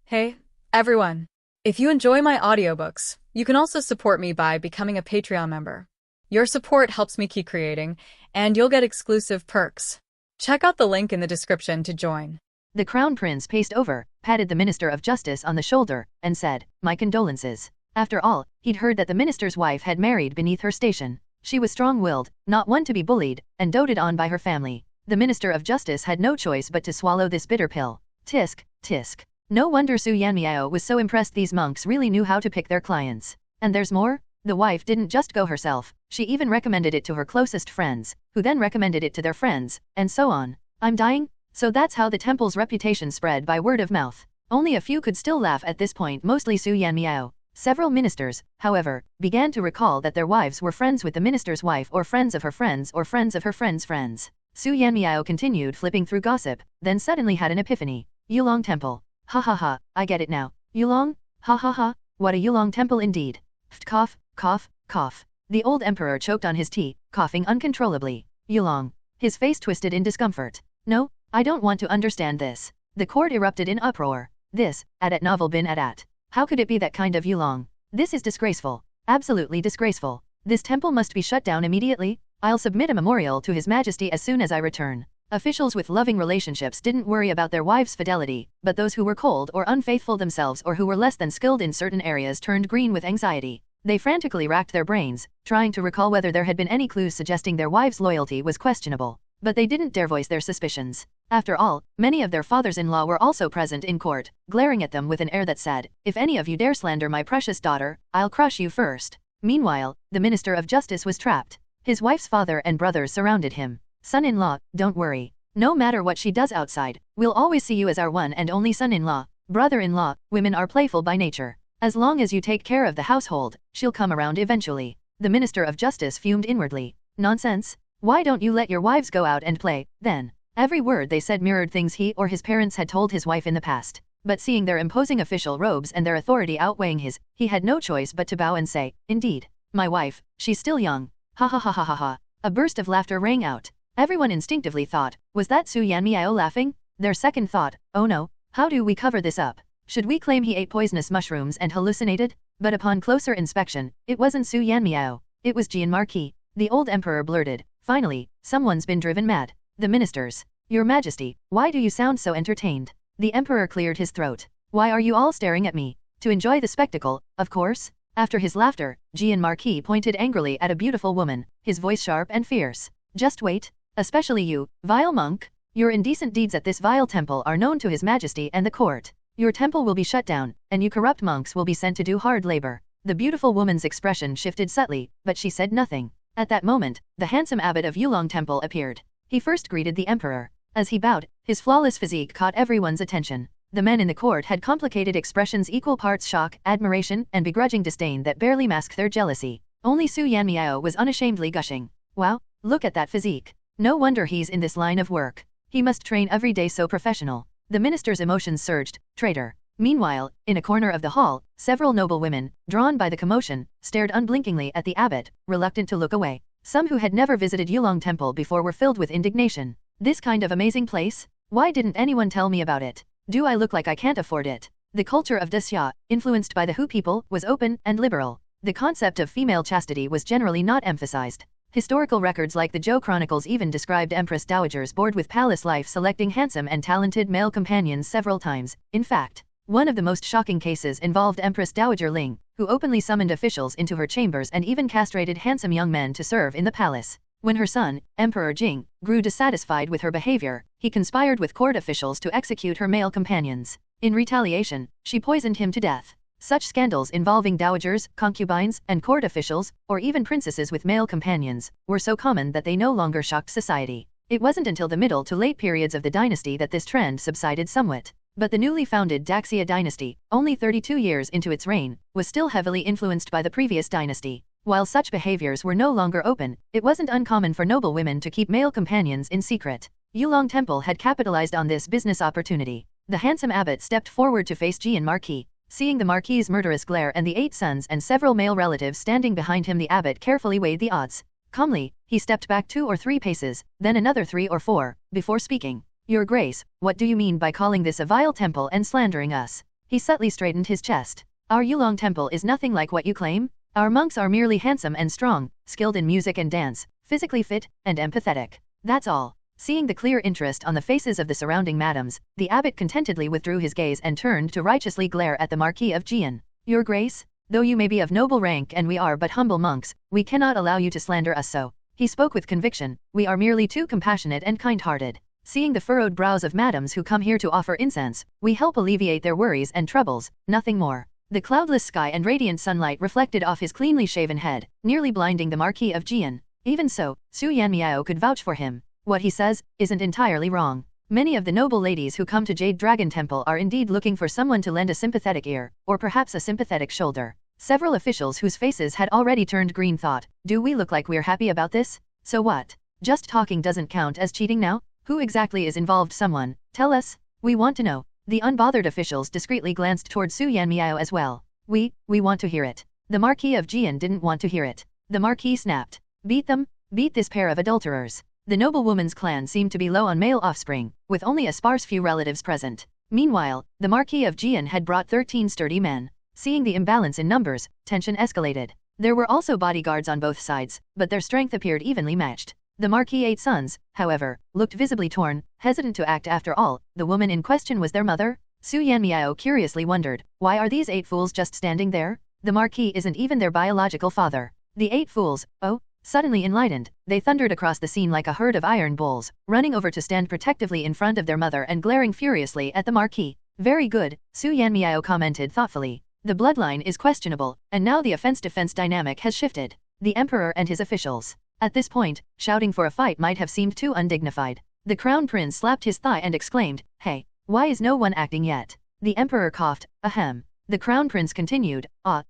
Hey, everyone. If you enjoy my audiobooks, you can also support me by becoming a Patreon member. Your support helps me keep creating, and you'll get exclusive perks. Check out the link in the description to join. The Crown Prince paced over, patted the Minister of Justice on the shoulder, and said, "My condolences." After all, he'd heard that the minister's wife had married beneath her station. She was strong-willed, not one to be bullied, and doted on by her family. The Minister of Justice had no choice but to swallow this bitter pill. Tisk, tisk. No wonder Su Yanmiao was so impressed. These monks really knew how to pick their clients. And there's more? The wife didn't just go herself, she even recommended it to her closest friends, who then recommended it to their friends, and so on. I'm dying? So that's how the temple's reputation spread by word of mouth. Only a few could still laugh at this point, mostly Su Yanmiao. Several ministers, however, began to recall that their wives were friends with the minister's wife or friends of her friends or friends of her friends' friends. Su Yanmiao continued flipping through gossip, then suddenly had an epiphany. Yulong Temple. Ha ha ha, I get it now. Yulong? Ha ha ha, what a Yulong temple indeed. Cough, cough, cough. The old emperor choked on his tea, coughing uncontrollably. Yulong. His face twisted in discomfort. No, I don't want to understand this. The court erupted in uproar. This, Adat Novel bin Adat. How could it be that kind of Yulong? This is disgraceful. Absolutely disgraceful. This temple must be shut down immediately. I'll submit a memorial to His Majesty as soon as I return. Officials with loving relationships didn't worry about their wives' fidelity, but those who were cold or unfaithful themselves or who were less than skilled in certain areas turned green with anxiety. They frantically racked their brains, trying to recall whether there had been any clues suggesting their wives' loyalty was questionable. But they didn't dare voice their suspicions. After all, many of their fathers-in-law were also present in court, glaring at them with an air that said, "If any of you dare slander my precious daughter, I'll crush you first." Meanwhile, the Minister of Justice was trapped. His wife's father and brothers surrounded him. "Son-in-law, don't worry. No matter what she does outside, we'll always see you as our one and only son-in-law. Brother-in-law, women are playful by nature. As long as you take care of the household, she'll come around eventually." The Minister of Justice fumed inwardly. Nonsense. Why don't you let your wives go out and play, then? Every word they said mirrored things he or his parents had told his wife in the past. But seeing their imposing official robes and their authority outweighing his, he had no choice but to bow and say, "Indeed. My wife, she's still young." Ha ha ha ha ha ha. A burst of laughter rang out. Everyone instinctively thought, was that Su Yanmiao laughing? Their second thought, oh no, how do we cover this up? Should we claim he ate poisonous mushrooms and hallucinated? But upon closer inspection, it wasn't Su Yanmiao. It was Jian Marquis. The old emperor blurted, "Finally, someone's been driven mad." The ministers. "Your Majesty, why do you sound so entertained?" The emperor cleared his throat. "Why are you all staring at me? To enjoy the spectacle, of course." After his laughter, Jian Marquis pointed angrily at a beautiful woman, his voice sharp and fierce. "Just wait. Especially you, vile monk. Your indecent deeds at this vile temple are known to His Majesty and the court. Your temple will be shut down, and you corrupt monks will be sent to do hard labor." The beautiful woman's expression shifted subtly, but she said nothing. At that moment, the handsome abbot of Yulong Temple appeared. He first greeted the emperor. As he bowed, his flawless physique caught everyone's attention. The men in the court had complicated expressions, equal parts shock, admiration, and begrudging disdain that barely masked their jealousy. Only Su Yanmiao was unashamedly gushing. "Wow, look at that physique. No wonder he's in this line of work. He must train every day, so professional." The minister's emotions surged. "Traitor." Meanwhile, in a corner of the hall, several noble women, drawn by the commotion, stared unblinkingly at the abbot, reluctant to look away. Some who had never visited Yulong Temple before were filled with indignation. "This kind of amazing place? Why didn't anyone tell me about it? Do I look like I can't afford it?" The culture of Desya, influenced by the Hu people, was open and liberal. The concept of female chastity was generally not emphasized. Historical records like the Zhou Chronicles even described empress dowagers bored with palace life selecting handsome and talented male companions several times. In fact, one of the most shocking cases involved Empress Dowager Ling, who openly summoned officials into her chambers and even castrated handsome young men to serve in the palace. When her son, Emperor Jing, grew dissatisfied with her behavior, he conspired with court officials to execute her male companions. In retaliation, she poisoned him to death. Such scandals involving dowagers, concubines, and court officials, or even princesses with male companions, were so common that they no longer shocked society. It wasn't until the middle to late periods of the dynasty that this trend subsided somewhat. But the newly founded Daxia dynasty, only 32 years into its reign, was still heavily influenced by the previous dynasty. While such behaviors were no longer open, it wasn't uncommon for noble women to keep male companions in secret. Yulong Temple had capitalized on this business opportunity. The handsome abbot stepped forward to face Jian Marquis. Seeing the Marquis's murderous glare and the 8 sons and several male relatives standing behind him, the abbot carefully weighed the odds. Calmly, he stepped back 2 or 3 paces, then another 3 or 4, before speaking. "Your Grace, what do you mean by calling this a vile temple and slandering us?" He subtly straightened his chest. Our Yulong temple is nothing like what you claim. Our monks are merely handsome and strong, skilled in music and dance, physically fit, and empathetic. That's all. Seeing the clear interest on the faces of the surrounding madams, the abbot contentedly withdrew his gaze and turned to righteously glare at the Marquis of Jian. Your Grace, though you may be of noble rank and we are but humble monks, we cannot allow you to slander us so. He spoke with conviction. We are merely too compassionate and kind-hearted. Seeing the furrowed brows of madams who come here to offer incense, we help alleviate their worries and troubles, nothing more. The cloudless sky and radiant sunlight reflected off his cleanly shaven head, nearly blinding the Marquis of Jian. Even so, Su Yanmiao could vouch for him. What he says isn't entirely wrong. Many of the noble ladies who come to Jade Dragon Temple are indeed looking for someone to lend a sympathetic ear, or perhaps a sympathetic shoulder. Several officials whose faces had already turned green thought, do we look like we're happy about this? So what? Just talking doesn't count as cheating now? Who exactly is involved? Someone, tell us. We want to know. The unbothered officials discreetly glanced toward Su Yanmiao as well. We want to hear it. The Marquis of Jian didn't want to hear it. The Marquis snapped. Beat them? Beat this pair of adulterers. The noblewoman's clan seemed to be low on male offspring, with only a sparse few relatives present. Meanwhile, the Marquis of Jian had brought 13 sturdy men. Seeing the imbalance in numbers, tension escalated. There were also bodyguards on both sides, but their strength appeared evenly matched. The Marquis' 8 sons, however, looked visibly torn, hesitant to act. After all, the woman in question was their mother? Su Yanmiao curiously wondered, why are these 8 fools just standing there? The Marquis isn't even their biological father. The 8 fools, oh? Suddenly enlightened, they thundered across the scene like a herd of iron bulls, running over to stand protectively in front of their mother and glaring furiously at the Marquis. Very good, Su Yanmiao commented thoughtfully. The bloodline is questionable, and now the offense-defense dynamic has shifted. The Emperor and his officials. At this point, shouting for a fight might have seemed too undignified. The Crown Prince slapped his thigh and exclaimed, hey, why is no one acting yet? The Emperor coughed, ahem. The Crown Prince continued,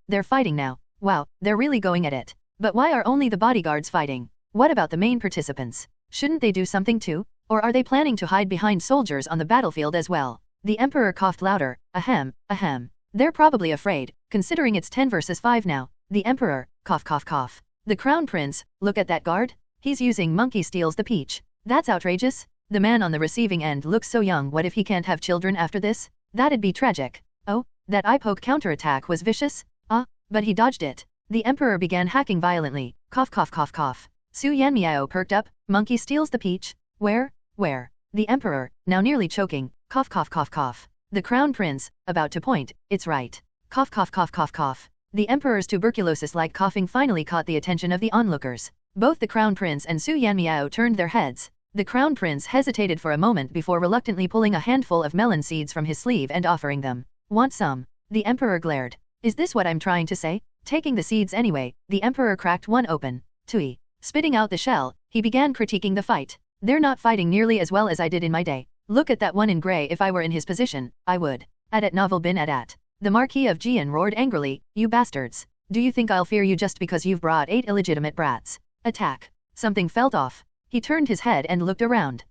they're fighting now. Wow, they're really going at it. But why are only the bodyguards fighting? What about the main participants? Shouldn't they do something too? Or are they planning to hide behind soldiers on the battlefield as well? The Emperor coughed louder, ahem. They're probably afraid, considering it's 10 versus 5 now. The Emperor, cough. The Crown Prince, look at that guard? He's using monkey steals the peach. That's outrageous. The man on the receiving end looks so young. What if he can't have children after this? That'd be tragic. Oh, that eye poke counterattack was vicious? But he dodged it. The Emperor began hacking violently, cough. Su Yanmiao perked up, monkey steals the peach? Where? The Emperor, now nearly choking, cough. The Crown Prince, about to point, it's right. Cough. The Emperor's tuberculosis-like coughing finally caught the attention of the onlookers. Both the Crown Prince and Su Yanmiao turned their heads. The Crown Prince hesitated for a moment before reluctantly pulling a handful of melon seeds from his sleeve and offering them. Want some? The Emperor glared. Is this what I'm trying to say? Taking the seeds anyway, the Emperor cracked one open. Tui. Spitting out the shell, he began critiquing the fight. They're not fighting nearly as well as I did in my day. Look at that one in grey. If I were in his position, I would. Adat novel bin adat. The Marquis of Jian roared angrily, you bastards. Do you think I'll fear you just because you've brought 8 illegitimate brats? Attack. Something felt off. He turned his head and looked around.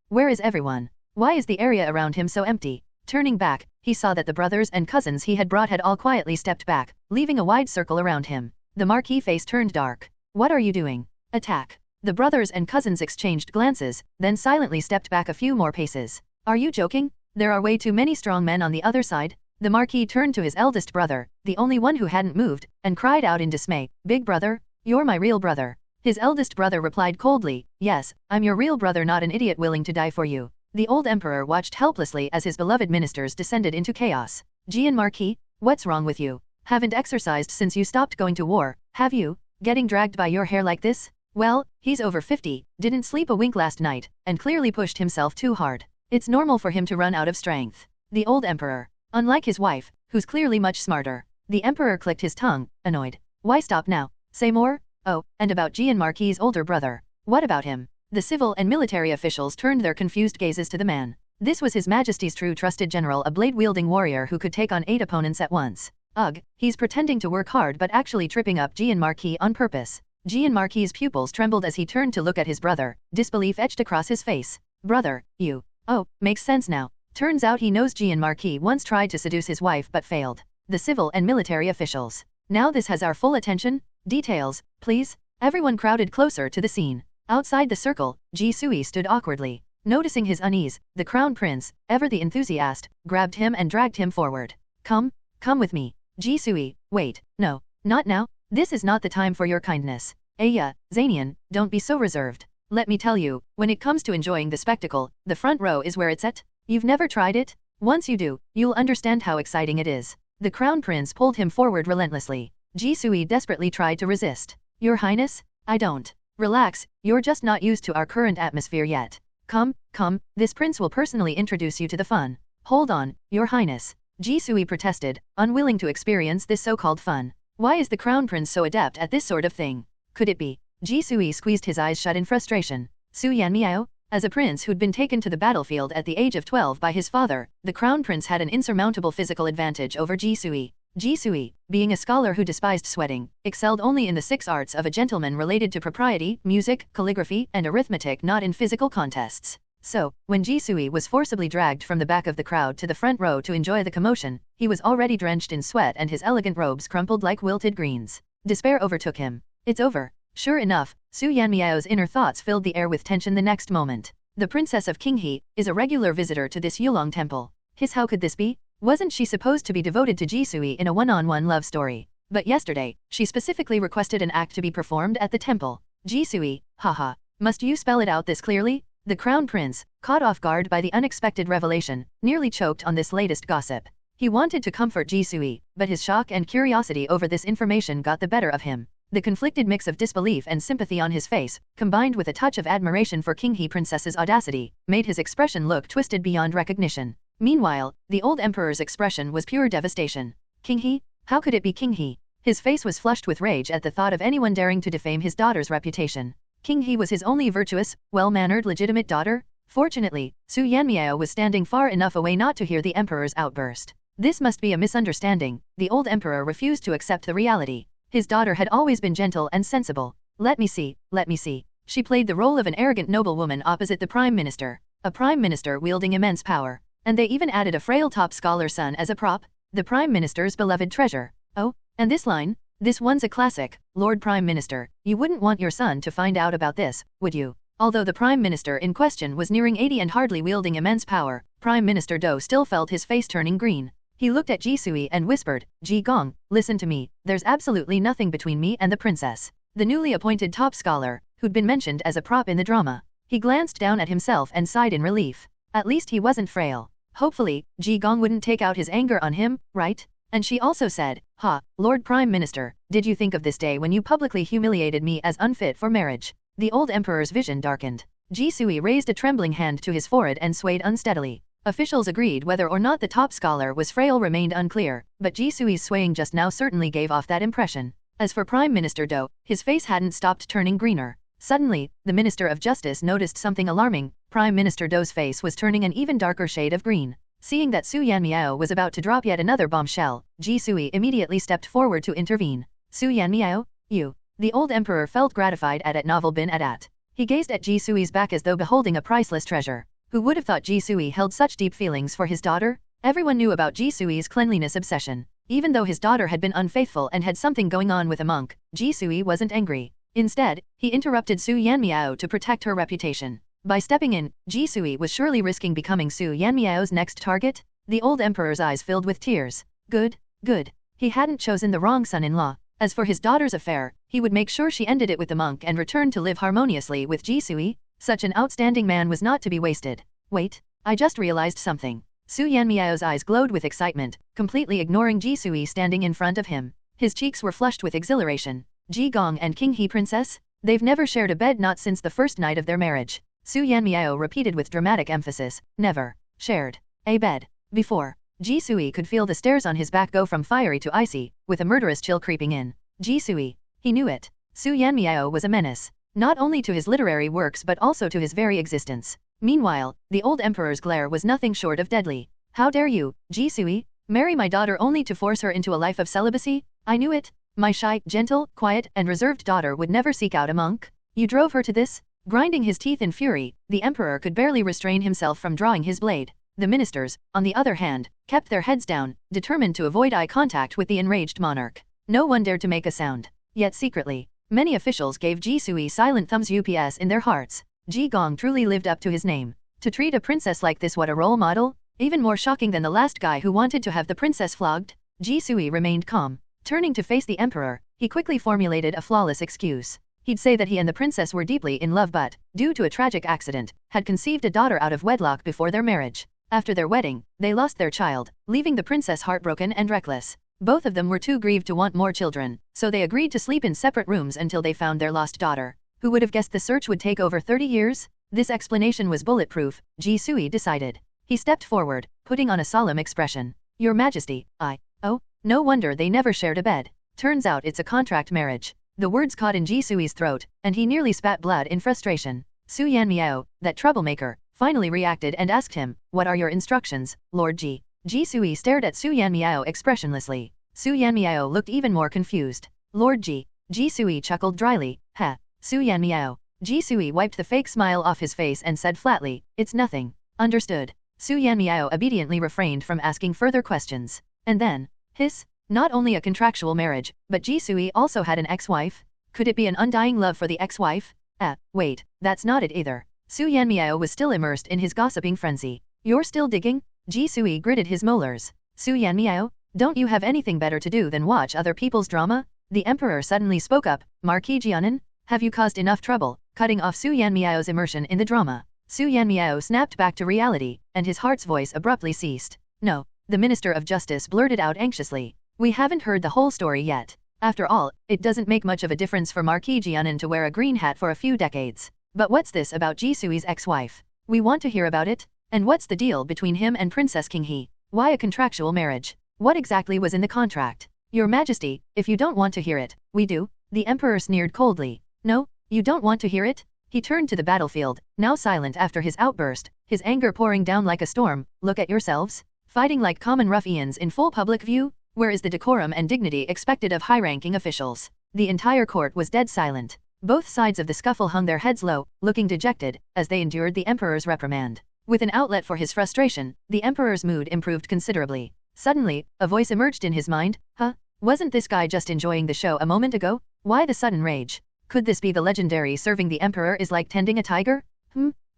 Where is everyone? Why is the area around him so empty? Turning back, he saw that the brothers and cousins he had brought had all quietly stepped back, leaving a wide circle around him. The Marquis face turned dark. What are you doing? Attack. The brothers and cousins exchanged glances, then silently stepped back a few more paces. Are you joking? There are way too many strong men on the other side. The Marquis turned to his eldest brother, the only one who hadn't moved, and cried out in dismay, Big brother, you're my real brother. His eldest brother replied coldly, yes, I'm your real brother, not an idiot willing to die for you. The old emperor watched helplessly as his beloved ministers descended into chaos. Jian Marquis, what's wrong with you? Haven't exercised since you stopped going to war, have you? Getting dragged by your hair like this? Well, he's over 50, didn't sleep a wink last night, and clearly pushed himself too hard. It's normal for him to run out of strength. The old emperor. Unlike his wife, who's clearly much smarter. The emperor clicked his tongue, annoyed. Why stop now? Say more? Oh, and about Jian Marquis' older brother. What about him? The civil and military officials turned their confused gazes to the man. This was His Majesty's true trusted general, a blade-wielding warrior who could take on 8 opponents at once. Ugh, he's pretending to work hard but actually tripping up Jian Marquis on purpose. Jian Marquis' pupils trembled as he turned to look at his brother, disbelief etched across his face. Brother, you. Oh, makes sense now. Turns out he knows Jian Marquis once tried to seduce his wife but failed. The civil and military officials. Now this has our full attention? Details, please? Everyone crowded closer to the scene. Outside the circle, Ji Sui stood awkwardly. Noticing his unease, the Crown Prince, ever the enthusiast, grabbed him and dragged him forward. Come with me. Ji Sui, wait, no, not now, this is not the time for your kindness. Aya, Zanian, don't be so reserved. Let me tell you, when it comes to enjoying the spectacle, the front row is where it's at. You've never tried it? Once you do, you'll understand how exciting it is. The crown prince pulled him forward relentlessly. Ji Sui desperately tried to resist. Your Highness? I don't. Relax, you're just not used to our current atmosphere yet. Come, this prince will personally introduce you to the fun. Hold on, Your Highness. Ji Sui protested, unwilling to experience this so-called fun. Why is the crown prince so adept at this sort of thing? Could it be? Ji Sui squeezed his eyes shut in frustration. Su Yanmiao? As a prince who'd been taken to the battlefield at the age of 12 by his father, the crown prince had an insurmountable physical advantage over Ji Sui. Ji Sui, being a scholar who despised sweating, excelled only in the 6 arts of a gentleman related to propriety, music, calligraphy, and arithmetic, not in physical contests. So, when Ji Sui was forcibly dragged from the back of the crowd to the front row to enjoy the commotion, he was already drenched in sweat and his elegant robes crumpled like wilted greens. Despair overtook him. It's over. Sure enough, Su Yanmiao's inner thoughts filled the air with tension the next moment. The princess of Qinghe is a regular visitor to this Yulong temple. How could this be? Wasn't she supposed to be devoted to Ji Sui in a one-on-one love story? But yesterday, she specifically requested an act to be performed at the temple. Ji Sui, haha, must you spell it out this clearly? The crown prince, caught off guard by the unexpected revelation, nearly choked on this latest gossip. He wanted to comfort Ji Sui, but his shock and curiosity over this information got the better of him. The conflicted mix of disbelief and sympathy on his face, combined with a touch of admiration for Qinghe princess's audacity, made his expression look twisted beyond recognition. Meanwhile, the old emperor's expression was pure devastation. Qinghe? How could it be Qinghe? His face was flushed with rage at the thought of anyone daring to defame his daughter's reputation. Qinghe was his only virtuous, well-mannered legitimate daughter? Fortunately, Su Yanmiao was standing far enough away not to hear the emperor's outburst. This must be a misunderstanding. The old emperor refused to accept the reality. His daughter had always been gentle and sensible. Let me see. She played the role of an arrogant noblewoman opposite the prime minister. A prime minister wielding immense power. And they even added a frail top scholar son as a prop. The prime minister's beloved treasure. Oh, and this line? This one's a classic. Lord Prime Minister, you wouldn't want your son to find out about this, would you? Although the prime minister in question was nearing 80 and hardly wielding immense power, Prime Minister Do still felt his face turning green. He looked at Ji Sui and whispered, Ji Gong, listen to me, there's absolutely nothing between me and the princess. The newly appointed top scholar, who'd been mentioned as a prop in the drama. He glanced down at himself and sighed in relief. At least he wasn't frail. Hopefully, Ji Gong wouldn't take out his anger on him, right? And she also said, Lord Prime Minister, did you think of this day when you publicly humiliated me as unfit for marriage? The old emperor's vision darkened. Ji Sui raised a trembling hand to his forehead and swayed unsteadily. Officials agreed whether or not the top scholar was frail remained unclear, but Ji Sui's swaying just now certainly gave off that impression. As for Prime Minister Do, his face hadn't stopped turning greener. Suddenly, the Minister of Justice noticed something alarming. Prime Minister Do's face was turning an even darker shade of green. Seeing that Su Yanmiao was about to drop yet another bombshell, Ji Sui immediately stepped forward to intervene. Su Yanmiao, you. The old emperor felt gratified at novel bin at. He gazed at Ji Sui's back as though beholding a priceless treasure. Who would have thought Ji Sui held such deep feelings for his daughter? Everyone knew about Ji Sui's cleanliness obsession. Even though his daughter had been unfaithful and had something going on with a monk, Ji Sui wasn't angry. Instead, he interrupted Su Yanmiao to protect her reputation. By stepping in, Ji Sui was surely risking becoming Su Yanmiao's next target? The old emperor's eyes filled with tears. Good. He hadn't chosen the wrong son-in-law. As for his daughter's affair, he would make sure she ended it with the monk and returned to live harmoniously with Ji Sui. Such an outstanding man was not to be wasted. Wait, I just realized something. Su Yanmiao's eyes glowed with excitement, completely ignoring Ji Sui standing in front of him. His cheeks were flushed with exhilaration. Ji Gong and Qinghe princess? They've never shared a bed, not since the first night of their marriage. Su Yanmiao repeated with dramatic emphasis, never shared a bed before. Ji Sui could feel the stairs on his back go from fiery to icy, with a murderous chill creeping in. Ji Sui. He knew it. Su Yanmiao was a menace. Not only to his literary works but also to his very existence. Meanwhile, the old emperor's glare was nothing short of deadly. How dare you, Ji Sui, marry my daughter only to force her into a life of celibacy? I knew it. My shy, gentle, quiet, and reserved daughter would never seek out a monk. You drove her to this? Grinding his teeth in fury, the emperor could barely restrain himself from drawing his blade. The ministers, on the other hand, kept their heads down, determined to avoid eye contact with the enraged monarch. No one dared to make a sound. Yet secretly, many officials gave Ji Sui silent thumbs ups in their hearts. Ji Gong truly lived up to his name. To treat a princess like this, what a role model. Even more shocking than the last guy who wanted to have the princess flogged, Ji Sui remained calm. Turning to face the emperor, he quickly formulated a flawless excuse. He'd say that he and the princess were deeply in love but, due to a tragic accident, had conceived a daughter out of wedlock before their marriage. After their wedding, they lost their child, leaving the princess heartbroken and reckless. Both of them were too grieved to want more children, so they agreed to sleep in separate rooms until they found their lost daughter. Who would have guessed the search would take over 30 years? This explanation was bulletproof, Ji Sui decided. He stepped forward, putting on a solemn expression. Your Majesty, oh, no wonder they never shared a bed. Turns out it's a contract marriage. The words caught in Ji Sui's throat, and he nearly spat blood in frustration. Su Yanmiao, that troublemaker, finally reacted and asked him, what are your instructions, Lord Ji? Ji Sui stared at Su Yanmiao expressionlessly. Su Yanmiao looked even more confused. Lord Ji. Ji Sui chuckled dryly. Ha. Su Yanmiao. Ji Sui wiped the fake smile off his face and said flatly, it's nothing. Understood. Su Yanmiao obediently refrained from asking further questions. And then, hiss, not only a contractual marriage, but Ji Sui also had an ex-wife? Could it be an undying love for the ex-wife? Wait, that's not it either. Su Yanmiao was still immersed in his gossiping frenzy. You're still digging? Ji Sui gritted his molars. Su Yanmiao, don't you have anything better to do than watch other people's drama? The emperor suddenly spoke up. Marquis Jianan, have you caused enough trouble? Cutting off Su Yanmiao's immersion in the drama. Su Yanmiao snapped back to reality, and his heart's voice abruptly ceased. No, the Minister of Justice blurted out anxiously. We haven't heard the whole story yet. After all, it doesn't make much of a difference for Marquis Jianan to wear a green hat for a few decades. But what's this about Ji Sui's ex-wife? We want to hear about it. And what's the deal between him and Princess King He? Why a contractual marriage? What exactly was in the contract? Your Majesty, if you don't want to hear it, we do. The Emperor sneered coldly. No, you don't want to hear it? He turned to the battlefield, now silent after his outburst, his anger pouring down like a storm. Look at yourselves. Fighting like common ruffians in full public view? Where is the decorum and dignity expected of high-ranking officials? The entire court was dead silent. Both sides of the scuffle hung their heads low, looking dejected, as they endured the Emperor's reprimand. With an outlet for his frustration, the Emperor's mood improved considerably. Suddenly, a voice emerged in his mind. Wasn't this guy just enjoying the show a moment ago? Why the sudden rage? Could this be the legendary serving the Emperor is like tending a tiger?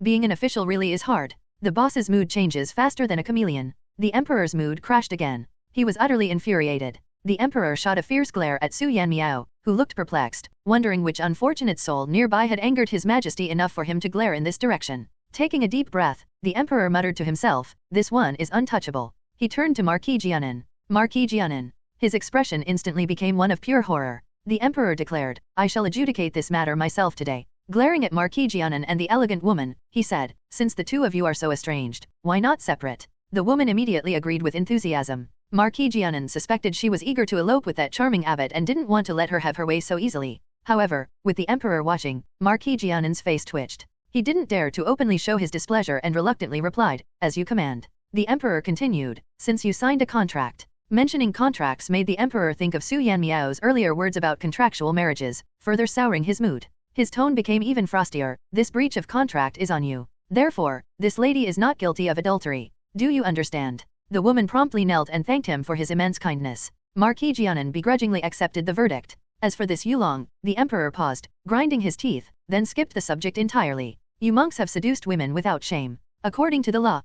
Being an official really is hard. The boss's mood changes faster than a chameleon. The Emperor's mood crashed again. He was utterly infuriated. The Emperor shot a fierce glare at Su Yanmiao, who looked perplexed, wondering which unfortunate soul nearby had angered His Majesty enough for him to glare in this direction. Taking a deep breath, the Emperor muttered to himself, this one is untouchable. He turned to Marquis Jianan. Marquis Jianan. His expression instantly became one of pure horror. The Emperor declared, I shall adjudicate this matter myself today. Glaring at Marquis Jianan and the elegant woman, he said, since the two of you are so estranged, why not separate? The woman immediately agreed with enthusiasm. Marquis Jianan suspected she was eager to elope with that charming abbot and didn't want to let her have her way so easily. However, with the Emperor watching, Marquis Jianan's face twitched. He didn't dare to openly show his displeasure and reluctantly replied, as you command. The Emperor continued, since you signed a contract. Mentioning contracts made the Emperor think of Su Yanmiao's earlier words about contractual marriages, further souring his mood. His tone became even frostier. This breach of contract is on you. Therefore, this lady is not guilty of adultery. Do you understand? The woman promptly knelt and thanked him for his immense kindness. Marquis Jianan begrudgingly accepted the verdict. As for this Yulong, the Emperor paused, grinding his teeth, then skipped the subject entirely. You monks have seduced women without shame. According to the law,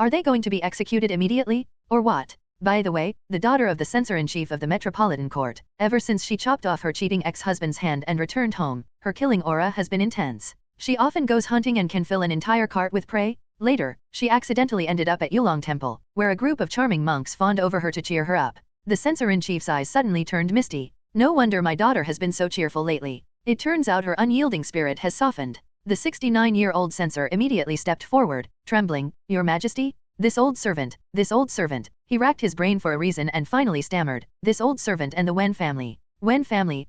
are they going to be executed immediately? Or what? By the way, the daughter of the censor-in-chief of the Metropolitan Court, ever since she chopped off her cheating ex-husband's hand and returned home, her killing aura has been intense. She often goes hunting and can fill an entire cart with prey. Later, she accidentally ended up at Yulong Temple, where a group of charming monks fawned over her to cheer her up. The censor-in-chief's eyes suddenly turned misty. No wonder my daughter has been so cheerful lately. It turns out her unyielding spirit has softened. The 69-year-old censor immediately stepped forward, trembling. Your Majesty? This old servant. He racked his brain for a reason and finally stammered. This old servant and the Wen family. Wen family,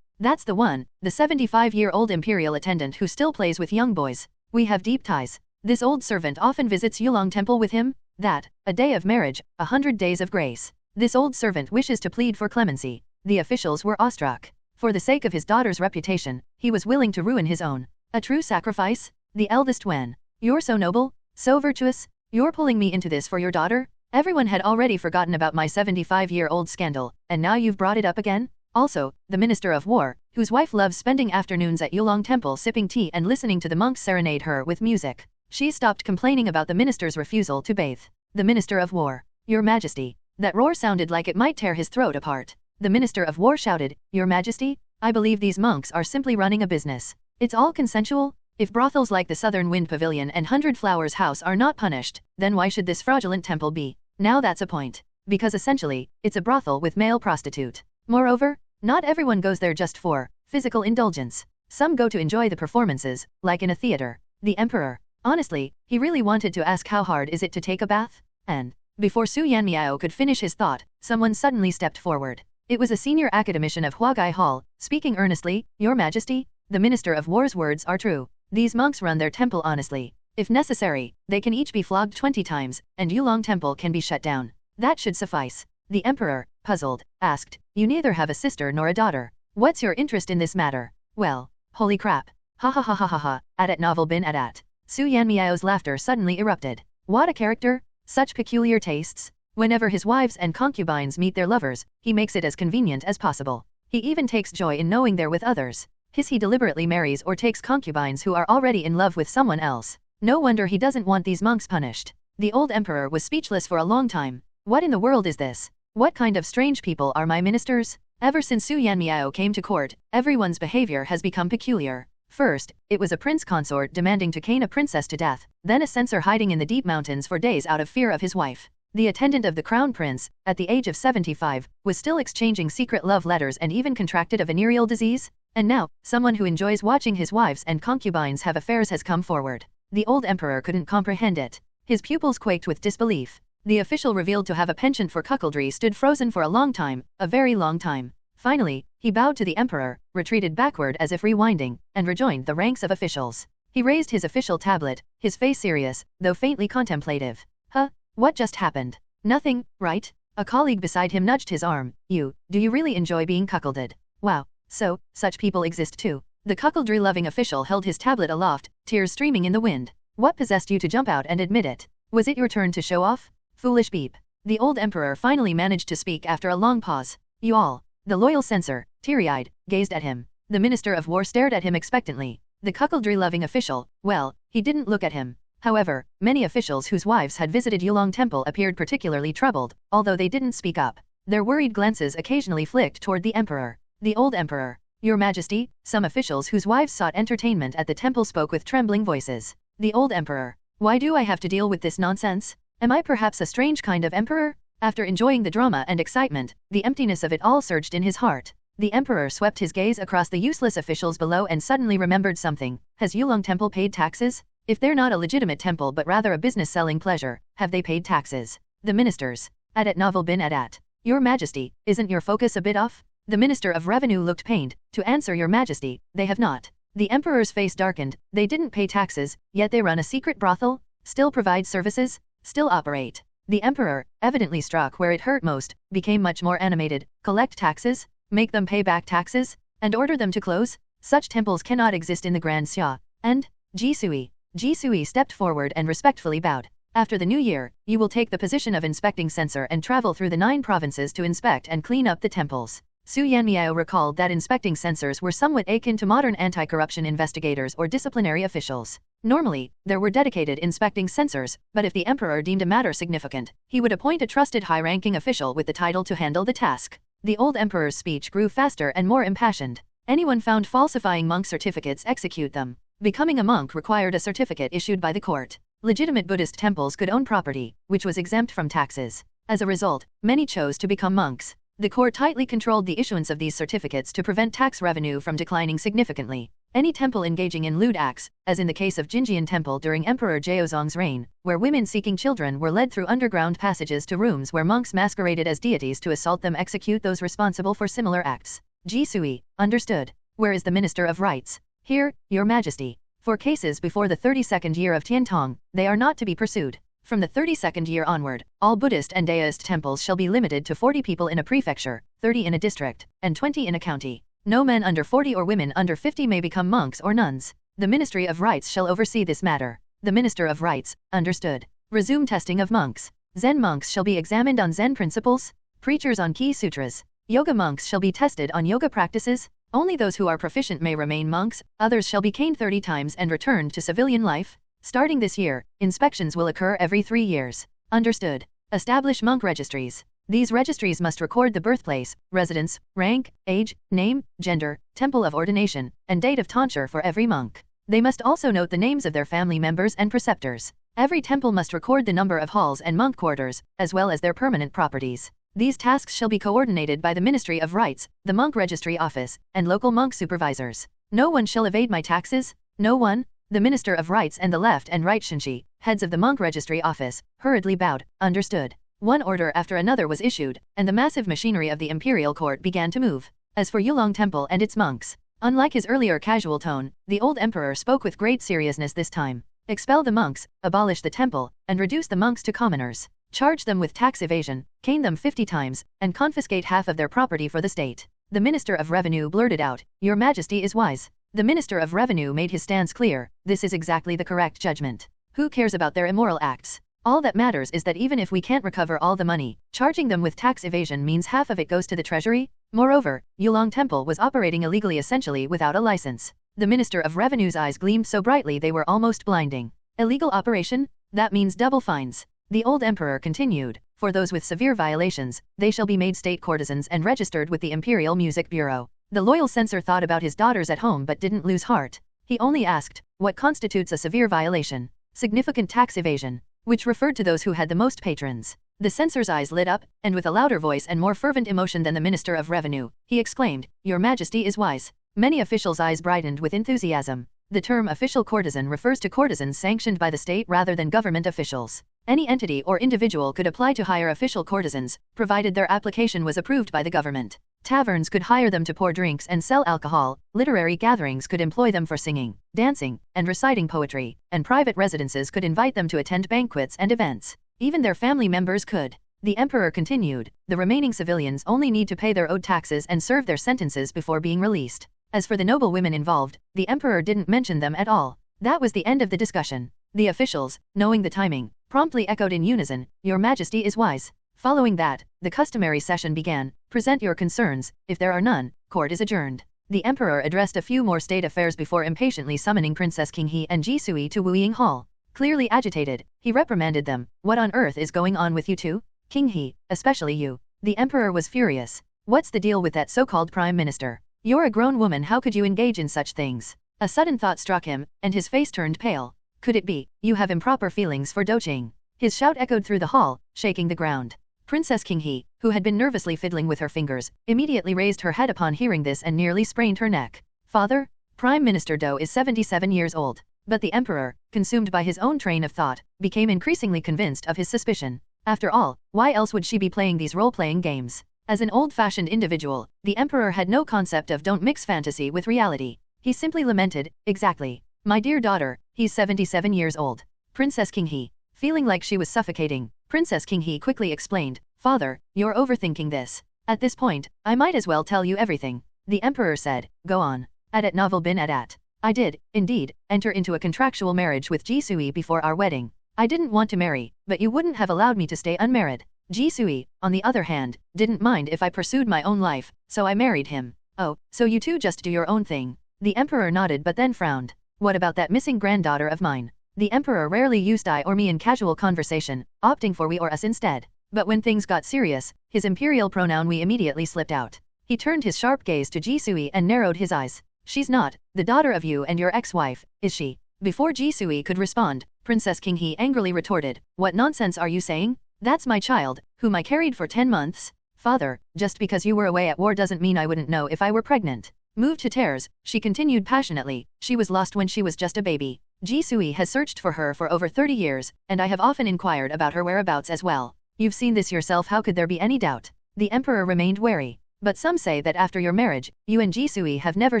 that's the one, the 75-year-old imperial attendant who still plays with young boys. We have deep ties. This old servant often visits Yulong Temple with him. That, a day of marriage, 100 days of grace. This old servant wishes to plead for clemency. The officials were awestruck. For the sake of his daughter's reputation, he was willing to ruin his own. A true sacrifice? The eldest Wen. You're so noble, so virtuous. You're pulling me into this for your daughter? Everyone had already forgotten about my 75-year-old scandal, and now you've brought it up again? Also, the Minister of War, whose wife loves spending afternoons at Yulong Temple sipping tea and listening to the monks serenade her with music. She stopped complaining about the minister's refusal to bathe. The Minister of War. Your Majesty. That roar sounded like it might tear his throat apart. The Minister of War shouted, Your Majesty, I believe these monks are simply running a business. It's all consensual? If brothels like the Southern Wind Pavilion and Hundred Flowers House are not punished, then why should this fraudulent temple be? Now that's a point. Because essentially, it's a brothel with male prostitute. Moreover, not everyone goes there just for physical indulgence. Some go to enjoy the performances, like in a theater. The Emperor. Honestly, he really wanted to ask how hard is it to take a bath? And, before Su Yanmiao could finish his thought, someone suddenly stepped forward. It was a senior academician of Huagai Hall, speaking earnestly, Your Majesty, the Minister of War's words are true. These monks run their temple honestly. If necessary, they can each be flogged 20 times, and Yulong Temple can be shut down. That should suffice. The Emperor, puzzled, asked, You neither have a sister nor a daughter. What's your interest in this matter? Well, holy crap. Ha ha ha ha ha ha, Adat novel bin Adat. Su Yanmiao's laughter suddenly erupted. What a character! Such peculiar tastes. Whenever his wives and concubines meet their lovers, he makes it as convenient as possible. He even takes joy in knowing they're with others. He deliberately marries or takes concubines who are already in love with someone else. No wonder he doesn't want these monks punished. The old emperor was speechless for a long time. What in the world is this? What kind of strange people are my ministers? Ever since Su Yanmiao came to court, everyone's behavior has become peculiar. First, it was a prince consort demanding to cane a princess to death, then a censor hiding in the deep mountains for days out of fear of his wife. The attendant of the crown prince, at the age of 75, was still exchanging secret love letters and even contracted a venereal disease. And now, someone who enjoys watching his wives and concubines have affairs has come forward. The old emperor couldn't comprehend it. His pupils quaked with disbelief. The official revealed to have a penchant for cuckoldry stood frozen for a long time, a very long time. Finally, he bowed to the emperor, retreated backward as if rewinding, and rejoined the ranks of officials. He raised his official tablet, his face serious, though faintly contemplative. Huh? What just happened? Nothing, right? A colleague beside him nudged his arm. Do you really enjoy being cuckolded? Wow. So, such people exist too. The cuckoldry-loving official held his tablet aloft, tears streaming in the wind. What possessed you to jump out and admit it? Was it your turn to show off? Foolish beep. The old emperor finally managed to speak after a long pause. You all. The loyal censor, teary-eyed, gazed at him. The Minister of War stared at him expectantly. The cuckoldry-loving official, well, he didn't look at him. However, many officials whose wives had visited Yulong Temple appeared particularly troubled, although they didn't speak up. Their worried glances occasionally flicked toward the emperor. The old emperor. Your Majesty, some officials whose wives sought entertainment at the temple spoke with trembling voices. The old emperor. Why do I have to deal with this nonsense? Am I perhaps a strange kind of emperor? After enjoying the drama and excitement, the emptiness of it all surged in his heart. The emperor swept his gaze across the useless officials below and suddenly remembered something. Has Yulong Temple paid taxes? If they're not a legitimate temple but rather a business selling pleasure, have they paid taxes? The ministers. Adat novel bin Adat. Your Majesty, isn't your focus a bit off? The Minister of Revenue looked pained. To answer Your Majesty, they have not. The emperor's face darkened. They didn't pay taxes, yet they run a secret brothel? Still provide services? Still operate? The emperor, evidently struck where it hurt most, became much more animated. Collect taxes? Make them pay back taxes? And order them to close? Such temples cannot exist in the Grand Xia. And? Ji Sui stepped forward and respectfully bowed. After the new year, you will take the position of inspecting censor and travel through the 9 provinces to inspect and clean up the temples. Su Yanmiao recalled that inspecting censors were somewhat akin to modern anti-corruption investigators or disciplinary officials. Normally, there were dedicated inspecting censors, but if the emperor deemed a matter significant, he would appoint a trusted high-ranking official with the title to handle the task. The old emperor's speech grew faster and more impassioned. Anyone found falsifying monk certificates, execute them. Becoming a monk required a certificate issued by the court. Legitimate Buddhist temples could own property, which was exempt from taxes. As a result, many chose to become monks. The court tightly controlled the issuance of these certificates to prevent tax revenue from declining significantly. Any temple engaging in lewd acts, as in the case of Jinjian Temple during Emperor Jiaozong's reign, where women seeking children were led through underground passages to rooms where monks masqueraded as deities to assault them, execute those responsible for similar acts. Ji Sui, understood. Where is the Minister of Rights? Here, Your Majesty. For cases before the 32nd year of Tiantong, they are not to be pursued. From the 32nd year onward, all Buddhist and Daoist temples shall be limited to 40 people in a prefecture, 30 in a district, and 20 in a county. No men under 40 or women under 50 may become monks or nuns. The Ministry of Rights shall oversee this matter. The Minister of Rights, understood. Resume testing of monks. Zen monks shall be examined on Zen principles. Preachers on key sutras. Yoga monks shall be tested on yoga practices. Only those who are proficient may remain monks, others shall be caned 30 times and returned to civilian life. Starting this year, inspections will occur every 3 years. Understood. Establish monk registries. These registries must record the birthplace, residence, rank, age, name, gender, temple of ordination, and date of tonsure for every monk. They must also note the names of their family members and preceptors. Every temple must record the number of halls and monk quarters, as well as their permanent properties. These tasks shall be coordinated by the Ministry of Rites, the Monk Registry Office, and local monk supervisors. No one shall evade my taxes? No one? The Minister of Rites and the Left and Right Shinshi, heads of the Monk Registry Office, hurriedly bowed. Understood. One order after another was issued, and the massive machinery of the imperial court began to move. As for Yulong Temple and its monks, unlike his earlier casual tone, the old emperor spoke with great seriousness this time. Expel the monks, abolish the temple, and reduce the monks to commoners. Charge them with tax evasion, cane them 50 times, and confiscate half of their property for the state. The Minister of Revenue blurted out, "Your Majesty is wise." The Minister of Revenue made his stance clear. This is exactly the correct judgment. Who cares about their immoral acts? All that matters is that even if we can't recover all the money, charging them with tax evasion means half of it goes to the treasury. Moreover, Yulong Temple was operating illegally, essentially without a license. The Minister of Revenue's eyes gleamed so brightly they were almost blinding. Illegal operation? That means double fines. The old emperor continued, "For those with severe violations, they shall be made state courtesans and registered with the Imperial Music Bureau." The loyal censor thought about his daughters at home but didn't lose heart. He only asked, what constitutes a severe violation? Significant tax evasion, which referred to those who had the most patrons. The censor's eyes lit up, and with a louder voice and more fervent emotion than the Minister of Revenue, he exclaimed, "Your Majesty is wise." Many officials' eyes brightened with enthusiasm. The term official courtesan refers to courtesans sanctioned by the state rather than government officials. Any entity or individual could apply to hire official courtesans, provided their application was approved by the government. Taverns could hire them to pour drinks and sell alcohol, literary gatherings could employ them for singing, dancing, and reciting poetry, and private residences could invite them to attend banquets and events. Even their family members could. The emperor continued, "The remaining civilians only need to pay their owed taxes and serve their sentences before being released." As for the noble women involved, the emperor didn't mention them at all. That was the end of the discussion. The officials, knowing the timing, promptly echoed in unison, "Your Majesty is wise." Following that, the customary session began. Present your concerns. If there are none, court is adjourned. The emperor addressed a few more state affairs before impatiently summoning Princess Qinghe and Jisui to Wuying Hall. Clearly agitated, he reprimanded them. "What on earth is going on with you two? Qinghe, especially you." The emperor was furious. "What's the deal with that so-called prime minister? You're a grown woman, how could you engage in such things?" A sudden thought struck him, and his face turned pale. Could it be, you have improper feelings for Doqing? His shout echoed through the hall, shaking the ground. Princess Qinghe, who had been nervously fiddling with her fingers, immediately raised her head upon hearing this and nearly sprained her neck. "Father, Prime Minister Do is 77 years old." But the emperor, consumed by his own train of thought, became increasingly convinced of his suspicion. After all, why else would she be playing these role-playing games? As an old-fashioned individual, the emperor had no concept of don't mix fantasy with reality. He simply lamented, "Exactly. My dear daughter, he's 77 years old." Princess Qinghe, feeling like she was suffocating, Princess Qinghe quickly explained, "Father, you're overthinking this. At this point, I might as well tell you everything." The emperor said, "Go on." Adat novel bin adat. "I did, indeed, enter into a contractual marriage with Jisui before our wedding. I didn't want to marry, but you wouldn't have allowed me to stay unmarried. Jisui, on the other hand, didn't mind if I pursued my own life, so I married him." "Oh, so you two just do your own thing." The emperor nodded but then frowned. "What about that missing granddaughter of mine?" The emperor rarely used I or me in casual conversation, opting for we or us instead. But when things got serious, his imperial pronoun we immediately slipped out. He turned his sharp gaze to Jisui and narrowed his eyes. "She's not the daughter of you and your ex-wife, is she?" Before Jisui could respond, Princess Qinghe angrily retorted, "What nonsense are you saying? That's my child, whom I carried for 10 months. Father, just because you were away at war doesn't mean I wouldn't know if I were pregnant." Moved to tears, she continued passionately, "She was lost when she was just a baby. Jisui has searched for her for over 30 years, and I have often inquired about her whereabouts as well. You've seen this yourself, how could there be any doubt?" The emperor remained wary. "But some say that after your marriage, you and Jisui have never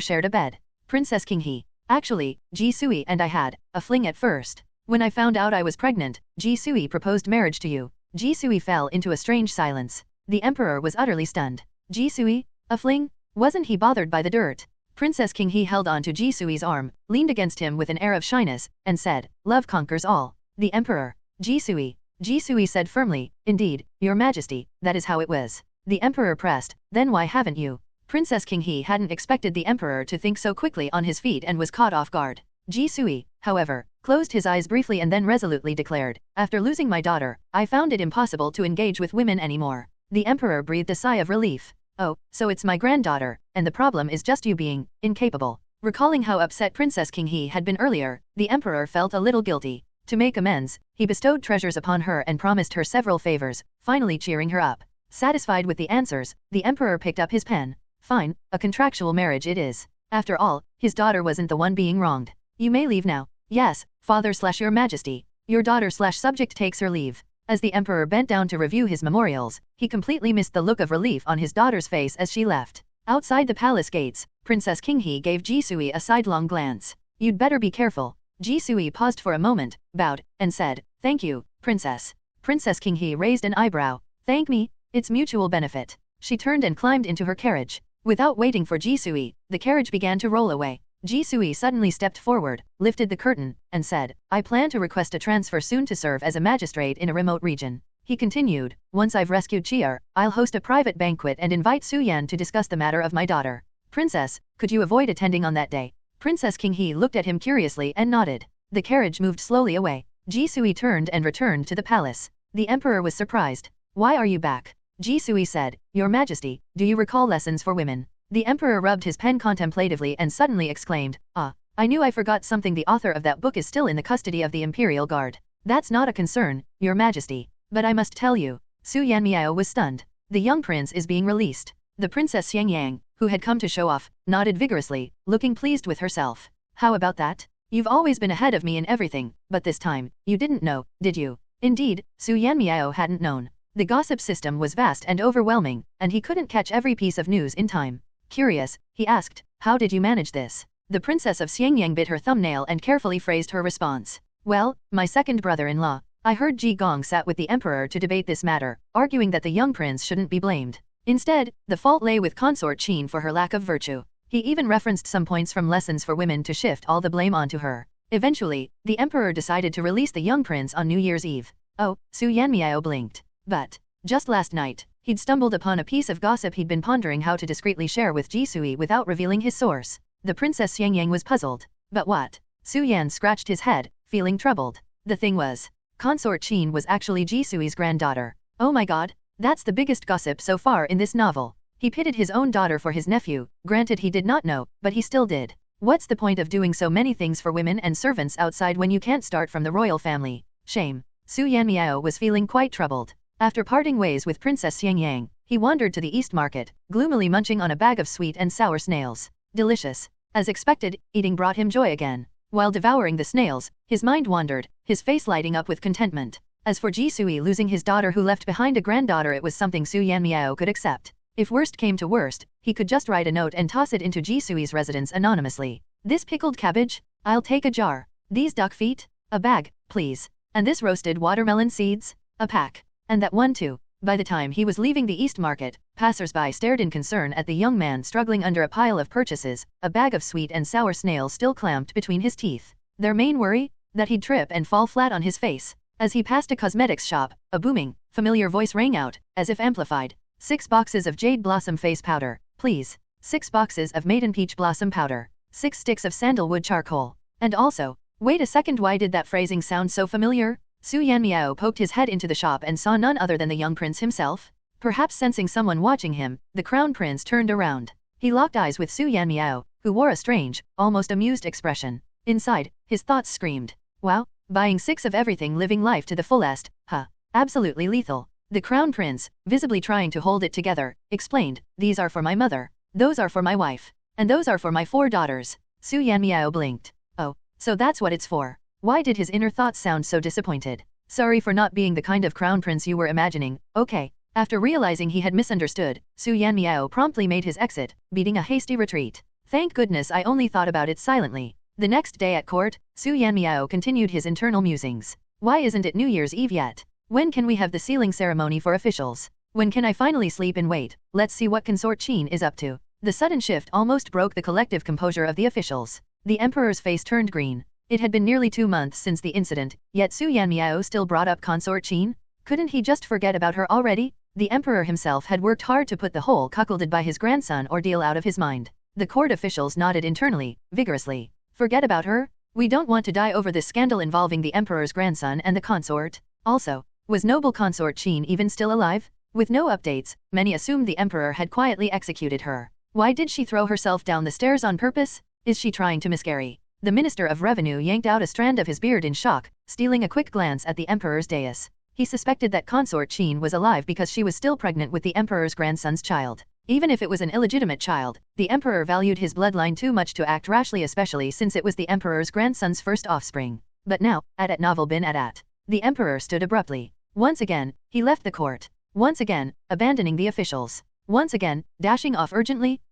shared a bed." Princess Qinghe, "Actually, Jisui and I had a fling at first. When I found out I was pregnant, Jisui proposed marriage to you." Jisui fell into a strange silence. The emperor was utterly stunned. "Jisui? A fling? Wasn't he bothered by the dirt?" Princess Qinghe held on to Jisui's arm, leaned against him with an air of shyness, and said, "Love conquers all." The emperor, Jisui said firmly, "Indeed, your majesty, that is how it was." The emperor pressed, "Then why haven't you?" Princess Qinghe hadn't expected the emperor to think so quickly on his feet and was caught off guard. Ji Sui, however, closed his eyes briefly and then resolutely declared, "After losing my daughter, I found it impossible to engage with women anymore." The emperor breathed a sigh of relief. "Oh, so it's my granddaughter, and the problem is just you being incapable." Recalling how upset Princess Qinghe had been earlier, the emperor felt a little guilty. To make amends, he bestowed treasures upon her and promised her several favors, finally cheering her up. Satisfied with the answers, the emperor picked up his pen. Fine, a contractual marriage it is. After all, his daughter wasn't the one being wronged. "You may leave now." "Yes, Father/Your Majesty." Your daughter/subject takes her leave. As the emperor bent down to review his memorials, he completely missed the look of relief on his daughter's face as she left. Outside the palace gates, Princess Qinghe gave Ji Sui a sidelong glance. "You'd better be careful." Ji Sui paused for a moment, bowed, and said, "Thank you, Princess." Princess Qinghe raised an eyebrow. "Thank me? It's mutual benefit." She turned and climbed into her carriage. Without waiting for Ji Sui, the carriage began to roll away. Ji Sui suddenly stepped forward, lifted the curtain, and said, "I plan to request a transfer soon to serve as a magistrate in a remote region." He continued, "Once I've rescued Chi'er, I'll host a private banquet and invite Su Yan to discuss the matter of my daughter. Princess, could you avoid attending on that day?" Princess Qinghe looked at him curiously and nodded. The carriage moved slowly away. Ji Sui turned and returned to the palace. The emperor was surprised. "Why are you back?" Ji Sui said, "Your Majesty, do you recall Lessons for Women?" The emperor rubbed his pen contemplatively and suddenly exclaimed, "Ah, I knew I forgot something. The author of that book is still in the custody of the Imperial Guard." "That's not a concern, Your Majesty. But I must tell you." Yanmiao was stunned. "The young prince is being released." The Princess Xiangyang, who had come to show off, nodded vigorously, looking pleased with herself. "How about that? You've always been ahead of me in everything, but this time, you didn't know, did you?" Indeed, Yanmiao hadn't known. The gossip system was vast and overwhelming, and he couldn't catch every piece of news in time. Curious, he asked, "How did you manage this?" The Princess of Xiangyang bit her thumbnail and carefully phrased her response. "Well, my second brother-in-law. I heard Ji Gong sat with the emperor to debate this matter, arguing that the young prince shouldn't be blamed. Instead, the fault lay with consort Qin for her lack of virtue. He even referenced some points from Lessons for Women to shift all the blame onto her. Eventually, the emperor decided to release the young prince on New Year's Eve." Oh, Yanmiao blinked. But just last night, he'd stumbled upon a piece of gossip he'd been pondering how to discreetly share with Ji Sui without revealing his source. The Princess Xiangyang was puzzled. "But what?" Su Yan scratched his head, feeling troubled. "The thing was, Consort Qin was actually Ji Sui's granddaughter." "Oh my god, that's the biggest gossip so far in this novel." He pitted his own daughter for his nephew. Granted he did not know, but he still did. What's the point of doing so many things for women and servants outside when you can't start from the royal family? Shame. Su Yanmiao was feeling quite troubled. After parting ways with Princess Xiangyang, he wandered to the East Market, gloomily munching on a bag of sweet and sour snails. Delicious. As expected, eating brought him joy again. While devouring the snails, his mind wandered, his face lighting up with contentment. As for Ji Sui losing his daughter who left behind a granddaughter, it was something Su Yanmiao could accept. If worst came to worst, he could just write a note and toss it into Ji Sui's residence anonymously. "This pickled cabbage? I'll take a jar. These duck feet? A bag, please. And this roasted watermelon seeds? A pack. And that one too." By the time he was leaving the East Market, passers-by stared in concern at the young man struggling under a pile of purchases, a bag of sweet and sour snails still clamped between his teeth. Their main worry? That he'd trip and fall flat on his face. As he passed a cosmetics shop, a booming, familiar voice rang out, as if amplified. 6 boxes of Jade Blossom Face Powder, please. 6 boxes of Maiden Peach Blossom Powder. 6 sticks of Sandalwood Charcoal. And also, wait a second, why did that phrasing sound so familiar? Su Yanmiao poked his head into the shop and saw none other than the young prince himself. Perhaps sensing someone watching him, the crown prince turned around. He locked eyes with Su Yanmiao, who wore a strange, almost amused expression. Inside, his thoughts screamed, "Wow, buying 6 of everything, living life to the fullest, huh? Absolutely lethal." The crown prince, visibly trying to hold it together, explained, "These are for my mother, those are for my wife, and those are for my 4 daughters." Su Yanmiao blinked. "Oh, so that's what it's for." Why did his inner thoughts sound so disappointed? Sorry for not being the kind of crown prince you were imagining, okay. After realizing he had misunderstood, Su Yanmiao promptly made his exit, beating a hasty retreat. Thank goodness I only thought about it silently. The next day at court, Su Yanmiao continued his internal musings. Why isn't it New Year's Eve yet? When can we have the sealing ceremony for officials? When can I finally sleep and wait? Let's see what Consort Qin is up to. The sudden shift almost broke the collective composure of the officials. The emperor's face turned green. It had been nearly 2 months since the incident, yet Su Yanmiao still brought up Consort Qin? Couldn't he just forget about her already? The emperor himself had worked hard to put the whole cuckolded by his grandson ordeal out of his mind. The court officials nodded internally, vigorously. Forget about her? We don't want to die over this scandal involving the emperor's grandson and the consort. Also, was noble consort Qin even still alive? With no updates, many assumed the emperor had quietly executed her. Why did she throw herself down the stairs on purpose? Is she trying to miscarry? The Minister of Revenue yanked out a strand of his beard in shock, stealing a quick glance at the emperor's dais. He suspected that consort Qin was alive because she was still pregnant with the emperor's grandson's child. Even if it was an illegitimate child, the emperor valued his bloodline too much to act rashly, especially since it was the emperor's grandson's first offspring. But now, at novel bin at. The emperor stood abruptly. Once again, he left the court. Once again, abandoning the officials. Once again, dashing off urgently.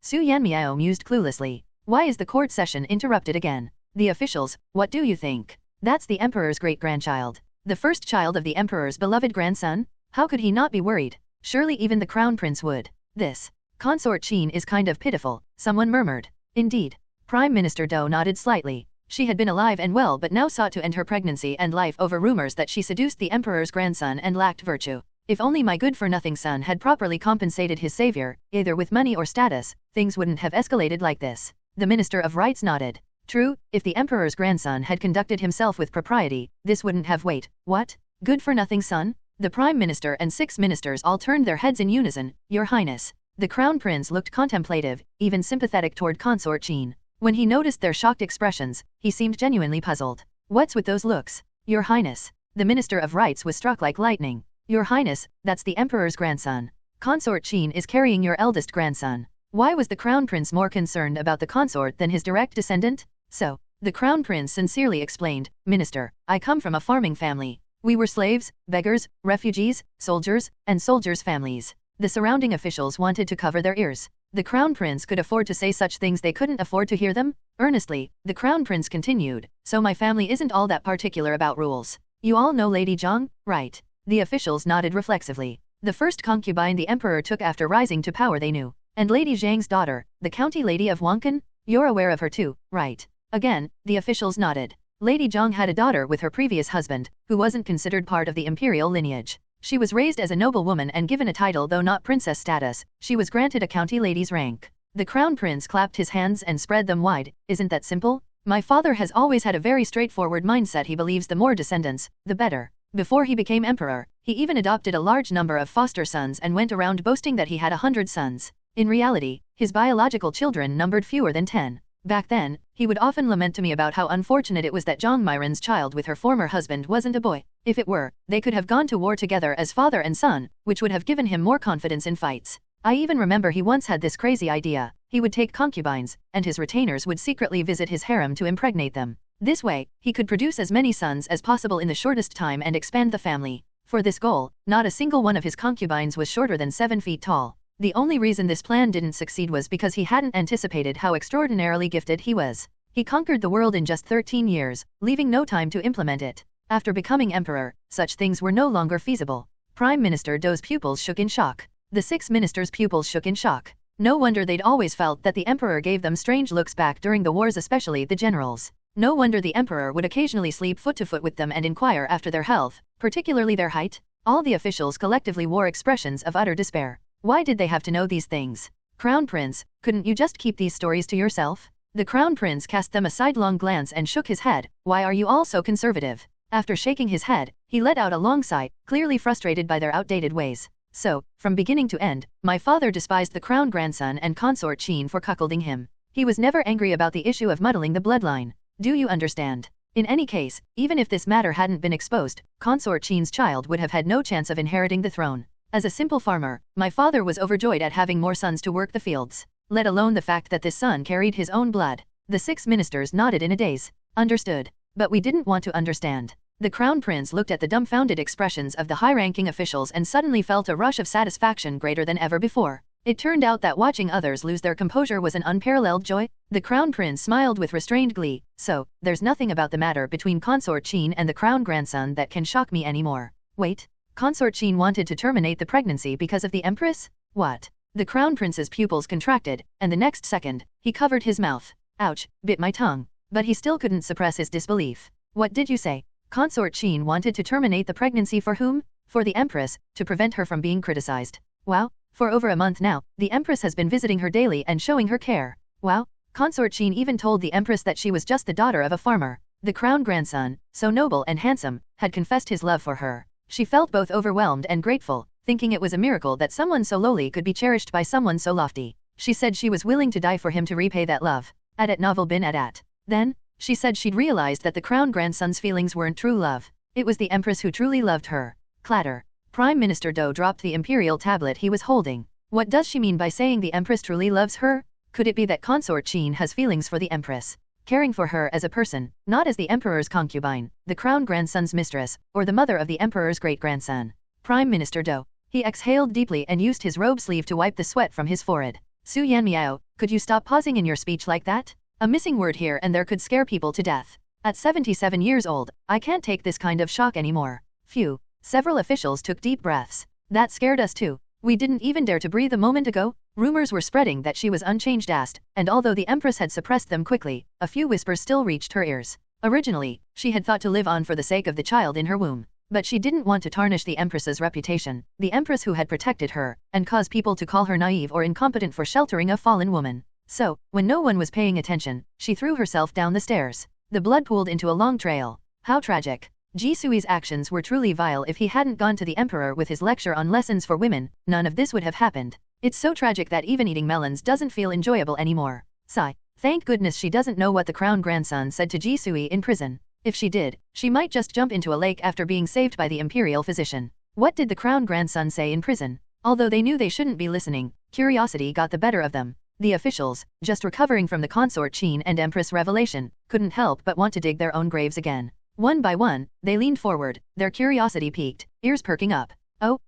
Su Yanmiao mused cluelessly. Why is the court session interrupted again? The officials, what do you think? That's the emperor's great-grandchild. The first child of the emperor's beloved grandson? How could he not be worried? Surely even the crown prince would. This consort Qin is kind of pitiful, someone murmured. Indeed. Prime Minister Do nodded slightly. She had been alive and well but now sought to end her pregnancy and life over rumors that she seduced the emperor's grandson and lacked virtue. If only my good-for-nothing son had properly compensated his savior, either with money or status, things wouldn't have escalated like this. The Minister of Rights nodded. True, if the emperor's grandson had conducted himself with propriety, this wouldn't have weight. What? Good-for-nothing son? The Prime Minister and 6 ministers all turned their heads in unison. Your Highness. The Crown Prince looked contemplative, even sympathetic toward consort Qin. When he noticed their shocked expressions, he seemed genuinely puzzled. What's with those looks? Your Highness. The Minister of Rights was struck like lightning. Your Highness, that's the emperor's grandson. Consort Qin is carrying your eldest grandson. Why was the Crown Prince more concerned about the consort than his direct descendant? So, the Crown Prince sincerely explained, Minister, I come from a farming family. We were slaves, beggars, refugees, soldiers, and soldiers' families. The surrounding officials wanted to cover their ears. The Crown Prince could afford to say such things, they couldn't afford to hear them? Earnestly, the Crown Prince continued, so my family isn't all that particular about rules. You all know Lady Zhang, right? The officials nodded reflexively. The first concubine the emperor took after rising to power, they knew. And Lady Zhang's daughter, the county lady of Wankan? You're aware of her too, right? Again, the officials nodded. Lady Zhang had a daughter with her previous husband, who wasn't considered part of the imperial lineage. She was raised as a noblewoman and given a title, though not princess status. She was granted a county lady's rank. The Crown Prince clapped his hands and spread them wide. Isn't that simple? My father has always had a very straightforward mindset. He believes the more descendants, the better. Before he became emperor, he even adopted a large number of foster sons and went around boasting that he had 100 sons. In reality, his biological children numbered fewer than 10. Back then, he would often lament to me about how unfortunate it was that Zhang Myron's child with her former husband wasn't a boy. If it were, they could have gone to war together as father and son, which would have given him more confidence in fights. I even remember he once had this crazy idea. He would take concubines, and his retainers would secretly visit his harem to impregnate them. This way, he could produce as many sons as possible in the shortest time and expand the family. For this goal, not a single one of his concubines was shorter than 7 feet tall. The only reason this plan didn't succeed was because he hadn't anticipated how extraordinarily gifted he was. He conquered the world in just 13 years, leaving no time to implement it. After becoming emperor, such things were no longer feasible. Prime Minister Do's pupils shook in shock. The 6 ministers' pupils shook in shock. No wonder they'd always felt that the emperor gave them strange looks back during the wars, especially the generals. No wonder the emperor would occasionally sleep foot to foot with them and inquire after their health, particularly their height. All the officials collectively wore expressions of utter despair. Why did they have to know these things? Crown Prince, couldn't you just keep these stories to yourself? The Crown Prince cast them a sidelong glance and shook his head. Why are you all so conservative? After shaking his head, he let out a long sigh, clearly frustrated by their outdated ways. So, from beginning to end, my father despised the crown grandson and consort Qin for cuckolding him. He was never angry about the issue of muddling the bloodline. Do you understand? In any case, even if this matter hadn't been exposed, consort Qin's child would have had no chance of inheriting the throne. As a simple farmer, my father was overjoyed at having more sons to work the fields, let alone the fact that this son carried his own blood. The 6 ministers nodded in a daze. Understood. But we didn't want to understand. The Crown Prince looked at the dumbfounded expressions of the high-ranking officials and suddenly felt a rush of satisfaction greater than ever before. It turned out that watching others lose their composure was an unparalleled joy. The Crown Prince smiled with restrained glee. So, there's nothing about the matter between consort Qin and the crown grandson that can shock me anymore. Wait. Consort Qin wanted to terminate the pregnancy because of the empress? What? The Crown Prince's pupils contracted, and the next second, he covered his mouth. Ouch, bit my tongue. But he still couldn't suppress his disbelief. What did you say? Consort Qin wanted to terminate the pregnancy for whom? For the empress, to prevent her from being criticized. Wow, for over a month now, the empress has been visiting her daily and showing her care. Wow, Consort Qin even told the empress that she was just the daughter of a farmer. The crown grandson, so noble and handsome, had confessed his love for her. She felt both overwhelmed and grateful, thinking it was a miracle that someone so lowly could be cherished by someone so lofty. She said she was willing to die for him to repay that love. At novel bin at. Then, she said she'd realized that the crown grandson's feelings weren't true love. It was the empress who truly loved her. Clatter. Prime Minister Do dropped the imperial tablet he was holding. What does she mean by saying the empress truly loves her? Could it be that Consort Qin has feelings for the empress? Caring for her as a person, not as the emperor's concubine, the crown grandson's mistress, or the mother of the emperor's great-grandson. Prime Minister Do. He exhaled deeply and used his robe sleeve to wipe the sweat from his forehead. Su Yanmiao, could you stop pausing in your speech like that? A missing word here and there could scare people to death. At 77 years old, I can't take this kind of shock anymore. Phew. Several officials took deep breaths. That scared us too. We didn't even dare to breathe a moment ago. Rumors were spreading that she was unchanged, and although the empress had suppressed them quickly, a few whispers still reached her ears. Originally, she had thought to live on for the sake of the child in her womb. But she didn't want to tarnish the empress's reputation, the empress who had protected her, and cause people to call her naive or incompetent for sheltering a fallen woman. So, when no one was paying attention, she threw herself down the stairs. The blood pooled into a long trail. How tragic. Ji Sui's actions were truly vile. If he hadn't gone to the emperor with his lecture on lessons for women, none of this would have happened. It's so tragic that even eating melons doesn't feel enjoyable anymore. Sigh. Thank goodness she doesn't know what the crown grandson said to Ji Sui in prison. If she did, she might just jump into a lake after being saved by the imperial physician. What did the crown grandson say in prison? Although they knew they shouldn't be listening, curiosity got the better of them. The officials, just recovering from the Consort Qin and Empress revelation, couldn't help but want to dig their own graves again. One by one, they leaned forward, their curiosity piqued, ears perking up. Oh.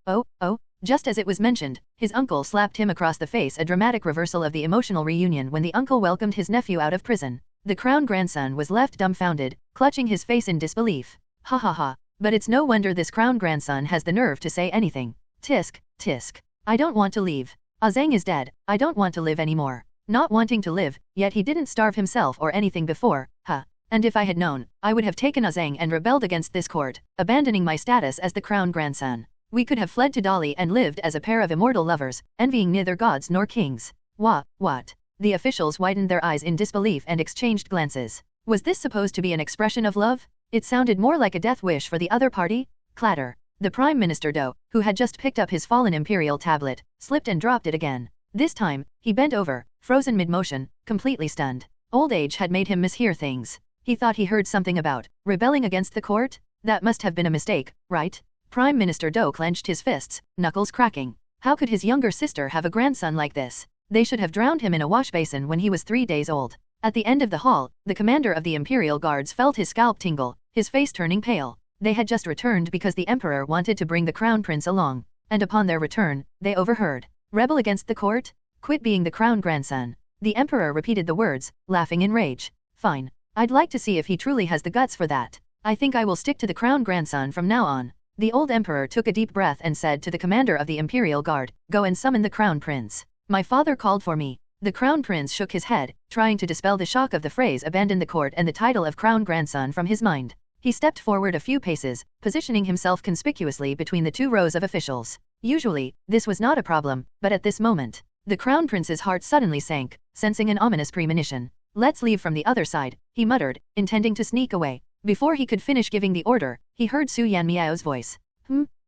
Just as it was mentioned, his uncle slapped him across the face, a dramatic reversal of the emotional reunion when the uncle welcomed his nephew out of prison. The crown grandson was left dumbfounded, clutching his face in disbelief. Ha ha ha. But it's no wonder this crown grandson has the nerve to say anything. Tisk, tisk. I don't want to leave. Zhang is dead, I don't want to live anymore. Not wanting to live, yet he didn't starve himself or anything before, huh? And if I had known, I would have taken Zhang and rebelled against this court, abandoning my status as the crown grandson. We could have fled to Dali and lived as a pair of immortal lovers, envying neither gods nor kings. What? The officials widened their eyes in disbelief and exchanged glances. Was this supposed to be an expression of love? It sounded more like a death wish for the other party. Clatter. The Prime Minister Do, who had just picked up his fallen imperial tablet, slipped and dropped it again. This time, he bent over, frozen mid-motion, completely stunned. Old age had made him mishear things. He thought he heard something about rebelling against the court? That must have been a mistake, right? Prime Minister Do clenched his fists, knuckles cracking. How could his younger sister have a grandson like this? They should have drowned him in a wash basin when he was 3 days old. At the end of the hall, the commander of the Imperial Guards felt his scalp tingle, his face turning pale. They had just returned because the emperor wanted to bring the crown prince along, and upon their return, they overheard. Rebel against the court? Quit being the crown grandson. The emperor repeated the words, laughing in rage. Fine. I'd like to see if he truly has the guts for that. I think I will stick to the crown grandson from now on. The old emperor took a deep breath and said to the commander of the Imperial Guard, go and summon the crown prince. My father called for me. The crown prince shook his head, trying to dispel the shock of the phrase abandon the court and the title of crown grandson from his mind. He stepped forward a few paces, positioning himself conspicuously between the 2 rows of officials. Usually, this was not a problem, but at this moment, the crown prince's heart suddenly sank, sensing an ominous premonition. Let's leave from the other side, he muttered, intending to sneak away. Before he could finish giving the order, he heard Su Yanmiao's voice.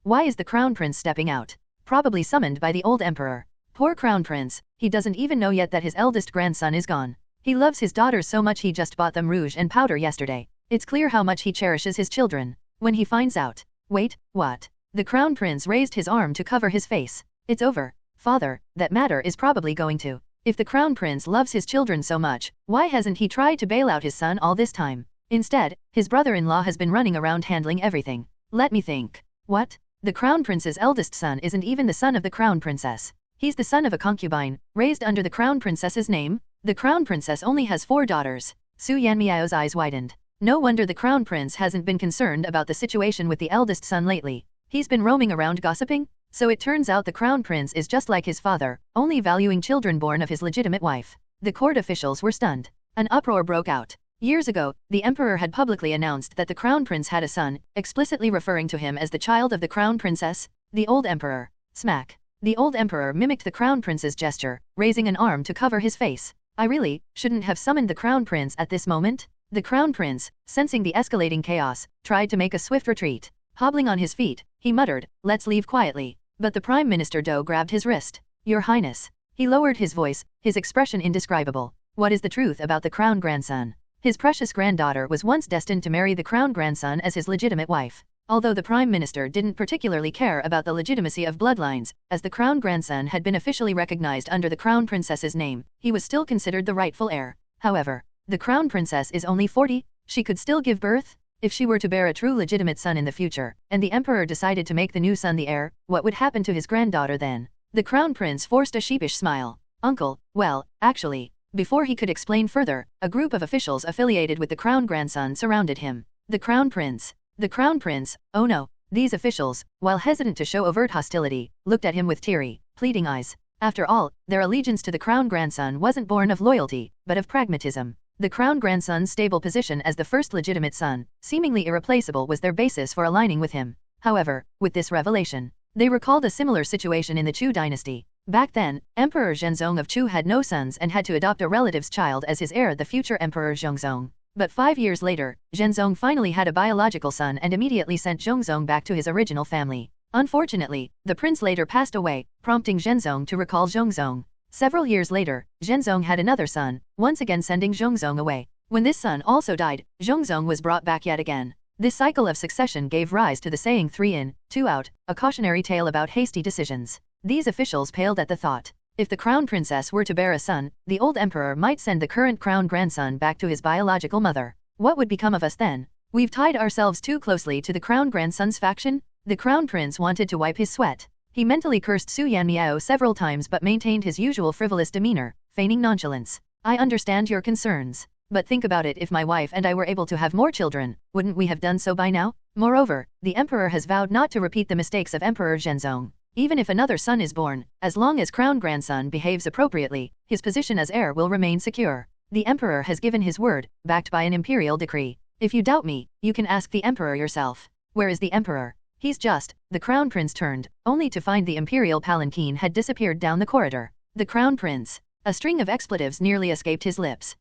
Why is the crown prince stepping out? Probably summoned by the old emperor. Poor crown prince, he doesn't even know yet that his eldest grandson is gone. He loves his daughters so much he just bought them rouge and powder yesterday. It's clear how much he cherishes his children. When he finds out. Wait, what? The crown prince raised his arm to cover his face. It's over. Father, that matter is probably going to. If the crown prince loves his children so much, why hasn't he tried to bail out his son all this time? Instead, his brother-in-law has been running around handling everything. Let me think. What? The crown prince's eldest son isn't even the son of the crown princess. He's the son of a concubine, raised under the crown princess's name. The crown princess only has 4 daughters. Su Yanmiao's eyes widened. No wonder the crown prince hasn't been concerned about the situation with the eldest son lately. He's been roaming around gossiping? So it turns out the crown prince is just like his father, only valuing children born of his legitimate wife. The court officials were stunned. An uproar broke out. Years ago, the emperor had publicly announced that the crown prince had a son, explicitly referring to him as the child of the crown princess. The old emperor. Smack. The old emperor mimicked the crown prince's gesture, raising an arm to cover his face. I really shouldn't have summoned the Crown Prince at this moment. The Crown Prince, sensing the escalating chaos, tried to make a swift retreat. Hobbling on his feet, he muttered, "Let's leave quietly." But the Prime Minister Do grabbed his wrist. "Your Highness." He lowered his voice, his expression indescribable. "What is the truth about the Crown Grandson?" His precious granddaughter was once destined to marry the Crown Grandson as his legitimate wife. Although the Prime Minister didn't particularly care about the legitimacy of bloodlines, as the Crown Grandson had been officially recognized under the Crown Princess's name, he was still considered the rightful heir. However, the Crown Princess is only 40, she could still give birth? If she were to bear a true legitimate son in the future, and the Emperor decided to make the new son the heir, what would happen to his granddaughter then? The Crown Prince forced a sheepish smile. "Uncle, well, actually..." Before he could explain further, a group of officials affiliated with the Crown Grandson surrounded him. The Crown Prince. The Crown Prince, oh no. These officials, while hesitant to show overt hostility, looked at him with teary, pleading eyes. After all, their allegiance to the Crown Grandson wasn't born of loyalty, but of pragmatism. The Crown Grandson's stable position as the first legitimate son, seemingly irreplaceable, was their basis for aligning with him. However, with this revelation, they recalled a similar situation in the Chu dynasty. Back then, Emperor Zhenzong of Chu had no sons and had to adopt a relative's child as his heir, the future Emperor Zhongzong. But 5 years later, Zhenzong finally had a biological son and immediately sent Zhongzong back to his original family. Unfortunately, the prince later passed away, prompting Zhenzong to recall Zhongzong. Several years later, Zhenzong had another son, once again sending Zhongzong away. When this son also died, Zhongzong was brought back yet again. This cycle of succession gave rise to the saying 3 in, 2 out, a cautionary tale about hasty decisions. These officials paled at the thought. If the Crown Princess were to bear a son, the old emperor might send the current Crown Grandson back to his biological mother. What would become of us then? We've tied ourselves too closely to the Crown Grandson's faction? The Crown Prince wanted to wipe his sweat. He mentally cursed Su Yanmiao several times but maintained his usual frivolous demeanor, feigning nonchalance. "I understand your concerns. But think about it, if my wife and I were able to have more children, wouldn't we have done so by now? Moreover, the emperor has vowed not to repeat the mistakes of Emperor Zhenzong. Even if another son is born, as long as Crown Grandson behaves appropriately, his position as heir will remain secure. The emperor has given his word, backed by an imperial decree. If you doubt me, you can ask the emperor yourself. Where is the emperor? He's just..." The Crown Prince turned, only to find the imperial palanquin had disappeared down the corridor. The Crown Prince. A string of expletives nearly escaped his lips.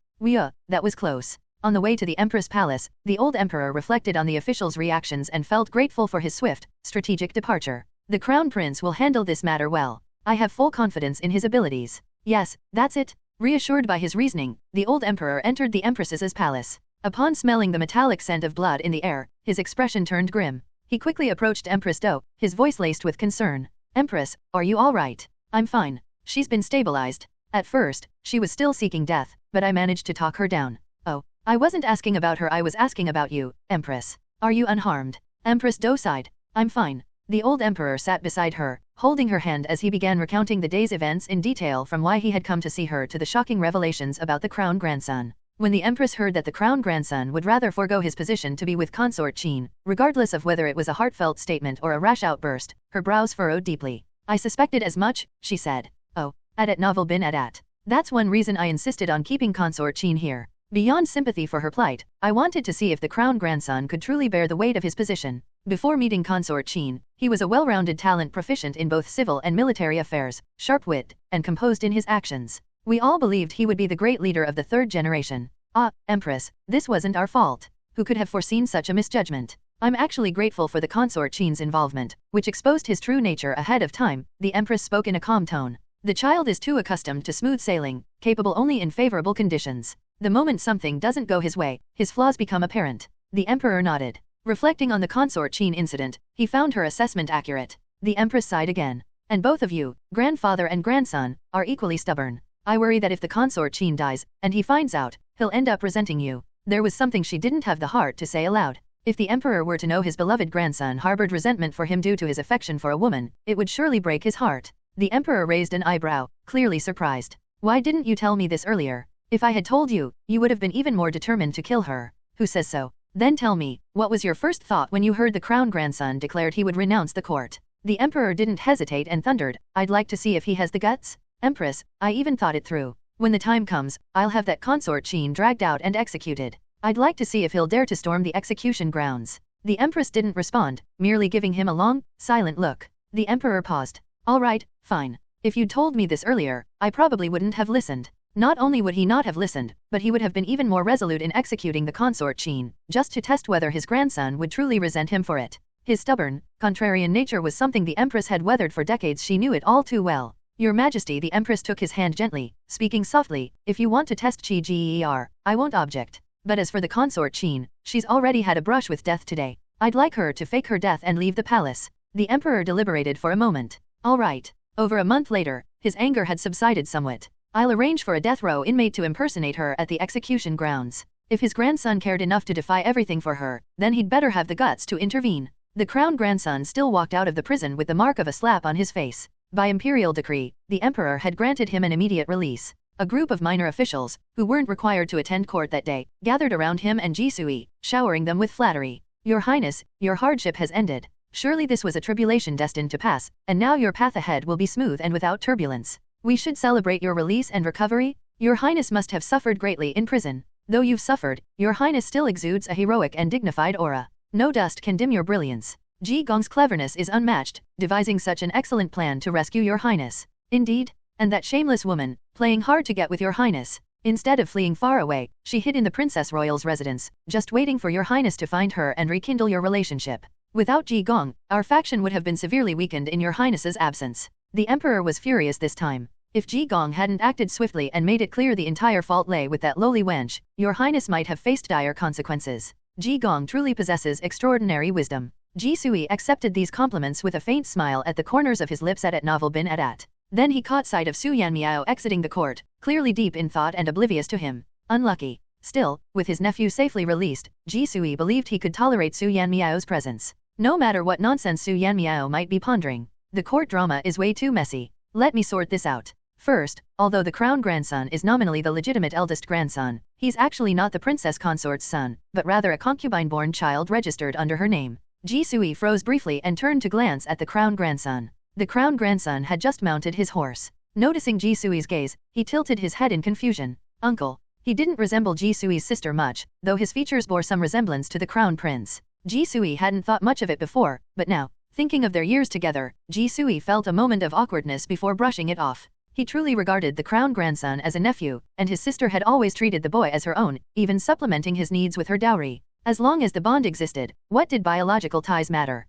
That was close. On the way to the Empress Palace, the old emperor reflected on the officials' reactions and felt grateful for his swift, strategic departure. The Crown Prince will handle this matter well. I have full confidence in his abilities. Yes, that's it. Reassured by his reasoning, the old emperor entered the Empress's palace. Upon smelling the metallic scent of blood in the air, his expression turned grim. He quickly approached Empress Do, his voice laced with concern. "Empress, are you all right?" "I'm fine. She's been stabilized. At first, she was still seeking death, but I managed to talk her down." "Oh, I wasn't asking about her, I was asking about you, Empress. Are you unharmed?" Empress Do sighed. "I'm fine." The old emperor sat beside her, holding her hand as he began recounting the day's events in detail, from why he had come to see her to the shocking revelations about the Crown Grandson. When the Empress heard that the Crown Grandson would rather forego his position to be with Consort Qin, regardless of whether it was a heartfelt statement or a rash outburst, her brows furrowed deeply. "I suspected as much," she said. "Oh, Adat Novel bin Adat. That's one reason I insisted on keeping Consort Qin here. Beyond sympathy for her plight, I wanted to see if the Crown Grandson could truly bear the weight of his position. Before meeting Consort Qin, he was a well-rounded talent proficient in both civil and military affairs, sharp-witted, and composed in his actions. We all believed he would be the great leader of the third generation. Ah, Empress, this wasn't our fault. Who could have foreseen such a misjudgment? I'm actually grateful for the Consort Qin's involvement, which exposed his true nature ahead of time," the Empress spoke in a calm tone. "The child is too accustomed to smooth sailing, capable only in favorable conditions. The moment something doesn't go his way, his flaws become apparent." The Emperor nodded. Reflecting on the Consort Qin incident, he found her assessment accurate. The Empress sighed again. "And both of you, grandfather and grandson, are equally stubborn. I worry that if the Consort Qin dies, and he finds out, he'll end up resenting you." There was something she didn't have the heart to say aloud. If the Emperor were to know his beloved grandson harbored resentment for him due to his affection for a woman, it would surely break his heart. The Emperor raised an eyebrow, clearly surprised. "Why didn't you tell me this earlier? If I had told you, you would have been even more determined to kill her." "Who says so?" "Then tell me, what was your first thought when you heard the Crown Grandson declared he would renounce the court?" The Emperor didn't hesitate and thundered, "I'd like to see if he has the guts. Empress, I even thought it through. When the time comes, I'll have that Consort Qin dragged out and executed. I'd like to see if he'll dare to storm the execution grounds." The Empress didn't respond, merely giving him a long, silent look. The Emperor paused. "All right, fine. If you'd told me this earlier, I probably wouldn't have listened. Not only would he not have listened, but he would have been even more resolute in executing the consort Qin, just to test whether his grandson would truly resent him for it. His stubborn, contrarian nature was something the Empress had weathered for decades. She knew it all too well. Your Majesty, the Empress took his hand gently, speaking softly, if you want to test Qi Ger, I won't object. But as for the consort Qin, she's already had a brush with death today. I'd like her to fake her death and leave the palace. The Emperor deliberated for a moment. All right. Over a month later, his anger had subsided somewhat. I'll arrange for a death row inmate to impersonate her at the execution grounds. If his grandson cared enough to defy everything for her, then he'd better have the guts to intervene. The crown grandson still walked out of the prison with the mark of a slap on his face. By imperial decree, the emperor had granted him an immediate release. A group of minor officials, who weren't required to attend court that day, gathered around him and Jisui, showering them with flattery. Your Highness, your hardship has ended. Surely this was a tribulation destined to pass, and now your path ahead will be smooth and without turbulence. We should celebrate your release and recovery. Your Highness must have suffered greatly in prison. Though you've suffered, your Highness still exudes a heroic and dignified aura. No dust can dim your brilliance. Ji Gong's cleverness is unmatched, devising such an excellent plan to rescue your Highness. Indeed, and that shameless woman, playing hard to get with your Highness. Instead of fleeing far away, she hid in the Princess Royal's residence, just waiting for your Highness to find her and rekindle your relationship. Without Ji Gong, our faction would have been severely weakened in your Highness's absence. The Emperor was furious this time. If Ji Gong hadn't acted swiftly and made it clear the entire fault lay with that lowly wench, your Highness might have faced dire consequences. Ji Gong truly possesses extraordinary wisdom. Jisui accepted these compliments with a faint smile at the corners of his lips at Novel bin at. Then he caught sight of Su Yanmiao exiting the court, clearly deep in thought and oblivious to him. Unlucky. Still, with his nephew safely released, Jisui believed he could tolerate Su Yanmiao's presence. No matter what nonsense Su Yanmiao might be pondering. The court drama is way too messy. Let me sort this out. First, although the crown grandson is nominally the legitimate eldest grandson, he's actually not the princess consort's son, but rather a concubine-born child registered under her name. Jisui froze briefly and turned to glance at the crown grandson. The crown grandson had just mounted his horse. Noticing Jisui's gaze, he tilted his head in confusion. Uncle. He didn't resemble Jisui's sister much, though his features bore some resemblance to the crown prince. Jisui hadn't thought much of it before, but now, thinking of their years together, Jisui felt a moment of awkwardness before brushing it off. He truly regarded the crown grandson as a nephew, and his sister had always treated the boy as her own, even supplementing his needs with her dowry. As long as the bond existed, what did biological ties matter?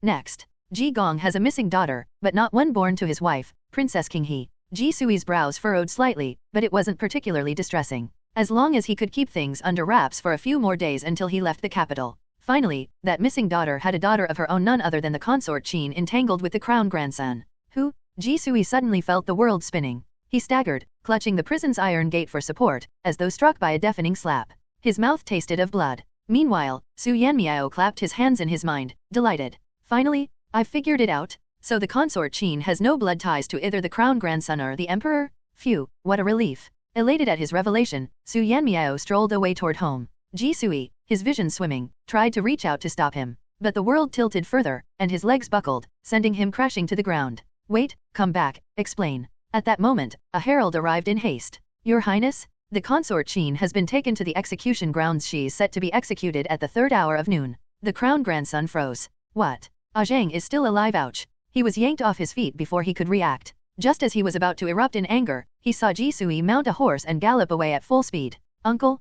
Next. Ji Gong has a missing daughter, but not one born to his wife, Princess Qinghe. Jisui's brows furrowed slightly, but it wasn't particularly distressing. As long as he could keep things under wraps for a few more days until he left the capital. Finally, that missing daughter had a daughter of her own, none other than the consort Qin, entangled with the crown grandson. Who? Jisui suddenly felt the world spinning. He staggered, clutching the prison's iron gate for support, as though struck by a deafening slap. His mouth tasted of blood. Meanwhile, Su Yanmiao clapped his hands in his mind, delighted. Finally, I've figured it out. So the consort Qin has no blood ties to either the crown grandson or the emperor? Phew, what a relief. Elated at his revelation, Su Yanmiao strolled away toward home. Jisui, his vision swimming, tried to reach out to stop him. But the world tilted further, and his legs buckled, sending him crashing to the ground. Wait, come back, explain. At that moment, a herald arrived in haste. Your Highness? The consort Qin has been taken to the execution grounds. She's set to be executed at the 3rd hour of noon. The crown grandson froze. What? Zhang is still alive. Ouch. He was yanked off his feet before he could react. Just as he was about to erupt in anger, he saw Jisui mount a horse and gallop away at full speed. Uncle?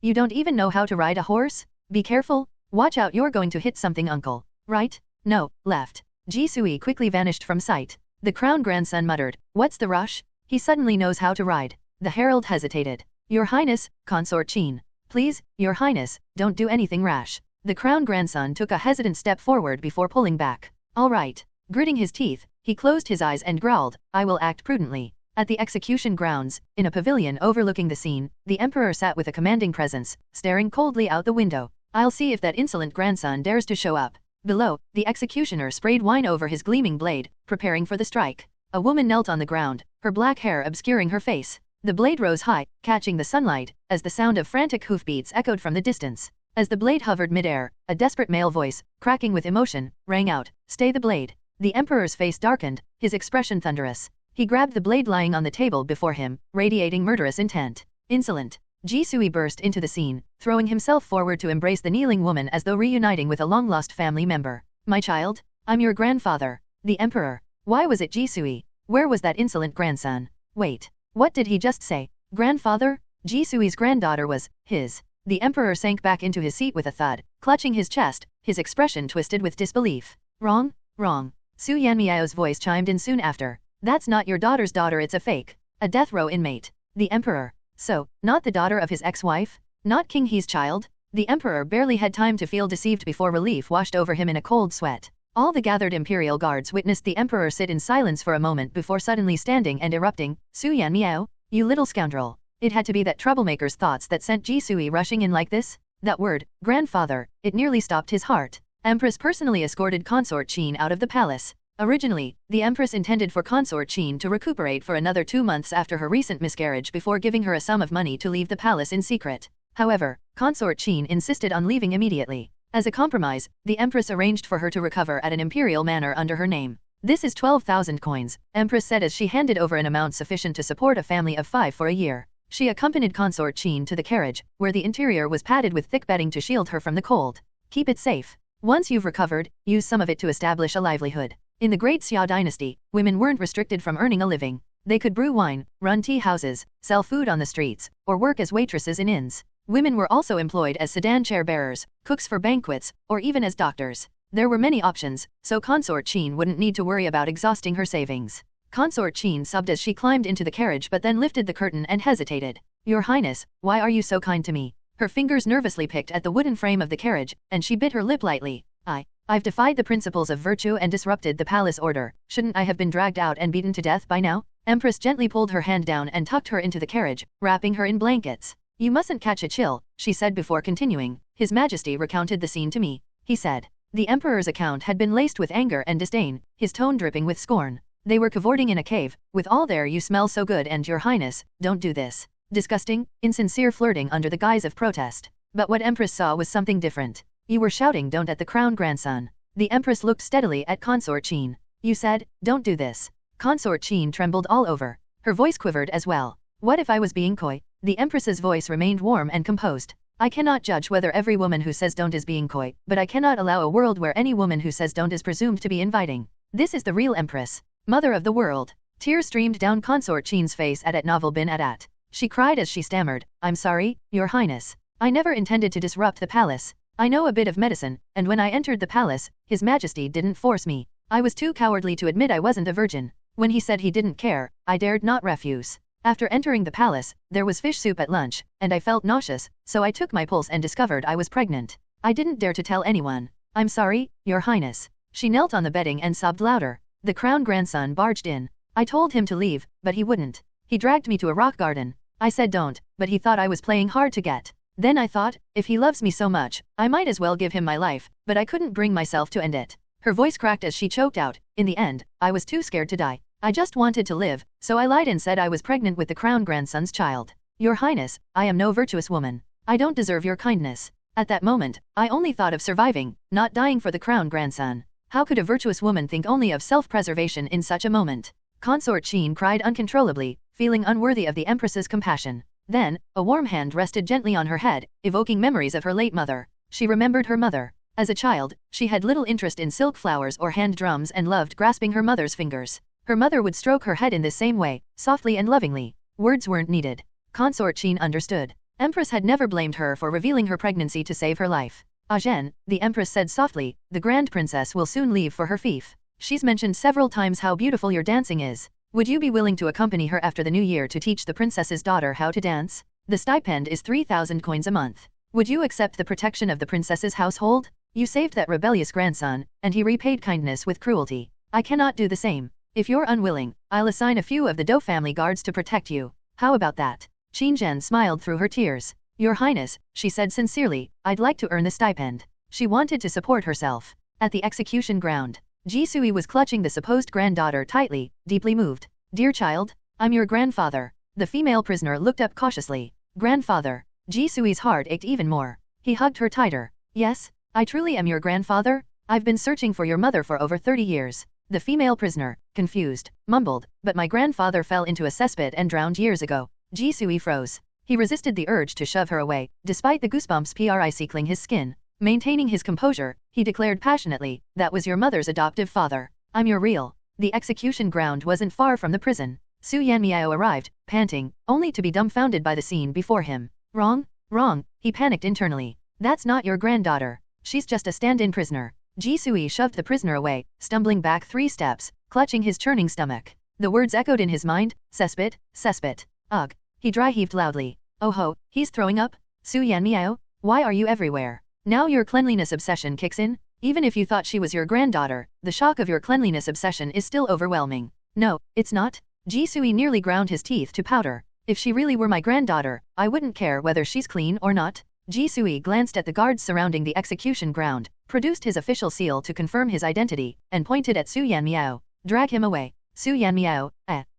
You don't even know how to ride a horse? Be careful. Watch out, you're going to hit something, uncle. Right? No, left. Jisui quickly vanished from sight. The crown grandson muttered, what's the rush? He suddenly knows how to ride. The herald hesitated. Your Highness, consort Qin. Please, your Highness, don't do anything rash. The crown grandson took a hesitant step forward before pulling back. All right. Gritting his teeth, he closed his eyes and growled, I will act prudently. At the execution grounds, in a pavilion overlooking the scene, the emperor sat with a commanding presence, staring coldly out the window. I'll see if that insolent grandson dares to show up. Below, the executioner sprayed wine over his gleaming blade, preparing for the strike. A woman knelt on the ground, her black hair obscuring her face. The blade rose high, catching the sunlight, as the sound of frantic hoofbeats echoed from the distance. As the blade hovered midair, a desperate male voice, cracking with emotion, rang out, stay the blade. The emperor's face darkened, his expression thunderous. He grabbed the blade lying on the table before him, radiating murderous intent. Insolent. Jisui burst into the scene, throwing himself forward to embrace the kneeling woman as though reuniting with a long-lost family member. My child? I'm your grandfather. The emperor. Why was it Jisui? Where was that insolent grandson? Wait. What did he just say? Grandfather? Ji Sui's granddaughter was his. The emperor sank back into his seat with a thud, clutching his chest, his expression twisted with disbelief. Wrong, wrong. Su Yanmiao's voice chimed in soon after. That's not your daughter's daughter, it's a fake. A death row inmate. The emperor. So, not the daughter of his ex-wife? Not King He's child? The emperor barely had time to feel deceived before relief washed over him in a cold sweat. All the gathered imperial guards witnessed the emperor sit in silence for a moment before suddenly standing and erupting. Su Yanmiao, you little scoundrel. It had to be that troublemaker's thoughts that sent Ji Sui rushing in like this? That word, grandfather, it nearly stopped his heart. Empress personally escorted Consort Qin out of the palace. Originally, the Empress intended for Consort Qin to recuperate for another 2 months after her recent miscarriage before giving her a sum of money to leave the palace in secret. However, Consort Qin insisted on leaving immediately. As a compromise, the Empress arranged for her to recover at an imperial manor under her name. This is 12,000 coins, Empress said as she handed over an amount sufficient to support a family of 5 for a year. She accompanied Consort Qin to the carriage, where the interior was padded with thick bedding to shield her from the cold. Keep it safe. Once you've recovered, use some of it to establish a livelihood. In the Great Xia dynasty, women weren't restricted from earning a living. They could brew wine, run tea houses, sell food on the streets, or work as waitresses in inns. Women were also employed as sedan chair bearers, cooks for banquets, or even as doctors. There were many options, so Consort Qin wouldn't need to worry about exhausting her savings. Consort Qin sobbed as she climbed into the carriage but then lifted the curtain and hesitated. Your Highness, why are you so kind to me? Her fingers nervously picked at the wooden frame of the carriage, and she bit her lip lightly. I've defied the principles of virtue and disrupted the palace order. Shouldn't I have been dragged out and beaten to death by now? Empress gently pulled her hand down and tucked her into the carriage, wrapping her in blankets. You mustn't catch a chill, she said before continuing. His Majesty recounted the scene to me, he said. The Emperor's account had been laced with anger and disdain, his tone dripping with scorn. They were cavorting in a cave, with all there you smell so good and your highness, don't do this. Disgusting, insincere flirting under the guise of protest. But what Empress saw was something different. You were shouting don't at the crown grandson. The Empress looked steadily at Consort Qin. You said, don't do this. Consort Qin trembled all over. Her voice quivered as well. What if I was being coy? The Empress's voice remained warm and composed. I cannot judge whether every woman who says don't is being coy, but I cannot allow a world where any woman who says don't is presumed to be inviting. This is the real Empress. Mother of the world. Tears streamed down Consort Qin's face at Novel bin Adat. She cried as she stammered, I'm sorry, your highness. I never intended to disrupt the palace. I know a bit of medicine, and when I entered the palace, His Majesty didn't force me. I was too cowardly to admit I wasn't a virgin. When he said he didn't care, I dared not refuse. After entering the palace, there was fish soup at lunch, and I felt nauseous, so I took my pulse and discovered I was pregnant. I didn't dare to tell anyone. I'm sorry, your highness. She knelt on the bedding and sobbed louder. The crown grandson barged in. I told him to leave, but he wouldn't. He dragged me to a rock garden. I said don't, but he thought I was playing hard to get. Then I thought, if he loves me so much, I might as well give him my life, but I couldn't bring myself to end it. Her voice cracked as she choked out, in the end, I was too scared to die. I just wanted to live, so I lied and said I was pregnant with the crown grandson's child. Your highness, I am no virtuous woman. I don't deserve your kindness. At that moment, I only thought of surviving, not dying for the crown grandson. How could a virtuous woman think only of self-preservation in such a moment? Consort Qin cried uncontrollably, feeling unworthy of the Empress's compassion. Then, a warm hand rested gently on her head, evoking memories of her late mother. She remembered her mother. As a child, she had little interest in silk flowers or hand drums and loved grasping her mother's fingers. Her mother would stroke her head in this same way, softly and lovingly. Words weren't needed. Consort Qin understood. Empress had never blamed her for revealing her pregnancy to save her life. Zhen, the Empress said softly, the Grand Princess will soon leave for her fief. She's mentioned several times how beautiful your dancing is. Would you be willing to accompany her after the new year to teach the princess's daughter how to dance? The stipend is 3,000 coins a month. Would you accept the protection of the princess's household? You saved that rebellious grandson, and he repaid kindness with cruelty. I cannot do the same. If you're unwilling, I'll assign a few of the Dou family guards to protect you. How about that? Qin Zhen smiled through her tears. Your highness, she said sincerely, I'd like to earn the stipend. She wanted to support herself. At the execution ground, Ji Sui was clutching the supposed granddaughter tightly, deeply moved. Dear child, I'm your grandfather. The female prisoner looked up cautiously. Grandfather. Ji Sui's heart ached even more. He hugged her tighter. Yes, I truly am your grandfather. I've been searching for your mother for over 30 years. The female prisoner, confused, mumbled, but my grandfather fell into a cesspit and drowned years ago. Ji Sui froze. He resisted the urge to shove her away, despite the goosebumps prickling his skin. Maintaining his composure, he declared passionately, that was your mother's adoptive father. I'm your real. The execution ground wasn't far from the prison. Su Yanmiao arrived, panting, only to be dumbfounded by the scene before him. Wrong? Wrong, he panicked internally. That's not your granddaughter. She's just a stand-in prisoner. Ji Sui shoved the prisoner away, stumbling back 3 steps, clutching his churning stomach. The words echoed in his mind, cesspit, cesspit. Ugh. He dry-heaved loudly. Oh ho, he's throwing up? Su Yanmiao, why are you everywhere? Now your cleanliness obsession kicks in? Even if you thought she was your granddaughter, the shock of your cleanliness obsession is still overwhelming. No, it's not. Ji Sui nearly ground his teeth to powder. If she really were my granddaughter, I wouldn't care whether she's clean or not. Ji Sui glanced at the guards surrounding the execution ground, produced his official seal to confirm his identity, and pointed at Su Yanmiao. Drag him away. Su Yanmiao,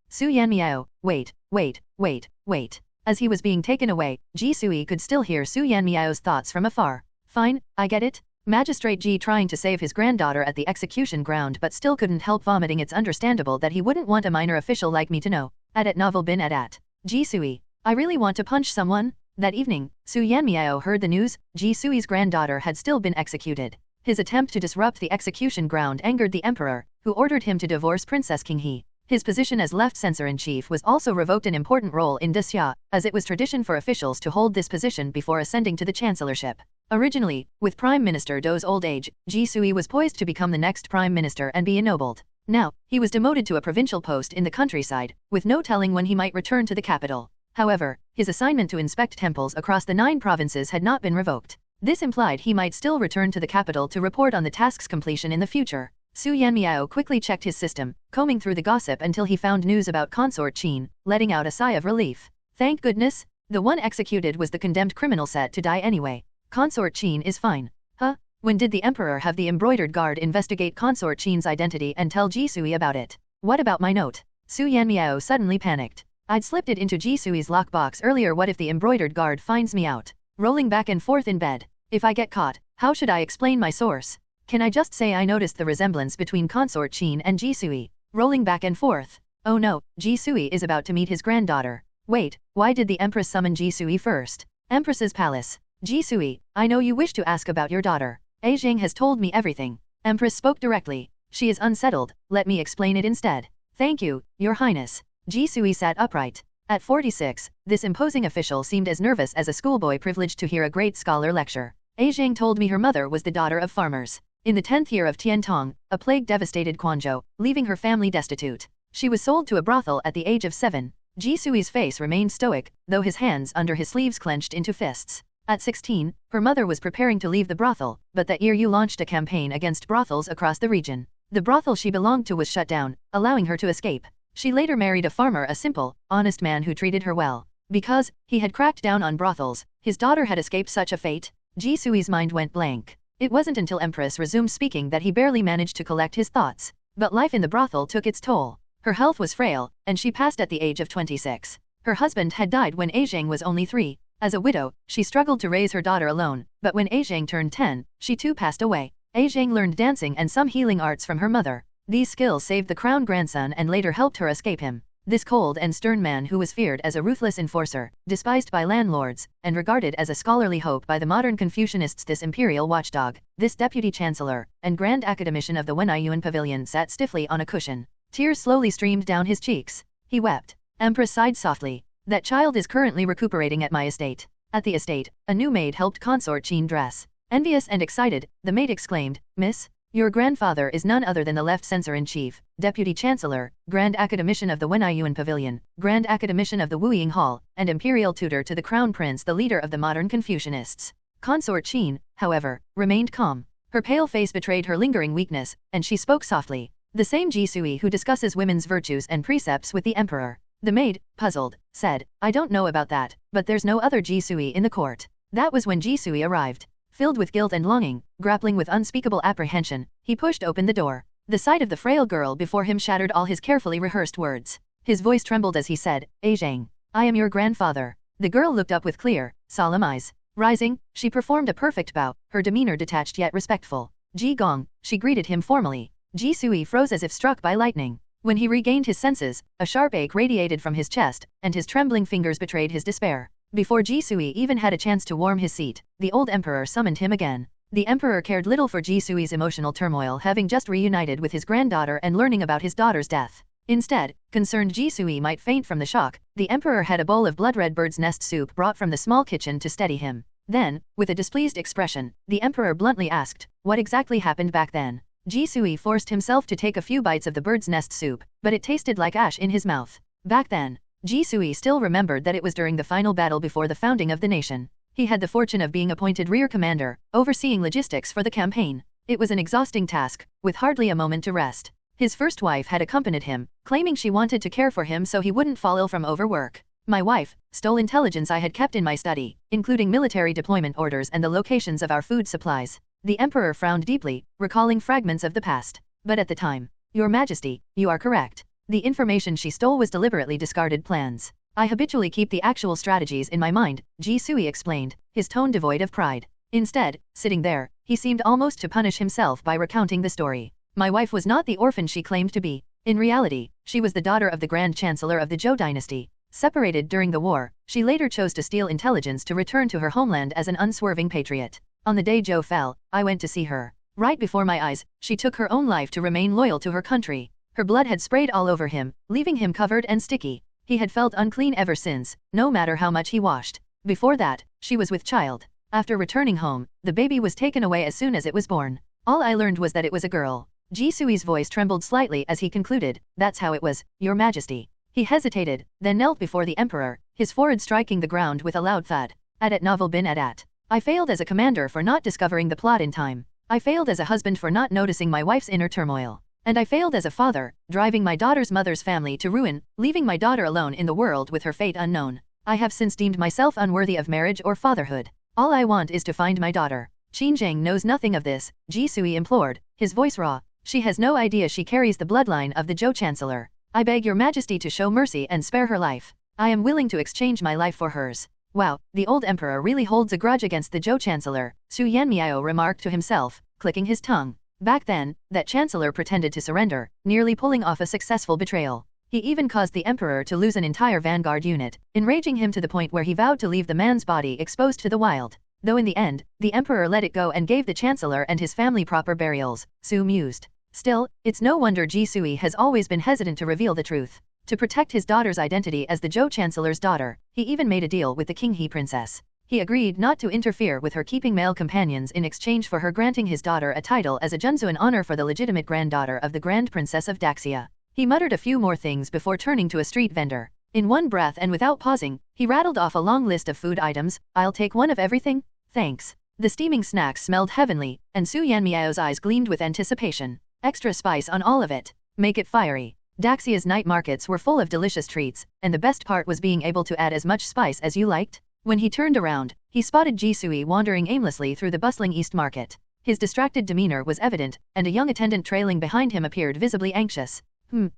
Su Yanmiao, wait. As he was being taken away, Ji Sui could still hear Su Yanmiao's thoughts from afar. Fine, I get it. Magistrate Ji trying to save his granddaughter at the execution ground but still couldn't help vomiting. It's understandable that he wouldn't want a minor official like me to know. At novel bin at. Ji Sui, I really want to punch someone. That evening, Su Yanmiao heard the news. Ji Sui's granddaughter had still been executed. His attempt to disrupt the execution ground angered the emperor, who ordered him to divorce Princess King He. His position as left censor-in-chief was also revoked, an important role in Xia, as it was tradition for officials to hold this position before ascending to the chancellorship. Originally, with Prime Minister Dou's old age, Ji Sui was poised to become the next Prime Minister and be ennobled. Now, he was demoted to a provincial post in the countryside, with no telling when he might return to the capital. However, his assignment to inspect temples across the 9 provinces had not been revoked. This implied he might still return to the capital to report on the task's completion in the future. Su Yanmiao quickly checked his system, combing through the gossip until he found news about Consort Qin, letting out a sigh of relief. Thank goodness, the one executed was the condemned criminal set to die anyway. Consort Qin is fine. Huh? When did the emperor have the embroidered guard investigate Consort Qin's identity and tell Ji Sui about it? What about my note? Su Yanmiao suddenly panicked. I'd slipped it into Ji Sui's lockbox earlier. What if the embroidered guard finds me out? Rolling back and forth in bed. If I get caught, how should I explain my source? Can I just say I noticed the resemblance between Consort Qin and Ji Sui? Rolling back and forth. Oh no, Ji Sui is about to meet his granddaughter. Wait, why did the Empress summon Ji Sui first? Empress's palace. Ji Sui, I know you wish to ask about your daughter. Zhang has told me everything. Empress spoke directly. She is unsettled, let me explain it instead. Thank you, Your Highness. Ji Sui sat upright. At 46, this imposing official seemed as nervous as a schoolboy privileged to hear a great scholar lecture. Zhang told me her mother was the daughter of farmers. In the 10th year of Tiantong, a plague devastated Quanzhou, leaving her family destitute. She was sold to a brothel at the age of 7. Ji Sui's face remained stoic, though his hands under his sleeves clenched into fists. At 16, her mother was preparing to leave the brothel, but that year you launched a campaign against brothels across the region. The brothel she belonged to was shut down, allowing her to escape. She later married a farmer, a simple, honest man who treated her well. Because he had cracked down on brothels, his daughter had escaped such a fate. Ji Sui's mind went blank. It wasn't until Empress resumed speaking that he barely managed to collect his thoughts. But life in the brothel took its toll. Her health was frail, and she passed at the age of 26. Her husband had died when Zhang was only 3. As a widow, she struggled to raise her daughter alone, but when Zhang turned 10, she too passed away. Zhang learned dancing and some healing arts from her mother. These skills saved the crown grandson and later helped her escape him. This cold and stern man, who was feared as a ruthless enforcer, despised by landlords, and regarded as a scholarly hope by the modern Confucianists, this imperial watchdog, this deputy chancellor, and grand academician of the Wenyuan pavilion sat stiffly on a cushion. Tears slowly streamed down his cheeks. He wept. Empress sighed softly. That child is currently recuperating at my estate. At the estate, a new maid helped Consort Qin dress. Envious and excited, the maid exclaimed, Miss, your grandfather is none other than the left censor-in-chief, deputy chancellor, grand academician of the Wenyuan pavilion, grand academician of the Wuying hall, and imperial tutor to the crown prince, the leader of the modern Confucianists. Consort Qin, however, remained calm. Her pale face betrayed her lingering weakness, and she spoke softly. The same Ji Sui who discusses women's virtues and precepts with the emperor. The maid, puzzled, said, I don't know about that, but there's no other Ji Sui in the court. That was when Ji Sui arrived. Filled with guilt and longing, grappling with unspeakable apprehension, he pushed open the door. The sight of the frail girl before him shattered all his carefully rehearsed words. His voice trembled as he said, Zhang, I am your grandfather. The girl looked up with clear, solemn eyes. Rising, she performed a perfect bow, her demeanor detached yet respectful. Ji Gong, she greeted him formally. Ji Sui froze as if struck by lightning. When he regained his senses, a sharp ache radiated from his chest, and his trembling fingers betrayed his despair. Before Ji Sui even had a chance to warm his seat, the old emperor summoned him again. The emperor cared little for Ji Sui's emotional turmoil, having just reunited with his granddaughter and learning about his daughter's death. Instead, concerned Ji Sui might faint from the shock, the emperor had a bowl of blood-red bird's nest soup brought from the small kitchen to steady him. Then, with a displeased expression, the emperor bluntly asked, what exactly happened back then? Ji Sui forced himself to take a few bites of the bird's nest soup, but it tasted like ash in his mouth. Back then, Ji Sui still remembered that it was during the final battle before the founding of the nation. He had the fortune of being appointed rear commander, overseeing logistics for the campaign. It was an exhausting task, with hardly a moment to rest. His first wife had accompanied him, claiming she wanted to care for him so he wouldn't fall ill from overwork. My wife stole intelligence I had kept in my study, including military deployment orders and the locations of our food supplies. The emperor frowned deeply, recalling fragments of the past. But at the time, Your Majesty, you are correct. The information she stole was deliberately discarded plans. I habitually keep the actual strategies in my mind, Ji Sui explained, his tone devoid of pride. Instead, sitting there, he seemed almost to punish himself by recounting the story. My wife was not the orphan she claimed to be. In reality, she was the daughter of the Grand Chancellor of the Zhou dynasty. Separated during the war, she later chose to steal intelligence to return to her homeland as an unswerving patriot. On the day Zhou fell, I went to see her. Right before my eyes, she took her own life to remain loyal to her country. Her blood had sprayed all over him, leaving him covered and sticky. He had felt unclean ever since, no matter how much he washed. Before that, she was with child. After returning home, the baby was taken away as soon as it was born. All I learned was that it was a girl. Ji Sui's voice trembled slightly as he concluded, that's how it was, Your Majesty. He hesitated, then knelt before the emperor, his forehead striking the ground with a loud thud. Adat Novel bin Adat. I failed as a commander for not discovering the plot in time. I failed as a husband for not noticing my wife's inner turmoil. And I failed as a father, driving my daughter's mother's family to ruin, leaving my daughter alone in the world with her fate unknown. I have since deemed myself unworthy of marriage or fatherhood. All I want is to find my daughter. Qin Zheng knows nothing of this, Ji Sui implored, his voice raw. She has no idea she carries the bloodline of the Zhou Chancellor. I beg your majesty to show mercy and spare her life. I am willing to exchange my life for hers. Wow, the old emperor really holds a grudge against the Zhou Chancellor, Su Yanmiao remarked to himself, clicking his tongue. Back then, that chancellor pretended to surrender, nearly pulling off a successful betrayal. He even caused the emperor to lose an entire vanguard unit, enraging him to the point where he vowed to leave the man's body exposed to the wild. Though in the end, the emperor let it go and gave the chancellor and his family proper burials, Su mused. Still, it's no wonder Ji Sui has always been hesitant to reveal the truth. To protect his daughter's identity as the Zhou Chancellor's daughter, he even made a deal with the Qinghe princess. He agreed not to interfere with her keeping male companions in exchange for her granting his daughter a title as a Junzu in honor for the legitimate granddaughter of the Grand Princess of Daxia. He muttered a few more things before turning to a street vendor. In one breath and without pausing, he rattled off a long list of food items. I'll take one of everything, thanks. The steaming snacks smelled heavenly, and Su Yanmiao's eyes gleamed with anticipation. Extra spice on all of it. Make it fiery. Daxia's night markets were full of delicious treats, and the best part was being able to add as much spice as you liked. When he turned around, he spotted Ji Sui wandering aimlessly through the bustling East Market. His distracted demeanor was evident, and a young attendant trailing behind him appeared visibly anxious.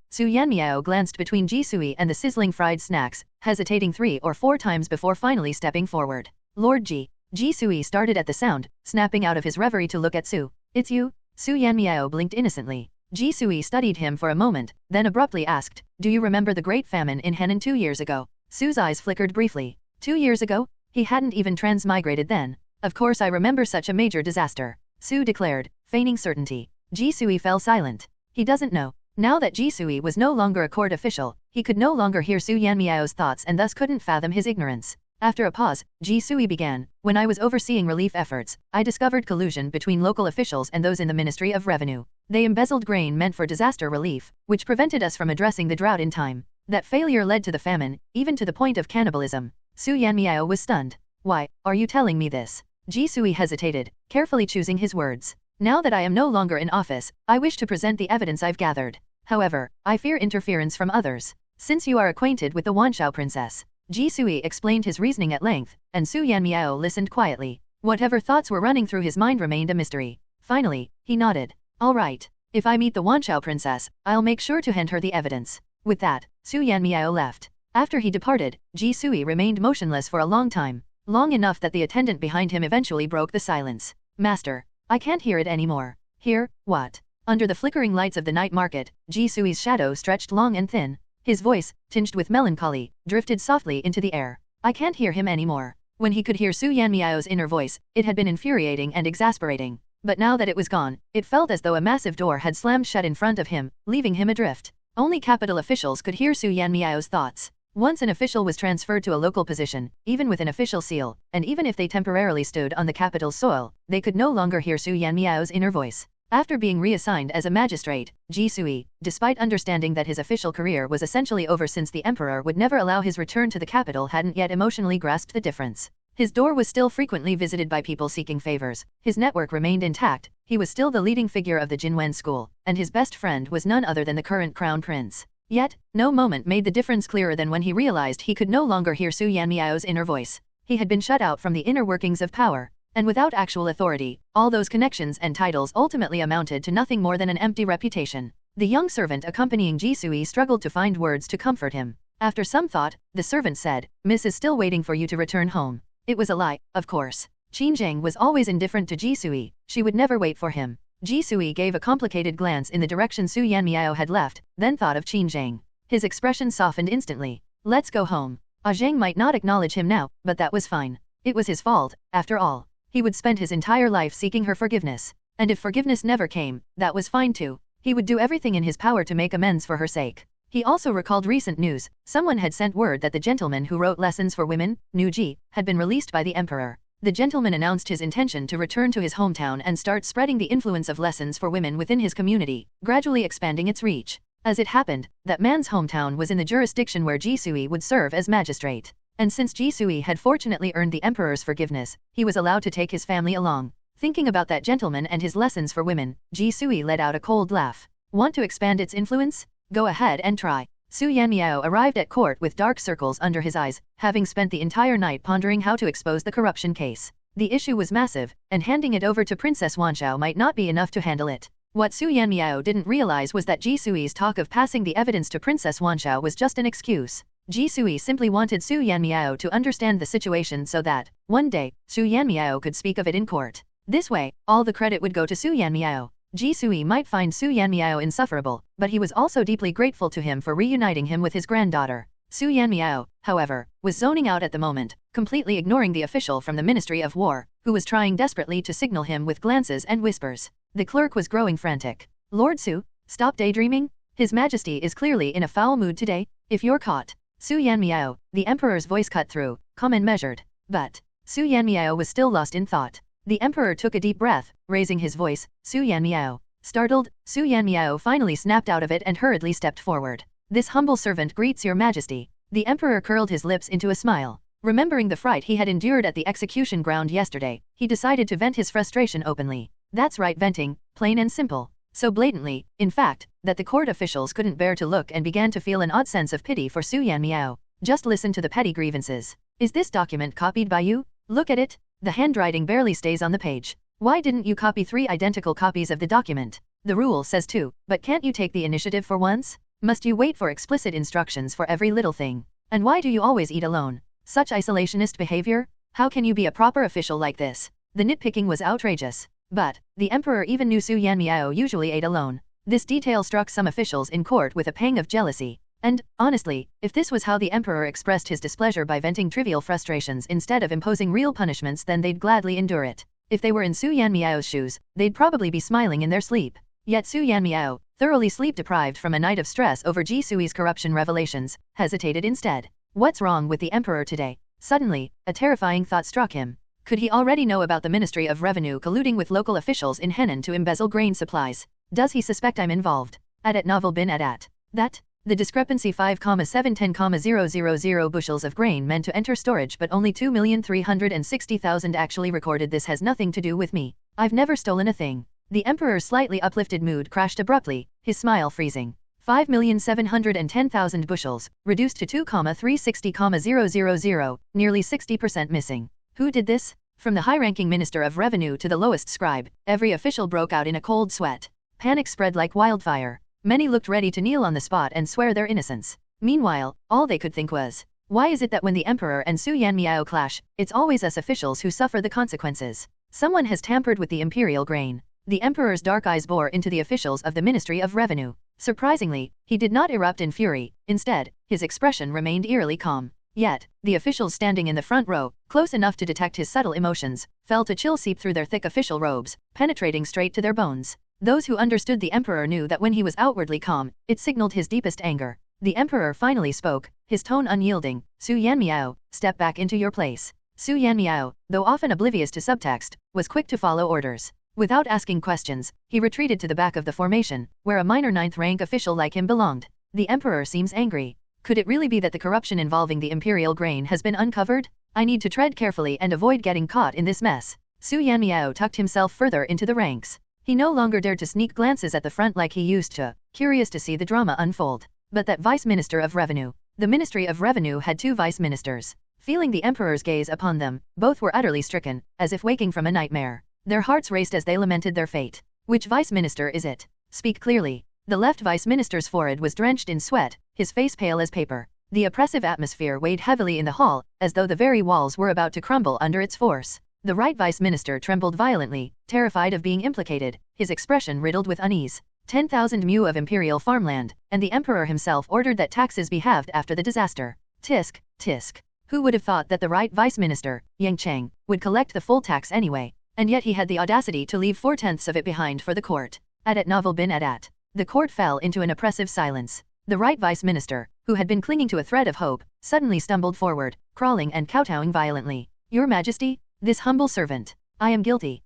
Su Yanmiao glanced between Ji Sui and the sizzling fried snacks, hesitating 3 or 4 times before finally stepping forward. Lord Ji. Ji Sui started at the sound, snapping out of his reverie to look at Su. It's you? Su Yanmiao blinked innocently. Ji Sui studied him for a moment, then abruptly asked, do you remember the Great Famine in Henan 2 years ago? Su's eyes flickered briefly. 2 years ago? He hadn't even transmigrated then. Of course I remember such a major disaster, Su declared, feigning certainty. Ji Sui fell silent. He doesn't know. Now that Ji Sui was no longer a court official, he could no longer hear Su Yanmiao's thoughts and thus couldn't fathom his ignorance. After a pause, Ji Sui began, when I was overseeing relief efforts, I discovered collusion between local officials and those in the Ministry of Revenue. They embezzled grain meant for disaster relief, which prevented us from addressing the drought in time. That failure led to the famine, even to the point of cannibalism. Su Yanmiao was stunned. Why, are you telling me this? Ji Sui hesitated, carefully choosing his words. Now that I am no longer in office, I wish to present the evidence I've gathered. However, I fear interference from others. Since you are acquainted with the Wanshao princess, Ji Sui explained his reasoning at length, and Su Yanmiao listened quietly. Whatever thoughts were running through his mind remained a mystery. Finally, he nodded. All right. If I meet the Wanshao princess, I'll make sure to hand her the evidence. With that, Su Yanmiao left. After he departed, Ji Sui remained motionless for a long time. Long enough that the attendant behind him eventually broke the silence. Master, I can't hear it anymore. Hear, what? Under the flickering lights of the night market, Ji Sui's shadow stretched long and thin. His voice, tinged with melancholy, drifted softly into the air. I can't hear him anymore. When he could hear Su Yanmiao's inner voice, it had been infuriating and exasperating. But now that it was gone, it felt as though a massive door had slammed shut in front of him, leaving him adrift. Only capital officials could hear Su Yanmiao's thoughts. Once an official was transferred to a local position, even with an official seal, and even if they temporarily stood on the capital's soil, they could no longer hear Su Yanmiao's inner voice. After being reassigned as a magistrate, Ji Sui, despite understanding that his official career was essentially over since the emperor would never allow his return to the capital, hadn't yet emotionally grasped the difference. His door was still frequently visited by people seeking favors, his network remained intact, he was still the leading figure of the Jinwen school, and his best friend was none other than the current crown prince. Yet, no moment made the difference clearer than when he realized he could no longer hear Su Yanmiao's inner voice. He had been shut out from the inner workings of power, and without actual authority, all those connections and titles ultimately amounted to nothing more than an empty reputation. The young servant accompanying Ji Sui struggled to find words to comfort him. After some thought, the servant said, "Miss is still waiting for you to return home." It was a lie, of course. Qin Zheng was always indifferent to Ji Sui, she would never wait for him. Ji Sui gave a complicated glance in the direction Su Yanmiao had left, then thought of Qin Zheng. His expression softened instantly. "Let's go home." Zheng might not acknowledge him now, but that was fine. It was his fault, after all. He would spend his entire life seeking her forgiveness. And if forgiveness never came, that was fine too. He would do everything in his power to make amends for her sake. He also recalled recent news. Someone had sent word that the gentleman who wrote Lessons for Women, Nu Ji, had been released by the emperor. The gentleman announced his intention to return to his hometown and start spreading the influence of Lessons for Women within his community, gradually expanding its reach. As it happened, that man's hometown was in the jurisdiction where Ji Sui would serve as magistrate. And since Ji Sui had fortunately earned the emperor's forgiveness, he was allowed to take his family along. Thinking about that gentleman and his lessons for women, Ji Sui let out a cold laugh. Want to expand its influence? Go ahead and try. Su Yanmiao arrived at court with dark circles under his eyes, having spent the entire night pondering how to expose the corruption case. The issue was massive, and handing it over to Princess Wanshao might not be enough to handle it. What Su Yanmiao didn't realize was that Ji Sui's talk of passing the evidence to Princess Wanshao was just an excuse. Ji Sui simply wanted Su Yanmiao to understand the situation so that, one day, Su Yanmiao could speak of it in court. This way, all the credit would go to Su Yanmiao. Ji Sui might find Su Yanmiao insufferable, but he was also deeply grateful to him for reuniting him with his granddaughter. Su Yanmiao, however, was zoning out at the moment, completely ignoring the official from the Ministry of War, who was trying desperately to signal him with glances and whispers. The clerk was growing frantic. "Lord Su, stop daydreaming? His Majesty is clearly in a foul mood today. If you're caught." Su Yanmiao, the emperor's voice cut through, calm and measured. But Su Yanmiao was still lost in thought. The emperor took a deep breath, raising his voice, "Su Yanmiao." Startled, Su Yanmiao finally snapped out of it and hurriedly stepped forward. "This humble servant greets your Majesty." The emperor curled his lips into a smile. Remembering the fright he had endured at the execution ground yesterday, he decided to vent his frustration openly. That's right, venting, plain and simple. So blatantly, in fact, that the court officials couldn't bear to look and began to feel an odd sense of pity for Su Yanmiao. Just listen to the petty grievances. "Is this document copied by you? Look at it. The handwriting barely stays on the page. Why didn't you copy 3 identical copies of the document? The rule says 2, but can't you take the initiative for once? Must you wait for explicit instructions for every little thing? And why do you always eat alone? Such isolationist behavior? How can you be a proper official like this?" The nitpicking was outrageous. But the emperor even knew Su Yanmiao usually ate alone. This detail struck some officials in court with a pang of jealousy. And, honestly, if this was how the emperor expressed his displeasure by venting trivial frustrations instead of imposing real punishments, then they'd gladly endure it. If they were in Su Yanmiao's shoes, they'd probably be smiling in their sleep. Yet Su Yanmiao, thoroughly sleep-deprived from a night of stress over Ji Sui's corruption revelations, hesitated instead. What's wrong with the emperor today? Suddenly, a terrifying thought struck him. Could he already know about the Ministry of Revenue colluding with local officials in Henan to embezzle grain supplies? Does he suspect I'm involved? At novel bin at that? The discrepancy 5,710,000 bushels of grain meant to enter storage but only 2,360,000 actually recorded. This has nothing to do with me. I've never stolen a thing. The emperor's slightly uplifted mood crashed abruptly, his smile freezing. 5,710,000 bushels, reduced to 2,360,000, nearly 60% missing. Who did this? From the high-ranking Minister of Revenue to the lowest scribe, every official broke out in a cold sweat. Panic spread like wildfire. Many looked ready to kneel on the spot and swear their innocence. Meanwhile, all they could think was, why is it that when the emperor and Su Yanmiao clash, it's always us officials who suffer the consequences? Someone has tampered with the imperial grain. The emperor's dark eyes bore into the officials of the Ministry of Revenue. Surprisingly, he did not erupt in fury. Instead, his expression remained eerily calm. Yet, the officials standing in the front row, close enough to detect his subtle emotions, felt a chill seep through their thick official robes, penetrating straight to their bones. Those who understood the emperor knew that when he was outwardly calm, it signaled his deepest anger. The emperor finally spoke, his tone unyielding. Su Yanmiao, step back into your place. Su Yanmiao, though often oblivious to subtext, was quick to follow orders. Without asking questions, he retreated to the back of the formation, where a minor 9th rank official like him belonged. The emperor seems angry. Could it really be that the corruption involving the imperial grain has been uncovered? I need to tread carefully and avoid getting caught in this mess. Su Yanmiao tucked himself further into the ranks. He no longer dared to sneak glances at the front like he used to, curious to see the drama unfold. But that Vice Minister of Revenue. The Ministry of Revenue had 2 vice ministers. Feeling the emperor's gaze upon them, both were utterly stricken, as if waking from a nightmare. Their hearts raced as they lamented their fate. Which vice minister is it? Speak clearly. The left vice minister's forehead was drenched in sweat, his face pale as paper. The oppressive atmosphere weighed heavily in the hall, as though the very walls were about to crumble under its force. The right vice minister trembled violently, terrified of being implicated, his expression riddled with unease. 10,000 mu of imperial farmland, and the emperor himself ordered that taxes be halved after the disaster. Tisk, tisk. Who would have thought that the right vice minister, Yang Cheng, would collect the full tax anyway? And yet he had the audacity to leave 4/10 of it behind for the court. At novel bin at. The court fell into an oppressive silence. The right vice minister, who had been clinging to a thread of hope, suddenly stumbled forward, crawling and kowtowing violently. Your Majesty, this humble servant. I am guilty.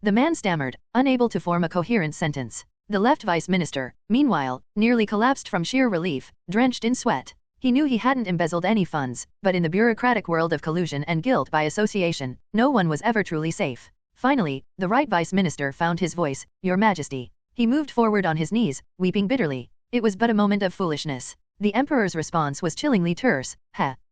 The man stammered, unable to form a coherent sentence. The left vice minister, meanwhile, nearly collapsed from sheer relief, drenched in sweat. He knew he hadn't embezzled any funds, but in the bureaucratic world of collusion and guilt by association, no one was ever truly safe. Finally, the right vice minister found his voice. Your Majesty. He moved forward on his knees, weeping bitterly. It was but a moment of foolishness. The emperor's response was chillingly terse.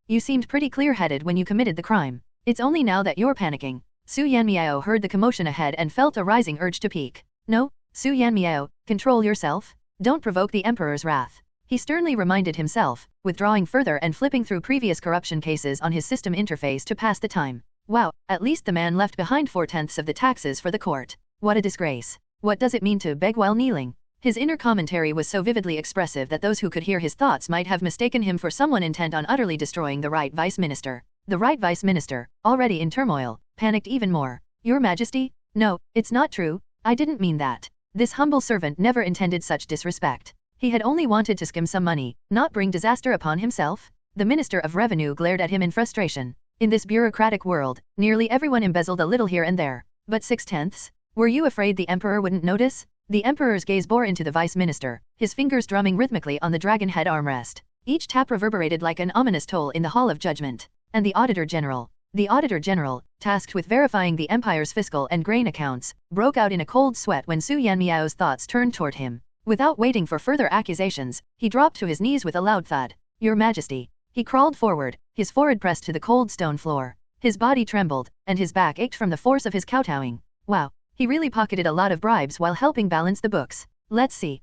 You seemed pretty clear-headed when you committed the crime. It's only now that you're panicking. Su Yanmiao heard the commotion ahead and felt a rising urge to peek. No, Su Yanmiao, control yourself. Don't provoke the emperor's wrath. He sternly reminded himself, withdrawing further and flipping through previous corruption cases on his system interface to pass the time. Wow, at least the man left behind 4/10 of the taxes for the court. What a disgrace. What does it mean to beg while kneeling? His inner commentary was so vividly expressive that those who could hear his thoughts might have mistaken him for someone intent on utterly destroying the right vice minister. The right vice minister, already in turmoil, panicked even more. Your Majesty? No, it's not true. I didn't mean that. This humble servant never intended such disrespect. He had only wanted to skim some money, not bring disaster upon himself. The Minister of Revenue glared at him in frustration. In this bureaucratic world, nearly everyone embezzled a little here and there. But 6/10? Were you afraid the emperor wouldn't notice? The emperor's gaze bore into the vice minister, his fingers drumming rhythmically on the dragon head armrest. Each tap reverberated like an ominous toll in the Hall of Judgment. And the Auditor General. The Auditor General, tasked with verifying the empire's fiscal and grain accounts, broke out in a cold sweat when Su Yanmiao's thoughts turned toward him. Without waiting for further accusations, he dropped to his knees with a loud thud. Your Majesty. He crawled forward, his forehead pressed to the cold stone floor. His body trembled, and his back ached from the force of his kowtowing. Wow, he really pocketed a lot of bribes while helping balance the books. Let's see.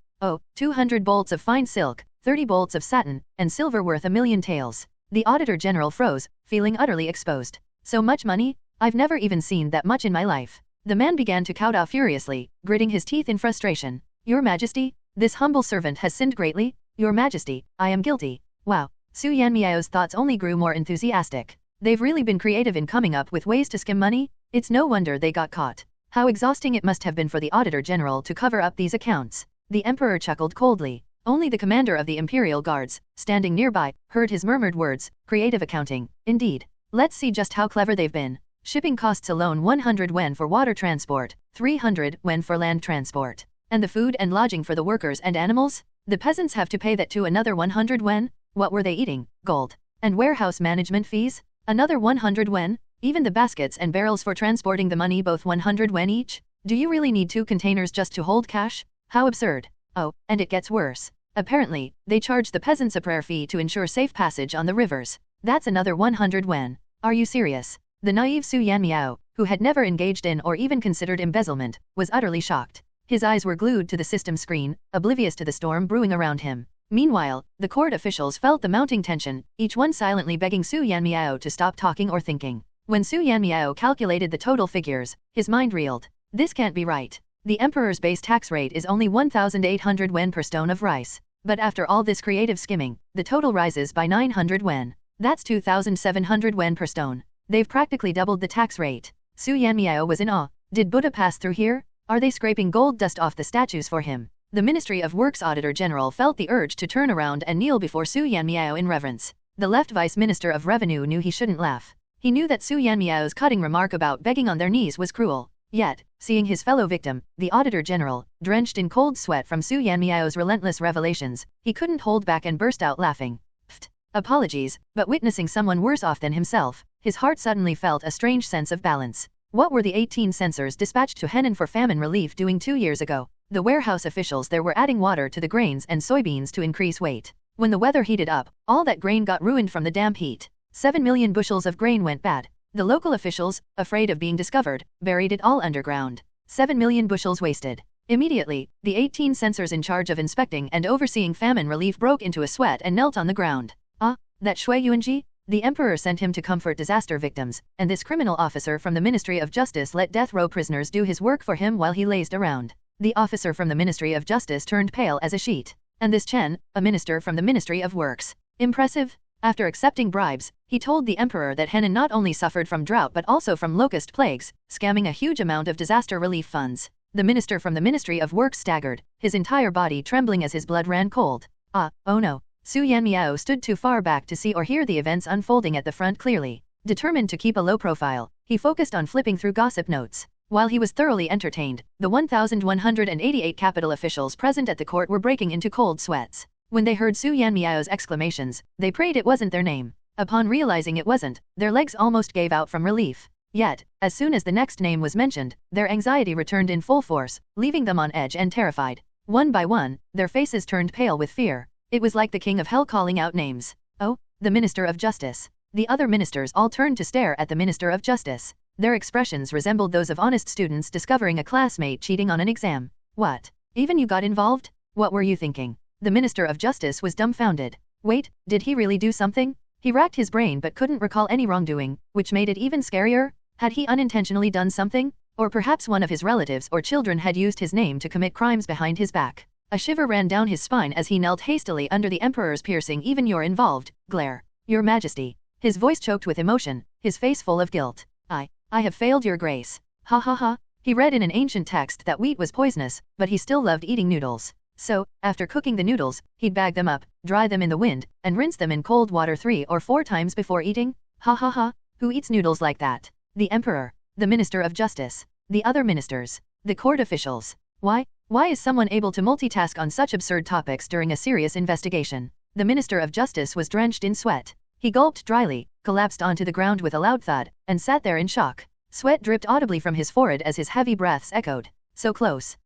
200 bolts of fine silk, 30 bolts of satin, and silver worth 1,000,000 taels. The Auditor General froze, feeling utterly exposed. So much money? I've never even seen that much in my life. The man began to kowtow furiously, gritting his teeth in frustration. Your Majesty, this humble servant has sinned greatly. Your Majesty, I am guilty. Wow. Su Yanmiao's thoughts only grew more enthusiastic. They've really been creative in coming up with ways to skim money? It's no wonder they got caught. How exhausting it must have been for the Auditor General to cover up these accounts. The Emperor chuckled coldly. Only the commander of the Imperial Guards, standing nearby, heard his murmured words. Creative accounting, indeed. Let's see just how clever they've been. Shipping costs alone 100 wen for water transport, 300 wen for land transport. And the food and lodging for the workers and animals? The peasants have to pay that too. Another 100 wen? What were they eating? Gold. And warehouse management fees? Another 100 wen? Even the baskets and barrels for transporting the money, both 100 wen each? Do you really need 2 containers just to hold cash? How absurd. Oh, and it gets worse. Apparently, they charge the peasants a prayer fee to ensure safe passage on the rivers. That's another 100 wen. Are you serious? The naive Su Yanmiao, who had never engaged in or even considered embezzlement, was utterly shocked. His eyes were glued to the system screen, oblivious to the storm brewing around him. Meanwhile, the court officials felt the mounting tension, each one silently begging Su Yanmiao to stop talking or thinking. When Su Yanmiao calculated the total figures, his mind reeled. This can't be right. The emperor's base tax rate is only 1,800 wen per stone of rice. But after all this creative skimming, the total rises by 900 wen. That's 2,700 wen per stone. They've practically doubled the tax rate. Su Yanmiao was in awe. Did Buddha pass through here? Are they scraping gold dust off the statues for him? The Ministry of Works Auditor General felt the urge to turn around and kneel before Su Yanmiao in reverence. The left Vice Minister of Revenue knew he shouldn't laugh. He knew that Su Yanmiao's cutting remark about begging on their knees was cruel. Yet, seeing his fellow victim, the Auditor General, drenched in cold sweat from Su Yanmiao's relentless revelations, he couldn't hold back and burst out laughing. Pfft. Apologies, but witnessing someone worse off than himself, his heart suddenly felt a strange sense of balance. What were the 18 censors dispatched to Henan for famine relief doing 2 years ago? The warehouse officials there were adding water to the grains and soybeans to increase weight. When the weather heated up, all that grain got ruined from the damp heat. 7 million bushels of grain went bad. The local officials, afraid of being discovered, buried it all underground. 7 million bushels wasted. Immediately, the 18 censors in charge of inspecting and overseeing famine relief broke into a sweat and knelt on the ground. Ah, that Shui Yuanji? The emperor sent him to comfort disaster victims, and this criminal officer from the Ministry of Justice let death row prisoners do his work for him while he lazed around. The officer from the Ministry of Justice turned pale as a sheet. And this Chen, a minister from the Ministry of Works. Impressive? After accepting bribes, he told the emperor that Henan not only suffered from drought but also from locust plagues, scamming a huge amount of disaster relief funds. The minister from the Ministry of Works staggered, his entire body trembling as his blood ran cold. Oh no. Su Yanmiao stood too far back to see or hear the events unfolding at the front clearly. Determined to keep a low profile, he focused on flipping through gossip notes. While he was thoroughly entertained, the 1,188 capital officials present at the court were breaking into cold sweats. When they heard Su Yanmiao's exclamations, they prayed it wasn't their name. Upon realizing it wasn't, their legs almost gave out from relief. Yet, as soon as the next name was mentioned, their anxiety returned in full force, leaving them on edge and terrified. One by one, their faces turned pale with fear. It was like the king of hell calling out names. Oh, the Minister of Justice. The other ministers all turned to stare at the Minister of Justice. Their expressions resembled those of honest students discovering a classmate cheating on an exam. What? Even you got involved? What were you thinking? The Minister of Justice was dumbfounded. Wait, did he really do something? He racked his brain but couldn't recall any wrongdoing, which made it even scarier. Had he unintentionally done something? Or perhaps one of his relatives or children had used his name to commit crimes behind his back. A shiver ran down his spine as he knelt hastily under the emperor's piercing "Even you're involved" glare. Your Majesty. His voice choked with emotion, his face full of guilt. I have failed your grace. Ha ha ha. He read in an ancient text that wheat was poisonous, but he still loved eating noodles. So, after cooking the noodles, he'd bag them up, dry them in the wind, and rinse them in cold water 3 or 4 times before eating? Ha ha ha. Who eats noodles like that? The emperor. The Minister of Justice. The other ministers. The court officials. Why is someone able to multitask on such absurd topics during a serious investigation? The Minister of Justice was drenched in sweat. He gulped dryly, collapsed onto the ground with a loud thud, and sat there in shock. Sweat dripped audibly from his forehead as his heavy breaths echoed. So close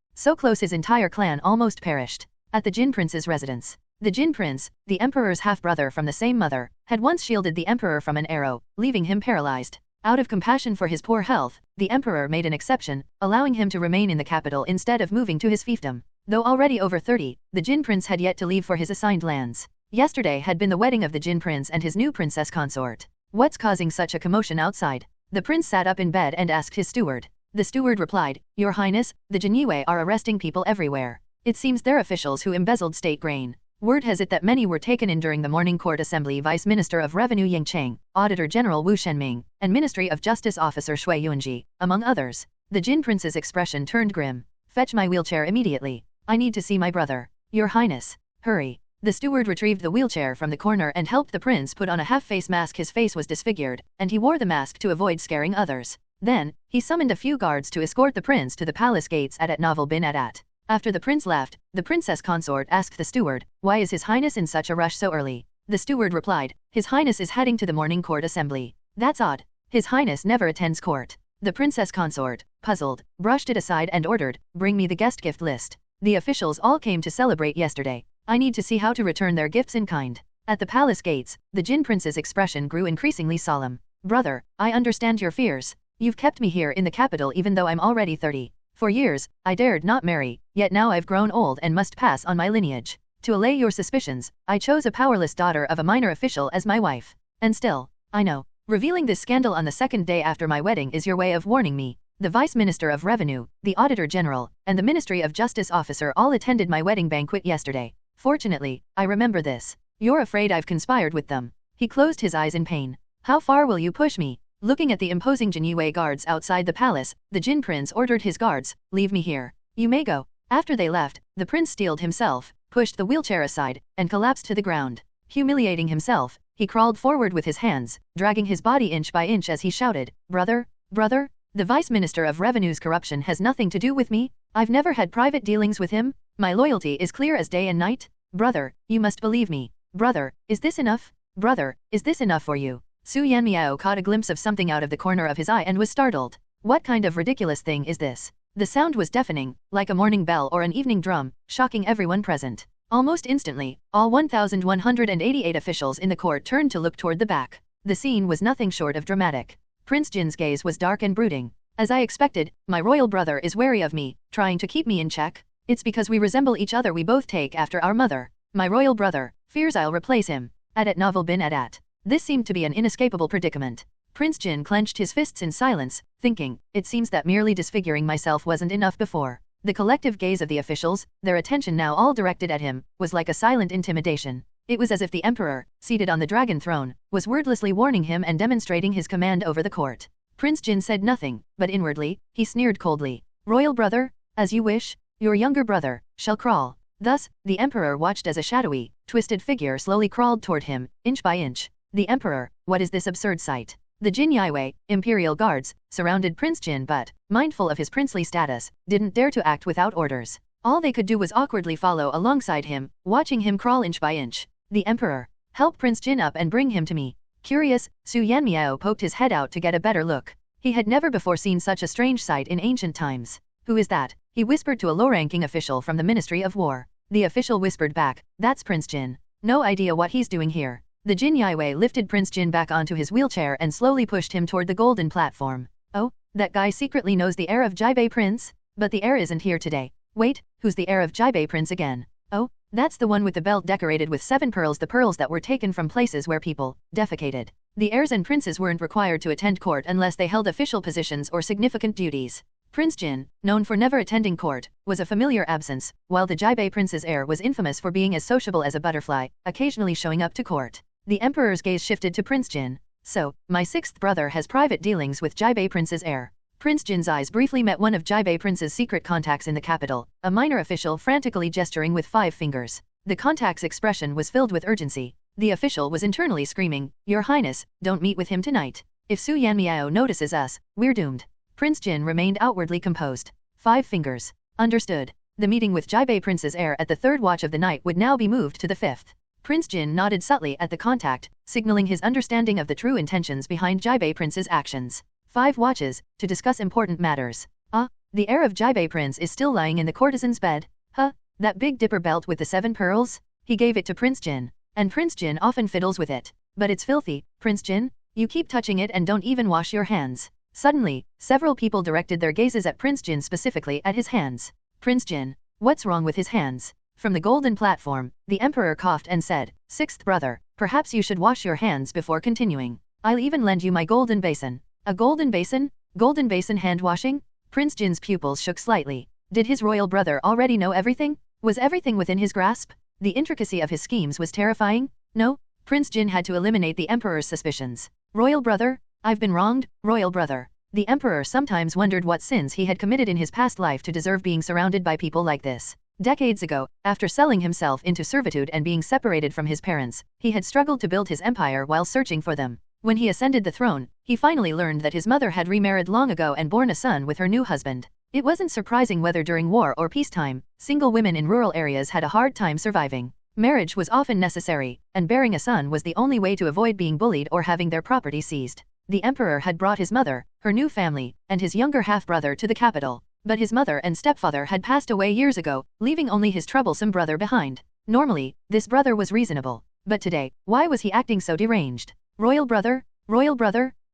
his entire clan almost perished. At the Jin Prince's residence. The Jin Prince, the emperor's half-brother from the same mother, had once shielded the emperor from an arrow, leaving him paralyzed. Out of compassion for his poor health, the emperor made an exception, allowing him to remain in the capital instead of moving to his fiefdom. Though already over 30, the Jin Prince had yet to leave for his assigned lands. Yesterday had been the wedding of the Jin Prince and his new princess consort. What's causing such a commotion outside? The prince sat up in bed and asked his steward. The steward replied, Your Highness, the Jinyue are arresting people everywhere. It seems they're officials who embezzled state grain. Word has it that many were taken in during the morning court assembly. Vice Minister of Revenue Yang Cheng, Auditor General Wu Shenming, and Ministry of Justice Officer Shui Yuanji, among others. The Jin Prince's expression turned grim. Fetch my wheelchair immediately. I need to see my brother. Your Highness. Hurry. The steward retrieved the wheelchair from the corner and helped the prince put on a half-face mask. His face was disfigured, and he wore the mask to avoid scaring others. Then, he summoned a few guards to escort the prince to the palace gates at Novel bin Adat. After the prince left, the princess consort asked the steward, Why is His Highness in such a rush so early? The steward replied, His Highness is heading to the morning court assembly. That's odd. His Highness never attends court. The princess consort, puzzled, brushed it aside and ordered, Bring me the guest gift list. The officials all came to celebrate yesterday. I need to see how to return their gifts in kind. At the palace gates, the Jin Prince's expression grew increasingly solemn. Brother, I understand your fears. You've kept me here in the capital even though I'm already 30. For years, I dared not marry, yet now I've grown old and must pass on my lineage. To allay your suspicions, I chose a powerless daughter of a minor official as my wife. And still, I know, revealing this scandal on the second day after my wedding is your way of warning me. The Vice Minister of Revenue, the Auditor General, and the Ministry of Justice officer all attended my wedding banquet yesterday. Fortunately, I remember this. You're afraid I've conspired with them. He closed his eyes in pain. How far will you push me? Looking at the imposing Jinyue guards outside the palace, the Jin prince ordered his guards, "Leave me here. You may go." After they left, the prince steeled himself, pushed the wheelchair aside, and collapsed to the ground. Humiliating himself, he crawled forward with his hands, dragging his body inch by inch as he shouted, "Brother, brother, the Vice Minister of Revenue's corruption has nothing to do with me. I've never had private dealings with him. My loyalty is clear as day and night. Brother, you must believe me. Brother, is this enough? Brother, is this enough for you?" Su Yanmiao caught a glimpse of something out of the corner of his eye and was startled. What kind of ridiculous thing is this? The sound was deafening, like a morning bell or an evening drum, shocking everyone present. Almost instantly, all 1,188 officials in the court turned to look toward the back. The scene was nothing short of dramatic. Prince Jin's gaze was dark and brooding. "As I expected, my royal brother is wary of me, trying to keep me in check. It's because we resemble each other we both take after our mother. My royal brother fears I'll replace him. Adat novel bin adat." This seemed to be an inescapable predicament. Prince Jin clenched his fists in silence, thinking, it seems that merely disfiguring myself wasn't enough before. The collective gaze of the officials, their attention now all directed at him, was like a silent intimidation. It was as if the emperor, seated on the dragon throne, was wordlessly warning him and demonstrating his command over the court. Prince Jin said nothing, but inwardly, he sneered coldly. "Royal brother, as you wish, your younger brother shall crawl." Thus, the emperor watched as a shadowy, twisted figure slowly crawled toward him, inch by inch. The emperor, what is this absurd sight? The Jinyue, imperial guards, surrounded Prince Jin but, mindful of his princely status, didn't dare to act without orders. All they could do was awkwardly follow alongside him, watching him crawl inch by inch. The emperor, "Help Prince Jin up and bring him to me." Curious, Su Yanmiao poked his head out to get a better look. He had never before seen such a strange sight in ancient times. "Who is that?" he whispered to a low-ranking official from the Ministry of War. The official whispered back, "That's Prince Jin. No idea what he's doing here." The Jinyue lifted Prince Jin back onto his wheelchair and slowly pushed him toward the golden platform. "Oh, that guy secretly knows the heir of Jibei Prince? But the heir isn't here today. Wait, who's the heir of Jibei Prince again? Oh, that's the one with the belt decorated with 7 pearls, the pearls that were taken from places where people defecated. The heirs and princes weren't required to attend court unless they held official positions or significant duties. Prince Jin, known for never attending court, was a familiar absence, while the Jibei Prince's heir was infamous for being as sociable as a butterfly, occasionally showing up to court. The emperor's gaze shifted to Prince Jin. "So, my 6th brother has private dealings with Jibei Prince's heir." Prince Jin's eyes briefly met one of Jibei Prince's secret contacts in the capital, a minor official frantically gesturing with 5 fingers. The contact's expression was filled with urgency. The official was internally screaming, "Your Highness, don't meet with him tonight. If Su Yanmiao notices us, we're doomed." Prince Jin remained outwardly composed. 5 fingers. Understood. The meeting with Jibei Prince's heir at the 3rd watch of the night would now be moved to the 5th. Prince Jin nodded subtly at the contact, signaling his understanding of the true intentions behind Jibei Prince's actions. 5 watches, to discuss important matters. "Ah, the heir of Jibei Prince is still lying in the courtesan's bed. Huh, that big dipper belt with the 7 pearls? He gave it to Prince Jin. And Prince Jin often fiddles with it. But it's filthy, Prince Jin. You keep touching it and don't even wash your hands." Suddenly, several people directed their gazes at Prince Jin, specifically at his hands. "Prince Jin, what's wrong with his hands?" From the golden platform, the emperor coughed and said, "6th brother, perhaps you should wash your hands before continuing. I'll even lend you my golden basin." "A golden basin? Golden basin hand washing?" Prince Jin's pupils shook slightly. Did his royal brother already know everything? Was everything within his grasp? The intricacy of his schemes was terrifying. No, Prince Jin had to eliminate the emperor's suspicions. "Royal brother, I've been wronged, royal brother." The emperor sometimes wondered what sins he had committed in his past life to deserve being surrounded by people like this. Decades ago, after selling himself into servitude and being separated from his parents, he had struggled to build his empire while searching for them. When he ascended the throne, he finally learned that his mother had remarried long ago and born a son with her new husband. It wasn't surprising whether during war or peacetime, single women in rural areas had a hard time surviving. Marriage was often necessary, and bearing a son was the only way to avoid being bullied or having their property seized. The emperor had brought his mother, her new family, and his younger half-brother to the capital. But his mother and stepfather had passed away years ago, leaving only his troublesome brother behind. Normally, this brother was reasonable. But today, why was he acting so deranged? Royal brother,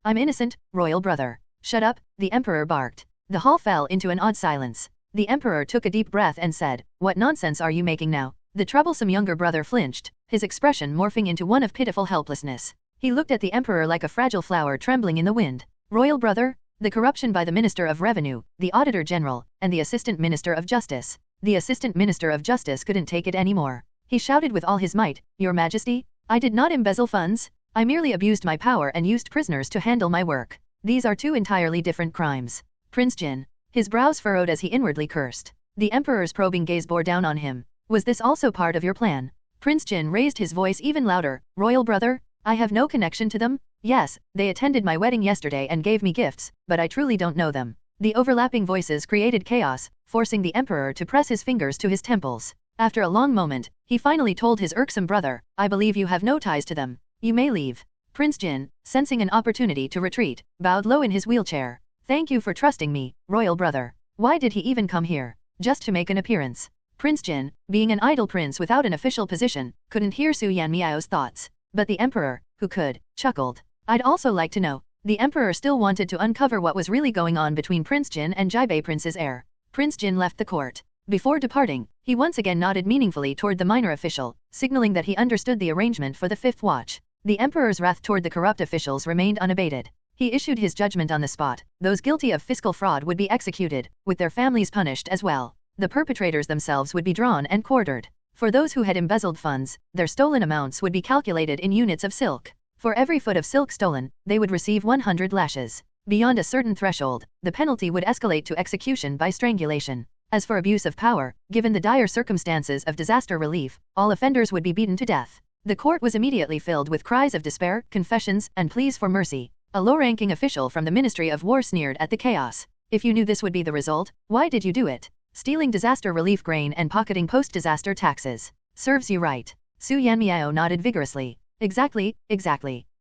I'm innocent, royal brother. Shut up, the emperor barked. The hall fell into an odd silence. The emperor took a deep breath and said, "What nonsense are you making now?" The troublesome younger brother flinched, his expression morphing into one of pitiful helplessness. He looked at the emperor like a fragile flower trembling in the wind. "Royal brother, the corruption by the Minister of Revenue, the Auditor General, and the Assistant Minister of Justice." The Assistant Minister of Justice couldn't take it anymore. He shouted with all his might, "Your Majesty, I did not embezzle funds. I merely abused my power and used prisoners to handle my work. These are two entirely different crimes. Prince Jin. His brows furrowed as he inwardly cursed. The emperor's probing gaze bore down on him. Was this also part of your plan? Prince Jin raised his voice even louder. Royal brother? I have no connection to them? Yes, they attended my wedding yesterday and gave me gifts, but I truly don't know them. The overlapping voices created chaos, forcing the emperor to press his fingers to his temples. After a long moment, he finally told his irksome brother, I believe you have no ties to them. You may leave. Prince Jin, sensing an opportunity to retreat, bowed low in his wheelchair. Thank you for trusting me, royal brother. Why did he even come here? Just to make an appearance. Prince Jin, being an idle prince without an official position, couldn't hear Su Yanmiao's thoughts. But the emperor, who could, chuckled. I'd also like to know. The emperor still wanted to uncover what was really going on between Prince Jin and Jibei Prince's heir. Prince Jin left the court. Before departing, he once again nodded meaningfully toward the minor official, signaling that he understood the arrangement for the fifth watch. The emperor's wrath toward the corrupt officials remained unabated. He issued his judgment on the spot. Those guilty of fiscal fraud would be executed, with their families punished as well. The perpetrators themselves would be drawn and quartered. For those who had embezzled funds, their stolen amounts would be calculated in units of silk. For every foot of silk stolen, they would receive 100 lashes. Beyond a certain threshold, the penalty would escalate to execution by strangulation. As for abuse of power, given the dire circumstances of disaster relief, all offenders would be beaten to death. The court was immediately filled with cries of despair, confessions, and pleas for mercy. A low-ranking official from the Ministry of War sneered at the chaos. If you knew this would be the result, why did you do it? Stealing disaster relief grain and pocketing post-disaster taxes. Serves you right. Su Yanmiao nodded vigorously. Exactly.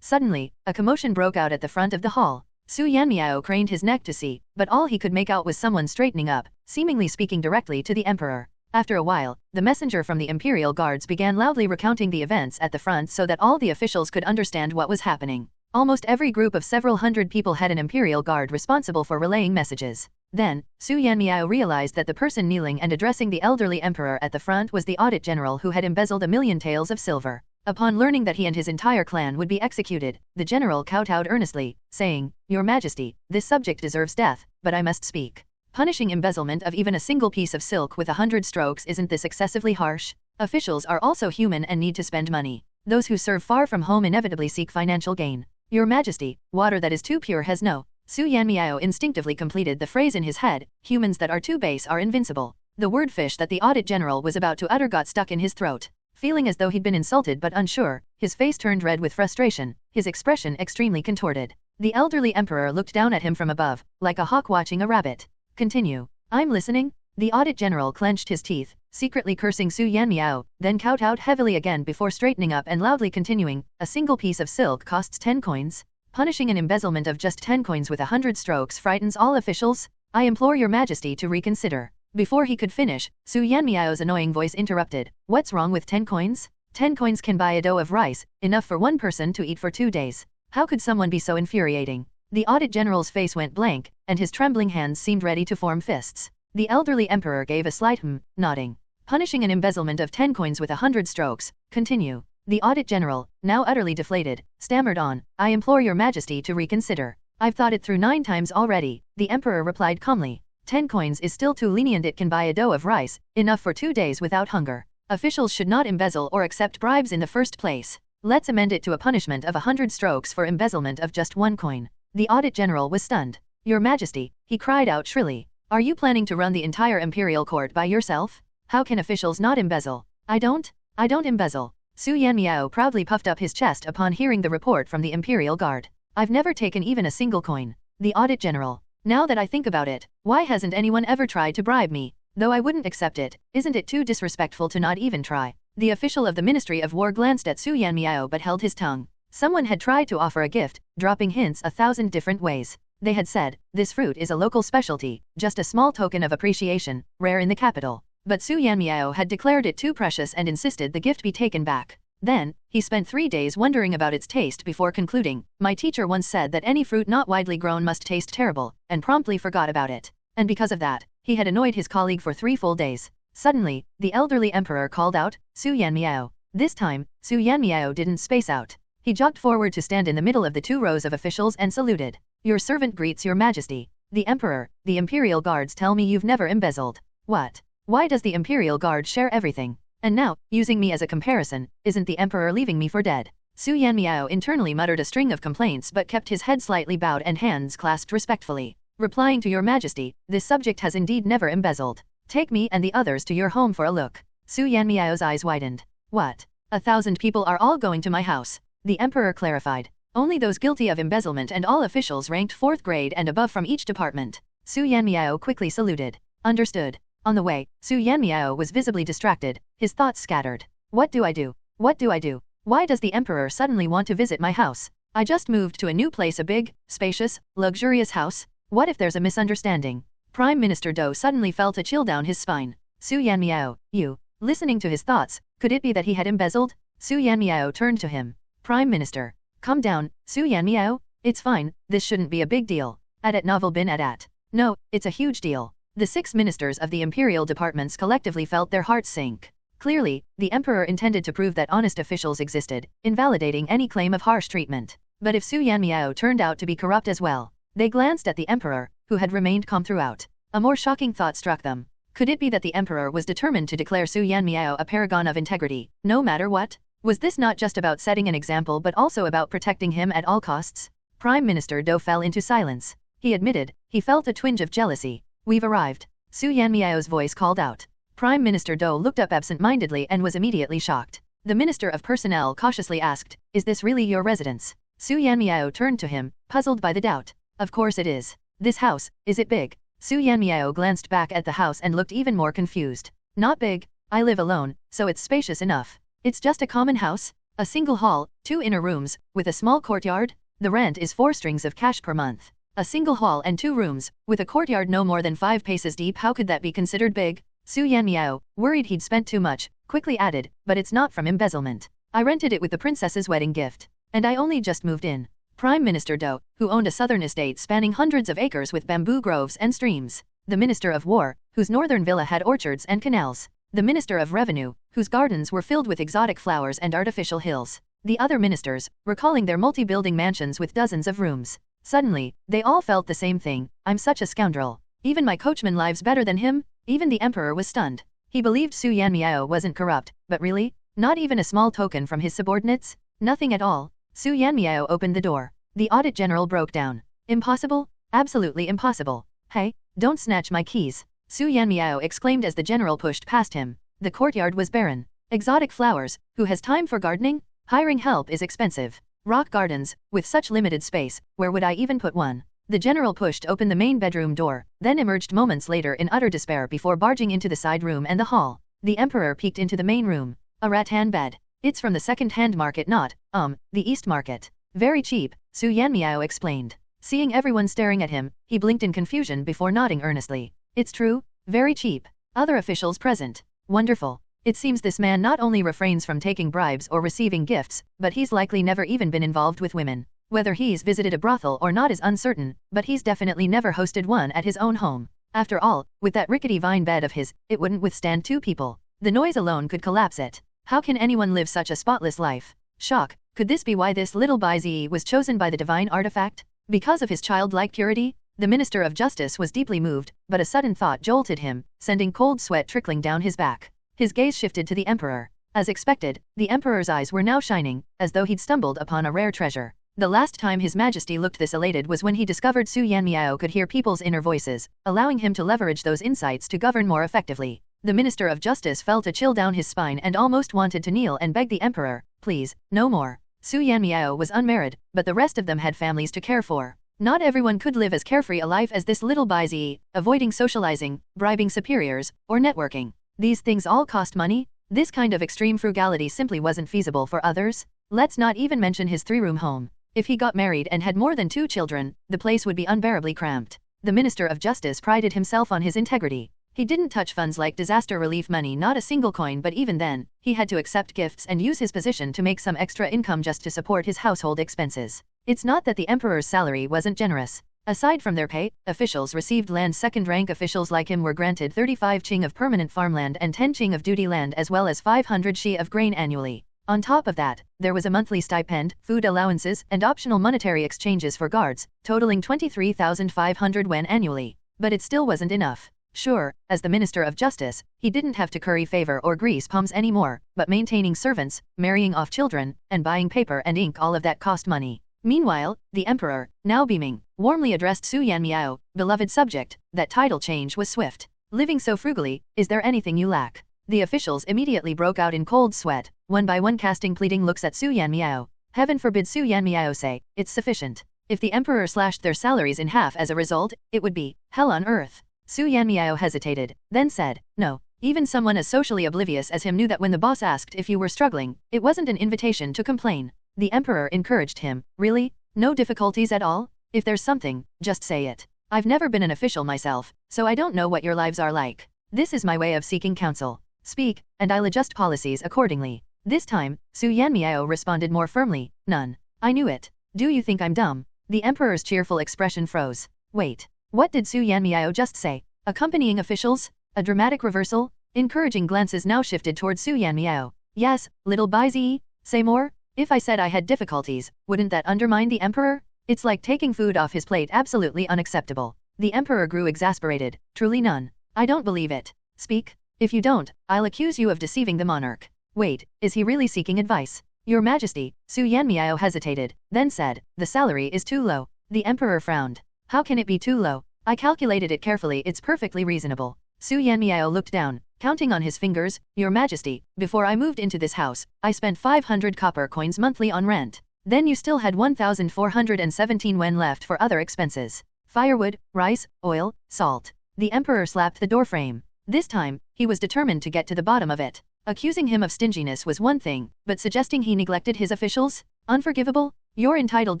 Suddenly, a commotion broke out at the front of the hall. Su Yanmiao craned his neck to see, but all he could make out was someone straightening up, seemingly speaking directly to the emperor. After a while, the messenger from the imperial guards began loudly recounting the events at the front so that all the officials could understand what was happening. Almost every group of several hundred people had an imperial guard responsible for relaying messages. Then, Su Yanmiao realized that the person kneeling and addressing the elderly emperor at the front was the audit general who had embezzled 1,000,000 taels of silver. Upon learning that he and his entire clan would be executed, the general kowtowed earnestly, saying, Your Majesty, this subject deserves death, but I must speak. Punishing embezzlement of even a single piece of silk with 100 strokes, isn't this excessively harsh? Officials are also human and need to spend money. Those who serve far from home inevitably seek financial gain. Your Majesty, water that is too pure has no. Su Yanmiao instinctively completed the phrase in his head, humans that are too base are invincible. The word fish that the audit general was about to utter got stuck in his throat. Feeling as though he'd been insulted but unsure, his face turned red with frustration, his expression extremely contorted. The elderly emperor looked down at him from above, like a hawk watching a rabbit. Continue. I'm listening. The audit general clenched his teeth, secretly cursing Su Yanmiao, then kowtowed heavily again before straightening up and loudly continuing, a single piece of silk costs 10 coins. Punishing an embezzlement of just 10 coins with 100 strokes frightens all officials. I implore your majesty to reconsider. Before he could finish, Su Yanmiao's annoying voice interrupted. What's wrong with 10 coins? 10 coins can buy a dough of rice, enough for one person to eat for 2 days. How could someone be so infuriating? The audit general's face went blank, and his trembling hands seemed ready to form fists. The elderly emperor gave a slight nodding. Punishing an embezzlement of 10 coins with 100 strokes. Continue. The audit general, now utterly deflated, stammered on, I implore your majesty to reconsider. I've thought it through 9 times already, the emperor replied calmly. 10 coins is still too lenient. It can buy a dough of rice, enough for 2 days without hunger. Officials should not embezzle or accept bribes in the first place. Let's amend it to a punishment of 100 strokes for embezzlement of just 1 coin. The audit general was stunned. Your majesty, he cried out shrilly. Are you planning to run the entire imperial court by yourself? How can officials not embezzle? I don't embezzle. Su Yanmiao proudly puffed up his chest upon hearing the report from the imperial guard. I've never taken even a single coin. The audit general. Now that I think about it, why hasn't anyone ever tried to bribe me? Though I wouldn't accept it, isn't it too disrespectful to not even try? The official of the Ministry of War glanced at Su Yanmiao but held his tongue. Someone had tried to offer a gift, dropping hints 1,000 different ways. They had said, this fruit is a local specialty, just a small token of appreciation, rare in the capital. But Su Yanmiao had declared it too precious and insisted the gift be taken back. Then, he spent 3 days wondering about its taste before concluding, my teacher once said that any fruit not widely grown must taste terrible, and promptly forgot about it. And because of that, he had annoyed his colleague for 3 full days. Suddenly, the elderly emperor called out, Su Yanmiao. This time, Su Yanmiao didn't space out. He jogged forward to stand in the middle of the 2 rows of officials and saluted. Your servant greets your majesty. The emperor, the imperial guards tell me you've never embezzled. What? Why does the imperial guard share everything? And now, using me as a comparison, isn't the emperor leaving me for dead? Su Yanmiao internally muttered a string of complaints but kept his head slightly bowed and hands clasped respectfully. Replying to your majesty, this subject has indeed never embezzled. Take me and the others to your home for a look. Su Yanmiao's eyes widened. What? 1,000 people are all going to my house? The emperor clarified. Only those guilty of embezzlement and all officials ranked 4th grade and above from each department. Su Yanmiao quickly saluted. Understood. On the way, Su Yanmiao was visibly distracted, his thoughts scattered. What do I do? What do I do? Why does the emperor suddenly want to visit my house? I just moved to a new place, a big, spacious, luxurious house. What if there's a misunderstanding? Prime Minister Do suddenly felt a chill down his spine. Su Yanmiao, you. Listening to his thoughts, could it be that he had embezzled? Su Yanmiao turned to him. Prime Minister. Calm down, Su Yanmiao. It's fine, this shouldn't be a big deal. At novel bin at. No, it's a huge deal. The 6 ministers of the imperial departments collectively felt their hearts sink. Clearly, the emperor intended to prove that honest officials existed, invalidating any claim of harsh treatment. But if Su Yanmiao turned out to be corrupt as well? They glanced at the emperor, who had remained calm throughout. A more shocking thought struck them. Could it be that the emperor was determined to declare Su Yanmiao a paragon of integrity, no matter what? Was this not just about setting an example but also about protecting him at all costs? Prime Minister Do fell into silence. He admitted, he felt a twinge of jealousy. We've arrived. Su Yanmiao's voice called out. Prime Minister Do looked up absent-mindedly and was immediately shocked. The Minister of Personnel cautiously asked, is this really your residence? Su Yanmiao turned to him, puzzled by the doubt. Of course it is. This house, is it big? Su Yanmiao glanced back at the house and looked even more confused. Not big. I live alone, so it's spacious enough. It's just a common house. A single hall, 2 inner rooms, with a small courtyard. The rent is 4 strings of cash per month. A single hall and 2 rooms, with a courtyard no more than 5 paces deep. How could that be considered big? Su Yanmiao, worried he'd spent too much, quickly added, but it's not from embezzlement. I rented it with the princess's wedding gift. And I only just moved in. Prime Minister Do, who owned a southern estate spanning hundreds of acres with bamboo groves and streams. The Minister of War, whose northern villa had orchards and canals. The Minister of Revenue, whose gardens were filled with exotic flowers and artificial hills. The other ministers, recalling their multi-building mansions with dozens of rooms. Suddenly, they all felt the same thing. I'm such a scoundrel. Even my coachman lives better than him? Even the emperor was stunned. He believed Su Yanmiao wasn't corrupt, but really? Not even a small token from his subordinates? Nothing at all. Su Yanmiao opened the door. The audit general broke down. Impossible? Absolutely impossible. Hey, don't snatch my keys. Su Yanmiao exclaimed as the general pushed past him. The courtyard was barren. Exotic flowers, who has time for gardening? Hiring help is expensive. Rock gardens, with such limited space, where would I even put one? The general pushed open the main bedroom door, then emerged moments later in utter despair before barging into the side room and the hall. The emperor peeked into the main room. A rattan bed. It's from the second-hand market, not, the East Market. Very cheap, Su Yanmiao explained. Seeing everyone staring at him, he blinked in confusion before nodding earnestly. It's true, very cheap. Other officials present. Wonderful. It seems this man not only refrains from taking bribes or receiving gifts, but he's likely never even been involved with women. Whether he's visited a brothel or not is uncertain, but he's definitely never hosted one at his own home. After all, with that rickety vine bed of his, it wouldn't withstand 2 people. The noise alone could collapse it. How can anyone live such a spotless life? Shock. Could this be why this little Baizi was chosen by the divine artifact? Because of his childlike purity? The Minister of Justice was deeply moved, but a sudden thought jolted him, sending cold sweat trickling down his back. His gaze shifted to the emperor. As expected, the emperor's eyes were now shining, as though he'd stumbled upon a rare treasure. The last time His Majesty looked this elated was when he discovered Su Yanmiao could hear people's inner voices, allowing him to leverage those insights to govern more effectively. The Minister of Justice felt a chill down his spine and almost wanted to kneel and beg the emperor, please, no more. Su Yanmiao was unmarried, but the rest of them had families to care for. Not everyone could live as carefree a life as this little Baizi, avoiding socializing, bribing superiors, or networking. These things all cost money. This kind of extreme frugality simply wasn't feasible for others. Let's not even mention his 3-room home. If he got married and had more than 2 children, the place would be unbearably cramped. The Minister of Justice prided himself on his integrity. He didn't touch funds like disaster relief money, not a single coin, but even then, he had to accept gifts and use his position to make some extra income just to support his household expenses. It's not that the emperor's salary wasn't generous. Aside from their pay, officials received land. Second-rank officials like him were granted 35 ching of permanent farmland and 10 ching of duty land as well as 500 shi of grain annually. On top of that, there was a monthly stipend, food allowances, and optional monetary exchanges for guards, totaling 23,500 yuan annually. But it still wasn't enough. Sure, as the Minister of Justice, he didn't have to curry favor or grease palms anymore, but maintaining servants, marrying off children, and buying paper and ink, all of that cost money. Meanwhile, the emperor, now beaming, warmly addressed Su Yanmiao, beloved subject. That title change was swift. Living so frugally, is there anything you lack? The officials immediately broke out in cold sweat, one by one casting pleading looks at Su Yanmiao. Heaven forbid Su Yanmiao say, it's sufficient. If the emperor slashed their salaries in half as a result, it would be hell on earth. Su Yanmiao hesitated, then said, no. Even someone as socially oblivious as him knew that when the boss asked if you were struggling, it wasn't an invitation to complain. The emperor encouraged him, really? No difficulties at all? If there's something, just say it. I've never been an official myself, so I don't know what your lives are like. This is my way of seeking counsel. Speak, and I'll adjust policies accordingly. This time, Su Yanmiao responded more firmly, none. I knew it. Do you think I'm dumb? The emperor's cheerful expression froze. Wait. What did Su Yanmiao just say? Accompanying officials? A dramatic reversal? Encouraging glances now shifted towards Su Yanmiao. Yes, little Bai. Say more? If I said I had difficulties, wouldn't that undermine the emperor? It's like taking food off his plate, absolutely unacceptable. The emperor grew exasperated. Truly none. I don't believe it. Speak. If you don't, I'll accuse you of deceiving the monarch. Wait, is he really seeking advice? Your Majesty, Su Yanmiao hesitated, then said, the salary is too low. The emperor frowned. How can it be too low? I calculated it carefully, it's perfectly reasonable. Su Yanmiao looked down, counting on his fingers. Your Majesty, before I moved into this house, I spent 500 copper coins monthly on rent. Then you still had 1,417 wen left for other expenses. Firewood, rice, oil, salt. The emperor slapped the doorframe. This time, he was determined to get to the bottom of it. Accusing him of stinginess was one thing, but suggesting he neglected his officials? Unforgivable? You're entitled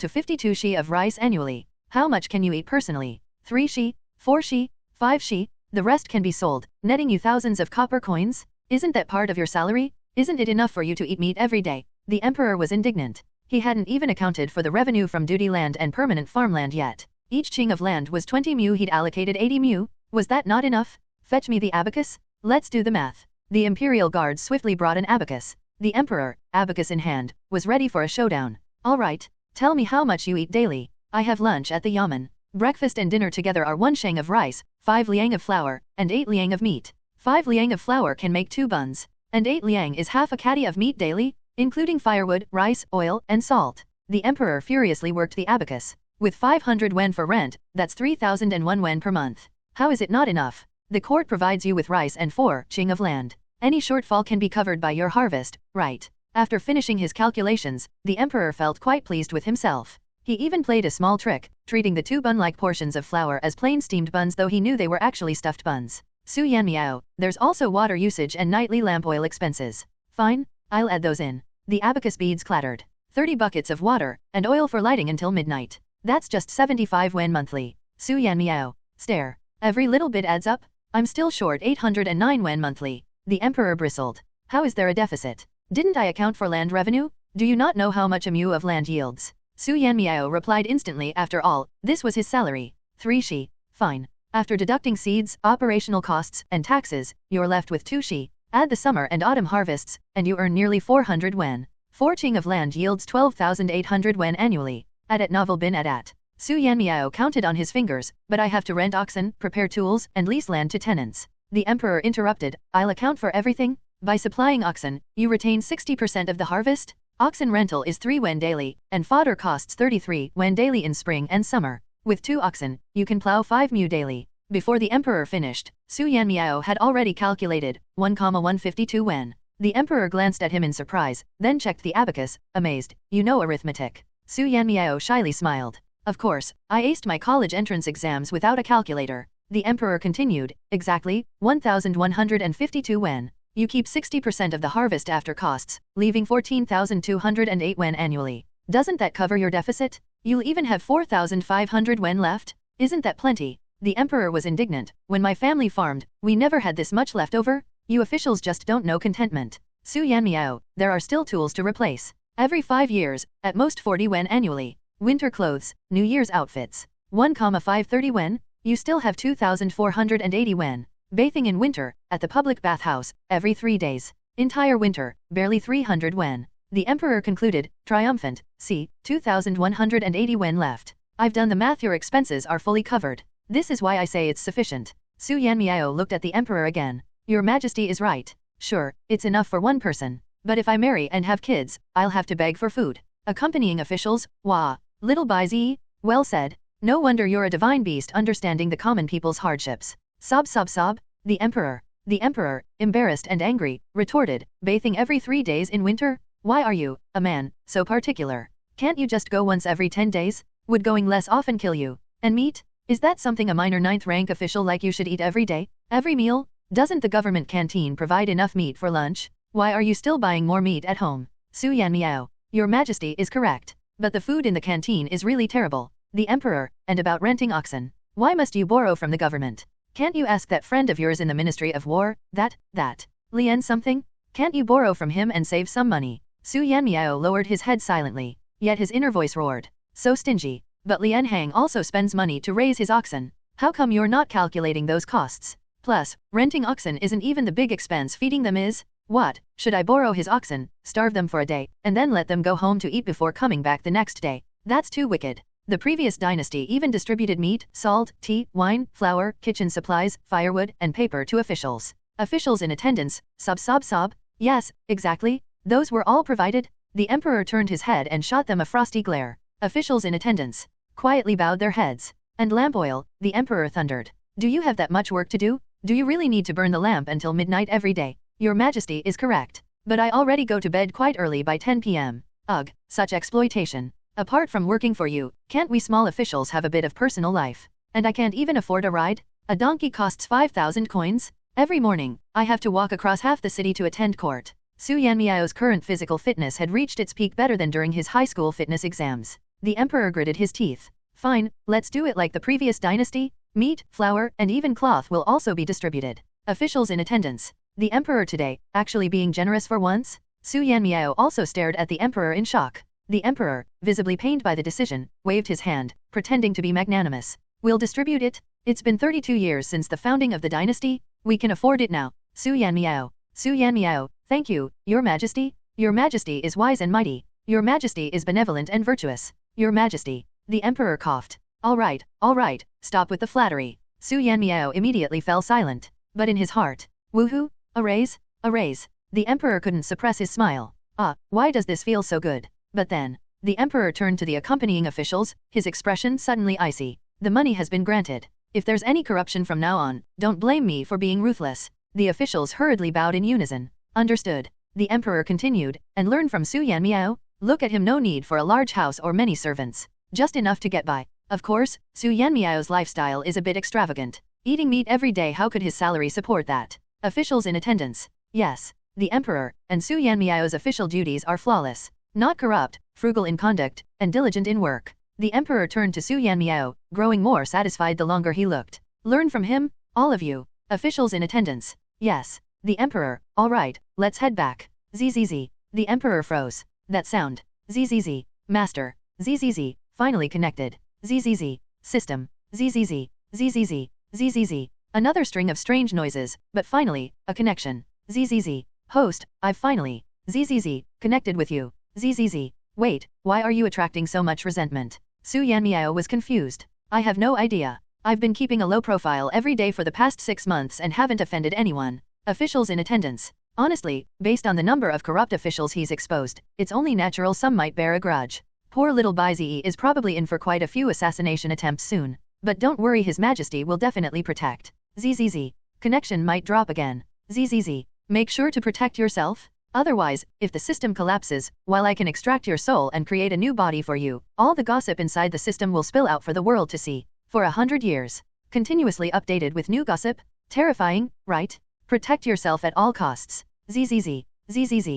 to 52 shi of rice annually. How much can you eat personally? 3 shi, 4 shi, 5 shi? The rest can be sold, netting you thousands of copper coins? Isn't that part of your salary? Isn't it enough for you to eat meat every day? The emperor was indignant. He hadn't even accounted for the revenue from duty land and permanent farmland yet. Each ching of land was 20 mu, he'd allocated 80 mu. Was that not enough? Fetch me the abacus? Let's do the math. The imperial guard swiftly brought an abacus. The emperor, abacus in hand, was ready for a showdown. All right, tell me how much you eat daily. I have lunch at the yamen. Breakfast and dinner together are 1 sheng of rice, 5 liang of flour, and 8 liang of meat. 5 liang of flour can make 2 buns, and 8 liang is half a catty of meat daily, including firewood, rice, oil, and salt. The emperor furiously worked the abacus. With 500 wen for rent, that's 3,001 wen per month. How is it not enough? The court provides you with rice and 4 ching of land. Any shortfall can be covered by your harvest, right? After finishing his calculations, the emperor felt quite pleased with himself. He even played a small trick, treating the 2 bun-like portions of flour as plain steamed buns, though he knew they were actually stuffed buns. Su Yanmiao, there's also water usage and nightly lamp oil expenses. Fine, I'll add those in. The abacus beads clattered. 30 buckets of water, and oil for lighting until midnight. That's just 75 wen monthly. Su Yanmiao, stare. Every little bit adds up. I'm still short 809 wen monthly. The emperor bristled. How is there a deficit? Didn't I account for land revenue? Do you not know how much a mu of land yields? Su Yanmiao replied instantly, after all, this was his salary. 3 shi. Fine. After deducting seeds, operational costs, and taxes, you're left with 2 shi. Add the summer and autumn harvests, and you earn nearly 400 wen. 4 ching of land yields 12,800 wen annually. At novel bin at. Su Yanmiao counted on his fingers, but I have to rent oxen, prepare tools, and lease land to tenants. The emperor interrupted, I'll account for everything. By supplying oxen, you retain 60% of the harvest. Oxen rental is 3 wen daily, and fodder costs 33 wen daily in spring and summer. With 2 oxen, you can plow 5 mu daily. Before the emperor finished, Su Yanmiao had already calculated 1,152 wen. The emperor glanced at him in surprise, then checked the abacus, amazed. You know arithmetic. Su Yanmiao shyly smiled. Of course, I aced my college entrance exams without a calculator. The emperor continued, exactly, 1,152 wen. You keep 60% of the harvest after costs, leaving 14,208 wen annually. Doesn't that cover your deficit? You'll even have 4,500 wen left? Isn't that plenty? The emperor was indignant. When my family farmed, we never had this much left over. You officials just don't know contentment. Su Yanmiao, there are still tools to replace. Every 5 years, at most 40 wen annually. Winter clothes, New Year's outfits. 1,530 wen? You still have 2,480 wen. Bathing in winter, at the public bathhouse, every 3 days. Entire winter, barely 300 wen. The emperor concluded, triumphant, see, 2,180 wen left. I've done the math, your expenses are fully covered. This is why I say it's sufficient. Su Yanmiao looked at the emperor again. Your Majesty is right. Sure, it's enough for one person. But if I marry and have kids, I'll have to beg for food. Accompanying officials, wah. Little Bai Zi, well said. No wonder you're a divine beast understanding the common people's hardships. Sob sob sob. The emperor, embarrassed and angry, retorted, bathing every 3 days in winter? Why are you, a man, so particular? Can't you just go once every 10 days? Would going less often kill you? And meat? Is that something a minor 9th rank official like you should eat every day? Every meal? Doesn't the government canteen provide enough meat for lunch? Why are you still buying more meat at home? Su Yanmiao, Your Majesty is correct. But the food in the canteen is really terrible. The emperor, and about renting oxen. Why must you borrow from the government? Can't you ask that friend of yours in the Ministry of War, that, Lian something? Can't you borrow from him and save some money? Su Yanmiao lowered his head silently, yet his inner voice roared. So stingy. But Lian Hang also spends money to raise his oxen. How come you're not calculating those costs? Plus, renting oxen isn't even the big expense feeding them is? What, should I borrow his oxen, starve them for a day, and then let them go home to eat before coming back the next day? That's too wicked. The previous dynasty even distributed meat, salt, tea, wine, flour, kitchen supplies, firewood, and paper to officials. Officials in attendance, sob. Yes, exactly. Those were all provided. The emperor turned his head and shot them a frosty glare. Officials in attendance quietly bowed their heads. And lamp oil, the emperor thundered. Do you have that much work to do? Do you really need to burn the lamp until midnight every day? Your Majesty is correct. But I already go to bed quite early by 10 p.m. Ugh, such exploitation. Apart from working for you, can't we small officials have a bit of personal life? And I can't even afford a ride? A donkey costs 5,000 coins? Every morning, I have to walk across half the city to attend court. Su Yanmiao's current physical fitness had reached its peak better than during his high school fitness exams. The emperor gritted his teeth. Fine, let's do it like the previous dynasty. Meat, flour, and even cloth will also be distributed. Officials in attendance. The emperor today, actually being generous for once? Su Yanmiao also stared at the emperor in shock. The emperor, visibly pained by the decision, waved his hand, pretending to be magnanimous. We'll distribute it. It's been 32 years since the founding of the dynasty. We can afford it now. Su Yanmiao, thank you, Your Majesty. Your Majesty is wise and mighty. Your Majesty is benevolent and virtuous. Your Majesty. The emperor coughed. All right, stop with the flattery. Su Yanmiao immediately fell silent. But in his heart, woohoo, a raise. The emperor couldn't suppress his smile. Why does this feel so good? But then, the emperor turned to the accompanying officials, his expression suddenly icy. The money has been granted. If there's any corruption from now on, don't blame me for being ruthless. The officials hurriedly bowed in unison. Understood. The emperor continued, and learned from Su Yanmiao. Look at him, no need for a large house or many servants. Just enough to get by. Of course, Su Yanmiao's lifestyle is a bit extravagant. Eating meat every day, how could his salary support that? Officials in attendance. Yes, the emperor, and Su Yanmiao's official duties are flawless. Not corrupt, frugal in conduct, and diligent in work. The emperor turned to Su Yanmiao, growing more satisfied the longer he looked. Learn from him, all of you. Officials in attendance. Yes. The emperor. All right, let's head back. Zzz. The emperor froze. That sound. Zzz. Master. Zzz. Finally connected. Zzz. System. Zzz. Zzz. Another string of strange noises, but finally, a connection. Zzz. Host, I've finally. Zzz. Connected with you. Zzz. Wait, why are you attracting so much resentment? Su Yanmiao was confused. I have no idea. I've been keeping a low profile every day for the past 6 months and haven't offended anyone. Officials in attendance. Honestly, based on the number of corrupt officials he's exposed, it's only natural some might bear a grudge. Poor little Bai Zi is probably in for quite a few assassination attempts soon. But don't worry, His Majesty will definitely protect. Zzz. Connection might drop again. Zzz. Make sure to protect yourself. Otherwise, if the system collapses, while I can extract your soul and create a new body for you, all the gossip inside the system will spill out for the world to see. For 100 years. Continuously updated with new gossip. Terrifying, right? Protect yourself at all costs. Zzz. Zzz.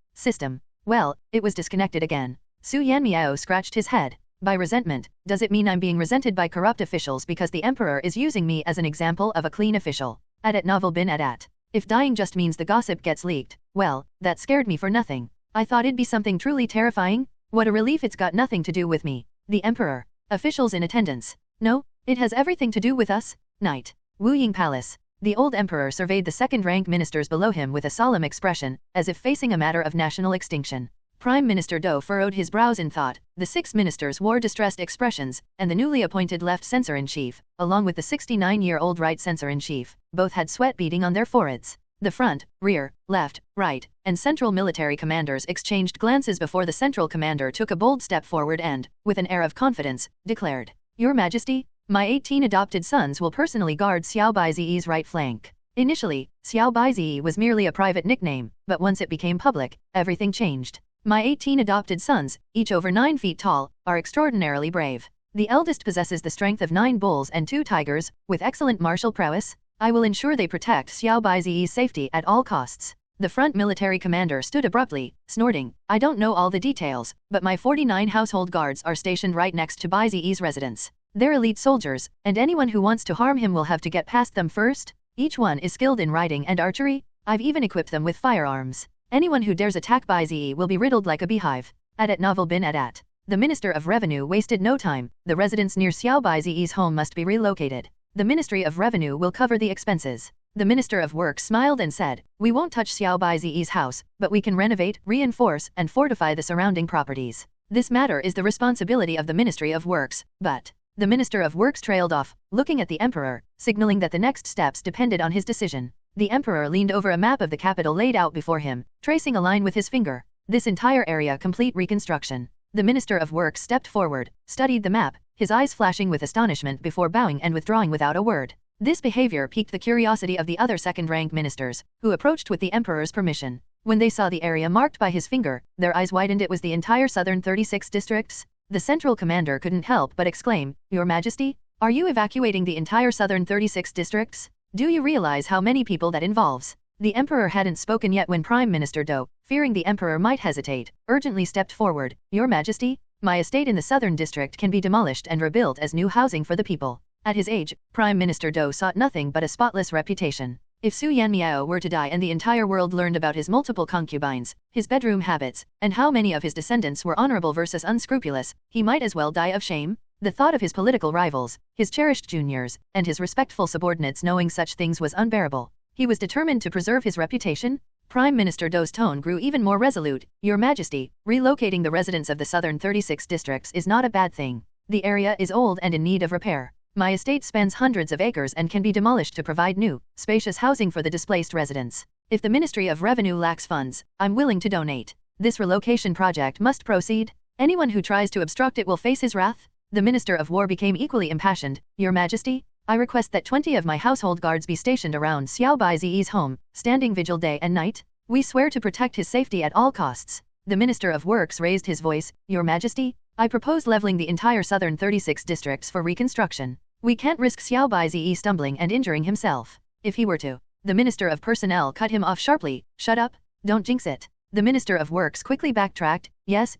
System. Well, it was disconnected again. Su Yanmiao scratched his head. By resentment, does it mean I'm being resented by corrupt officials because the emperor is using me as an example of a clean official? Adat novel bin adat. If dying just means the gossip gets leaked, well, that scared me for nothing. I thought it'd be something truly terrifying. What a relief it's got nothing to do with me. The emperor. Officials in attendance. No, it has everything to do with us. Night. Wu Ying Palace. The old emperor surveyed the second-rank ministers below him with a solemn expression, as if facing a matter of national extinction. Prime Minister Do furrowed his brows in thought. The 6 ministers wore distressed expressions, and the newly appointed left censor-in-chief, along with the 69-year-old right censor-in-chief, both had sweat beading on their foreheads. The front, rear, left, right, and central military commanders exchanged glances before the central commander took a bold step forward and, with an air of confidence, declared, "Your Majesty, my 18 adopted sons will personally guard Xiao Baizi's right flank." Initially, Xiao Baizi was merely a private nickname, but once it became public, everything changed. My 18 adopted sons, each over 9 feet tall, are extraordinarily brave. The eldest possesses the strength of 9 bulls and 2 tigers, with excellent martial prowess. I will ensure they protect Xiao Baizi's safety at all costs. The front military commander stood abruptly, snorting, "I don't know all the details, but my 49 household guards are stationed right next to Baizi's residence. They're elite soldiers, and anyone who wants to harm him will have to get past them first. Each one is skilled in riding and archery. I've even equipped them with firearms. Anyone who dares attack Baizi will be riddled like a beehive." At Novel bin Adat. The Minister of Revenue wasted no time. The residence near Xiao Baizi's home must be relocated. The Ministry of Revenue will cover the expenses. The Minister of Works smiled and said, "We won't touch Xiao Baizi's house, but we can renovate, reinforce, and fortify the surrounding properties. This matter is the responsibility of the Ministry of Works." But the Minister of Works trailed off, looking at the Emperor, signaling that the next steps depended on his decision. The Emperor leaned over a map of the capital laid out before him, tracing a line with his finger. This entire area complete reconstruction. The Minister of Works stepped forward, studied the map, his eyes flashing with astonishment before bowing and withdrawing without a word. This behavior piqued the curiosity of the other second-rank ministers, who approached with the Emperor's permission. When they saw the area marked by his finger, their eyes widened. It was the entire southern 36 districts. The central commander couldn't help but exclaim, "Your Majesty, are you evacuating the entire southern 36 districts? Do you realize how many people that involves?" The Emperor hadn't spoken yet when Prime Minister Do, fearing the Emperor might hesitate, urgently stepped forward, "Your Majesty, my estate in the southern district can be demolished and rebuilt as new housing for the people." At his age, Prime Minister Do sought nothing but a spotless reputation. If Su Yanmiao were to die and the entire world learned about his multiple concubines, his bedroom habits, and how many of his descendants were honorable versus unscrupulous, he might as well die of shame. The thought of his political rivals, his cherished juniors, and his respectful subordinates knowing such things was unbearable. He was determined to preserve his reputation. Prime Minister Do's tone grew even more resolute. "Your Majesty, relocating the residents of the southern 36 districts is not a bad thing. The area is old and in need of repair. My estate spans hundreds of acres and can be demolished to provide new, spacious housing for the displaced residents. If the Ministry of Revenue lacks funds, I'm willing to donate. This relocation project must proceed. Anyone who tries to obstruct it will face his wrath." The Minister of War became equally impassioned. "Your Majesty, I request that 20 of my household guards be stationed around Xiao Baizi's home, standing vigil day and night. We swear to protect his safety at all costs." The Minister of Works raised his voice, "Your Majesty, I propose leveling the entire southern 36 districts for reconstruction. We can't risk Xiao Baizi stumbling and injuring himself. If he were to." The Minister of Personnel cut him off sharply, "Shut up, don't jinx it." The Minister of Works quickly backtracked, Yes,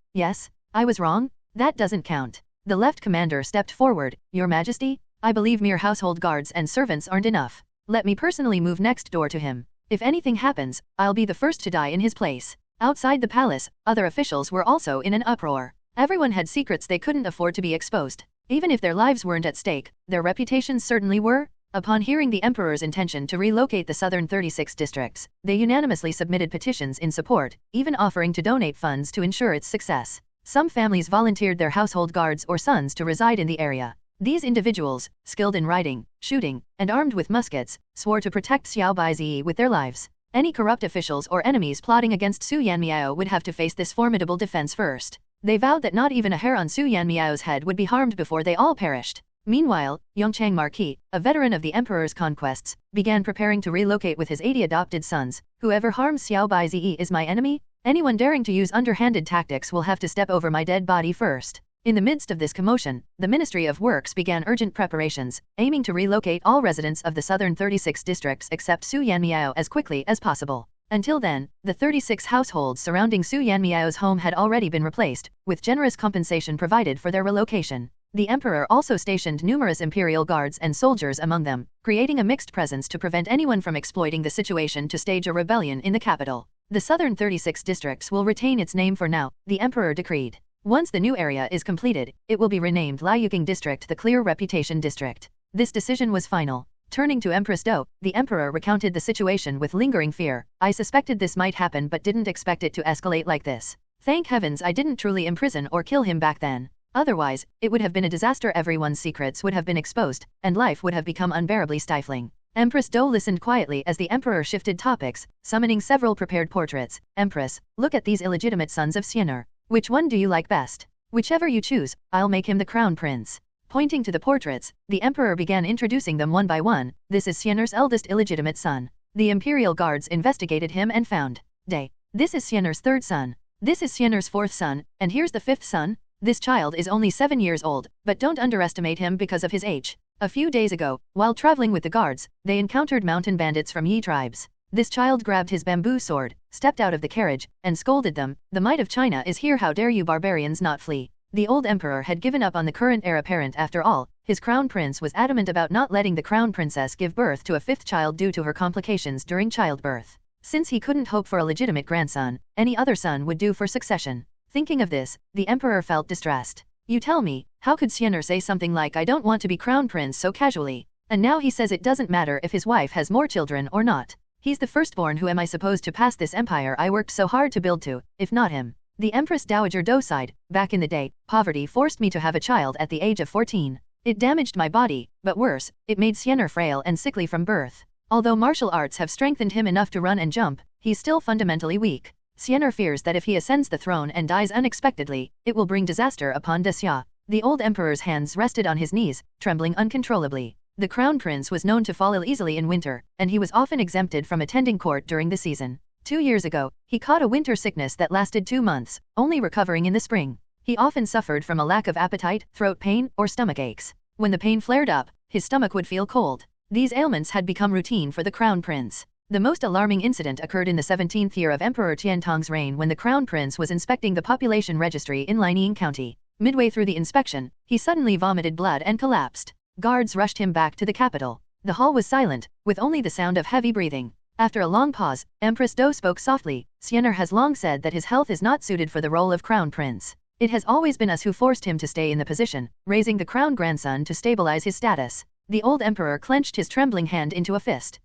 I was wrong. That doesn't count." The left commander stepped forward, "Your Majesty, I believe mere household guards and servants aren't enough. Let me personally move next door to him. If anything happens, I'll be the first to die in his place." Outside the palace, other officials were also in an uproar. Everyone had secrets they couldn't afford to be exposed. Even if their lives weren't at stake, their reputations certainly were. Upon hearing the Emperor's intention to relocate the southern 36 districts, they unanimously submitted petitions in support, even offering to donate funds to ensure its success. Some families volunteered their household guards or sons to reside in the area. These individuals, skilled in riding, shooting, and armed with muskets, swore to protect Xiao Baizi with their lives. Any corrupt officials or enemies plotting against Su Yanmiao would have to face this formidable defense first. They vowed that not even a hair on Su Yanmiao's head would be harmed before they all perished. Meanwhile, Yongchang Marquis, a veteran of the Emperor's conquests, began preparing to relocate with his 80 adopted sons. "Whoever harms Xiao Baizi is my enemy. Anyone daring to use underhanded tactics will have to step over my dead body first." In the midst of this commotion, the Ministry of Works began urgent preparations, aiming to relocate all residents of the southern 36 districts except Su Yanmiao as quickly as possible. Until then, the 36 households surrounding Su Yanmiao's home had already been replaced, with generous compensation provided for their relocation. The Emperor also stationed numerous imperial guards and soldiers among them, creating a mixed presence to prevent anyone from exploiting the situation to stage a rebellion in the capital. The southern 36 districts will retain its name for now, the Emperor decreed. Once the new area is completed, it will be renamed Liuqing District, the Clear Reputation District. This decision was final. Turning to Empress Do, the Emperor recounted the situation with lingering fear. "I suspected this might happen but didn't expect it to escalate like this. Thank heavens I didn't truly imprison or kill him back then. Otherwise, it would have been a disaster. Everyone's secrets would have been exposed, and life would have become unbearably stifling. Empress Dou listened quietly as the emperor shifted topics, summoning several prepared portraits. Empress, look at these illegitimate sons of Xian'er. Which one do you like best? Whichever you choose, I'll make him the crown prince. Pointing to the portraits, the emperor began introducing them one by one. This is Xian'er's eldest illegitimate son. The imperial guards investigated him and found. This is Xian'er's third son. This is Xian'er's fourth son, and here's the fifth son. This child is only 7 years old, but don't underestimate him because of his age. A few days ago, while traveling with the guards, they encountered mountain bandits from Yi tribes. This child grabbed his bamboo sword, stepped out of the carriage, and scolded them. The might of China is here. How dare you barbarians not flee? The old emperor had given up on the current heir apparent after all. His crown prince was adamant about not letting the crown princess give birth to a fifth child due to her complications during childbirth. Since he couldn't hope for a legitimate grandson, any other son would do for succession. Thinking of this, the emperor felt distressed. You tell me, how could Xian'er say something like I don't want to be crown prince so casually? And now he says it doesn't matter if his wife has more children or not. He's the firstborn. Who am I supposed to pass this empire I worked so hard to build to, if not him? The Empress Dowager Dou sighed. Back in the day, poverty forced me to have a child at the age of 14. It damaged my body, but worse, it made Xian'er frail and sickly from birth. Although martial arts have strengthened him enough to run and jump, he's still fundamentally weak. Xian'er fears that if he ascends the throne and dies unexpectedly, it will bring disaster upon Xia. The old emperor's hands rested on his knees, trembling uncontrollably. The crown prince was known to fall ill easily in winter, and he was often exempted from attending court during the season. 2 years ago, he caught a winter sickness that lasted 2 months, only recovering in the spring. He often suffered from a lack of appetite, throat pain, or stomach aches. When the pain flared up, his stomach would feel cold. These ailments had become routine for the crown prince. The most alarming incident occurred in the 17th year of Emperor Tiantong's reign when the crown prince was inspecting the population registry in Lining County. Midway through the inspection, he suddenly vomited blood and collapsed. Guards rushed him back to the capital. The hall was silent, with only the sound of heavy breathing. After a long pause, Empress Dou spoke softly. Xian'er has long said that his health is not suited for the role of crown prince. It has always been us who forced him to stay in the position, raising the crown grandson to stabilize his status. The old emperor clenched his trembling hand into a fist.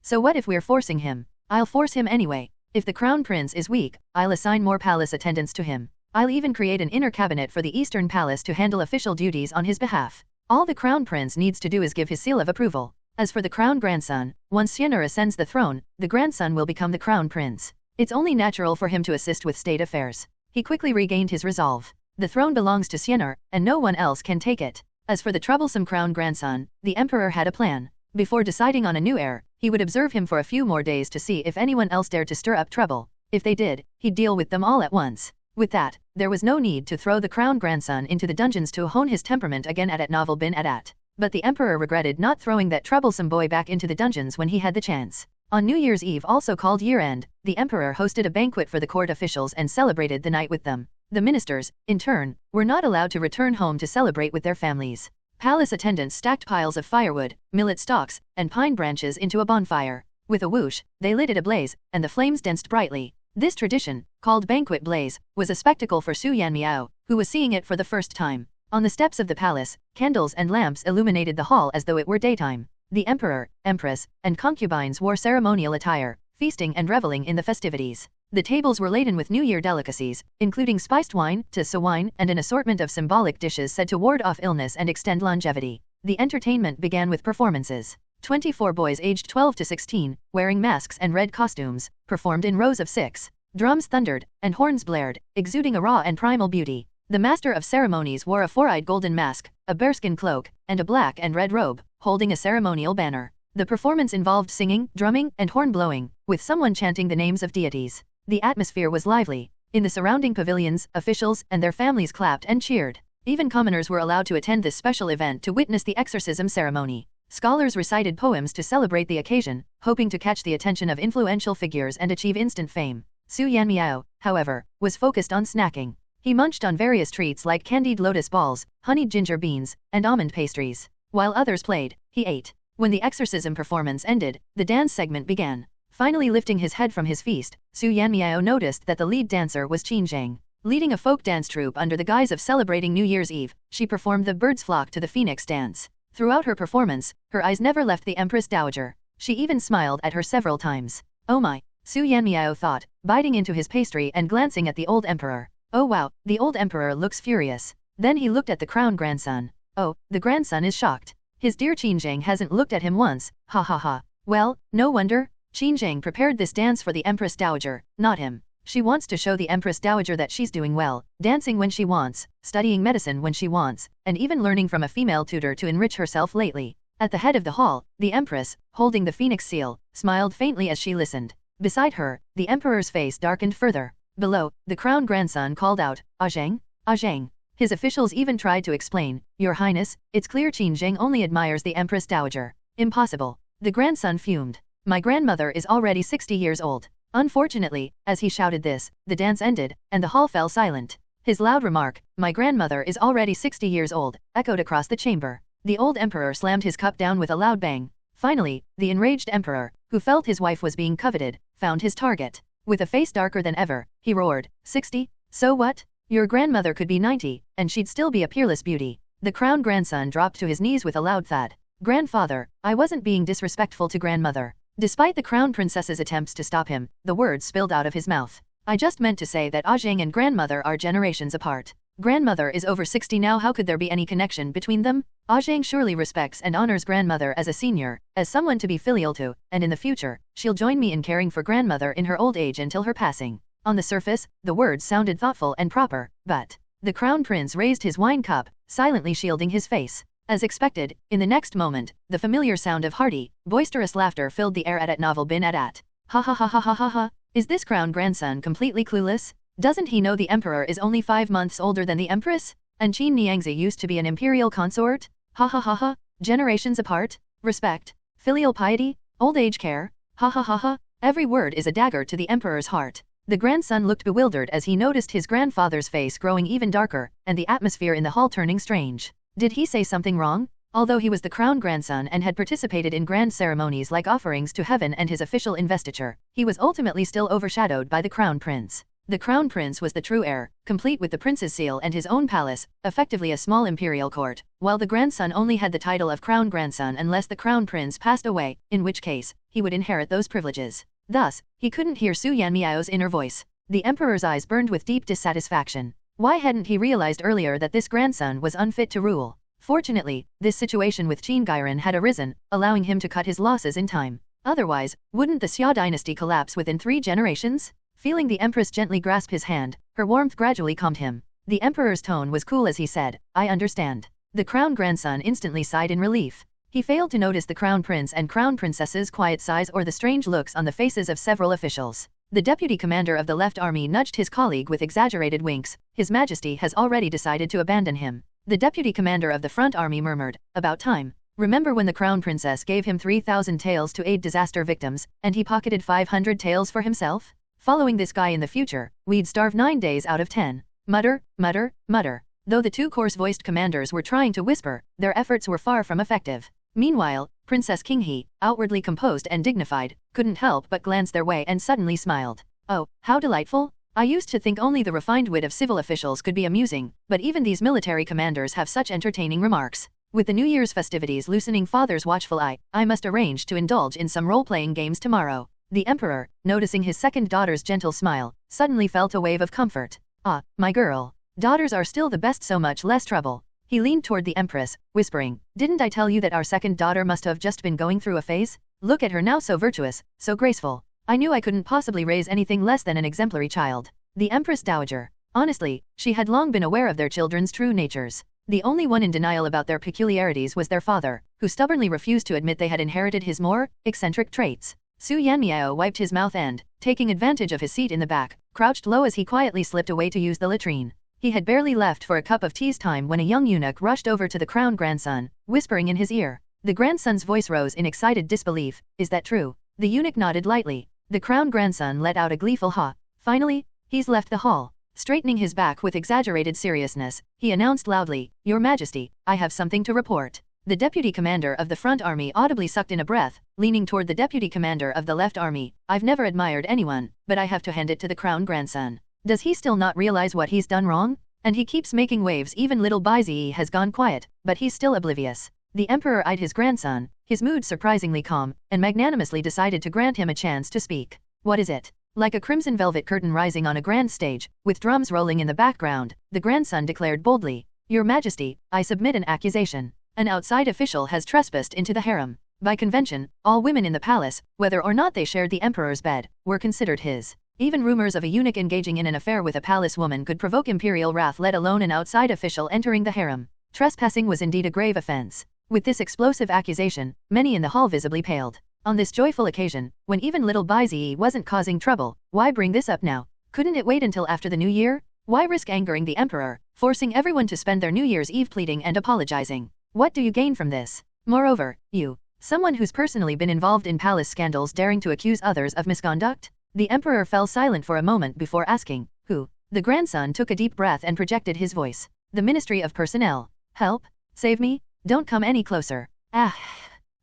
So what if we're forcing him? I'll force him anyway. If the crown prince is weak, I'll assign more palace attendants to him. I'll even create an inner cabinet for the Eastern Palace to handle official duties on his behalf. All the crown prince needs to do is give his seal of approval. As for the crown grandson, once Xian'er ascends the throne, the grandson will become the crown prince. It's only natural for him to assist with state affairs. He quickly regained his resolve. The throne belongs to Xian'er, and no one else can take it. As for the troublesome crown grandson, the emperor had a plan. Before deciding on a new heir, he would observe him for a few more days to see if anyone else dared to stir up trouble. If they did, he'd deal with them all at once. With that, there was no need to throw the crown grandson into the dungeons to hone his temperament again at Novel bin Adat. But the emperor regretted not throwing that troublesome boy back into the dungeons when he had the chance. On New Year's Eve, also called year-end, the emperor hosted a banquet for the court officials and celebrated the night with them. The ministers, in turn, were not allowed to return home to celebrate with their families. Palace attendants stacked piles of firewood, millet stalks, and pine branches into a bonfire. With a whoosh, they lit it ablaze, and the flames danced brightly. This tradition, called banquet blaze, was a spectacle for Su Yanmiao, who was seeing it for the first time. On the steps of the palace, candles and lamps illuminated the hall as though it were daytime. The emperor, empress, and concubines wore ceremonial attire, feasting and reveling in the festivities. The tables were laden with New Year delicacies, including spiced wine, tisa wine, and an assortment of symbolic dishes said to ward off illness and extend longevity. The entertainment began with performances. 24 boys aged 12 to 16, wearing masks and red costumes, performed in rows of 6. Drums thundered, and horns blared, exuding a raw and primal beauty. The master of ceremonies wore a 4-eyed golden mask, a bearskin cloak, and a black and red robe, holding a ceremonial banner. The performance involved singing, drumming, and horn blowing, with someone chanting the names of deities. The atmosphere was lively. In the surrounding pavilions, officials and their families clapped and cheered. Even commoners were allowed to attend this special event to witness the exorcism ceremony. Scholars recited poems to celebrate the occasion, hoping to catch the attention of influential figures and achieve instant fame. Su Yanmiao, however, was focused on snacking. He munched on various treats like candied lotus balls, honeyed ginger beans, and almond pastries. While others played, he ate. When the exorcism performance ended, the dance segment began. Finally lifting his head from his feast, Su Yanmiao noticed that the lead dancer was Qin Zhang. Leading a folk dance troupe under the guise of celebrating New Year's Eve, she performed the Birds Flock to the Phoenix dance. Throughout her performance, her eyes never left the Empress Dowager. She even smiled at her several times. Oh my, Su Yanmiao thought, biting into his pastry and glancing at the old emperor. Oh wow, the old emperor looks furious. Then he looked at the crown grandson. Oh, the grandson is shocked. His dear Qinzhang hasn't looked at him once, ha ha ha. Well, no wonder. Qinzhang prepared this dance for the Empress Dowager, not him. She wants to show the Empress Dowager that she's doing well, dancing when she wants, studying medicine when she wants, and even learning from a female tutor to enrich herself lately. At the head of the hall, the Empress, holding the phoenix seal, smiled faintly as she listened. Beside her, the Emperor's face darkened further. Below, the crown grandson called out, Zhang? Zhang. His officials even tried to explain, Your Highness, it's clear Qinzhang only admires the Empress Dowager. Impossible. The grandson fumed. My grandmother is already 60 years old. Unfortunately, as he shouted this, the dance ended, and the hall fell silent. His loud remark, my grandmother is already 60 years old, echoed across the chamber. The old emperor slammed his cup down with a loud bang. Finally, the enraged emperor, who felt his wife was being coveted, found his target. With a face darker than ever, he roared, 60? So what? Your grandmother could be 90, and she'd still be a peerless beauty. The crown grandson dropped to his knees with a loud thud. Grandfather, I wasn't being disrespectful to grandmother. Despite the crown princess's attempts to stop him, the words spilled out of his mouth. I just meant to say that Zhang and grandmother are generations apart. Grandmother is over 60 now, how could there be any connection between them? Zhang surely respects and honors grandmother as a senior, as someone to be filial to, and in the future, she'll join me in caring for grandmother in her old age until her passing. On the surface, the words sounded thoughtful and proper, but the crown prince raised his wine cup, silently shielding his face. As expected, in the next moment, the familiar sound of hearty, boisterous laughter filled the air at novel bin at. Ha ha ha ha ha ha ha. Is this crown grandson completely clueless? Doesn't he know the emperor is only 5 months older than the empress? And Qin Niangzi used to be an imperial consort? Ha ha ha ha. Generations apart? Respect? Filial piety? Old age care? Ha ha ha ha. Every word is a dagger to the emperor's heart. The grandson looked bewildered as he noticed his grandfather's face growing even darker, and the atmosphere in the hall turning strange. Did he say something wrong? Although he was the crown grandson and had participated in grand ceremonies like offerings to heaven and his official investiture, he was ultimately still overshadowed by the crown prince. The crown prince was the true heir, complete with the prince's seal and his own palace, effectively a small imperial court, while the grandson only had the title of crown grandson unless the crown prince passed away, in which case, he would inherit those privileges. Thus, he couldn't hear Su Yanmiao's inner voice. The emperor's eyes burned with deep dissatisfaction. Why hadn't he realized earlier that this grandson was unfit to rule? Fortunately, this situation with Qin Gairen had arisen, allowing him to cut his losses in time. Otherwise, wouldn't the Xia dynasty collapse within 3 generations? Feeling the empress gently grasp his hand, her warmth gradually calmed him. The emperor's tone was cool as he said, I understand. The crown grandson instantly sighed in relief. He failed to notice the crown prince and crown princess's quiet sighs or the strange looks on the faces of several officials. The deputy commander of the left army nudged his colleague with exaggerated winks. His Majesty has already decided to abandon him. The deputy commander of the front army murmured, about time. Remember when the crown princess gave him 3,000 taels to aid disaster victims, and he pocketed 500 taels for himself? Following this guy in the future, we'd starve 9 days out of 10. Mutter, mutter, mutter. Though the 2 coarse-voiced commanders were trying to whisper, their efforts were far from effective. Meanwhile, Princess Qinghe, outwardly composed and dignified, couldn't help but glance their way and suddenly smiled. Oh, how delightful! I used to think only the refined wit of civil officials could be amusing, but even these military commanders have such entertaining remarks. With the New Year's festivities loosening father's watchful eye, I must arrange to indulge in some role-playing games tomorrow. The emperor, noticing his second daughter's gentle smile, suddenly felt a wave of comfort. Ah, my girl. Daughters are still the best, so much less trouble. He leaned toward the empress, whispering, didn't I tell you that our second daughter must have just been going through a phase? Look at her now, so virtuous, so graceful. I knew I couldn't possibly raise anything less than an exemplary child. The Empress Dowager. Honestly, she had long been aware of their children's true natures. The only one in denial about their peculiarities was their father, who stubbornly refused to admit they had inherited his more eccentric traits. Su Yanmiao wiped his mouth and, taking advantage of his seat in the back, crouched low as he quietly slipped away to use the latrine. He had barely left for a cup of tea's time when a young eunuch rushed over to the crown grandson, whispering in his ear. The grandson's voice rose in excited disbelief. Is that true? The eunuch nodded lightly. The crown grandson let out a gleeful ha. Finally, he's left the hall. Straightening his back with exaggerated seriousness, he announced loudly, Your Majesty, I have something to report. The deputy commander of the front army audibly sucked in a breath, leaning toward the deputy commander of the left army. I've never admired anyone, but I have to hand it to the crown grandson. Does he still not realize what he's done wrong? And he keeps making waves. Even little Baizi has gone quiet, but he's still oblivious. The emperor eyed his grandson, his mood surprisingly calm, and magnanimously decided to grant him a chance to speak. What is it? Like a crimson velvet curtain rising on a grand stage, with drums rolling in the background, the grandson declared boldly, "Your Majesty, I submit an accusation. An outside official has trespassed into the harem. By convention, all women in the palace, whether or not they shared the emperor's bed, were considered his. Even rumors of a eunuch engaging in an affair with a palace woman could provoke imperial wrath, let alone an outside official entering the harem. Trespassing was indeed a grave offense." With this explosive accusation, many in the hall visibly paled. On this joyful occasion, when even little Bai wasn't causing trouble, why bring this up now? Couldn't it wait until after the new year? Why risk angering the emperor, forcing everyone to spend their New Year's Eve pleading and apologizing? What do you gain from this? Moreover, you, someone who's personally been involved in palace scandals, daring to accuse others of misconduct? The emperor fell silent for a moment before asking, "Who?" The grandson took a deep breath and projected his voice. "The Ministry of Personnel. Help? Save me? Don't come any closer." Ah!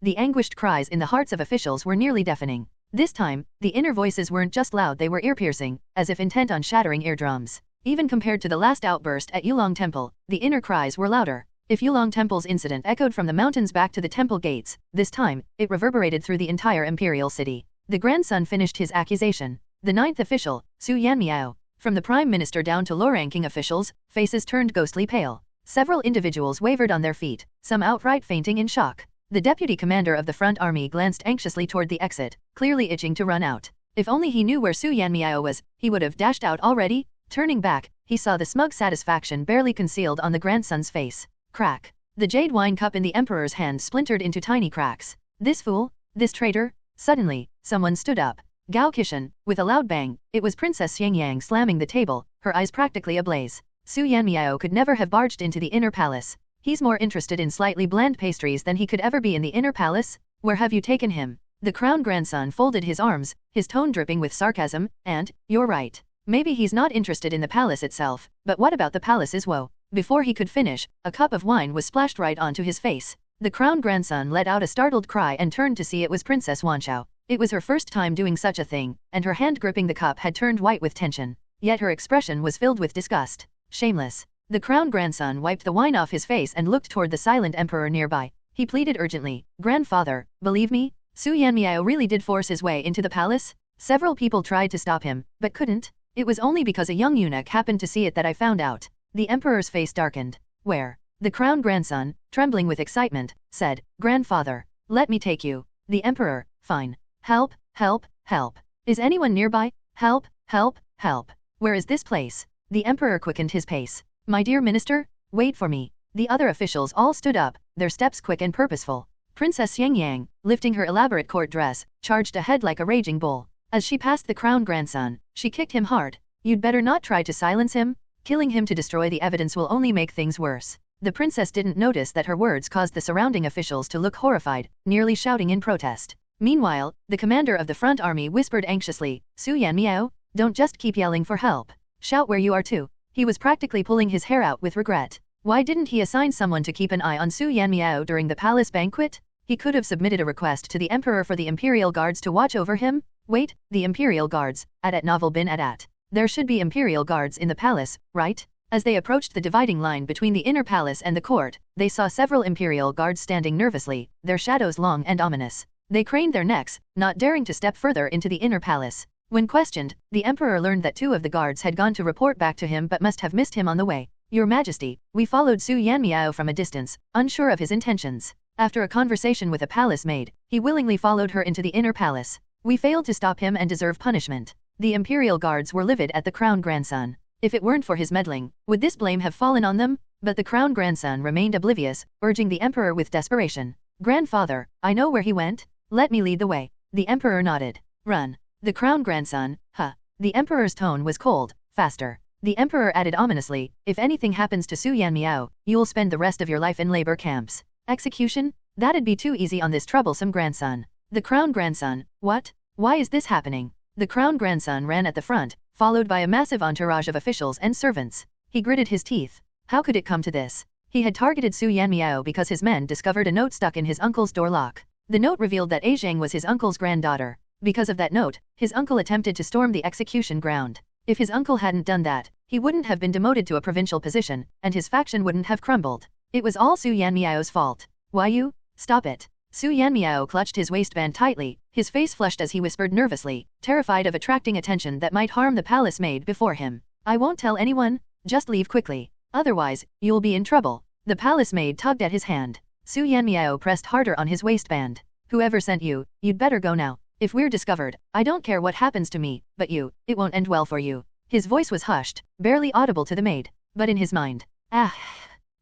The anguished cries in the hearts of officials were nearly deafening. This time, the inner voices weren't just loud, they were ear-piercing, as if intent on shattering eardrums. Even compared to the last outburst at Yulong Temple, the inner cries were louder. If Yulong Temple's incident echoed from the mountains back to the temple gates, this time, it reverberated through the entire imperial city. The grandson finished his accusation. The ninth official, Su Yanmiao. From the prime minister down to low-ranking officials, faces turned ghostly pale. Several individuals wavered on their feet, some outright fainting in shock. The deputy commander of the front army glanced anxiously toward the exit, clearly itching to run out. If only he knew where Su Yanmiao was, he would have dashed out already. Turning back, he saw the smug satisfaction barely concealed on the grandson's face. Crack. The jade wine cup in the emperor's hand splintered into tiny cracks. This fool? This traitor? Suddenly, someone stood up. Gao Qishan, with a loud bang. It was Princess Xiangyang slamming the table, her eyes practically ablaze. Su Yanmiao could never have barged into the inner palace. He's more interested in slightly bland pastries than he could ever be in the inner palace. Where have you taken him? The crown grandson folded his arms, his tone dripping with sarcasm, and, "You're right. Maybe he's not interested in the palace itself, but what about the palace's woe?" Before he could finish, a cup of wine was splashed right onto his face. The crown grandson let out a startled cry and turned to see it was Princess Wanshao. It was her first time doing such a thing, and her hand gripping the cup had turned white with tension. Yet her expression was filled with disgust. Shameless. The crown grandson wiped the wine off his face and looked toward the silent emperor nearby. He pleaded urgently, "Grandfather, believe me, Su Yanmiao really did force his way into the palace. Several people tried to stop him, but couldn't. It was only because a young eunuch happened to see it that I found out." The emperor's face darkened. "Where?" The crown grandson, trembling with excitement, said, "Grandfather, let me take you." The emperor, "Fine. Help, help, help. Is anyone nearby? Help, help, help. Where is this place?" The emperor quickened his pace. "My dear minister, wait for me." The other officials all stood up, their steps quick and purposeful. Princess Xiangyang, lifting her elaborate court dress, charged ahead like a raging bull. As she passed the crown grandson, she kicked him hard. "You'd better not try to silence him. Killing him to destroy the evidence will only make things worse." The princess didn't notice that her words caused the surrounding officials to look horrified, nearly shouting in protest. Meanwhile, the commander of the front army whispered anxiously, "Su Yanmiao, don't just keep yelling for help. Shout where you are too." He was practically pulling his hair out with regret. Why didn't he assign someone to keep an eye on Su Yanmiao during the palace banquet? He could have submitted a request to the emperor for the imperial guards to watch over him. Wait, the imperial guards, at novel bin at. There should be imperial guards in the palace, right? As they approached the dividing line between the inner palace and the court, they saw several imperial guards standing nervously, their shadows long and ominous. They craned their necks, not daring to step further into the inner palace. When questioned, the emperor learned that 2 of the guards had gone to report back to him but must have missed him on the way. "Your Majesty, we followed Su Yanmiao from a distance, unsure of his intentions. After a conversation with a palace maid, he willingly followed her into the inner palace. We failed to stop him and deserve punishment." The imperial guards were livid at the crown grandson. If it weren't for his meddling, would this blame have fallen on them? But the crown grandson remained oblivious, urging the emperor with desperation. "Grandfather, I know where he went. Let me lead the way." The emperor nodded. "Run." The crown grandson, "Huh." The emperor's tone was cold. "Faster." The emperor added ominously, "If anything happens to Su Yanmiao, you'll spend the rest of your life in labor camps. Execution? That'd be too easy on this troublesome grandson." The crown grandson, "What? Why is this happening?" The crown grandson ran at the front, followed by a massive entourage of officials and servants. He gritted his teeth. How could it come to this? He had targeted Su Yanmiao because his men discovered a note stuck in his uncle's door lock. The note revealed that Zhang was his uncle's granddaughter. Because of that note, his uncle attempted to storm the execution ground. If his uncle hadn't done that, he wouldn't have been demoted to a provincial position, and his faction wouldn't have crumbled. It was all Su Yanmiao's fault. "Why you? Stop it." Su Yanmiao clutched his waistband tightly, his face flushed as he whispered nervously, terrified of attracting attention that might harm the palace maid before him. I won't tell anyone, just leave quickly. Otherwise, you'll be in trouble. The palace maid tugged at his hand. Su Yanmiao pressed harder on his waistband. Whoever sent you, you'd better go now. If we're discovered, I don't care what happens to me, but you, it won't end well for you. His voice was hushed, barely audible to the maid, but in his mind. Ah,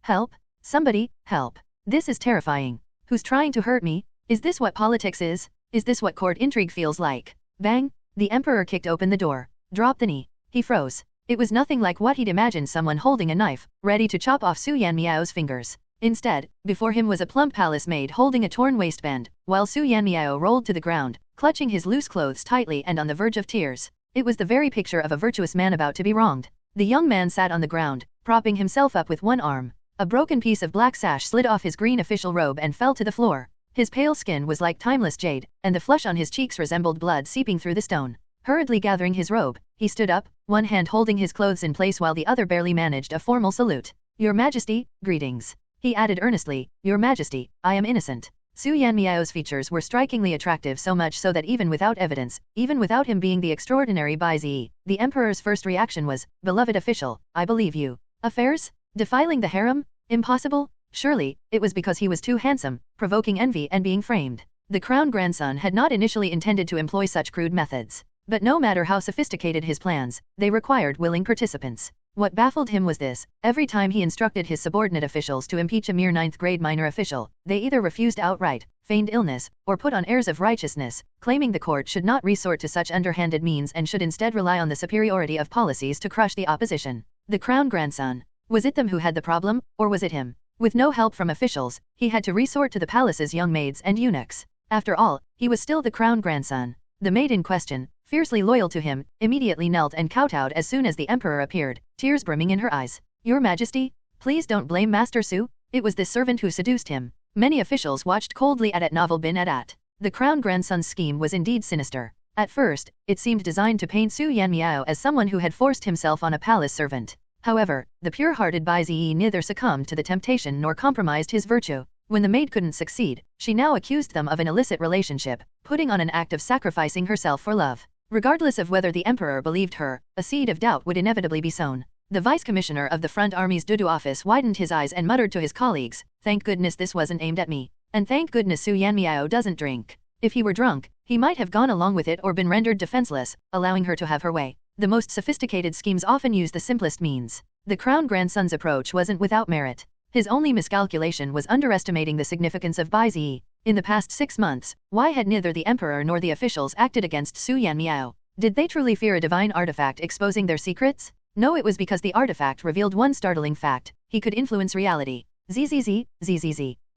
help, somebody, help. This is terrifying. Who's trying to hurt me? Is this what politics is? Is this what court intrigue feels like? Bang! The emperor kicked open the door, dropped the knee. He froze. It was nothing like what he'd imagined, someone holding a knife, ready to chop off Su Yanmiao's fingers. Instead, before him was a plump palace maid holding a torn waistband, while Su Yanmiao rolled to the ground, clutching his loose clothes tightly and on the verge of tears. It was the very picture of a virtuous man about to be wronged. The young man sat on the ground, propping himself up with one arm. A broken piece of black sash slid off his green official robe and fell to the floor. His pale skin was like timeless jade, and the flush on his cheeks resembled blood seeping through the stone. Hurriedly gathering his robe, he stood up, one hand holding his clothes in place while the other barely managed a formal salute. Your Majesty, greetings. He added earnestly, Your Majesty, I am innocent. Su Yanmiao's features were strikingly attractive, so much so that even without evidence, even without him being the extraordinary Bai Zi, the emperor's first reaction was, Beloved official, I believe you. Affairs? Defiling the harem? Impossible? Surely, it was because he was too handsome, provoking envy and being framed. The crown grandson had not initially intended to employ such crude methods. But no matter how sophisticated his plans, they required willing participants. What baffled him was this: every time he instructed his subordinate officials to impeach a mere 9th-grade minor official, they either refused outright, feigned illness, or put on airs of righteousness, claiming the court should not resort to such underhanded means and should instead rely on the superiority of policies to crush the opposition. The crown grandson. Was it them who had the problem, or was it him? With no help from officials, he had to resort to the palace's young maids and eunuchs. After all, he was still the crown grandson. The maid in question, fiercely loyal to him, immediately knelt and kowtowed as soon as the emperor appeared, tears brimming in her eyes. Your Majesty, please don't blame Master Su. It was this servant who seduced him. Many officials watched coldly at Novel bin Adat. The crown grandson's scheme was indeed sinister. At first, it seemed designed to paint Su Yanmiao as someone who had forced himself on a palace servant. However, the pure-hearted Bai Zi neither succumbed to the temptation nor compromised his virtue. When the maid couldn't succeed, she now accused them of an illicit relationship, putting on an act of sacrificing herself for love. Regardless of whether the emperor believed her, a seed of doubt would inevitably be sown. The vice-commissioner of the Front Army's Dudu office widened his eyes and muttered to his colleagues, Thank goodness this wasn't aimed at me. And thank goodness Su Yanmiao doesn't drink. If he were drunk, he might have gone along with it or been rendered defenseless, allowing her to have her way. The most sophisticated schemes often use the simplest means. The crown grandson's approach wasn't without merit. His only miscalculation was underestimating the significance of Bai Zi. In the past 6 months, why had neither the emperor nor the officials acted against Su Yanmiao? Did they truly fear a divine artifact exposing their secrets? No, it was because the artifact revealed one startling fact: he could influence reality. ZZZ.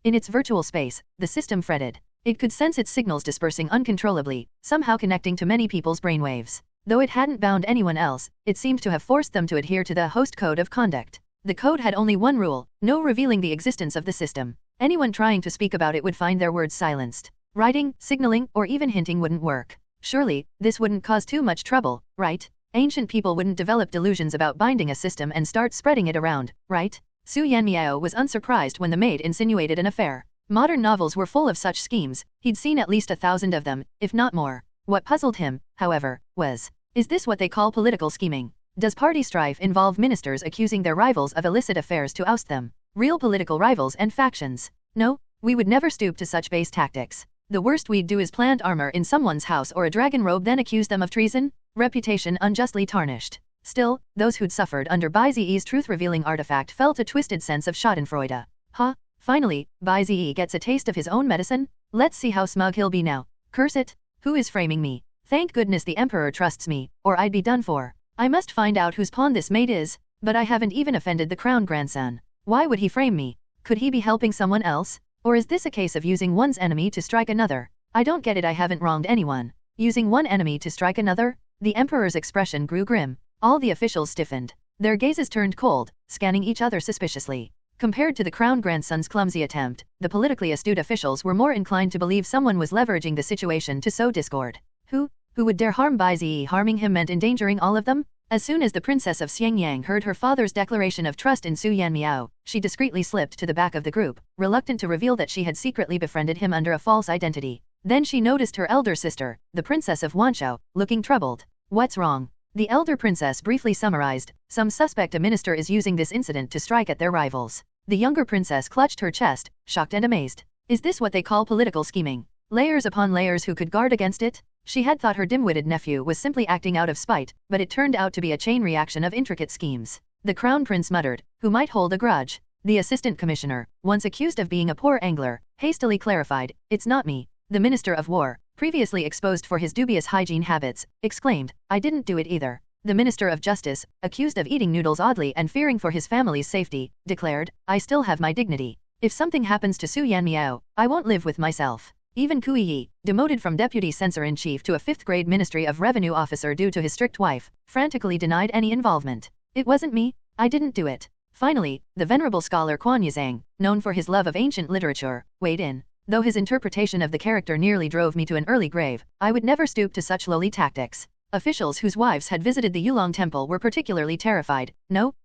In its virtual space, the system fretted. It could sense its signals dispersing uncontrollably, somehow connecting to many people's brainwaves. Though it hadn't bound anyone else, it seemed to have forced them to adhere to the host code of conduct. The code had only one rule: no revealing the existence of the system. Anyone trying to speak about it would find their words silenced. Writing, signaling, or even hinting wouldn't work. Surely, this wouldn't cause too much trouble, right? Ancient people wouldn't develop delusions about binding a system and start spreading it around, right? Su Yanmiao was unsurprised when the maid insinuated an affair. Modern novels were full of such schemes. He'd seen at least 1,000 of them, if not more. What puzzled him, however, was, is this what they call political scheming? Does party strife involve ministers accusing their rivals of illicit affairs to oust them? Real political rivals and factions? No, we would never stoop to such base tactics. The worst we'd do is plant armor in someone's house or a dragon robe, then accuse them of treason? Reputation unjustly tarnished. Still, those who'd suffered under Bai Zi's truth-revealing artifact felt a twisted sense of schadenfreude. Huh? Finally, Bai Zi gets a taste of his own medicine? Let's see how smug he'll be now. Curse it! Who is framing me? Thank goodness the emperor trusts me, or I'd be done for. I must find out whose pawn this maid is. But I haven't even offended the crown grandson. Why would he frame me? Could he be helping someone else? Or is this a case of using one's enemy to strike another? I don't get it. I haven't wronged anyone. Using one enemy to strike another? The emperor's expression grew grim. All the officials stiffened. Their gazes turned cold, scanning each other suspiciously. Compared to the crown grandson's clumsy attempt, the politically astute officials were more inclined to believe someone was leveraging the situation to sow discord. Who would dare harm Bai Zi? Harming him meant endangering all of them? As soon as the princess of Xiangyang heard her father's declaration of trust in Su Yanmiao, she discreetly slipped to the back of the group, reluctant to reveal that she had secretly befriended him under a false identity. Then she noticed her elder sister, the princess of Wanshao, looking troubled. What's wrong? The elder princess briefly summarized, some suspect a minister is using this incident to strike at their rivals. The younger princess clutched her chest, shocked and amazed. Is this what they call political scheming? Layers upon layers who could guard against it? She had thought her dim-witted nephew was simply acting out of spite, but it turned out to be a chain reaction of intricate schemes. The crown prince muttered, who might hold a grudge. The assistant commissioner, once accused of being a poor angler, hastily clarified, it's not me. The minister of war, previously exposed for his dubious hygiene habits, exclaimed, I didn't do it either. The minister of justice, accused of eating noodles oddly and fearing for his family's safety, declared, I still have my dignity. If something happens to Su Yanmiao, I won't live with myself. Even Kui Yi, demoted from deputy censor-in-chief to a 5th-grade Ministry of Revenue officer due to his strict wife, frantically denied any involvement. It wasn't me, I didn't do it. Finally, the venerable scholar Quan Yazang, known for his love of ancient literature, weighed in. Though his interpretation of the character nearly drove me to an early grave, I would never stoop to such lowly tactics. Officials whose wives had visited the Yulong temple were particularly terrified. No,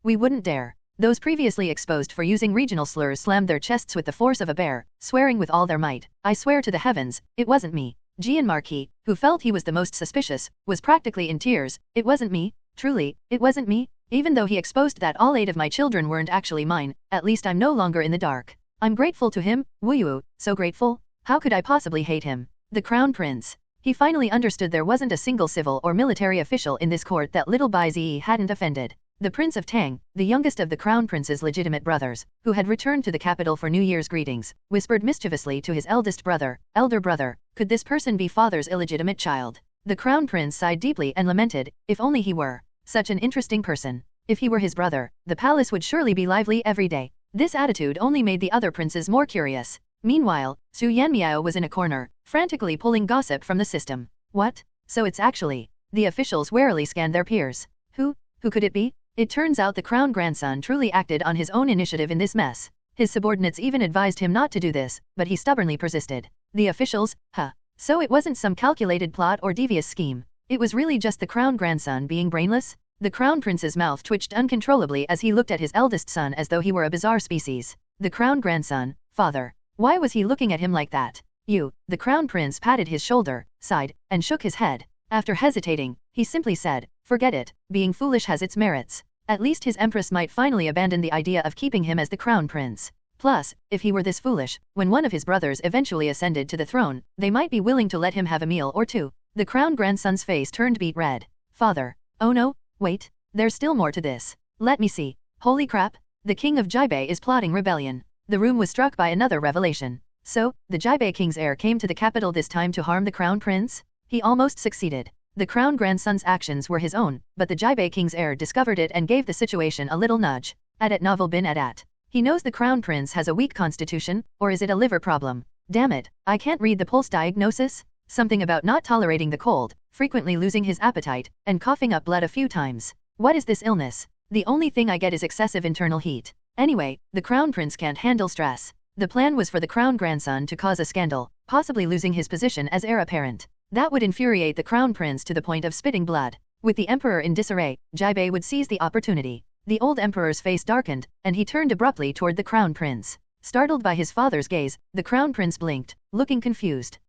we wouldn't dare. Those previously exposed for using regional slurs slammed their chests with the force of a bear, swearing with all their might, I swear to the heavens, it wasn't me. Jian Marquis, who felt he was the most suspicious, was practically in tears, it wasn't me, truly, it wasn't me, even though he exposed that all 8 of my children weren't actually mine, at least I'm no longer in the dark. I'm grateful to him, Wuyu, so grateful, how could I possibly hate him? The crown prince. He finally understood there wasn't a single civil or military official in this court that little Bai Zi hadn't offended. The Prince of Tang, the youngest of the Crown Prince's legitimate brothers, who had returned to the capital for New Year's greetings, whispered mischievously to his eldest brother, elder brother, could this person be father's illegitimate child? The Crown Prince sighed deeply and lamented, if only he were such an interesting person. If he were his brother, the palace would surely be lively every day. This attitude only made the other princes more curious. Meanwhile, Su Yanmiao was in a corner, frantically pulling gossip from the system. What? So it's actually. The officials warily scanned their peers. Who could it be? It turns out the crown grandson truly acted on his own initiative in this mess. His subordinates even advised him not to do this, but he stubbornly persisted. The officials, so it wasn't some calculated plot or devious scheme. It was really just the crown grandson being brainless? The crown prince's mouth twitched uncontrollably as he looked at his eldest son as though he were a bizarre species. The crown grandson, father. Why was he looking at him like that? The crown prince patted his shoulder, sighed, and shook his head. After hesitating, he simply said, forget it, being foolish has its merits. At least his empress might finally abandon the idea of keeping him as the crown prince. Plus, if he were this foolish, when one of his brothers eventually ascended to the throne, they might be willing to let him have a meal or two. The crown grandson's face turned beet red. Father. Oh no, wait, there's still more to this. Let me see. Holy crap, the king of Jibei is plotting rebellion. The room was struck by another revelation. So, the Jibei king's heir came to the capital this time to harm the crown prince? He almost succeeded. The crown grandson's actions were his own, but the Jibei king's heir discovered it and gave the situation a little nudge. At novel bin at. He knows the crown prince has a weak constitution, or is it a liver problem? Damn it, I can't read the pulse diagnosis? Something about not tolerating the cold, frequently losing his appetite, and coughing up blood a few times. What is this illness? The only thing I get is excessive internal heat. Anyway, the crown prince can't handle stress. The plan was for the crown grandson to cause a scandal, possibly losing his position as heir apparent. That would infuriate the crown prince to the point of spitting blood. With the emperor in disarray, Jibei would seize the opportunity. The old emperor's face darkened, and he turned abruptly toward the crown prince. Startled by his father's gaze, the crown prince blinked, looking confused.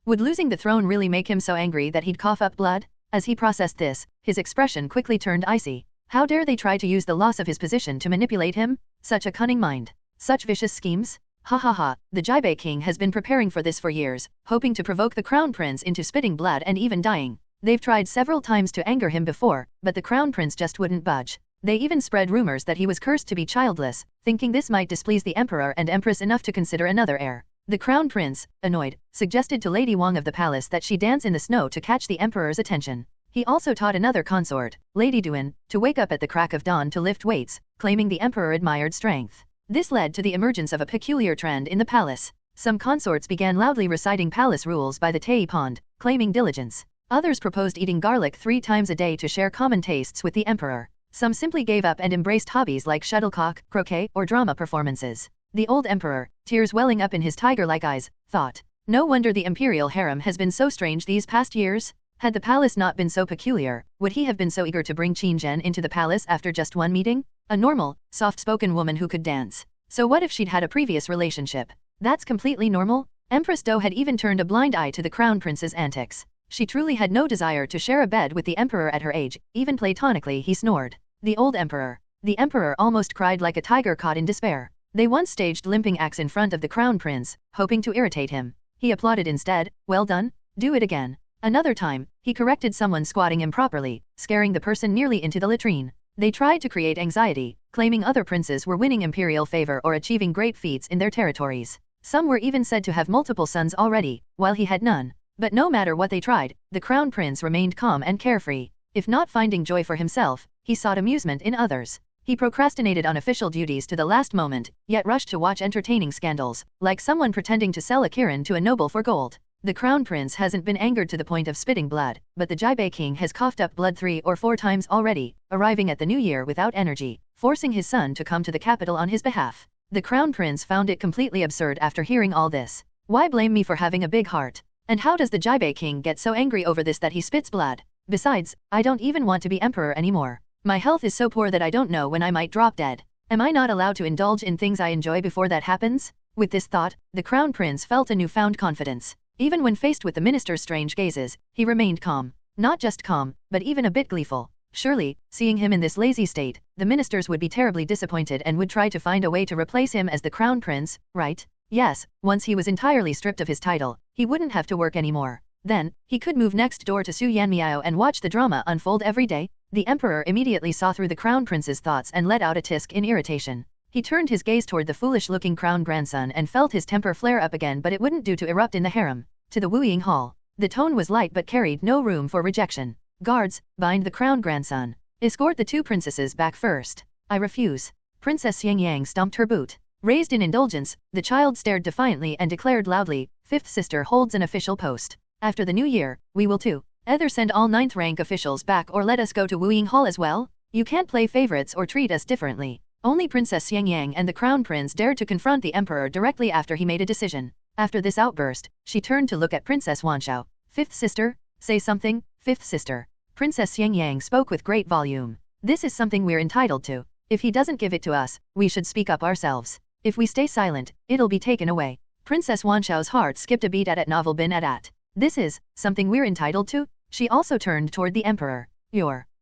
Would losing the throne really make him so angry that he'd cough up blood? As he processed this, his expression quickly turned icy. How dare they try to use the loss of his position to manipulate him? Such a cunning mind. Such vicious schemes? The Jibei king has been preparing for this for years, hoping to provoke the crown prince into spitting blood and even dying. They've tried several times to anger him before, but the crown prince just wouldn't budge. They even spread rumors that he was cursed to be childless, thinking this might displease the emperor and empress enough to consider another heir. The crown prince, annoyed, suggested to Lady Wang of the palace that she dance in the snow to catch the emperor's attention. He also taught another consort, Lady Duan, to wake up at the crack of dawn to lift weights, claiming the emperor admired strength. This led to the emergence of a peculiar trend in the palace. Some consorts began loudly reciting palace rules by the Tei Pond, claiming diligence. Others proposed eating garlic 3 times a day to share common tastes with the emperor. Some simply gave up and embraced hobbies like shuttlecock, croquet, or drama performances. The old emperor, tears welling up in his tiger-like eyes, thought, no wonder the imperial harem has been so strange these past years. Had the palace not been so peculiar, would he have been so eager to bring Qin Zhen into the palace after just one meeting? A normal, soft-spoken woman who could dance. So what if she'd had a previous relationship? That's completely normal? Empress Do had even turned a blind eye to the crown prince's antics. She truly had no desire to share a bed with the emperor at her age, even platonically he snored. The old emperor. The emperor almost cried like a tiger caught in despair. They once staged limping acts in front of the crown prince, hoping to irritate him. He applauded instead. Well done. Do it again. Another time, he corrected someone squatting improperly, scaring the person nearly into the latrine. They tried to create anxiety, claiming other princes were winning imperial favor or achieving great feats in their territories. Some were even said to have multiple sons already, while he had none. But no matter what they tried, the crown prince remained calm and carefree. If not finding joy for himself, he sought amusement in others. He procrastinated on official duties to the last moment, yet rushed to watch entertaining scandals, like someone pretending to sell a kirin to a noble for gold. The crown prince hasn't been angered to the point of spitting blood, but the Jibai king has coughed up blood 3 or 4 times already, arriving at the new year without energy, forcing his son to come to the capital on his behalf. The crown prince found it completely absurd after hearing all this. Why blame me for having a big heart? And how does the Jibai king get so angry over this that he spits blood? Besides, I don't even want to be emperor anymore. My health is so poor that I don't know when I might drop dead. Am I not allowed to indulge in things I enjoy before that happens? With this thought, the crown prince felt a newfound confidence. Even when faced with the minister's strange gazes, he remained calm. Not just calm, but even a bit gleeful. Surely, seeing him in this lazy state, the ministers would be terribly disappointed and would try to find a way to replace him as the crown prince, right? Yes, once he was entirely stripped of his title, he wouldn't have to work anymore. Then, he could move next door to Su Yanmiao and watch the drama unfold every day. The emperor immediately saw through the crown prince's thoughts and let out a tisk in irritation. He turned his gaze toward the foolish-looking crown grandson and felt his temper flare up again, but it wouldn't do to erupt in the harem. To the wooing hall. The tone was light but carried no room for rejection. Guards, bind the crown grandson. Escort the 2 princesses back first. I refuse. Princess Yangyang stomped her boot. Raised in indulgence, the child stared defiantly and declared loudly, 5th sister holds an official post. After the new year, we will too. Either send all 9th rank officials back or let us go to wooing hall as well. You can't play favorites or treat us differently. Only Princess Yangyang and the crown prince dared to confront the emperor directly after he made a decision. After this outburst, she turned to look at Princess Wanshao. 5th sister, say something, 5th sister. Princess Yangyang spoke with great volume. This is something we're entitled to. If he doesn't give it to us, we should speak up ourselves. If we stay silent, it'll be taken away. Princess Wanshao's heart skipped a beat at novel bin at. This is something we're entitled to? She also turned toward the emperor.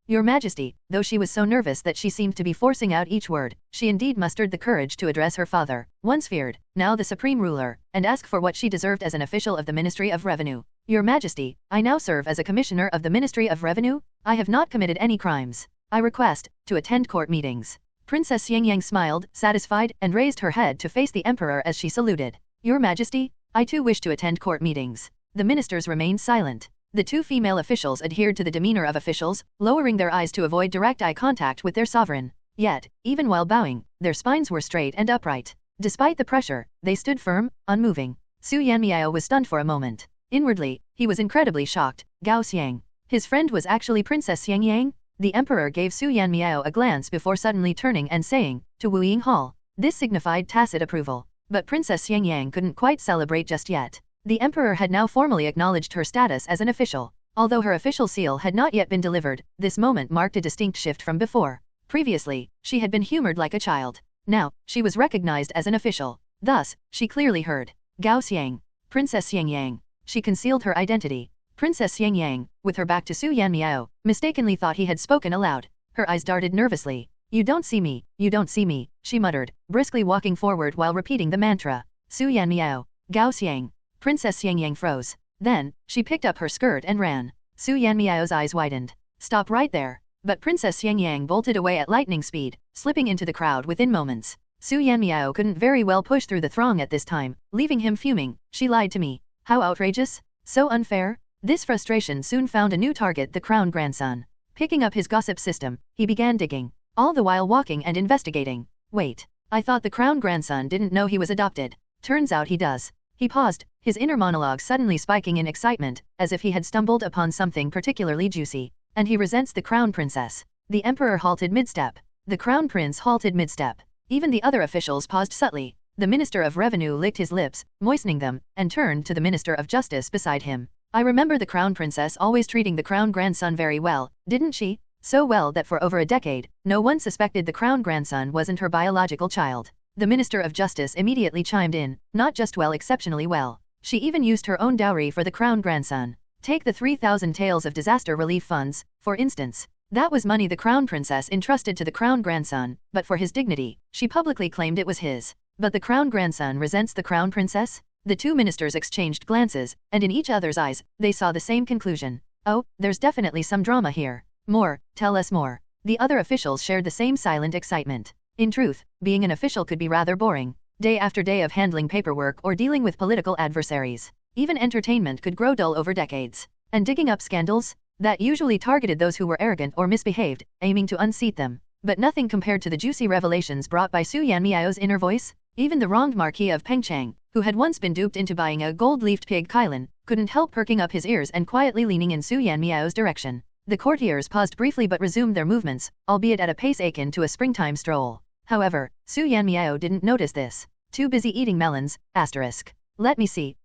Your Majesty, though she was so nervous that she seemed to be forcing out each word, she indeed mustered the courage to address her father, once feared, now the supreme ruler, and ask for what she deserved as an official of the Ministry of Revenue. Your Majesty, I now serve as a commissioner of the Ministry of Revenue. I have not committed any crimes. I request to attend court meetings. Princess Yangyang smiled, satisfied, and raised her head to face the emperor as she saluted. Your Majesty, I too wish to attend court meetings. The ministers remained silent. The 2 female officials adhered to the demeanor of officials, lowering their eyes to avoid direct eye contact with their sovereign. Yet, even while bowing, their spines were straight and upright. Despite the pressure, they stood firm, unmoving. Su Yanmiao was stunned for a moment. Inwardly, he was incredibly shocked. Gao Xiang. His friend was actually Princess Yangyang? The emperor gave Su Yanmiao a glance before suddenly turning and saying, to Wuying Hall. This signified tacit approval. But Princess Yangyang couldn't quite celebrate just yet. The emperor had now formally acknowledged her status as an official. Although her official seal had not yet been delivered, this moment marked a distinct shift from before. Previously, she had been humored like a child. Now, she was recognized as an official. Thus, she clearly heard. Gao Xiang. Princess Yangyang. She concealed her identity. Princess Yangyang, with her back to Su Yanmiao, mistakenly thought he had spoken aloud. Her eyes darted nervously. You don't see me, you don't see me, she muttered, briskly walking forward while repeating the mantra. Su Yanmiao. Gao Xiang. Princess Yangyang froze. Then, she picked up her skirt and ran. Su Yanmiao's eyes widened. Stop right there. But Princess Yangyang bolted away at lightning speed, slipping into the crowd within moments. Su Yanmiao couldn't very well push through the throng at this time, leaving him fuming. She lied to me. How outrageous. So unfair. This frustration soon found a new target, the crown grandson. Picking up his gossip system, he began digging, all the while walking and investigating. Wait. I thought the crown grandson didn't know he was adopted. Turns out he does. He paused, his inner monologue suddenly spiking in excitement, as if he had stumbled upon something particularly juicy. And he resents the crown princess. The emperor halted mid-step. The crown prince halted mid-step. Even the other officials paused subtly. The minister of revenue licked his lips, moistening them, and turned to the minister of justice beside him. I remember the crown princess always treating the crown grandson very well, didn't she? So well that for over a decade, no one suspected the crown grandson wasn't her biological child. The Minister of Justice immediately chimed in, not just well, exceptionally well. She even used her own dowry for the crown grandson. Take the 3,000 taels of disaster relief funds, for instance. That was money the crown princess entrusted to the crown grandson, but for his dignity, she publicly claimed it was his. But the crown grandson resents the crown princess? The two ministers exchanged glances, and in each other's eyes, they saw the same conclusion. Oh, there's definitely some drama here. More, tell us more. The other officials shared the same silent excitement. In truth, being an official could be rather boring. Day after day of handling paperwork or dealing with political adversaries. Even entertainment could grow dull over decades. And digging up scandals? That usually targeted those who were arrogant or misbehaved, aiming to unseat them. But nothing compared to the juicy revelations brought by Su Yanmiao's inner voice. Even the wronged Marquis of Pengchang, who had once been duped into buying a gold-leafed pig Kailan, couldn't help perking up his ears and quietly leaning in Su Yanmiao's direction. The courtiers paused briefly but resumed their movements, albeit at a pace akin to a springtime stroll. However, Su Yanmiao didn't notice this. Too busy eating melons, asterisk. Let me see.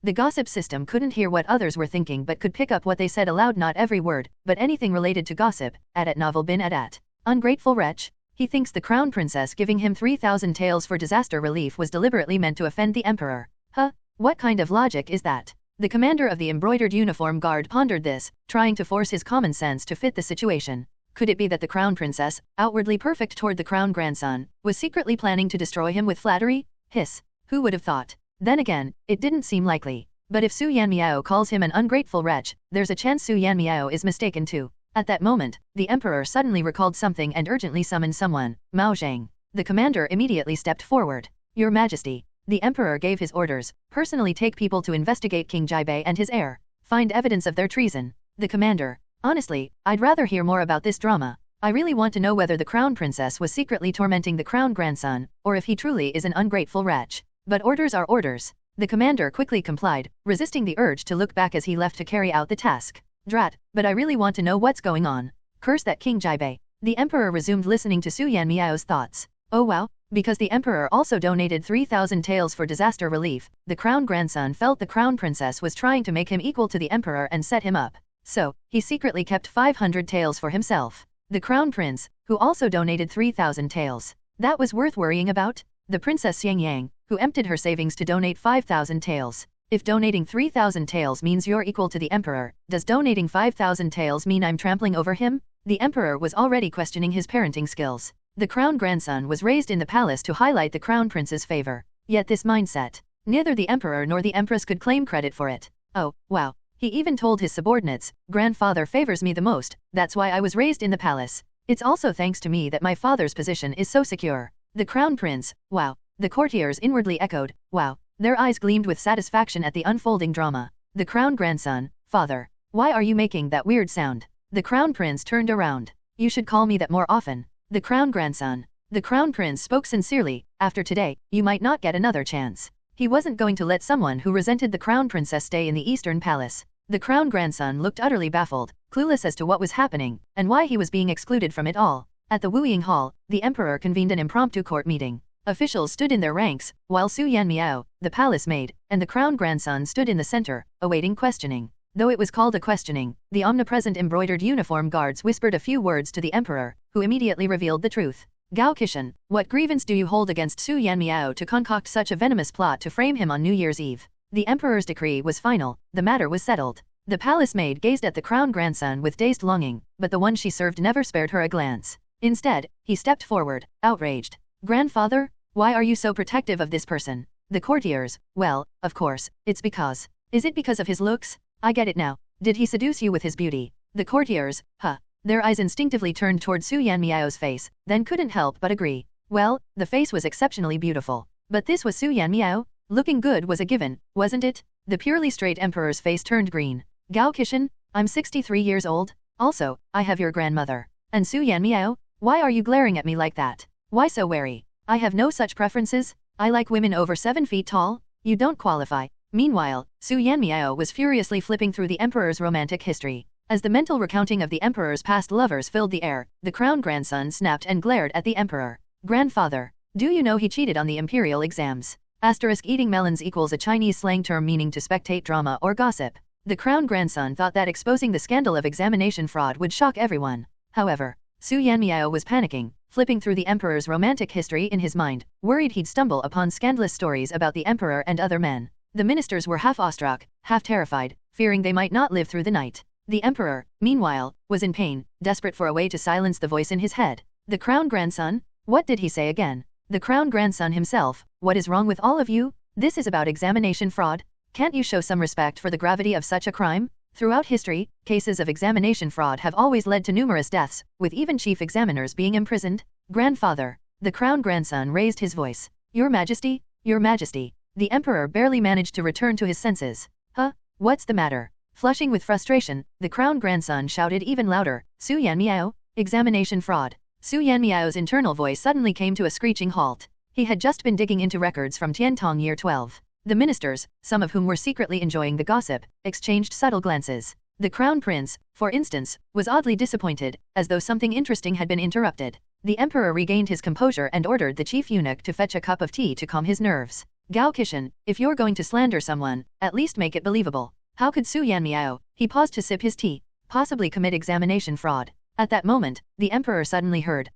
The gossip system couldn't hear what others were thinking but could pick up what they said aloud, not every word, but anything related to gossip, at novel bin at. Ungrateful wretch. He thinks the crown princess giving him 3,000 taels for disaster relief was deliberately meant to offend the emperor. Huh? What kind of logic is that? The commander of the embroidered uniform guard pondered this, trying to force his common sense to fit the situation. Could it be that the crown princess, outwardly perfect toward the crown grandson, was secretly planning to destroy him with flattery? Hiss. Who would have thought? Then again, it didn't seem likely. But if Su Yanmiao calls him an ungrateful wretch, there's a chance Su Yanmiao is mistaken too. At that moment, the emperor suddenly recalled something and urgently summoned someone, Mao Zhang. The commander immediately stepped forward. Your Majesty. The emperor gave his orders, personally take people to investigate King Jiabei and his heir. Find evidence of their treason. The commander. Honestly, I'd rather hear more about this drama. I really want to know whether the crown princess was secretly tormenting the crown grandson, or if he truly is an ungrateful wretch. But orders are orders. The commander quickly complied, resisting the urge to look back as he left to carry out the task. Drat, but I really want to know what's going on. Curse that King Jiabei. The emperor resumed listening to Su Yanmiao's thoughts. Oh wow. Because the emperor also donated 3,000 taels for disaster relief, the crown grandson felt the crown princess was trying to make him equal to the emperor and set him up. So, he secretly kept 500 taels for himself. The crown prince, who also donated 3,000 taels. That was worth worrying about? The princess Xiangyang, who emptied her savings to donate 5,000 taels. If donating 3,000 taels means you're equal to the emperor, does donating 5,000 taels mean I'm trampling over him? The emperor was already questioning his parenting skills. The crown grandson was raised in the palace to highlight the crown prince's favor. Yet this mindset, neither the emperor nor the empress could claim credit for it. Oh, wow. He even told his subordinates, grandfather favors me the most, that's why I was raised in the palace. It's also thanks to me that my father's position is so secure. The crown prince, wow. The courtiers inwardly echoed, wow. Their eyes gleamed with satisfaction at the unfolding drama. The crown grandson, father. Why are you making that weird sound? The crown prince turned around. You should call me that more often. The crown grandson. The crown prince spoke sincerely, after today, you might not get another chance. He wasn't going to let someone who resented the crown princess stay in the eastern palace. The crown grandson looked utterly baffled, clueless as to what was happening, and why he was being excluded from it all. At the Wuying Hall, the emperor convened an impromptu court meeting. Officials stood in their ranks, while Su Yanmiao, the palace maid, and the crown grandson stood in the center, awaiting questioning. Though it was called a questioning, the omnipresent embroidered uniform guards whispered a few words to the emperor, who immediately revealed the truth. Gao Qishan, what grievance do you hold against Su Yanmiao to concoct such a venomous plot to frame him on New Year's Eve? The emperor's decree was final, the matter was settled. The palace maid gazed at the crown grandson with dazed longing, but the one she served never spared her a glance. Instead, he stepped forward, outraged. Grandfather, why are you so protective of this person? The courtiers, well, of course, it's because. Is it because of his looks? I get it now. Did he seduce you with his beauty? The courtiers, huh. Their eyes instinctively turned toward Su Yanmiao's face, then couldn't help but agree. Well, the face was exceptionally beautiful. But this was Su Yanmiao? Looking good was a given, wasn't it? The purely straight emperor's face turned green. Gao Qishan, I'm 63 years old. Also, I have your grandmother. And Su Yanmiao, why are you glaring at me like that? Why so wary? I have no such preferences. I like women over 7 feet tall. You don't qualify. Meanwhile, Su Yanmiao was furiously flipping through the emperor's romantic history. As the mental recounting of the emperor's past lovers filled the air, the crown grandson snapped and glared at the emperor. Grandfather, do you know he cheated on the imperial exams? Asterisk eating melons equals a Chinese slang term meaning to spectate drama or gossip. The crown grandson thought that exposing the scandal of examination fraud would shock everyone. However, Su Yanmiao was panicking, flipping through the emperor's romantic history in his mind, worried he'd stumble upon scandalous stories about the emperor and other men. The ministers were half awestruck, half terrified, fearing they might not live through the night. The emperor, meanwhile, was in pain, desperate for a way to silence the voice in his head. The crown grandson? What did he say again? The crown grandson himself, what is wrong with all of you? This is about examination fraud? Can't you show some respect for the gravity of such a crime? Throughout history, cases of examination fraud have always led to numerous deaths, with even chief examiners being imprisoned. Grandfather. The crown grandson raised his voice. Your Majesty, Your Majesty. The emperor barely managed to return to his senses. Huh? What's the matter? Flushing with frustration, the crown grandson shouted even louder, Su Yanmiao, examination fraud. Su Yanmiao's internal voice suddenly came to a screeching halt. He had just been digging into records from Tiantong year 12. The ministers, some of whom were secretly enjoying the gossip, exchanged subtle glances. The crown prince, for instance, was oddly disappointed, as though something interesting had been interrupted. The emperor regained his composure and ordered the chief eunuch to fetch a cup of tea to calm his nerves. Gao Kishan, if you're going to slander someone, at least make it believable. How could Su Yanmiao, he paused to sip his tea, possibly commit examination fraud? At that moment, the emperor suddenly heard,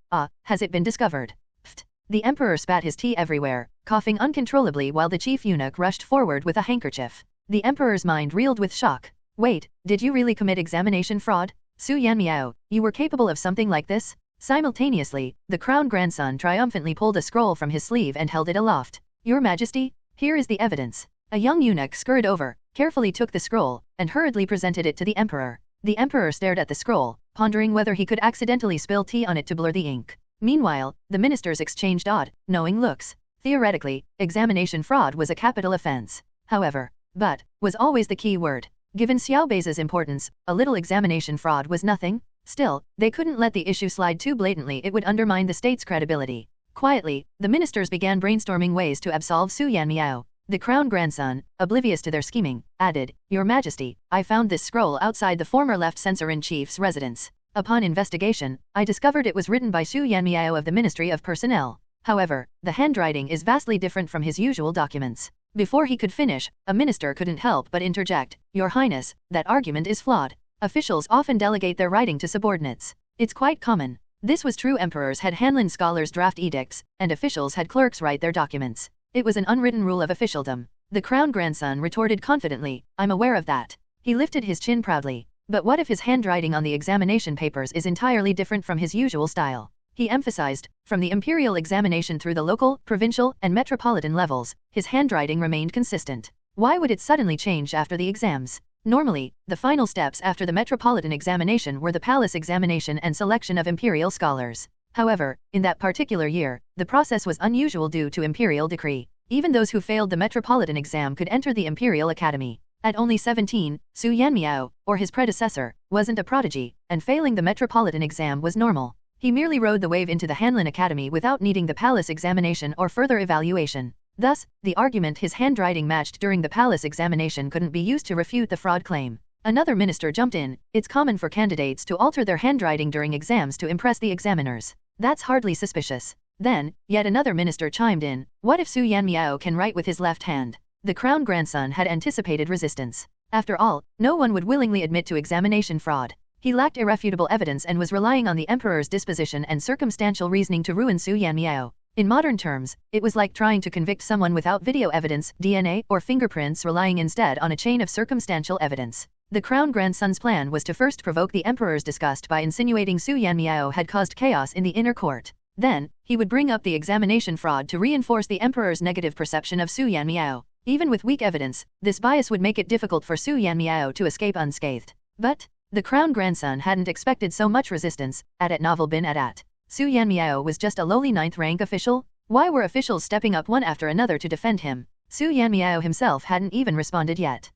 has it been discovered? Pfft. The emperor spat his tea everywhere, coughing uncontrollably while the chief eunuch rushed forward with a handkerchief. The emperor's mind reeled with shock. Wait, did you really commit examination fraud? Su Yanmiao, you were capable of something like this? Simultaneously, the crown grandson triumphantly pulled a scroll from his sleeve and held it aloft. Your Majesty, here is the evidence. A young eunuch scurried over, carefully took the scroll, and hurriedly presented it to the emperor. The emperor stared at the scroll, pondering whether he could accidentally spill tea on it to blur the ink. Meanwhile, the ministers exchanged odd, knowing looks. Theoretically, examination fraud was a capital offense. However, but was always the key word. Given Xiaobei's importance, a little examination fraud was nothing. Still, they couldn't let the issue slide too blatantly, it would undermine the state's credibility. Quietly, the ministers began brainstorming ways to absolve Su Yanmiao. The crown grandson, oblivious to their scheming, added, Your Majesty, I found this scroll outside the former left censor-in-chief's residence. Upon investigation, I discovered it was written by Su Yanmiao of the Ministry of Personnel. However, the handwriting is vastly different from his usual documents. Before he could finish, a minister couldn't help but interject, Your Highness, that argument is flawed. Officials often delegate their writing to subordinates. It's quite common. This was true. Emperors had Hanlin scholars draft edicts, and officials had clerks write their documents. It was an unwritten rule of officialdom. The crown grandson retorted confidently, I'm aware of that. He lifted his chin proudly. But what if his handwriting on the examination papers is entirely different from his usual style? He emphasized, from the imperial examination through the local, provincial, and metropolitan levels, his handwriting remained consistent. Why would it suddenly change after the exams? Normally, the final steps after the metropolitan examination were the palace examination and selection of imperial scholars. However, in that particular year, the process was unusual due to imperial decree. Even those who failed the metropolitan exam could enter the imperial academy. At only 17, Su Yanmiao, or his predecessor, wasn't a prodigy, and failing the metropolitan exam was normal. He merely rode the wave into the Hanlin Academy without needing the palace examination or further evaluation. Thus, the argument his handwriting matched during the palace examination couldn't be used to refute the fraud claim. Another minister jumped in, it's common for candidates to alter their handwriting during exams to impress the examiners. That's hardly suspicious. Then, yet another minister chimed in, what if Su Yanmiao can write with his left hand? The crown grandson had anticipated resistance. After all, no one would willingly admit to examination fraud. He lacked irrefutable evidence and was relying on the emperor's disposition and circumstantial reasoning to ruin Su Yanmiao. In modern terms, it was like trying to convict someone without video evidence, DNA, or fingerprints, relying instead on a chain of circumstantial evidence. The crown grandson's plan was to first provoke the emperor's disgust by insinuating Su Yanmiao had caused chaos in the inner court. Then, he would bring up the examination fraud to reinforce the emperor's negative perception of Su Yanmiao. Even with weak evidence, this bias would make it difficult for Su Yanmiao to escape unscathed. But the crown grandson hadn't expected so much resistance. At Novel bin at. Su Yanmiao was just a lowly 9th rank official? Why were officials stepping up one after another to defend him? Su Yanmiao himself hadn't even responded yet.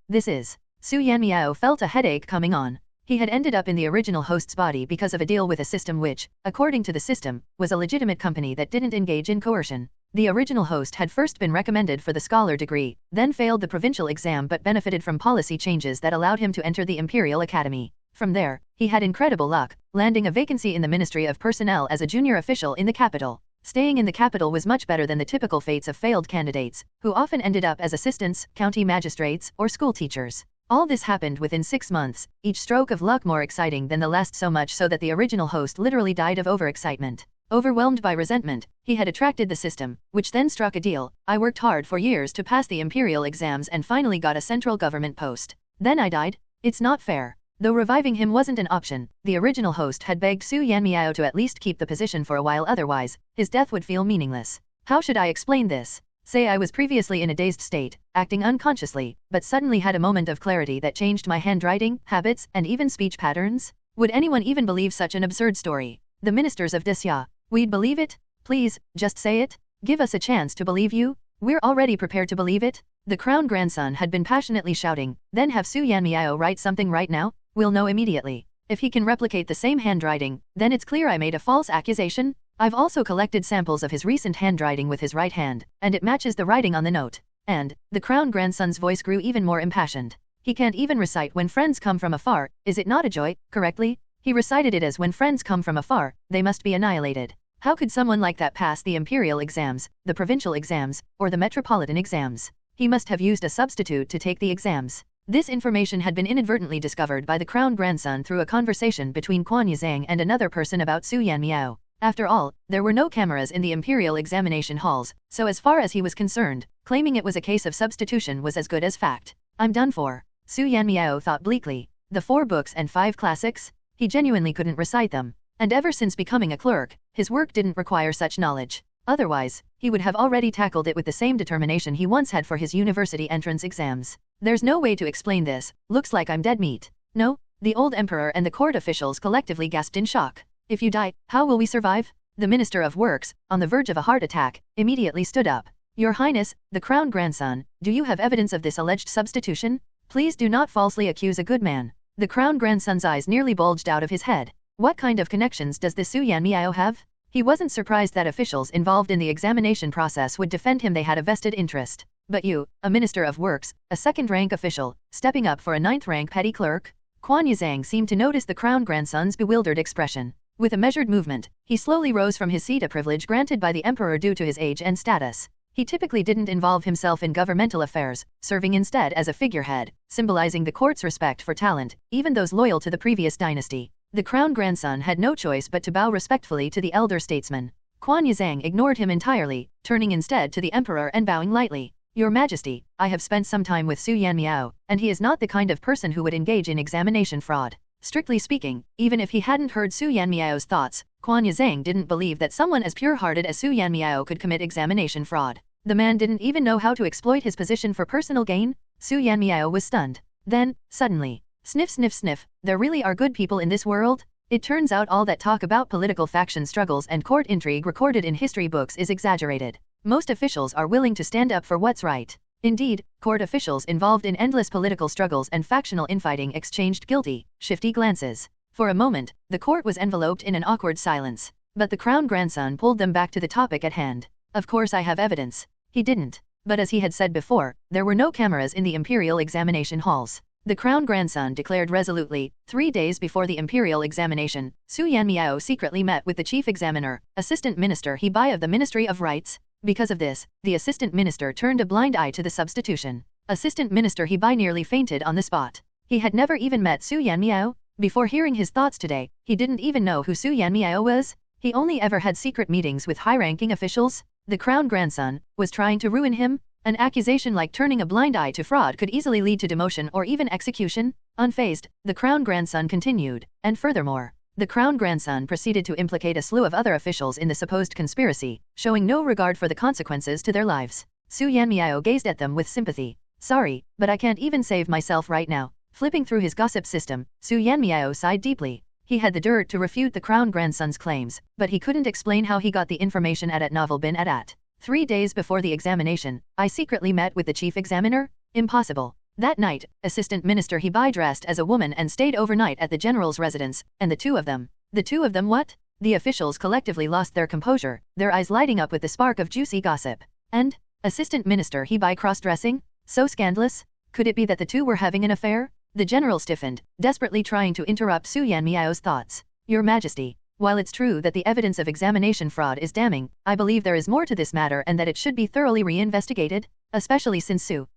This is. Su Yanmiao felt a headache coming on. He had ended up in the original host's body because of a deal with a system which, according to the system, was a legitimate company that didn't engage in coercion. The original host had first been recommended for the scholar degree, then failed the provincial exam but benefited from policy changes that allowed him to enter the Imperial Academy. From there, he had incredible luck, landing a vacancy in the Ministry of Personnel as a junior official in the capital. Staying in the capital was much better than the typical fates of failed candidates, who often ended up as assistants, county magistrates, or school teachers. All this happened within 6 months, each stroke of luck more exciting than the last, so much so that the original host literally died of overexcitement. Overwhelmed by resentment, he had attracted the system, which then struck a deal. I worked hard for years to pass the imperial exams and finally got a central government post. Then I died? It's not fair. Though reviving him wasn't an option, the original host had begged Su Yanmiao to at least keep the position for a while, otherwise, his death would feel meaningless. How should I explain this? Say I was previously in a dazed state, acting unconsciously, but suddenly had a moment of clarity that changed my handwriting, habits, and even speech patterns? Would anyone even believe such an absurd story? The ministers of Desya. We'd believe it? Please, just say it. Give us a chance to believe you. We're already prepared to believe it. The crown grandson had been passionately shouting, then have Su Yanmiao write something right now? We'll know immediately. If he can replicate the same handwriting, then it's clear I made a false accusation. I've also collected samples of his recent handwriting with his right hand, and it matches the writing on the note. And, the crown grandson's voice grew even more impassioned. He can't even recite when friends come from afar, is it not a joy, correctly? He recited it as when friends come from afar, they must be annihilated. How could someone like that pass the imperial exams, the provincial exams, or the metropolitan exams? He must have used a substitute to take the exams. This information had been inadvertently discovered by the crown grandson through a conversation between Quan Yizhang and another person about Su Yanmiao. After all, there were no cameras in the imperial examination halls, so as far as he was concerned, claiming it was a case of substitution was as good as fact. I'm done for. Su Yanmiao thought bleakly. The 4 books and 5 classics? He genuinely couldn't recite them. And ever since becoming a clerk, his work didn't require such knowledge. Otherwise, he would have already tackled it with the same determination he once had for his university entrance exams. There's no way to explain this, looks like I'm dead meat. No? The old emperor and the court officials collectively gasped in shock. If you die, how will we survive? The Minister of Works, on the verge of a heart attack, immediately stood up. Your Highness, the crown grandson, do you have evidence of this alleged substitution? Please do not falsely accuse a good man. The crown grandson's eyes nearly bulged out of his head. What kind of connections does this Su Yanmiao have? He wasn't surprised that officials involved in the examination process would defend him, they had a vested interest. But you, a Minister of Works, a second-rank official, stepping up for a 9th-rank petty clerk? Quan Yizhang seemed to notice the crown grandson's bewildered expression. With a measured movement, he slowly rose from his seat, a privilege granted by the emperor due to his age and status. He typically didn't involve himself in governmental affairs, serving instead as a figurehead, symbolizing the court's respect for talent, even those loyal to the previous dynasty. The crown grandson had no choice but to bow respectfully to the elder statesman. Quan Yizhang ignored him entirely, turning instead to the emperor and bowing lightly. Your Majesty, I have spent some time with Su Yanmiao, and he is not the kind of person who would engage in examination fraud. Strictly speaking, even if he hadn't heard Su Yanmiao's thoughts, Quan Yizhang didn't believe that someone as pure-hearted as Su Yanmiao could commit examination fraud. The man didn't even know how to exploit his position for personal gain. Su Yanmiao was stunned. Then, suddenly, sniff sniff sniff, there really are good people in this world? It turns out all that talk about political faction struggles and court intrigue recorded in history books is exaggerated. Most officials are willing to stand up for what's right. Indeed, court officials involved in endless political struggles and factional infighting exchanged guilty, shifty glances. For a moment, the court was enveloped in an awkward silence. But the crown grandson pulled them back to the topic at hand. Of course I have evidence. He didn't. But as he had said before, there were no cameras in the imperial examination halls. The crown grandson declared resolutely. 3 days before the imperial examination, Su Yanmiao secretly met with the chief examiner, Assistant Minister Hebai of the Ministry of Rights. Because of this, the assistant minister turned a blind eye to the substitution. Assistant Minister Hebai nearly fainted on the spot. He had never even met Su Yanmiao. Before hearing his thoughts today, he didn't even know who Su Yanmiao was. He only ever had secret meetings with high-ranking officials. The crown grandson was trying to ruin him. An accusation like turning a blind eye to fraud could easily lead to demotion or even execution. Unfazed, the crown grandson continued, and furthermore, the crown grandson proceeded to implicate a slew of other officials in the supposed conspiracy, showing no regard for the consequences to their lives. Su Yanmiao gazed at them with sympathy. Sorry, but I can't even save myself right now. Flipping through his gossip system, Su Yanmiao sighed deeply. He had the dirt to refute the crown grandson's claims, but he couldn't explain how he got the information at Novel bin Adat. 3 days before the examination, I secretly met with the chief examiner? Impossible. That night, Assistant Minister Hebai dressed as a woman and stayed overnight at the general's residence, and the two of them what? The officials collectively lost their composure, their eyes lighting up with the spark of juicy gossip. And? Assistant Minister Hebai cross-dressing? So scandalous? Could it be that the two were having an affair? The general stiffened, desperately trying to interrupt Su Yanmiao's thoughts. Your Majesty, while it's true that the evidence of examination fraud is damning, I believe there is more to this matter and that it should be thoroughly reinvestigated, especially since Su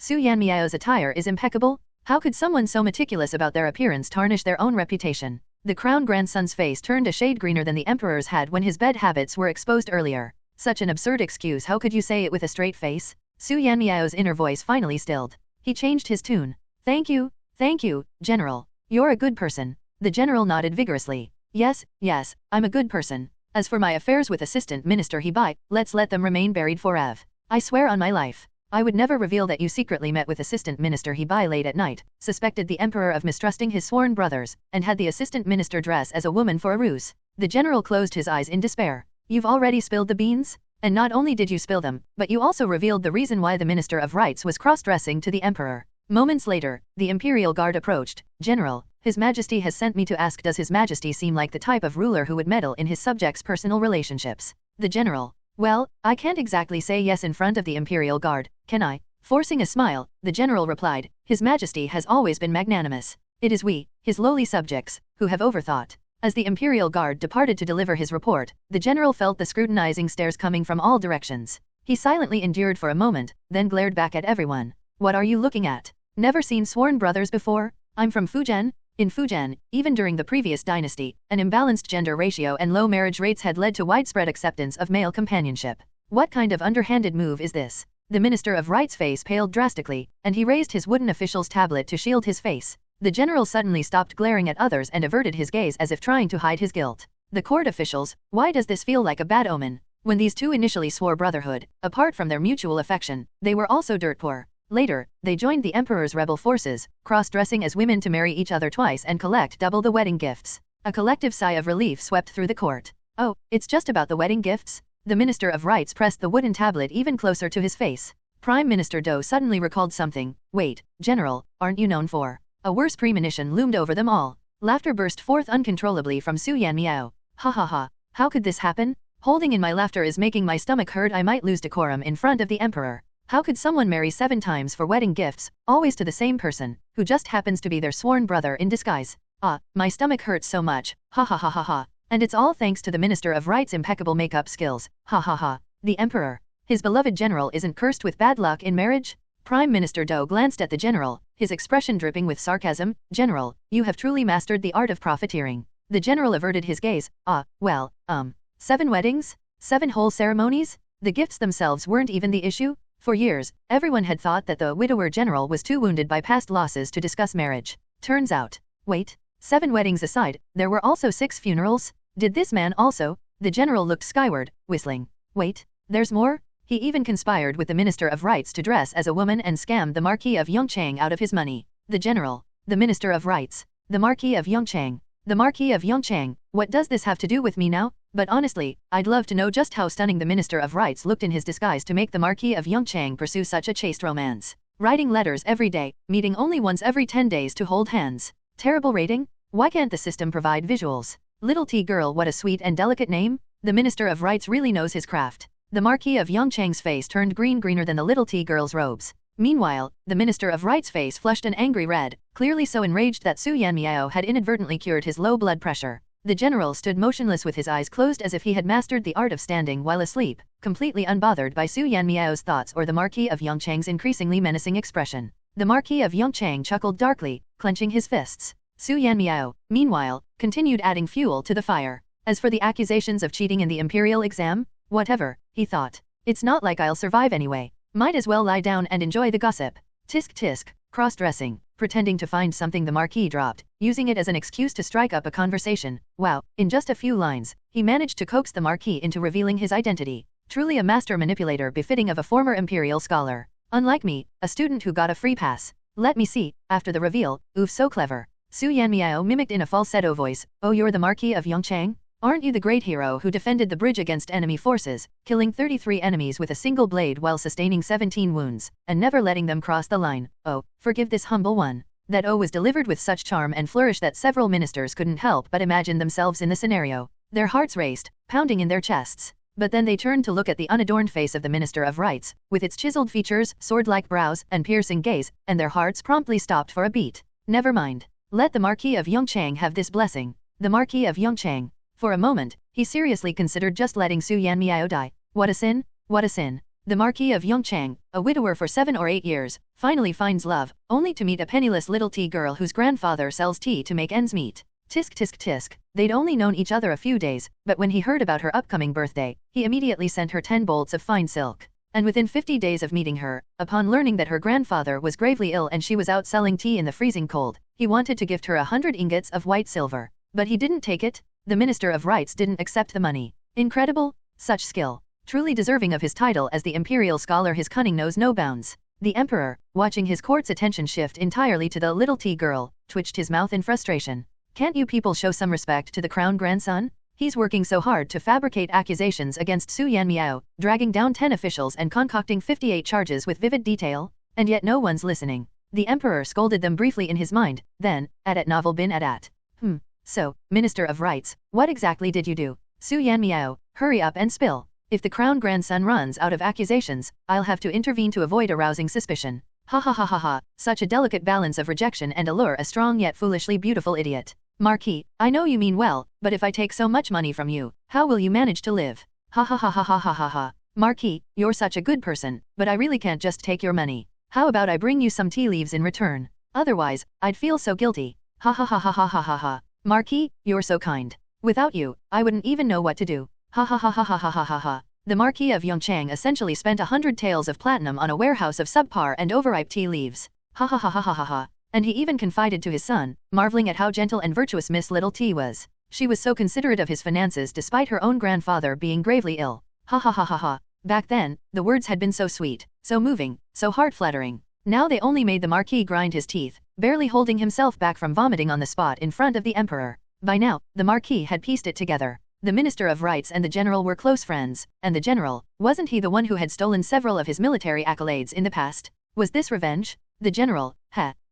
Yanmiao's attire is impeccable. How could someone so meticulous about their appearance tarnish their own reputation? The crown grandson's face turned a shade greener than the emperor's had when his bed habits were exposed earlier. Such an absurd excuse, how could you say it with a straight face? Su Yanmiao's inner voice finally stilled. He changed his tune. Thank you, General. You're a good person. The general nodded vigorously. Yes, I'm a good person. As for my affairs with Assistant Minister Hebai, let's let them remain buried forever. I swear on my life, I would never reveal that you secretly met with Assistant Minister Hebai late at night, suspected the emperor of mistrusting his sworn brothers, and had the Assistant Minister dress as a woman for a ruse. The general closed his eyes in despair. You've already spilled the beans? And not only did you spill them, but you also revealed the reason why the Minister of Rights was cross-dressing to the emperor. Moments later, the imperial guard approached. General, His Majesty has sent me to ask, does His Majesty seem like the type of ruler who would meddle in his subjects' personal relationships? The general. Well, I can't exactly say yes in front of the imperial guard, can I? Forcing a smile, the general replied, His Majesty has always been magnanimous. It is we, his lowly subjects, who have overthought. As the imperial guard departed to deliver his report, the general felt the scrutinizing stares coming from all directions. He silently endured for a moment, then glared back at everyone. What are you looking at? Never seen sworn brothers before? I'm from Fujian. In Fujian, even during the previous dynasty, an imbalanced gender ratio and low marriage rates had led to widespread acceptance of male companionship. What kind of underhanded move is this? The Minister of Rights' face paled drastically, and he raised his wooden official's tablet to shield his face. The general suddenly stopped glaring at others and averted his gaze as if trying to hide his guilt. The court officials, why does this feel like a bad omen? When these two initially swore brotherhood, apart from their mutual affection, they were also dirt poor. Later, they joined the emperor's rebel forces, cross-dressing as women to marry each other twice and collect double the wedding gifts. A collective sigh of relief swept through the court. Oh, it's just about the wedding gifts? The Minister of Rights pressed the wooden tablet even closer to his face. Prime Minister Do suddenly recalled something. Wait, General, aren't you known for? A worse premonition loomed over them all. Laughter burst forth uncontrollably from Su Yanmiao. Ha ha ha, how could this happen? Holding in my laughter is making my stomach hurt. I might lose decorum in front of the emperor. How could someone marry 7 times for wedding gifts, always to the same person, who just happens to be their sworn brother in disguise? Ah, my stomach hurts so much. Ha ha ha ha ha. And it's all thanks to the Minister of Rights' impeccable makeup skills. Ha ha ha. The emperor. His beloved general isn't cursed with bad luck in marriage? Prime Minister Do glanced at the general, his expression dripping with sarcasm. General, you have truly mastered the art of profiteering. The general averted his gaze. 7 weddings? 7 whole ceremonies? The gifts themselves weren't even the issue? For years, everyone had thought that the widower general was too wounded by past losses to discuss marriage. Turns out, wait, 7 weddings aside, there were also 6 funerals? Did this man also? The general looked skyward, whistling. Wait, there's more? He even conspired with the Minister of Rights to dress as a woman and scam the Marquis of Yongchang out of his money. The general, the Minister of Rights, the Marquis of Yongchang. The Marquis of Yongchang, what does this have to do with me now? But honestly, I'd love to know just how stunning the Minister of Rights looked in his disguise to make the Marquis of Yongchang pursue such a chaste romance. Writing letters every day, meeting only once every 10 days to hold hands. Terrible rating? Why can't the system provide visuals? Little T girl, what a sweet and delicate name. The Minister of Rights really knows his craft. The Marquis of Yongchang's face turned greener than the little T girl's robes. Meanwhile, the Minister of Rights' face flushed an angry red, clearly so enraged that Su Yanmiao had inadvertently cured his low blood pressure. The general stood motionless with his eyes closed as if he had mastered the art of standing while asleep, completely unbothered by Su Yanmiao's thoughts or the Marquis of Yongchang's increasingly menacing expression. The Marquis of Yongchang chuckled darkly, clenching his fists. Su Yanmiao, meanwhile, continued adding fuel to the fire. As for the accusations of cheating in the imperial exam, whatever, he thought. It's not like I'll survive anyway. Might as well lie down and enjoy the gossip. Tisk tisk, cross-dressing, pretending to find something the Marquis dropped, using it as an excuse to strike up a conversation. Wow, in just a few lines, he managed to coax the Marquis into revealing his identity. Truly a master manipulator befitting of a former imperial scholar. Unlike me, a student who got a free pass. Let me see, after the reveal, oof, so clever. Su Yanmiao mimicked in a falsetto voice, oh, you're the Marquis of Yongchang? Aren't you the great hero who defended the bridge against enemy forces, killing 33 enemies with a single blade while sustaining 17 wounds, and never letting them cross the line? Oh, forgive this humble one. That O was delivered with such charm and flourish that several ministers couldn't help but imagine themselves in the scenario. Their hearts raced, pounding in their chests. But then they turned to look at the unadorned face of the Minister of Rights, with its chiseled features, sword-like brows, and piercing gaze, and their hearts promptly stopped for a beat. Never mind. Let the Marquis of Yongchang have this blessing. The Marquis of Yongchang. For a moment, he seriously considered just letting Su Yanmiao die. What a sin! What a sin! The Marquis of Yongchang, a widower for 7 or 8 years, finally finds love, only to meet a penniless little tea girl whose grandfather sells tea to make ends meet. Tisk tisk tisk, they'd only known each other a few days, but when he heard about her upcoming birthday, he immediately sent her 10 bolts of fine silk. And within 50 days of meeting her, upon learning that her grandfather was gravely ill and she was out selling tea in the freezing cold, he wanted to gift her 100 ingots of white silver. But he didn't take it. The Minister of Rights didn't accept the money. Incredible? Such skill. Truly deserving of his title as the imperial scholar, his cunning knows no bounds. The emperor, watching his court's attention shift entirely to the little tea girl, twitched his mouth in frustration. Can't you people show some respect to the crown grandson? He's working so hard to fabricate accusations against Su Yanmiao, dragging down 10 officials and concocting 58 charges with vivid detail, and yet no one's listening. The emperor scolded them briefly in his mind, then, at novel bin at. So, Minister of Rights, what exactly did you do? Su Yanmiao, hurry up and spill. If the crown grandson runs out of accusations, I'll have to intervene to avoid arousing suspicion. Ha ha ha ha ha, such a delicate balance of rejection and allure, a strong yet foolishly beautiful idiot. Marquis, I know you mean well, but if I take so much money from you, how will you manage to live? Ha ha ha ha ha ha ha ha. Marquis, you're such a good person, but I really can't just take your money. How about I bring you some tea leaves in return? Otherwise, I'd feel so guilty. Ha ha ha ha ha ha ha ha. Marquis, you're so kind. Without you, I wouldn't even know what to do. Ha ha ha ha ha ha ha ha ha. The Marquis of Yongchang essentially spent 100 taels of platinum on a warehouse of subpar and overripe tea leaves. Ha ha ha ha ha ha ha. And he even confided to his son, marveling at how gentle and virtuous Miss Little Tea was. She was so considerate of his finances despite her own grandfather being gravely ill. Ha ha ha ha ha. Back then, the words had been so sweet, so moving, so heart-flattering. Now they only made the Marquis grind his teeth, barely holding himself back from vomiting on the spot in front of the emperor. By now, the Marquis had pieced it together. The Minister of Rights and the general were close friends, and the general, wasn't he the one who had stolen several of his military accolades in the past? Was this revenge? The general,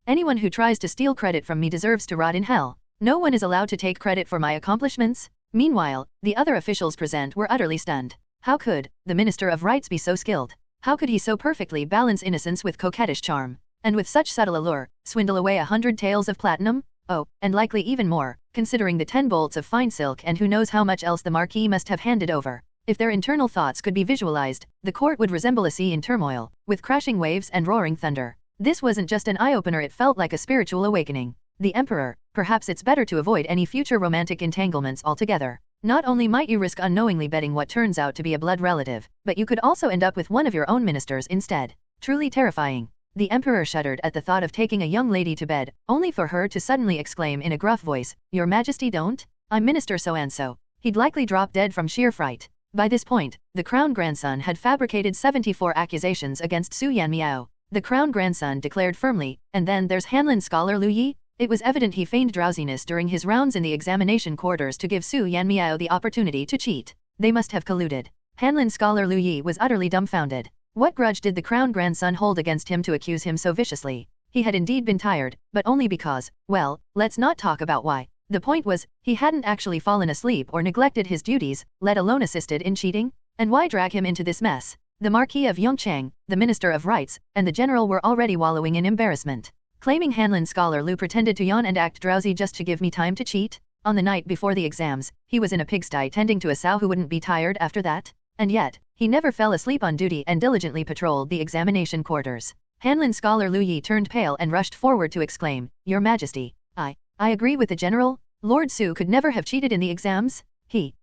anyone who tries to steal credit from me deserves to rot in hell. No one is allowed to take credit for my accomplishments. Meanwhile, the other officials present were utterly stunned. How could the Minister of Rights be so skilled? How could he so perfectly balance innocence with coquettish charm, and with such subtle allure, swindle away 100 taels of platinum? Oh, and likely even more, considering the 10 bolts of fine silk and who knows how much else the Marquis must have handed over. If their internal thoughts could be visualized, the court would resemble a sea in turmoil, with crashing waves and roaring thunder. This wasn't just an eye-opener, it felt like a spiritual awakening. The emperor, perhaps it's better to avoid any future romantic entanglements altogether. Not only might you risk unknowingly betting what turns out to be a blood relative, but you could also end up with one of your own ministers instead. Truly terrifying. The emperor shuddered at the thought of taking a young lady to bed, only for her to suddenly exclaim in a gruff voice, "Your Majesty, don't? I'm Minister so-and-so." He'd likely drop dead from sheer fright. By this point, the crown grandson had fabricated 74 accusations against Su Yanmiao. The crown grandson declared firmly, and then there's Hanlin scholar Lu Yi. It was evident he feigned drowsiness during his rounds in the examination quarters to give Su Yanmiao the opportunity to cheat. They must have colluded. Hanlin scholar Lu Yi was utterly dumbfounded. What grudge did the crown grandson hold against him to accuse him so viciously? He had indeed been tired, but only because, well, let's not talk about why. The point was, he hadn't actually fallen asleep or neglected his duties, let alone assisted in cheating. And why drag him into this mess? The Marquis of Yongchang, the Minister of Rights, and the general were already wallowing in embarrassment. Claiming Hanlin scholar Lu pretended to yawn and act drowsy just to give me time to cheat? On the night before the exams, he was in a pigsty tending to a sow who wouldn't be tired after that? And yet, he never fell asleep on duty and diligently patrolled the examination quarters. Hanlin scholar Lu Yi turned pale and rushed forward to exclaim, "Your Majesty, I agree with the general. Lord Su could never have cheated in the exams. He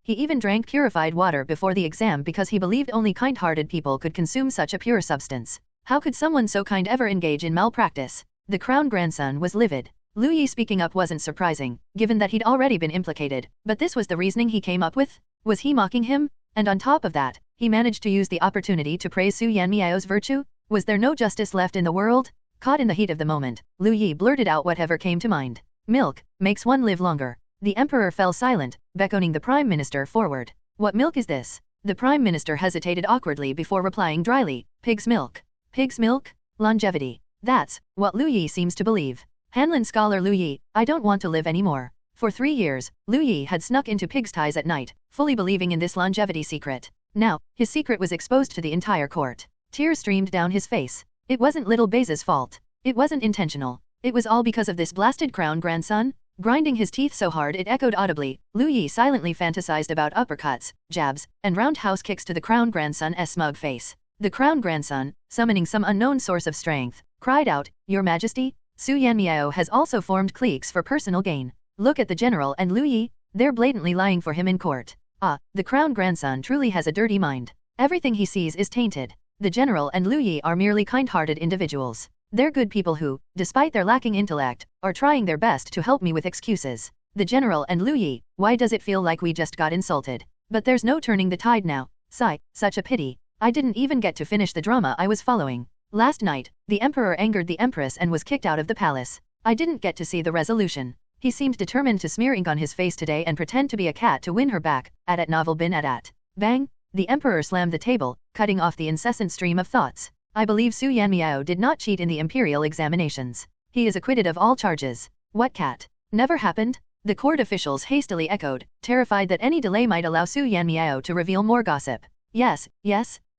even drank purified water before the exam because he believed only kind-hearted people could consume such a pure substance. How could someone so kind ever engage in malpractice?" The crown grandson was livid. Lu Yi speaking up wasn't surprising, given that he'd already been implicated, but this was the reasoning he came up with? Was he mocking him? And on top of that, he managed to use the opportunity to praise Su Yanmiao's virtue? Was there no justice left in the world? Caught in the heat of the moment, Lu Yi blurted out whatever came to mind. "Milk makes one live longer." The emperor fell silent, beckoning the prime minister forward. "What milk is this?" The prime minister hesitated awkwardly before replying dryly, "Pig's milk." Pig's milk? Longevity. That's what Lu Yi seems to believe. Hanlin scholar Lu Yi, I don't want to live anymore. For 3 years, Lu Yi had snuck into pigsties at night, fully believing in this longevity secret. Now, his secret was exposed to the entire court. Tears streamed down his face. It wasn't little Baise's fault. It wasn't intentional. It was all because of this blasted crown grandson. grinding his teeth so hard it echoed audibly. Lu Yi silently fantasized about uppercuts, jabs, and roundhouse kicks to the crown grandson's smug face. The crown grandson, summoning some unknown source of strength, cried out, "Your Majesty, Su Yanmiao has also formed cliques for personal gain. Look at the general and Lu Yi, they're blatantly lying for him in court." Ah, the crown grandson truly has a dirty mind. Everything he sees is tainted. The general and Lu Yi are merely kind-hearted individuals. They're good people who, despite their lacking intellect, are trying their best to help me with excuses. The general and Lu Yi, why does it feel like we just got insulted? But there's no turning the tide now. Sigh, such a pity. I didn't even get to finish the drama I was following. Last night, the emperor angered the empress and was kicked out of the palace. I didn't get to see the resolution. He seemed determined to smear ink on his face today and pretend to be a cat to win her back. At novel bin at. Bang! The emperor slammed the table, cutting off the incessant stream of thoughts. I believe Su Yanmiao did not cheat in the imperial examinations. He is acquitted of all charges. What cat? Never happened? The court officials hastily echoed, terrified that any delay might allow Su Yanmiao to reveal more gossip. Yes,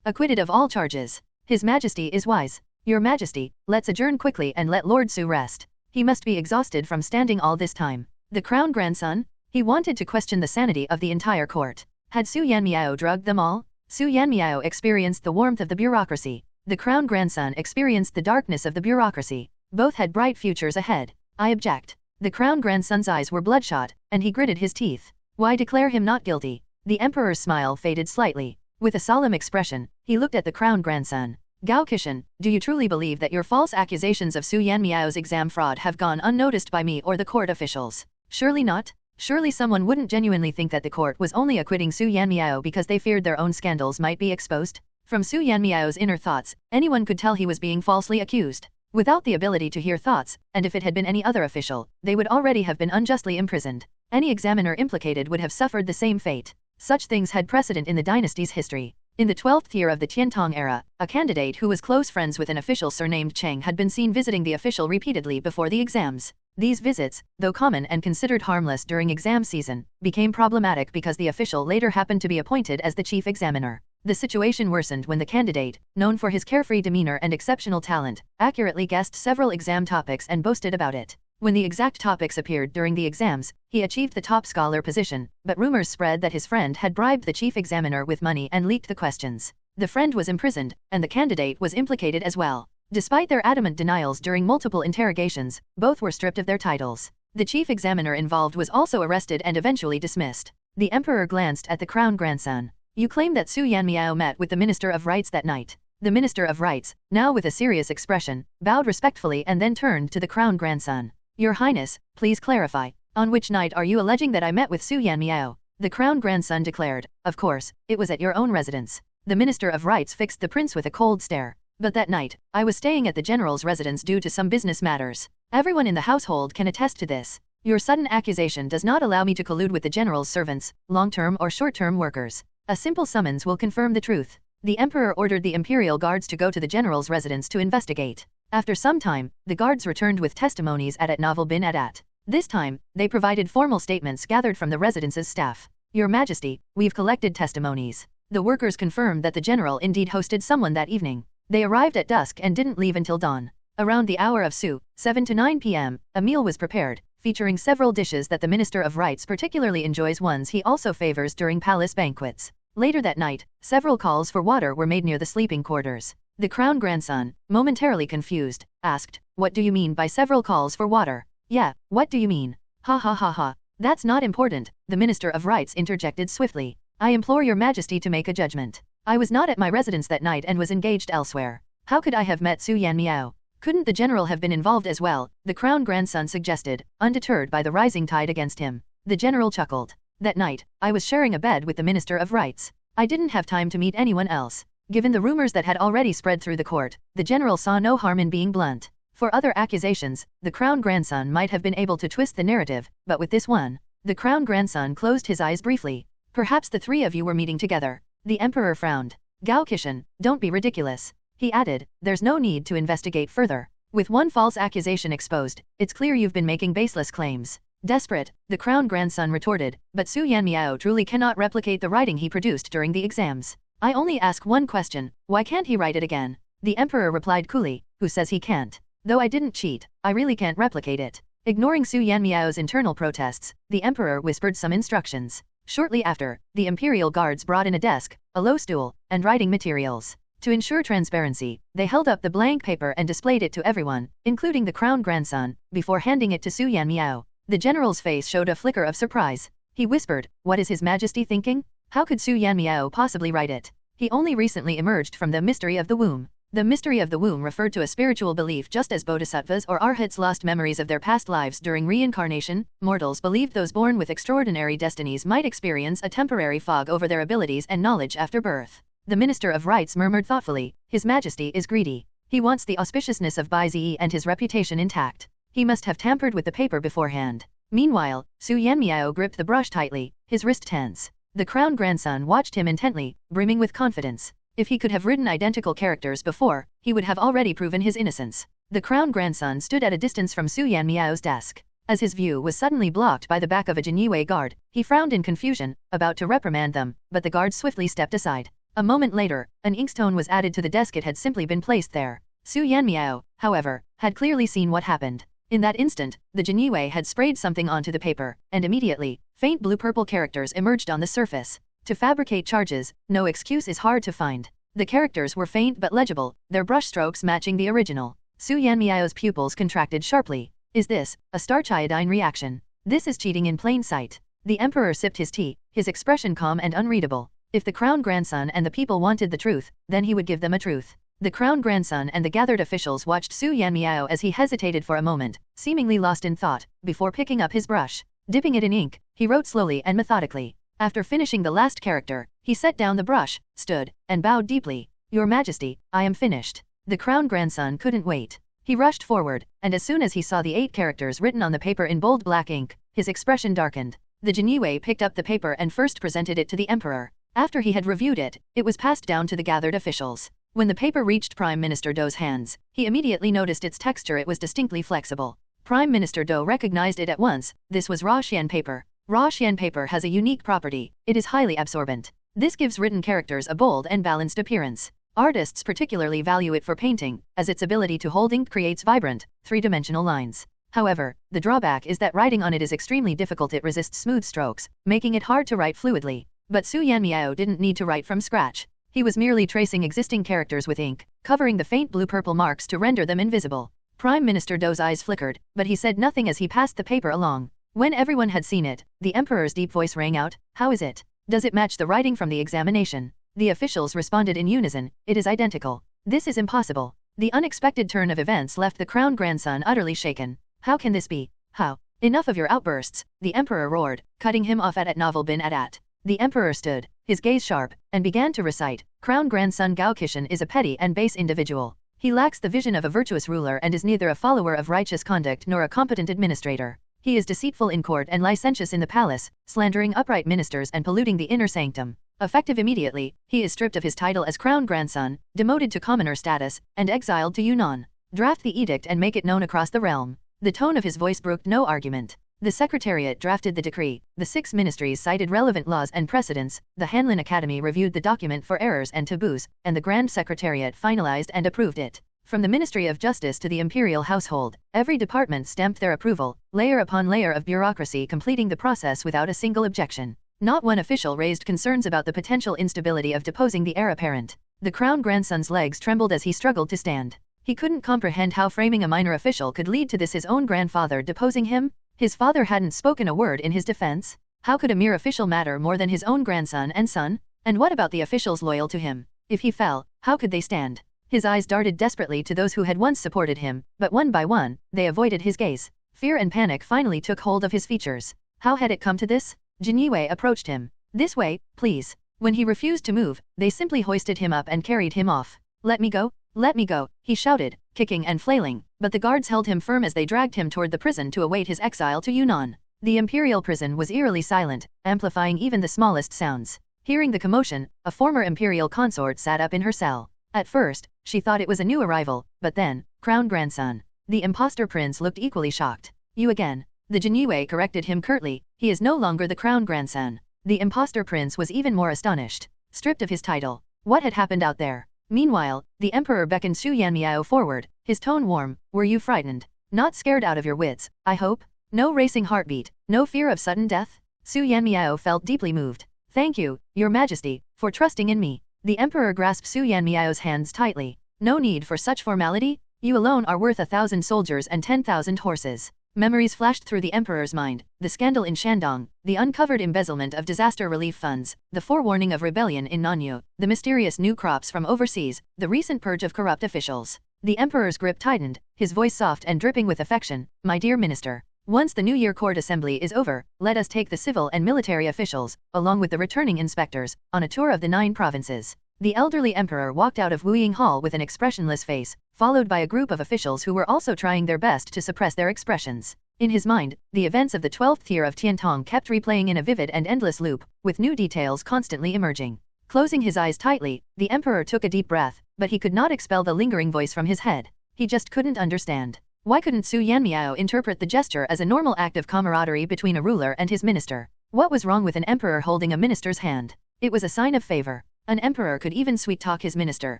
acquitted of all charges. His Majesty is wise. Your Majesty, let's adjourn quickly and let Lord Su rest. He must be exhausted from standing all this time. The crown grandson? He wanted to question the sanity of the entire court. Had Su Yanmiao drugged them all? Su Yanmiao experienced the warmth of the bureaucracy. The crown grandson experienced the darkness of the bureaucracy. Both had bright futures ahead. I object. The crown grandson's eyes were bloodshot, and he gritted his teeth. Why declare him not guilty? The emperor's smile faded slightly. With a solemn expression, he looked at the crown grandson. Gao Qishan, do you truly believe that your false accusations of Su Yanmiao's exam fraud have gone unnoticed by me or the court officials? Surely not. Surely someone wouldn't genuinely think that the court was only acquitting Su Yanmiao because they feared their own scandals might be exposed? From Su Yanmiao's inner thoughts, anyone could tell he was being falsely accused. Without the ability to hear thoughts, and if it had been any other official, they would already have been unjustly imprisoned. Any examiner implicated would have suffered the same fate. Such things had precedent in the dynasty's history. In the 12th year of the Qiantong era, a candidate who was close friends with an official surnamed Cheng had been seen visiting the official repeatedly before the exams. These visits, though common and considered harmless during exam season, became problematic because the official later happened to be appointed as the chief examiner. The situation worsened when the candidate, known for his carefree demeanor and exceptional talent, accurately guessed several exam topics and boasted about it. When the exact topics appeared during the exams, he achieved the top scholar position, but rumors spread that his friend had bribed the chief examiner with money and leaked the questions. The friend was imprisoned, and the candidate was implicated as well. Despite their adamant denials during multiple interrogations, both were stripped of their titles. The chief examiner involved was also arrested and eventually dismissed. The emperor glanced at the crown grandson. You claim that Su Yanmiao met with the Minister of Rights that night. The Minister of Rights, now with a serious expression, bowed respectfully and then turned to the crown grandson. Your Highness, please clarify. On which night are you alleging that I met with Su Yanmiao? The crown grandson declared. Of course, it was at your own residence. The Minister of Rights fixed the prince with a cold stare. But that night, I was staying at the general's residence due to some business matters. Everyone in the household can attest to this. Your sudden accusation does not allow me to collude with the general's servants, long-term or short-term workers. A simple summons will confirm the truth. The emperor ordered the imperial guards to go to the general's residence to investigate. After some time, the guards returned with testimonies at novel bin at. This time, they provided formal statements gathered from the residence's staff. Your Majesty, we've collected testimonies. The workers confirmed that the general indeed hosted someone that evening. They arrived at dusk and didn't leave until dawn. Around the hour of 7 to 9 p.m., a meal was prepared, featuring several dishes that the Minister of Rights particularly enjoys, ones he also favors during palace banquets. Later that night, several calls for water were made near the sleeping quarters. The crown grandson, momentarily confused, asked, "What do you mean by several calls for water?" "Yeah, what do you mean?" "Ha ha ha ha. That's not important," the Minister of Rights interjected swiftly. "I implore your Majesty to make a judgment. I was not at my residence that night and was engaged elsewhere. How could I have met Su Yanmiao? Couldn't the general have been involved as well?" the crown grandson suggested, undeterred by the rising tide against him. The general chuckled. "That night, I was sharing a bed with the Minister of Rights. I didn't have time to meet anyone else." Given the rumors that had already spread through the court, the general saw no harm in being blunt. For other accusations, the crown grandson might have been able to twist the narrative, but with this one, the crown grandson closed his eyes briefly. "Perhaps the three of you were meeting together." The emperor frowned. "Gao Qishan, don't be ridiculous." He added, "There's no need to investigate further. With one false accusation exposed, it's clear you've been making baseless claims." Desperate, the crown grandson retorted, "But Su Yanmiao truly cannot replicate the writing he produced during the exams. I only ask one question, why can't he write it again?" The emperor replied coolly, "Who says he can't? Though I didn't cheat, I really can't replicate it. Ignoring Su Yanmiao's internal protests, the emperor whispered some instructions. Shortly after, the imperial guards brought in a desk, a low stool, and writing materials. To ensure transparency, they held up the blank paper and displayed it to everyone, including the crown grandson, before handing it to Su Yanmiao. The general's face showed a flicker of surprise. He whispered, "What is His Majesty thinking? How could Su Yanmiao possibly write it? He only recently emerged from the mystery of the womb." The mystery of the womb referred to a spiritual belief just as bodhisattvas or arhats lost memories of their past lives during reincarnation. Mortals believed those born with extraordinary destinies might experience a temporary fog over their abilities and knowledge after birth. The Minister of Rites murmured thoughtfully, "His Majesty is greedy. He wants the auspiciousness of Bai Zi and his reputation intact. He must have tampered with the paper beforehand." Meanwhile, Su Yanmiao gripped the brush tightly, his wrist tense. The crown grandson watched him intently, brimming with confidence. If he could have written identical characters before, he would have already proven his innocence. The crown grandson stood at a distance from Su Yanmiao's desk. As his view was suddenly blocked by the back of a Jinyiwei guard, he frowned in confusion, about to reprimand them, but the guard swiftly stepped aside. A moment later, an inkstone was added to the desk. It had simply been placed there. Su Yanmiao, however, had clearly seen what happened. In that instant, the Jinyiwei had sprayed something onto the paper, and immediately, faint blue-purple characters emerged on the surface. To fabricate charges, no excuse is hard to find. The characters were faint but legible, their brushstrokes matching the original. Su Yanmiao's pupils contracted sharply. Is this a starch iodine reaction? This is cheating in plain sight. The emperor sipped his tea, his expression calm and unreadable. If the crown grandson and the people wanted the truth, then he would give them a truth. The crown grandson and the gathered officials watched Su Yanmiao as he hesitated for a moment, seemingly lost in thought, before picking up his brush. Dipping it in ink, he wrote slowly and methodically. After finishing the last character, he set down the brush, stood, and bowed deeply. "Your Majesty, I am finished." The crown grandson couldn't wait. He rushed forward, and as soon as he saw the 8 characters written on the paper in bold black ink, his expression darkened. The Jinyiwei picked up the paper and first presented it to the emperor. After he had reviewed it, it was passed down to the gathered officials. When the paper reached Prime Minister Dou's hands, he immediately noticed its texture. It was distinctly flexible. Prime Minister Dou recognized it at once. This was raw xian paper. Raw xian paper has a unique property. It is highly absorbent. This gives written characters a bold and balanced appearance. Artists particularly value it for painting, as its ability to hold ink creates vibrant, three-dimensional lines. However, the drawback is that writing on it is extremely difficult. It resists smooth strokes, making it hard to write fluidly. But Su Yanmiao didn't need to write from scratch. He was merely tracing existing characters with ink, covering the faint blue-purple marks to render them invisible. Prime Minister Dou's eyes flickered, but he said nothing as he passed the paper along. When everyone had seen it, the emperor's deep voice rang out, "How is it? Does it match the writing from the examination?" The officials responded in unison, "It is identical. This is impossible." The unexpected turn of events left the crown grandson utterly shaken. "How can this be? How?" "Enough of your outbursts," the emperor roared, cutting him off at novel bin at. The emperor stood, his gaze sharp, and began to recite, "Crown grandson Gao Qishan is a petty and base individual. He lacks the vision of a virtuous ruler and is neither a follower of righteous conduct nor a competent administrator. He is deceitful in court and licentious in the palace, slandering upright ministers and polluting the inner sanctum. Effective immediately, he is stripped of his title as crown grandson, demoted to commoner status, and exiled to Yunnan. Draft the edict and make it known across the realm." The tone of his voice brooked no argument. The Secretariat drafted the decree, the 6 ministries cited relevant laws and precedents, the Hanlin Academy reviewed the document for errors and taboos, and the Grand Secretariat finalized and approved it. From the Ministry of Justice to the imperial household, every department stamped their approval, layer upon layer of bureaucracy completing the process without a single objection. Not one official raised concerns about the potential instability of deposing the heir apparent. The crown grandson's legs trembled as he struggled to stand. He couldn't comprehend how framing a minor official could lead to this, his own grandfather deposing him. His father hadn't spoken a word in his defense. How could a mere official matter more than his own grandson and son? And what about the officials loyal to him? If he fell, how could they stand? His eyes darted desperately to those who had once supported him, but one by one, they avoided his gaze. Fear and panic finally took hold of his features. How had it come to this? Jinyiwei approached him. "This way, please." When he refused to move, they simply hoisted him up and carried him off. "Let me go, let me go," he shouted, kicking and flailing, but the guards held him firm as they dragged him toward the prison to await his exile to Yunnan. The imperial prison was eerily silent, amplifying even the smallest sounds. Hearing the commotion, a former imperial consort sat up in her cell. At first, she thought it was a new arrival, but then, "Crown grandson." The impostor prince looked equally shocked. "You again." The Jinyiwei corrected him curtly, "He is no longer the crown grandson." The impostor prince was even more astonished. Stripped of his title, what had happened out there? Meanwhile, the emperor beckoned Su Yanmiao forward, his tone warm. "Were you frightened? Not scared out of your wits, I hope? No racing heartbeat, no fear of sudden death? Su Yanmiao felt deeply moved. Thank you, Your Majesty, for trusting in me. The Emperor grasped Su Yanmiao's hands tightly. No need for such formality, you alone are worth 1,000 soldiers and 10,000 horses. Memories flashed through the Emperor's mind, the scandal in Shandong, the uncovered embezzlement of disaster relief funds, the forewarning of rebellion in Nanyu, the mysterious new crops from overseas, the recent purge of corrupt officials. The Emperor's grip tightened, his voice soft and dripping with affection. My dear Minister, once the New Year Court Assembly is over, let us take the civil and military officials, along with the returning inspectors, on a tour of the 9 provinces. The elderly emperor walked out of Wuying Hall with an expressionless face, followed by a group of officials who were also trying their best to suppress their expressions. In his mind, the events of the 12th year of Tiantong kept replaying in a vivid and endless loop, with new details constantly emerging. Closing his eyes tightly, the emperor took a deep breath, but he could not expel the lingering voice from his head. He just couldn't understand. Why couldn't Su Yanmiao interpret the gesture as a normal act of camaraderie between a ruler and his minister? What was wrong with an emperor holding a minister's hand? It was a sign of favor. An emperor could even sweet-talk his minister,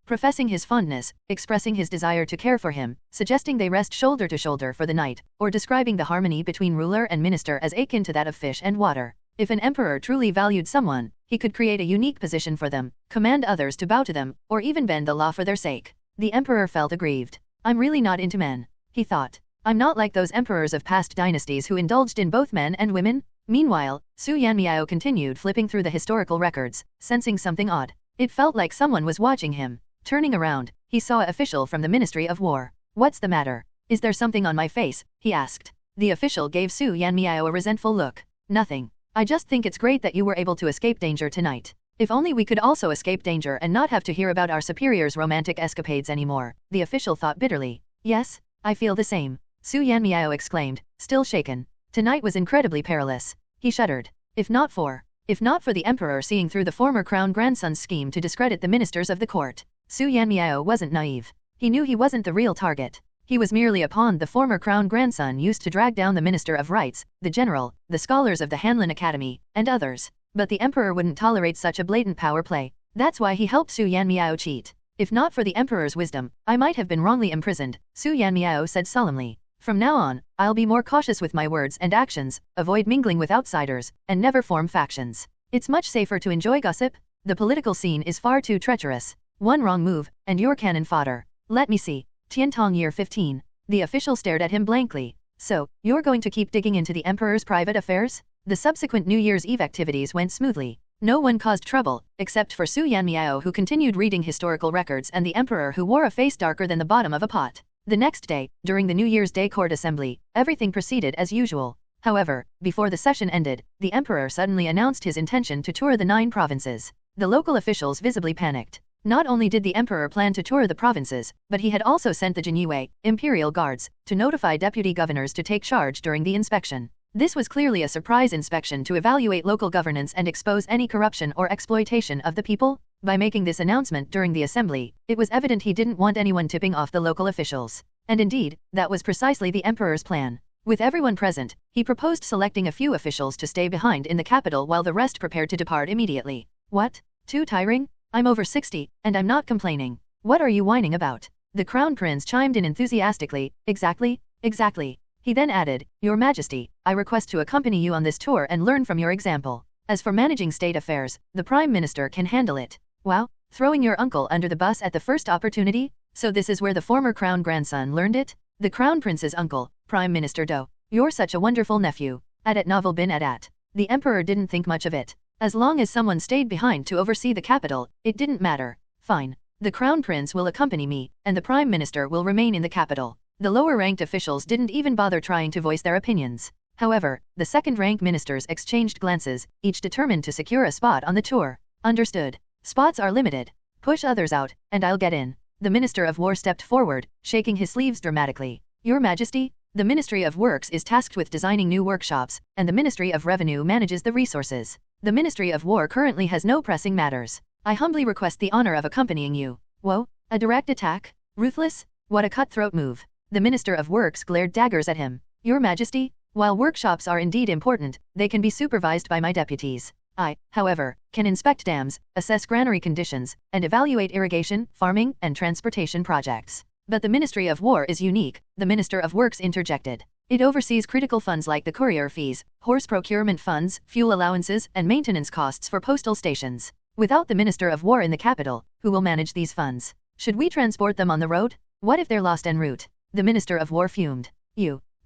professing his fondness, expressing his desire to care for him, suggesting they rest shoulder to shoulder for the night, or describing the harmony between ruler and minister as akin to that of fish and water. If an emperor truly valued someone, he could create a unique position for them, command others to bow to them, or even bend the law for their sake. The emperor felt aggrieved. I'm really not into men, he thought. I'm not like those emperors of past dynasties who indulged in both men and women. Meanwhile, Su Yanmiao continued flipping through the historical records, sensing something odd. It felt like someone was watching him. Turning around, he saw an official from the Ministry of War. What's the matter? Is there something on my face? He asked. The official gave Su Yanmiao a resentful look. Nothing. I just think it's great that you were able to escape danger tonight. If only we could also escape danger and not have to hear about our superior's romantic escapades anymore, the official thought bitterly. Yes, I feel the same, Su Yanmiao exclaimed, still shaken. Tonight was incredibly perilous. He shuddered. If not for the emperor seeing through the former crown grandson's scheme to discredit the ministers of the court. Su Yanmiao wasn't naive. He knew he wasn't the real target. He was merely a pawn the former crown grandson used to drag down the Minister of Rights, the general, the scholars of the Hanlin Academy, and others. But the emperor wouldn't tolerate such a blatant power play. That's why he helped Su Yanmiao cheat. If not for the emperor's wisdom, I might have been wrongly imprisoned, Su Yanmiao said solemnly. From now on, I'll be more cautious with my words and actions, avoid mingling with outsiders, and never form factions. It's much safer to enjoy gossip. The political scene is far too treacherous. One wrong move, and you're cannon fodder. Let me see. Tiantong year 15. The official stared at him blankly. So, you're going to keep digging into the emperor's private affairs? The subsequent New Year's Eve activities went smoothly. No one caused trouble, except for Su Yanmiao, who continued reading historical records, and the emperor, who wore a face darker than the bottom of a pot. The next day, during the New Year's Day court assembly, everything proceeded as usual. However, before the session ended, the emperor suddenly announced his intention to tour the 9 provinces. The local officials visibly panicked. Not only did the emperor plan to tour the provinces, but he had also sent the Yanmiao, imperial guards, to notify deputy governors to take charge during the inspection. This was clearly a surprise inspection to evaluate local governance and expose any corruption or exploitation of the people. By making this announcement during the assembly, it was evident he didn't want anyone tipping off the local officials. And indeed, that was precisely the emperor's plan. With everyone present, he proposed selecting a few officials to stay behind in the capital while the rest prepared to depart immediately. What? Too tiring? I'm over 60, and I'm not complaining. What are you whining about? The crown prince chimed in enthusiastically. Exactly, exactly. He then added, Your Majesty, I request to accompany you on this tour and learn from your example. As for managing state affairs, the Prime Minister can handle it. Wow, throwing your uncle under the bus at the first opportunity? So this is where the former crown grandson learned it? The crown prince's uncle, Prime Minister Do. You're such a wonderful nephew. Adat Novel bin Adat. The emperor didn't think much of it. As long as someone stayed behind to oversee the capital, it didn't matter. Fine. The crown prince will accompany me, and the prime minister will remain in the capital. The lower-ranked officials didn't even bother trying to voice their opinions. However, the second-rank ministers exchanged glances, each determined to secure a spot on the tour. Understood. Spots are limited. Push others out, and I'll get in. The Minister of War stepped forward, shaking his sleeves dramatically. Your Majesty, the Ministry of Works is tasked with designing new workshops, and the Ministry of Revenue manages the resources. The Ministry of War currently has no pressing matters. I humbly request the honor of accompanying you. Whoa, a direct attack? Ruthless? What a cutthroat move. The Minister of Works glared daggers at him. Your Majesty, while workshops are indeed important, they can be supervised by my deputies. I, however, can inspect dams, assess granary conditions, and evaluate irrigation, farming, and transportation projects. But the Ministry of War is unique, the Minister of Works interjected. It oversees critical funds like the courier fees, horse procurement funds, fuel allowances, and maintenance costs for postal stations. Without the Minister of War in the capital, who will manage these funds? Should we transport them on the road? What if they're lost en route? The Minister of War fumed.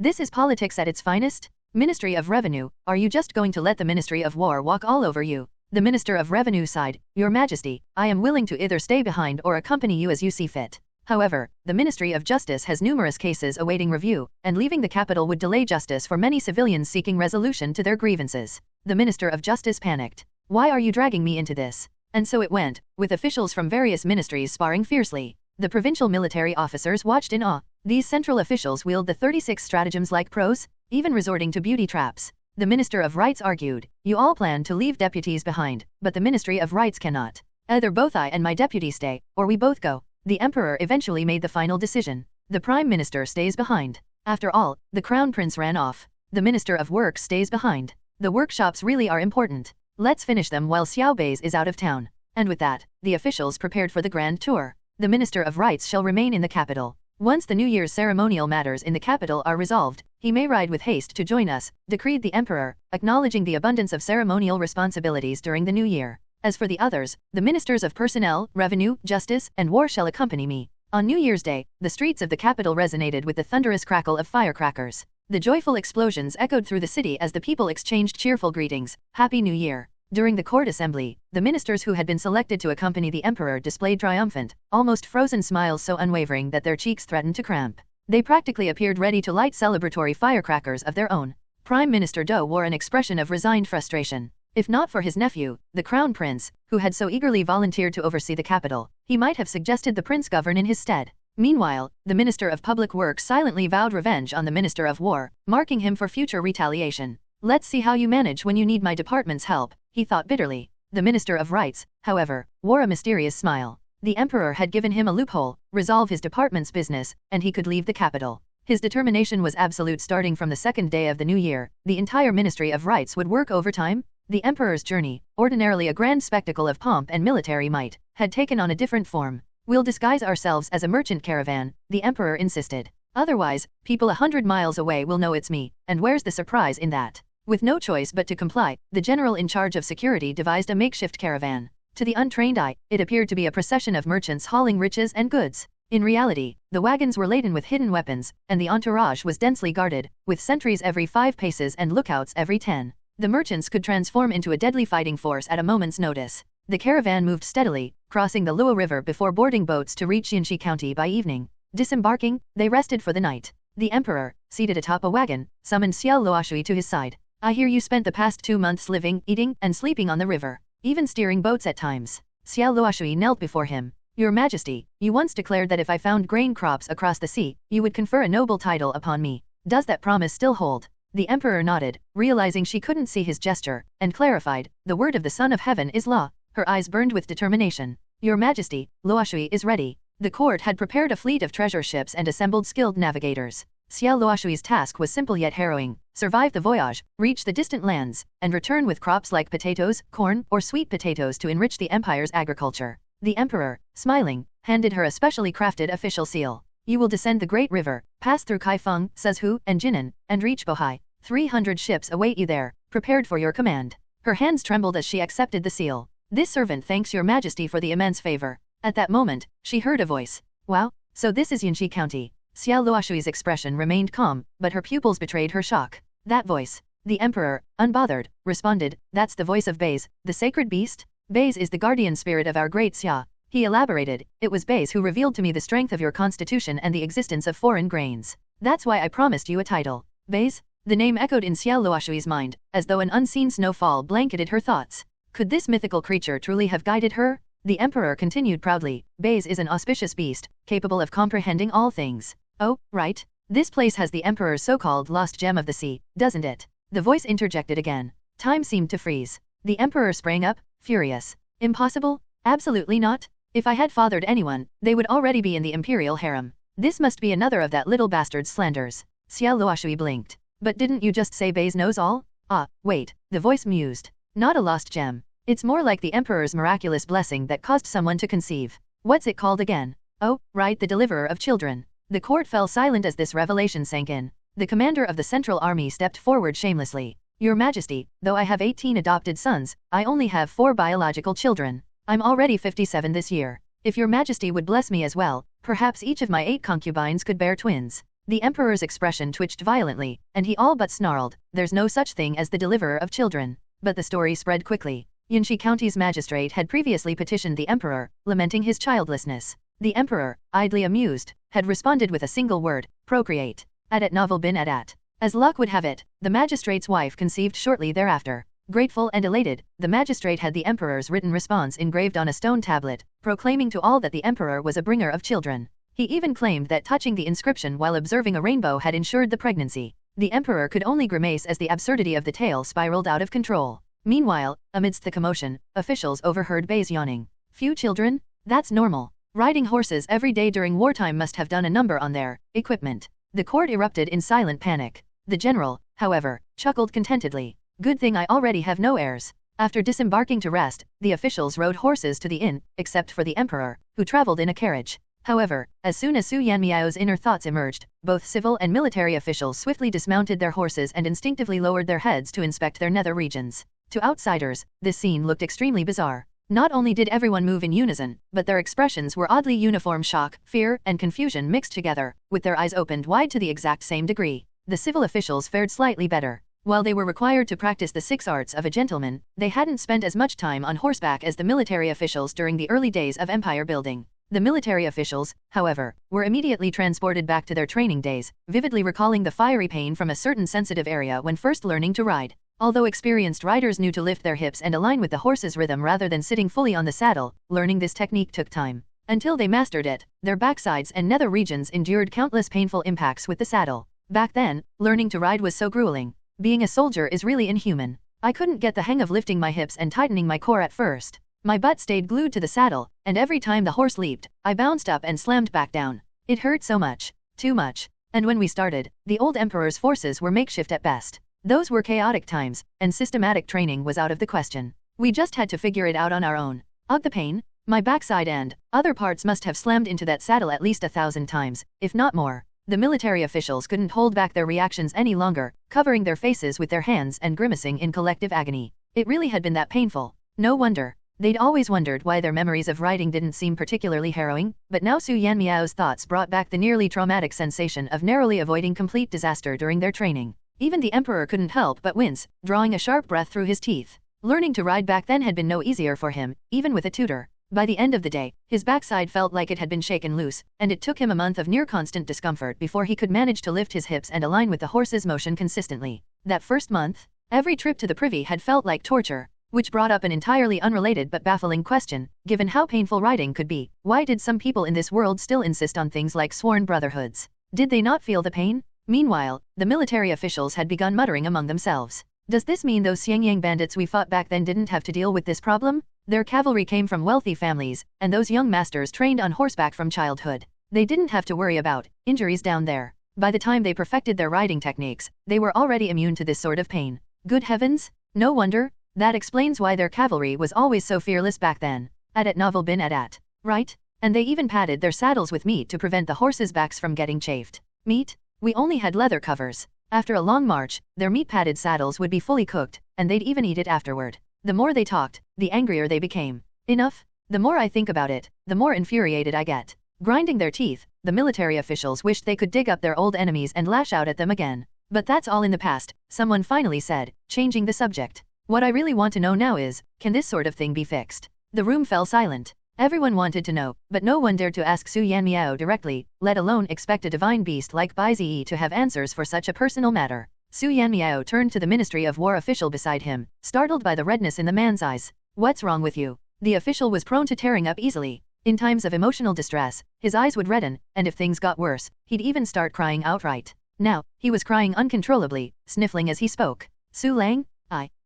This is politics at its finest? Ministry of Revenue, are you just going to let the Ministry of War walk all over you? The Minister of Revenue sighed, Your Majesty, I am willing to either stay behind or accompany you as you see fit. However, the Ministry of Justice has numerous cases awaiting review, and leaving the capital would delay justice for many civilians seeking resolution to their grievances. The Minister of Justice panicked. Why are you dragging me into this? And so it went, with officials from various ministries sparring fiercely. The provincial military officers watched in awe. These central officials wield the 36 stratagems like pros, even resorting to beauty traps. The Minister of Rights argued, You all plan to leave deputies behind, but the Ministry of Rights cannot. Either both I and my deputy stay, or we both go. The Emperor eventually made the final decision. The Prime Minister stays behind. After all, the Crown Prince ran off. The Minister of Works stays behind. The workshops really are important. Let's finish them while Xiao Bei's is out of town. And with that, the officials prepared for the grand tour. The Minister of Rights shall remain in the capital. Once the New Year's ceremonial matters in the capital are resolved, he may ride with haste to join us, decreed the Emperor, acknowledging the abundance of ceremonial responsibilities during the New Year. As for the others, the Ministers of Personnel, Revenue, Justice, and War shall accompany me. On New Year's Day, the streets of the capital resonated with the thunderous crackle of firecrackers. The joyful explosions echoed through the city as the people exchanged cheerful greetings, Happy New Year. During the court assembly, the ministers who had been selected to accompany the emperor displayed triumphant, almost frozen smiles so unwavering that their cheeks threatened to cramp. They practically appeared ready to light celebratory firecrackers of their own. Prime Minister Do wore an expression of resigned frustration. If not for his nephew, the Crown Prince, who had so eagerly volunteered to oversee the capital, he might have suggested the prince govern in his stead. Meanwhile, the Minister of Public Works silently vowed revenge on the Minister of War, marking him for future retaliation. Let's see how you manage when you need my department's help, he thought bitterly. The Minister of Rights, however, wore a mysterious smile. The Emperor had given him a loophole, resolve his department's business, and he could leave the capital. His determination was absolute. Starting from the second day of the new year, the entire Ministry of Rights would work overtime. The Emperor's journey, ordinarily a grand spectacle of pomp and military might, had taken on a different form. We'll disguise ourselves as a merchant caravan, the Emperor insisted. Otherwise, people 100 miles away will know it's me, and where's the surprise in that? With no choice but to comply, the general in charge of security devised a makeshift caravan. To the untrained eye, it appeared to be a procession of merchants hauling riches and goods. In reality, the wagons were laden with hidden weapons, and the entourage was densely guarded, with sentries every 5 paces and lookouts every 10. The merchants could transform into a deadly fighting force at a moment's notice. The caravan moved steadily, crossing the Luo River before boarding boats to reach Yanxi County by evening. Disembarking, they rested for the night. The Emperor, seated atop a wagon, summoned Xiao Luoshui to his side. I hear you spent the past 2 months living, eating, and sleeping on the river, even steering boats at times. Xiao Luoshui knelt before him. Your Majesty, you once declared that if I found grain crops across the sea, you would confer a noble title upon me. Does that promise still hold? The Emperor nodded, realizing she couldn't see his gesture, and clarified, the word of the Son of Heaven is law. Her eyes burned with determination. Your Majesty, Luoshui is ready. The court had prepared a fleet of treasure ships and assembled skilled navigators. Xiao Luoshui's task was simple yet harrowing: survive the voyage, reach the distant lands, and return with crops like potatoes, corn, or sweet potatoes to enrich the empire's agriculture. The Emperor, smiling, handed her a specially crafted official seal. You will descend the Great River, pass through Kaifeng, Suzhou, and Jinan, and reach Bohai. 300 ships await you there, prepared for your command. Her hands trembled as she accepted the seal. This servant thanks your Majesty for the immense favor. At that moment, she heard a voice. Wow, so this is Yanxi County. Xiao Luoshui's expression remained calm, but her pupils betrayed her shock. That voice. The Emperor, unbothered, responded, that's the voice of Bei's, the sacred beast? Bei's is the guardian spirit of our great Xia. He elaborated, it was Bei's who revealed to me the strength of your constitution and the existence of foreign grains. That's why I promised you a title. Bei's? The name echoed in Xiao Luoshui's mind, as though an unseen snowfall blanketed her thoughts. Could this mythical creature truly have guided her? The Emperor continued proudly, Bei's is an auspicious beast, capable of comprehending all things. Oh, right. This place has the Emperor's so-called lost gem of the sea, doesn't it? The voice interjected again. Time seemed to freeze. The Emperor sprang up, furious. Impossible? Absolutely not. If I had fathered anyone, they would already be in the imperial harem. This must be another of that little bastard's slanders. Xiao Luoshui blinked. But didn't you just say Bei's knows all? Ah, wait, the voice mused. Not a lost gem. It's more like the Emperor's miraculous blessing that caused someone to conceive. What's it called again? Oh, right, the deliverer of children. The court fell silent as this revelation sank in. The commander of the Central Army stepped forward shamelessly. Your Majesty, though I have 18 adopted sons, I only have 4 biological children. I'm already 57 this year. If your Majesty would bless me as well, perhaps each of my 8 concubines could bear twins. The emperor's expression twitched violently, and he all but snarled, there's no such thing as the deliverer of children. But the story spread quickly. Yanshi County's magistrate had previously petitioned the emperor, lamenting his childlessness. The emperor, idly amused, had responded with a single word, procreate. Adat novel bin adat. As luck would have it, the magistrate's wife conceived shortly thereafter. Grateful and elated, the magistrate had the emperor's written response engraved on a stone tablet, proclaiming to all that the emperor was a bringer of children. He even claimed that touching the inscription while observing a rainbow had ensured the pregnancy. The emperor could only grimace as the absurdity of the tale spiraled out of control. Meanwhile, amidst the commotion, officials overheard Bays yawning. Few children? That's normal. Riding horses every day during wartime must have done a number on their equipment. The court erupted in silent panic. The general, however, chuckled contentedly. Good thing I already have no heirs. After disembarking to rest, the officials rode horses to the inn, except for the emperor, who traveled in a carriage. However, as soon as Su Yanmiao's inner thoughts emerged, both civil and military officials swiftly dismounted their horses and instinctively lowered their heads to inspect their nether regions. To outsiders, this scene looked extremely bizarre. Not only did everyone move in unison, but their expressions were oddly uniform: shock, fear, and confusion mixed together, with their eyes opened wide to the exact same degree. The civil officials fared slightly better. While they were required to practice the 6 arts of a gentleman, they hadn't spent as much time on horseback as the military officials during the early days of empire building. The military officials, however, were immediately transported back to their training days, vividly recalling the fiery pain from a certain sensitive area when first learning to ride. Although experienced riders knew to lift their hips and align with the horse's rhythm rather than sitting fully on the saddle, learning this technique took time. Until they mastered it, their backsides and nether regions endured countless painful impacts with the saddle. Back then, learning to ride was so grueling. Being a soldier is really inhuman. I couldn't get the hang of lifting my hips and tightening my core at first. My butt stayed glued to the saddle, and every time the horse leaped, I bounced up and slammed back down. It hurt so much. Too much. And when we started, the old emperor's forces were makeshift at best. Those were chaotic times, and systematic training was out of the question. We just had to figure it out on our own. Ugh, the pain. My backside and other parts must have slammed into that saddle at least 1,000 times, if not more. The military officials couldn't hold back their reactions any longer, covering their faces with their hands and grimacing in collective agony. It really had been that painful. No wonder. They'd always wondered why their memories of riding didn't seem particularly harrowing, but now Su Yanmiao's thoughts brought back the nearly traumatic sensation of narrowly avoiding complete disaster during their training. Even the emperor couldn't help but wince, drawing a sharp breath through his teeth. Learning to ride back then had been no easier for him, even with a tutor. By the end of the day, his backside felt like it had been shaken loose, and it took him a month of near-constant discomfort before he could manage to lift his hips and align with the horse's motion consistently. That first month, every trip to the privy had felt like torture, which brought up an entirely unrelated but baffling question. Given how painful riding could be, why did some people in this world still insist on things like sworn brotherhoods? Did they not feel the pain? Meanwhile, the military officials had begun muttering among themselves. Does this mean those Xiangyang bandits we fought back then didn't have to deal with this problem? Their cavalry came from wealthy families, and those young masters trained on horseback from childhood. They didn't have to worry about injuries down there. By the time they perfected their riding techniques, they were already immune to this sort of pain. Good heavens! No wonder. That explains why their cavalry was always so fearless back then. Adat novel bin adat. Right? And they even padded their saddles with meat to prevent the horses' backs from getting chafed. Meat? We only had leather covers. After a long march, their meat-padded saddles would be fully cooked, and they'd even eat it afterward. The more they talked, the angrier they became. Enough. The more I think about it, the more infuriated I get. Grinding their teeth, the military officials wished they could dig up their old enemies and lash out at them again. But that's all in the past, someone finally said, changing the subject. What I really want to know now is, can this sort of thing be fixed? The room fell silent. Everyone wanted to know, but no one dared to ask Su Yanmiao directly, let alone expect a divine beast like Bai Ziyi to have answers for such a personal matter. Su Yanmiao turned to the Ministry of War official beside him, startled by the redness in the man's eyes. What's wrong with you? The official was prone to tearing up easily. In times of emotional distress, his eyes would redden, and if things got worse, he'd even start crying outright. Now, he was crying uncontrollably, sniffling as he spoke. Su Lang?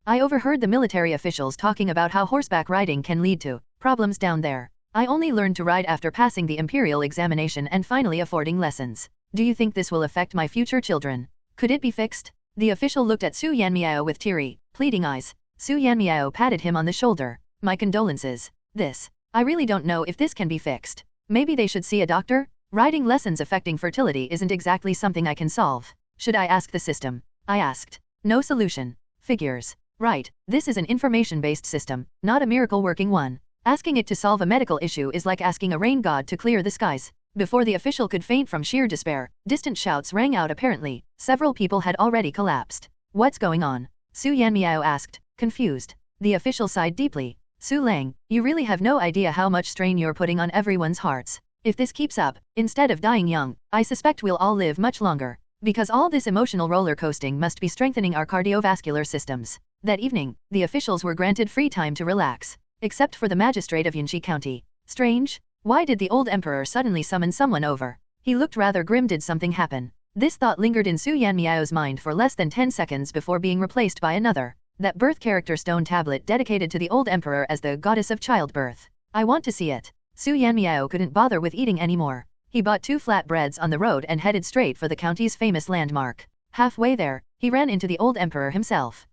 I overheard the military officials talking about how horseback riding can lead to problems down there. I only learned to ride after passing the imperial examination and finally affording lessons. Do you think this will affect my future children? Could it be fixed? The official looked at Su Yanmiao with teary, pleading eyes. Su Yanmiao patted him on the shoulder. My condolences. I really don't know if this can be fixed. Maybe they should see a doctor? Writing lessons affecting fertility isn't exactly something I can solve. Should I ask the system? I asked. No solution. Figures. Right, this is an information-based system, not a miracle-working one. Asking it to solve a medical issue is like asking a rain god to clear the skies. Before the official could faint from sheer despair, distant shouts rang out apparently. Several people had already collapsed. What's going on? Su Yanmiao asked, confused. The official sighed deeply. Su Lang, you really have no idea how much strain you're putting on everyone's hearts. If this keeps up, instead of dying young, I suspect we'll all live much longer. Because all this emotional roller coasting must be strengthening our cardiovascular systems. That evening, the officials were granted free time to relax. Except for the magistrate of Yanxi County. Strange? Why did the old emperor suddenly summon someone over? He looked rather grim. Did something happen? This thought lingered in Su Yanmiao's mind for less than 10 seconds before being replaced by another. That birth character stone tablet dedicated to the old emperor as the goddess of childbirth. I want to see it. Su Yanmiao couldn't bother with eating anymore. He bought 2 flat breads on the road and headed straight for the county's famous landmark. Halfway there, he ran into the old emperor himself.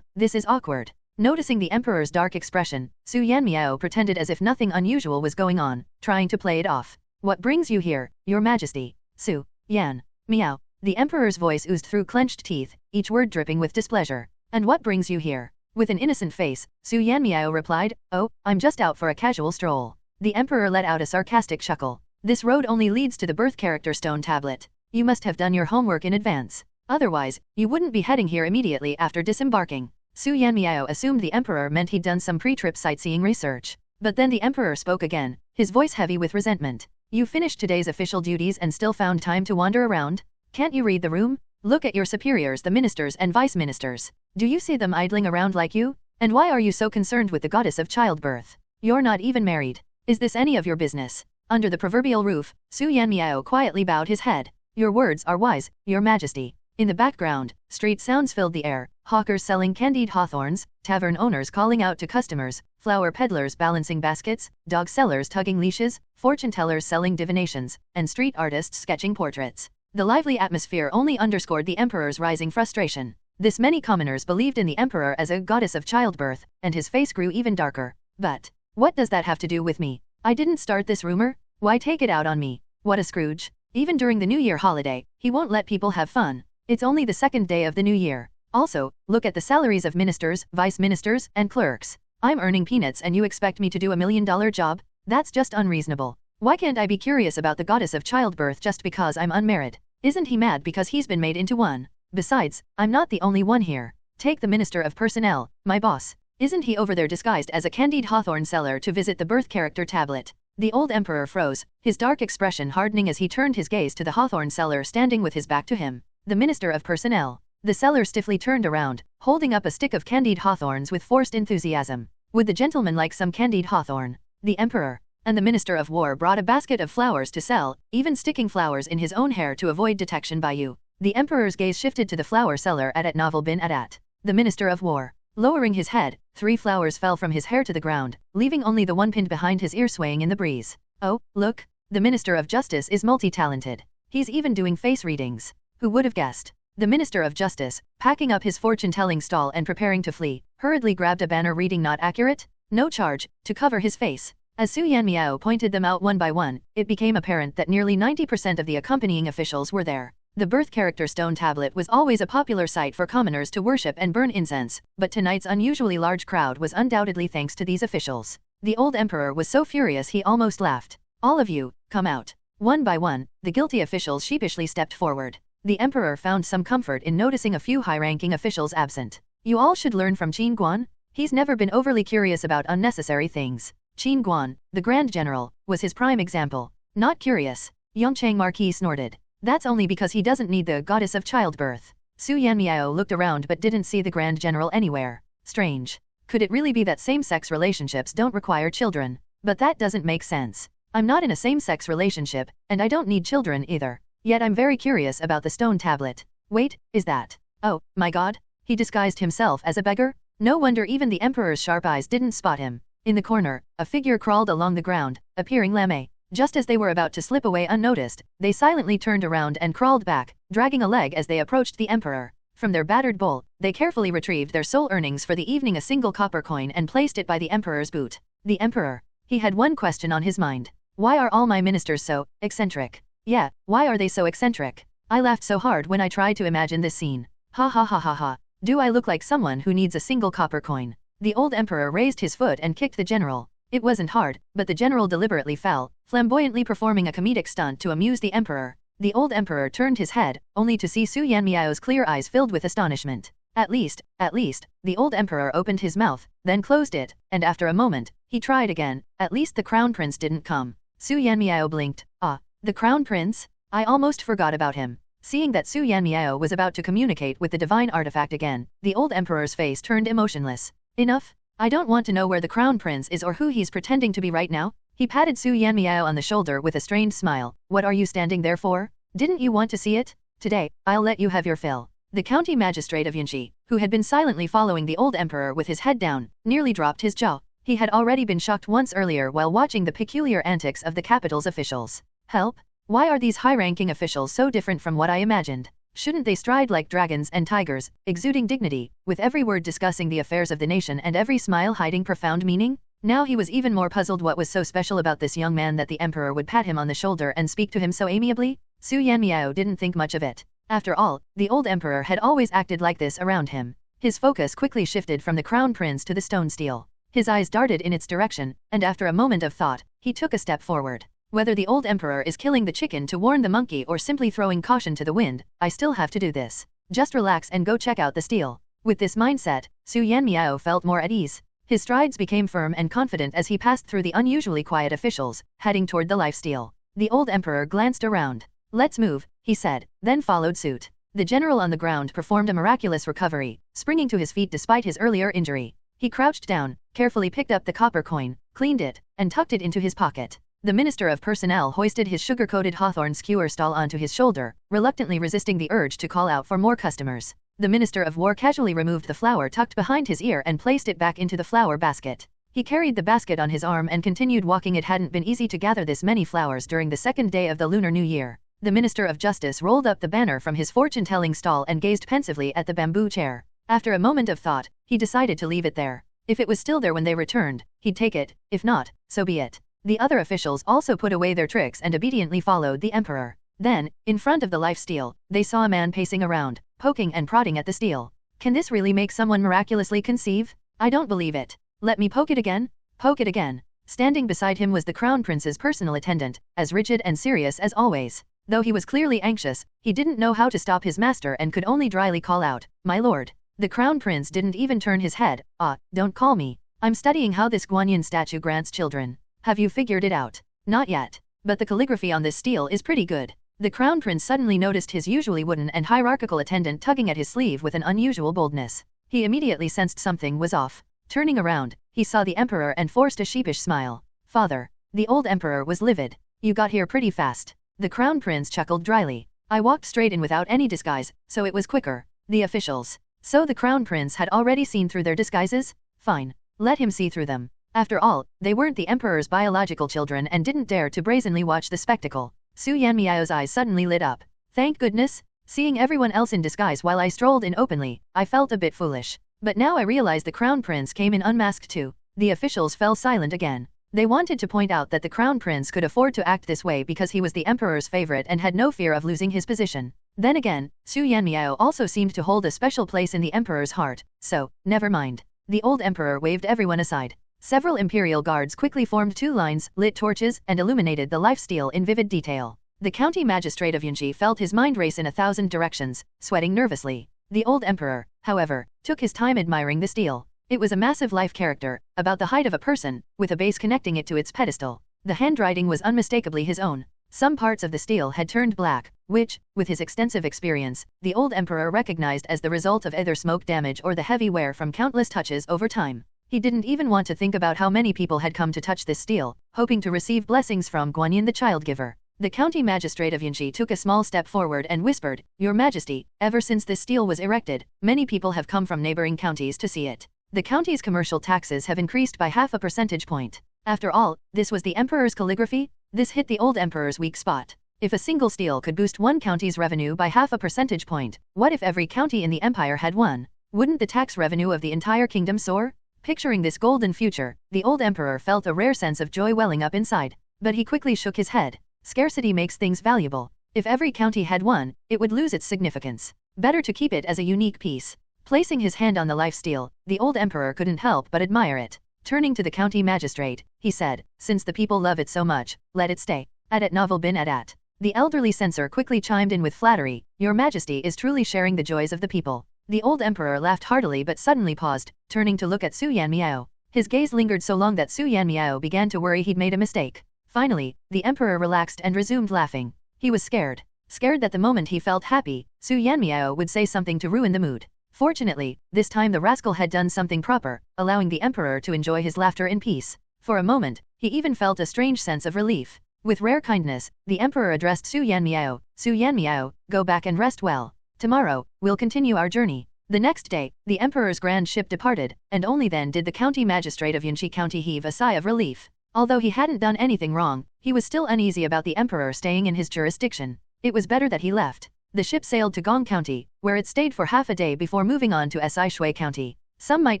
This is awkward. Noticing the emperor's dark expression, Su Yanmiao pretended as if nothing unusual was going on, trying to play it off. What brings you here, your majesty? Su Yan Miao. The emperor's voice oozed through clenched teeth, each word dripping with displeasure. And what brings you here? With an innocent face, Su Yanmiao replied, Oh, I'm just out for a casual stroll. The emperor let out a sarcastic chuckle. This road only leads to the birth character stone tablet. You must have done your homework in advance. Otherwise, you wouldn't be heading here immediately after disembarking. Su Yanmiao assumed the emperor meant he'd done some pre-trip sightseeing research. But then the emperor spoke again, his voice heavy with resentment. You finished today's official duties and still found time to wander around? Can't you read the room? Look at your superiors, the ministers and vice ministers. Do you see them idling around like you? And why are you so concerned with the goddess of childbirth? You're not even married. Is this any of your business? Under the proverbial roof, Su Yanmiao quietly bowed his head. Your words are wise, your majesty. In the background, street sounds filled the air, hawkers selling candied hawthorns, tavern owners calling out to customers, flower peddlers balancing baskets, dog sellers tugging leashes, fortune tellers selling divinations, and street artists sketching portraits. The lively atmosphere only underscored the emperor's rising frustration. This many commoners believed in the emperor as a goddess of childbirth, and his face grew even darker. But what does that have to do with me? I didn't start this rumor. Why take it out on me? What a Scrooge. Even during the New Year holiday, he won't let people have fun. It's only the second day of the new year. Also, look at the salaries of ministers, vice ministers, and clerks. I'm earning peanuts and you expect me to do $1 million job? That's just unreasonable. Why can't I be curious about the goddess of childbirth just because I'm unmarried? Isn't he mad because he's been made into one? Besides, I'm not the only one here. Take the Minister of Personnel, my boss. Isn't he over there disguised as a candied hawthorn seller to visit the birth character tablet? The old emperor froze, his dark expression hardening as he turned his gaze to the hawthorn seller standing with his back to him. The Minister of Personnel. The seller stiffly turned around, holding up a stick of candied hawthorns with forced enthusiasm. Would the gentleman like some candied hawthorn? The emperor and the Minister of War brought a basket of flowers to sell, even sticking flowers in his own hair to avoid detection by you. The emperor's gaze shifted to the flower seller at Novel bin Adat. The Minister of War. Lowering his head, 3 flowers fell from his hair to the ground, leaving only the one pinned behind his ear swaying in the breeze. Oh, look. The Minister of Justice is multi-talented. He's even doing face readings. Who would have guessed? The Minister of Justice, packing up his fortune-telling stall and preparing to flee, hurriedly grabbed a banner reading "Not accurate, no charge," to cover his face. As Su Yanmiao pointed them out one by one, it became apparent that nearly 90% of the accompanying officials were there. The birth character stone tablet was always a popular site for commoners to worship and burn incense, but tonight's unusually large crowd was undoubtedly thanks to these officials. The old emperor was so furious he almost laughed. All of you, come out. One by one, the guilty officials sheepishly stepped forward. The emperor found some comfort in noticing a few high-ranking officials absent. You all should learn from Qin Guan. He's never been overly curious about unnecessary things. Qin Guan, the Grand General, was his prime example. Not curious. Yongchang Marquis snorted. That's only because he doesn't need the goddess of childbirth. Su Yanmiao looked around but didn't see the Grand General anywhere. Strange. Could it really be that same-sex relationships don't require children? But that doesn't make sense. I'm not in a same-sex relationship, and I don't need children either. Yet I'm very curious about the stone tablet. Wait, is that? Oh, my god. He disguised himself as a beggar? No wonder even the emperor's sharp eyes didn't spot him. In the corner, a figure crawled along the ground, appearing lame. Just as they were about to slip away unnoticed, they silently turned around and crawled back, dragging a leg as they approached the emperor. From their battered bowl, they carefully retrieved their sole earnings for the evening, a single copper coin, and placed it by the emperor's boot. The emperor. He had one question on his mind. Why are all my ministers so eccentric? Yeah, why are they so eccentric? I laughed so hard when I tried to imagine this scene. Ha ha ha ha ha. Do I look like someone who needs a single copper coin? The old emperor raised his foot and kicked the general. It wasn't hard, but the general deliberately fell, flamboyantly performing a comedic stunt to amuse the emperor. The old emperor turned his head, only to see Su Yanmiao's clear eyes filled with astonishment. At least, the old emperor opened his mouth, then closed it, and after a moment, he tried again. At least the crown prince didn't come. Su Yanmiao blinked. Ah, the crown prince? I almost forgot about him. Seeing that Su Yanmiao was about to communicate with the divine artifact again, the old emperor's face turned emotionless. Enough. I don't want to know where the crown prince is or who he's pretending to be right now. He patted Su Yanmiao on the shoulder with a strained smile. What are you standing there for? Didn't you want to see it? Today, I'll let you have your fill. The county magistrate of Yanxi, who had been silently following the old emperor with his head down, nearly dropped his jaw. He had already been shocked once earlier while watching the peculiar antics of the capital's officials. Help? Why are these high-ranking officials so different from what I imagined? Shouldn't they stride like dragons and tigers, exuding dignity, with every word discussing the affairs of the nation and every smile hiding profound meaning? Now he was even more puzzled what was so special about this young man that the emperor would pat him on the shoulder and speak to him so amiably. Su Yanmiao didn't think much of it. After all, the old emperor had always acted like this around him. His focus quickly shifted from the crown prince to the stone stele. His eyes darted in its direction, and after a moment of thought, he took a step forward. Whether the old emperor is killing the chicken to warn the monkey or simply throwing caution to the wind, I still have to do this. Just relax and go check out the stele. With this mindset, Su Yanmiao felt more at ease. His strides became firm and confident as he passed through the unusually quiet officials, heading toward the life stele. The old emperor glanced around. Let's move, he said, then followed suit. The general on the ground performed a miraculous recovery, springing to his feet despite his earlier injury. He crouched down, carefully picked up the copper coin, cleaned it, and tucked it into his pocket. The Minister of Personnel hoisted his sugar-coated hawthorn skewer stall onto his shoulder, reluctantly resisting the urge to call out for more customers. The Minister of War casually removed the flower tucked behind his ear and placed it back into the flower basket. He carried the basket on his arm and continued walking. It hadn't been easy to gather this many flowers during the second day of the Lunar New Year. The Minister of Justice rolled up the banner from his fortune-telling stall and gazed pensively at the bamboo chair. After a moment of thought, he decided to leave it there. If it was still there when they returned, he'd take it. If not, so be it. The other officials also put away their tricks and obediently followed the emperor. Then, in front of the life stele, they saw a man pacing around, poking and prodding at the stele. Can this really make someone miraculously conceive? I don't believe it. Let me poke it again. Poke it again. Standing beside him was the crown prince's personal attendant, as rigid and serious as always. Though he was clearly anxious, he didn't know how to stop his master and could only dryly call out, "My lord." The crown prince didn't even turn his head. "Ah, don't call me. I'm studying how this Guanyin statue grants children. Have you figured it out?" "Not yet. But the calligraphy on this stele is pretty good." The crown prince suddenly noticed his usually wooden and hierarchical attendant tugging at his sleeve with an unusual boldness. He immediately sensed something was off. Turning around, he saw the emperor and forced a sheepish smile. "Father." The old emperor was livid. "You got here pretty fast." The crown prince chuckled dryly. "I walked straight in without any disguise, so it was quicker." The officials. So the crown prince had already seen through their disguises? Fine. Let him see through them. After all, they weren't the emperor's biological children and didn't dare to brazenly watch the spectacle. Su Yanmiao's eyes suddenly lit up. Thank goodness. Seeing everyone else in disguise while I strolled in openly, I felt a bit foolish. But now I realized the crown prince came in unmasked too. The officials fell silent again. They wanted to point out that the crown prince could afford to act this way because he was the emperor's favorite and had no fear of losing his position. Then again, Su Yanmiao also seemed to hold a special place in the emperor's heart, so, never mind. The old emperor waved everyone aside. Several imperial guards quickly formed two lines, lit torches, and illuminated the life stele in vivid detail. The county magistrate of Yanxi felt his mind race in 1,000 directions, sweating nervously. The old emperor, however, took his time admiring the stele. It was a massive life character, about the height of a person, with a base connecting it to its pedestal. The handwriting was unmistakably his own. Some parts of the stele had turned black, which, with his extensive experience, the old emperor recognized as the result of either smoke damage or the heavy wear from countless touches over time. He didn't even want to think about how many people had come to touch this stele, hoping to receive blessings from Guanyin the child-giver. The county magistrate of Yanxi took a small step forward and whispered, "Your Majesty, ever since this stele was erected, many people have come from neighboring counties to see it. The county's commercial taxes have increased by 0.5 percentage point. After all, this was the emperor's calligraphy?" This hit the old emperor's weak spot. If a single stele could boost one county's revenue by 0.5 percentage point, what if every county in the empire had one? Wouldn't the tax revenue of the entire kingdom soar? Picturing this golden future, the old emperor felt a rare sense of joy welling up inside. But he quickly shook his head. Scarcity makes things valuable. If every county had one, it would lose its significance. Better to keep it as a unique piece. Placing his hand on the lifesteal, the old emperor couldn't help but admire it. Turning to the county magistrate, he said, since the people love it so much, let it stay. At novel bin at. The elderly censor quickly chimed in with flattery, Your Majesty is truly sharing the joys of the people. The old emperor laughed heartily but suddenly paused, turning to look at Su Yanmiao. His gaze lingered so long that Su Yanmiao began to worry he'd made a mistake. Finally, the emperor relaxed and resumed laughing. He was scared. Scared that the moment he felt happy, Su Yanmiao would say something to ruin the mood. Fortunately, this time the rascal had done something proper, allowing the emperor to enjoy his laughter in peace. For a moment, he even felt a strange sense of relief. With rare kindness, the emperor addressed Su Yanmiao, Su Yanmiao, go back and rest well. Tomorrow, we'll continue our journey. The next day, the emperor's grand ship departed, and only then did the county magistrate of Yanqi County heave a sigh of relief. Although he hadn't done anything wrong, he was still uneasy about the emperor staying in his jurisdiction. It was better that he left. The ship sailed to Gong County, where it stayed for half a day before moving on to Si Shui County. Some might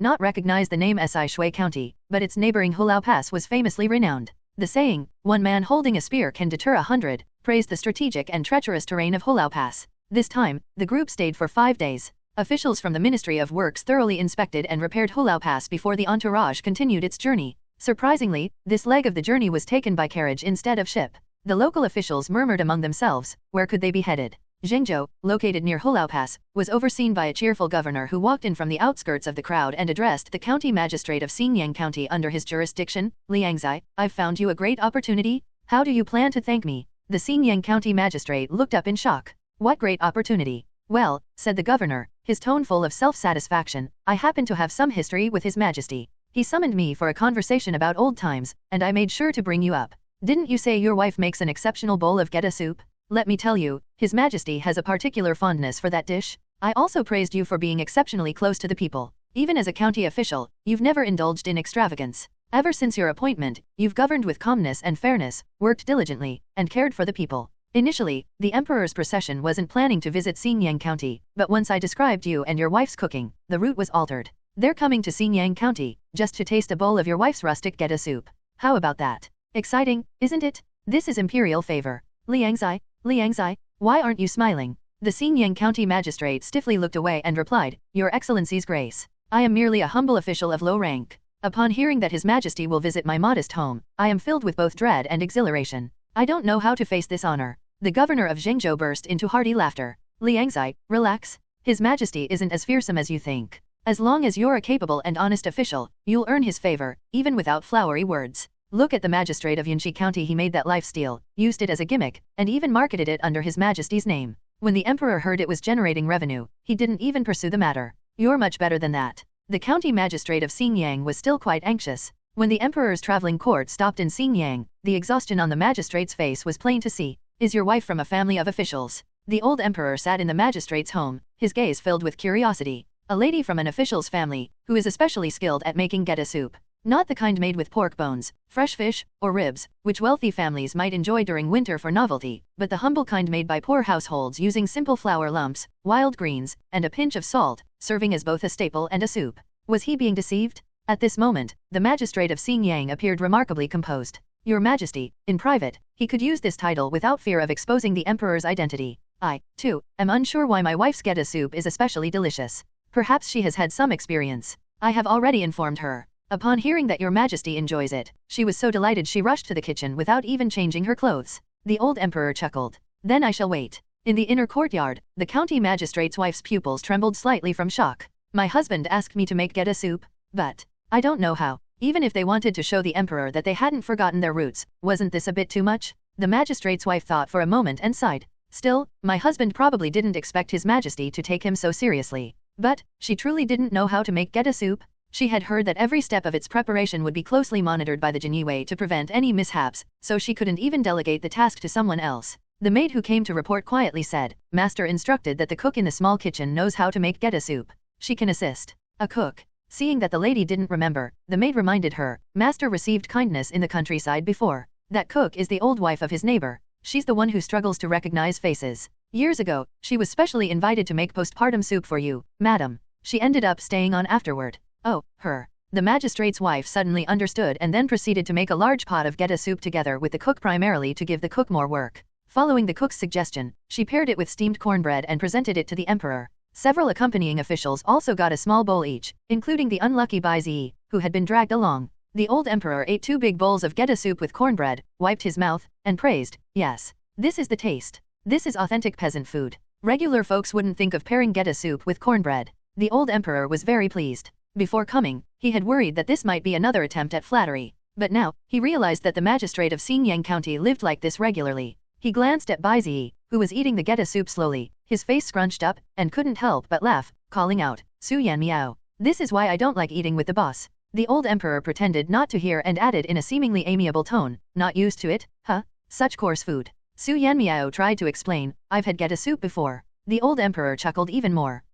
not recognize the name Si Shui County, but its neighboring Hulao Pass was famously renowned. The saying, one man holding a spear can deter 100, praised the strategic and treacherous terrain of Hulao Pass. This time, the group stayed for 5 days. Officials from the Ministry of Works thoroughly inspected and repaired Hulao Pass before the entourage continued its journey. Surprisingly, this leg of the journey was taken by carriage instead of ship. The local officials murmured among themselves, where could they be headed? Zhengzhou, located near Hulao Pass, was overseen by a cheerful governor who walked in from the outskirts of the crowd and addressed the county magistrate of Xinjiang County under his jurisdiction, Liangzai, I've found you a great opportunity. How do you plan to thank me? The Xinjiang County magistrate looked up in shock. What great opportunity? Well, said the governor, his tone full of self-satisfaction, I happen to have some history with His Majesty. He summoned me for a conversation about old times, and I made sure to bring you up. Didn't you say your wife makes an exceptional bowl of geta soup? Let me tell you, His Majesty has a particular fondness for that dish. I also praised you for being exceptionally close to the people. Even as a county official, you've never indulged in extravagance. Ever since your appointment, you've governed with calmness and fairness, worked diligently, and cared for the people. Initially, the emperor's procession wasn't planning to visit Xinjiang County, but once I described you and your wife's cooking, the route was altered. They're coming to Xinjiang County, just to taste a bowl of your wife's rustic geta soup. How about that? Exciting, isn't it? This is imperial favor. Liangzai, why aren't you smiling? The Xinjiang County magistrate stiffly looked away and replied, Your Excellency's grace. I am merely a humble official of low rank. Upon hearing that His Majesty will visit my modest home, I am filled with both dread and exhilaration. I don't know how to face this honor. The governor of Zhengzhou burst into hearty laughter. Liangzai, relax. His Majesty isn't as fearsome as you think. As long as you're a capable and honest official, you'll earn his favor, even without flowery words. Look at the magistrate of Yanqi County. He made that lifesteal, used it as a gimmick, and even marketed it under His Majesty's name. When the emperor heard it was generating revenue, he didn't even pursue the matter. You're much better than that. The county magistrate of Xinjiang was still quite anxious. When the emperor's traveling court stopped in Xinjiang, the exhaustion on the magistrate's face was plain to see. Is your wife from a family of officials? The old emperor sat in the magistrate's home, his gaze filled with curiosity. A lady from an official's family, who is especially skilled at making geta soup. Not the kind made with pork bones, fresh fish, or ribs, which wealthy families might enjoy during winter for novelty, but the humble kind made by poor households using simple flour lumps, wild greens, and a pinch of salt, serving as both a staple and a soup. Was he being deceived? At this moment, the magistrate of Xinjiang appeared remarkably composed. Your Majesty, in private, he could use this title without fear of exposing the emperor's identity. I, too, am unsure why my wife's geta soup is especially delicious. Perhaps she has had some experience. I have already informed her. Upon hearing that Your Majesty enjoys it, she was so delighted she rushed to the kitchen without even changing her clothes. The old emperor chuckled. Then I shall wait. In the inner courtyard, the county magistrate's wife's pupils trembled slightly from shock. My husband asked me to make geta soup, but I don't know how. Even if they wanted to show the emperor that they hadn't forgotten their roots, wasn't this a bit too much? The magistrate's wife thought for a moment and sighed. Still, my husband probably didn't expect His Majesty to take him so seriously. But, she truly didn't know how to make geta soup? She had heard that every step of its preparation would be closely monitored by the Jinyiwei to prevent any mishaps, so she couldn't even delegate the task to someone else. The maid who came to report quietly said, Master instructed that the cook in the small kitchen knows how to make geta soup. She can assist. A cook. Seeing that the lady didn't remember, the maid reminded her, Master received kindness in the countryside before. That cook is the old wife of his neighbor. She's the one who struggles to recognize faces. Years ago, she was specially invited to make postpartum soup for you, madam. She ended up staying on afterward. Oh, her. The magistrate's wife suddenly understood and then proceeded to make a large pot of geta soup together with the cook primarily to give the cook more work. Following the cook's suggestion, she paired it with steamed cornbread and presented it to the emperor. Several accompanying officials also got a small bowl each, including the unlucky Bai Zi, who had been dragged along. The old emperor ate 2 big bowls of geta soup with cornbread, wiped his mouth, and praised, "Yes, this is the taste. This is authentic peasant food. Regular folks wouldn't think of pairing geta soup with cornbread." The old emperor was very pleased. Before coming, he had worried that this might be another attempt at flattery. But now, he realized that the magistrate of Xingyang County lived like this regularly. He glanced at Bai Zi, who was eating the geta soup slowly, his face scrunched up, and couldn't help but laugh, calling out, "Su Yanmiao. This is why I don't like eating with the boss." The old emperor pretended not to hear and added in a seemingly amiable tone, "Not used to it, huh? Such coarse food." Su Yanmiao tried to explain, "I've had geta soup before." The old emperor chuckled even more.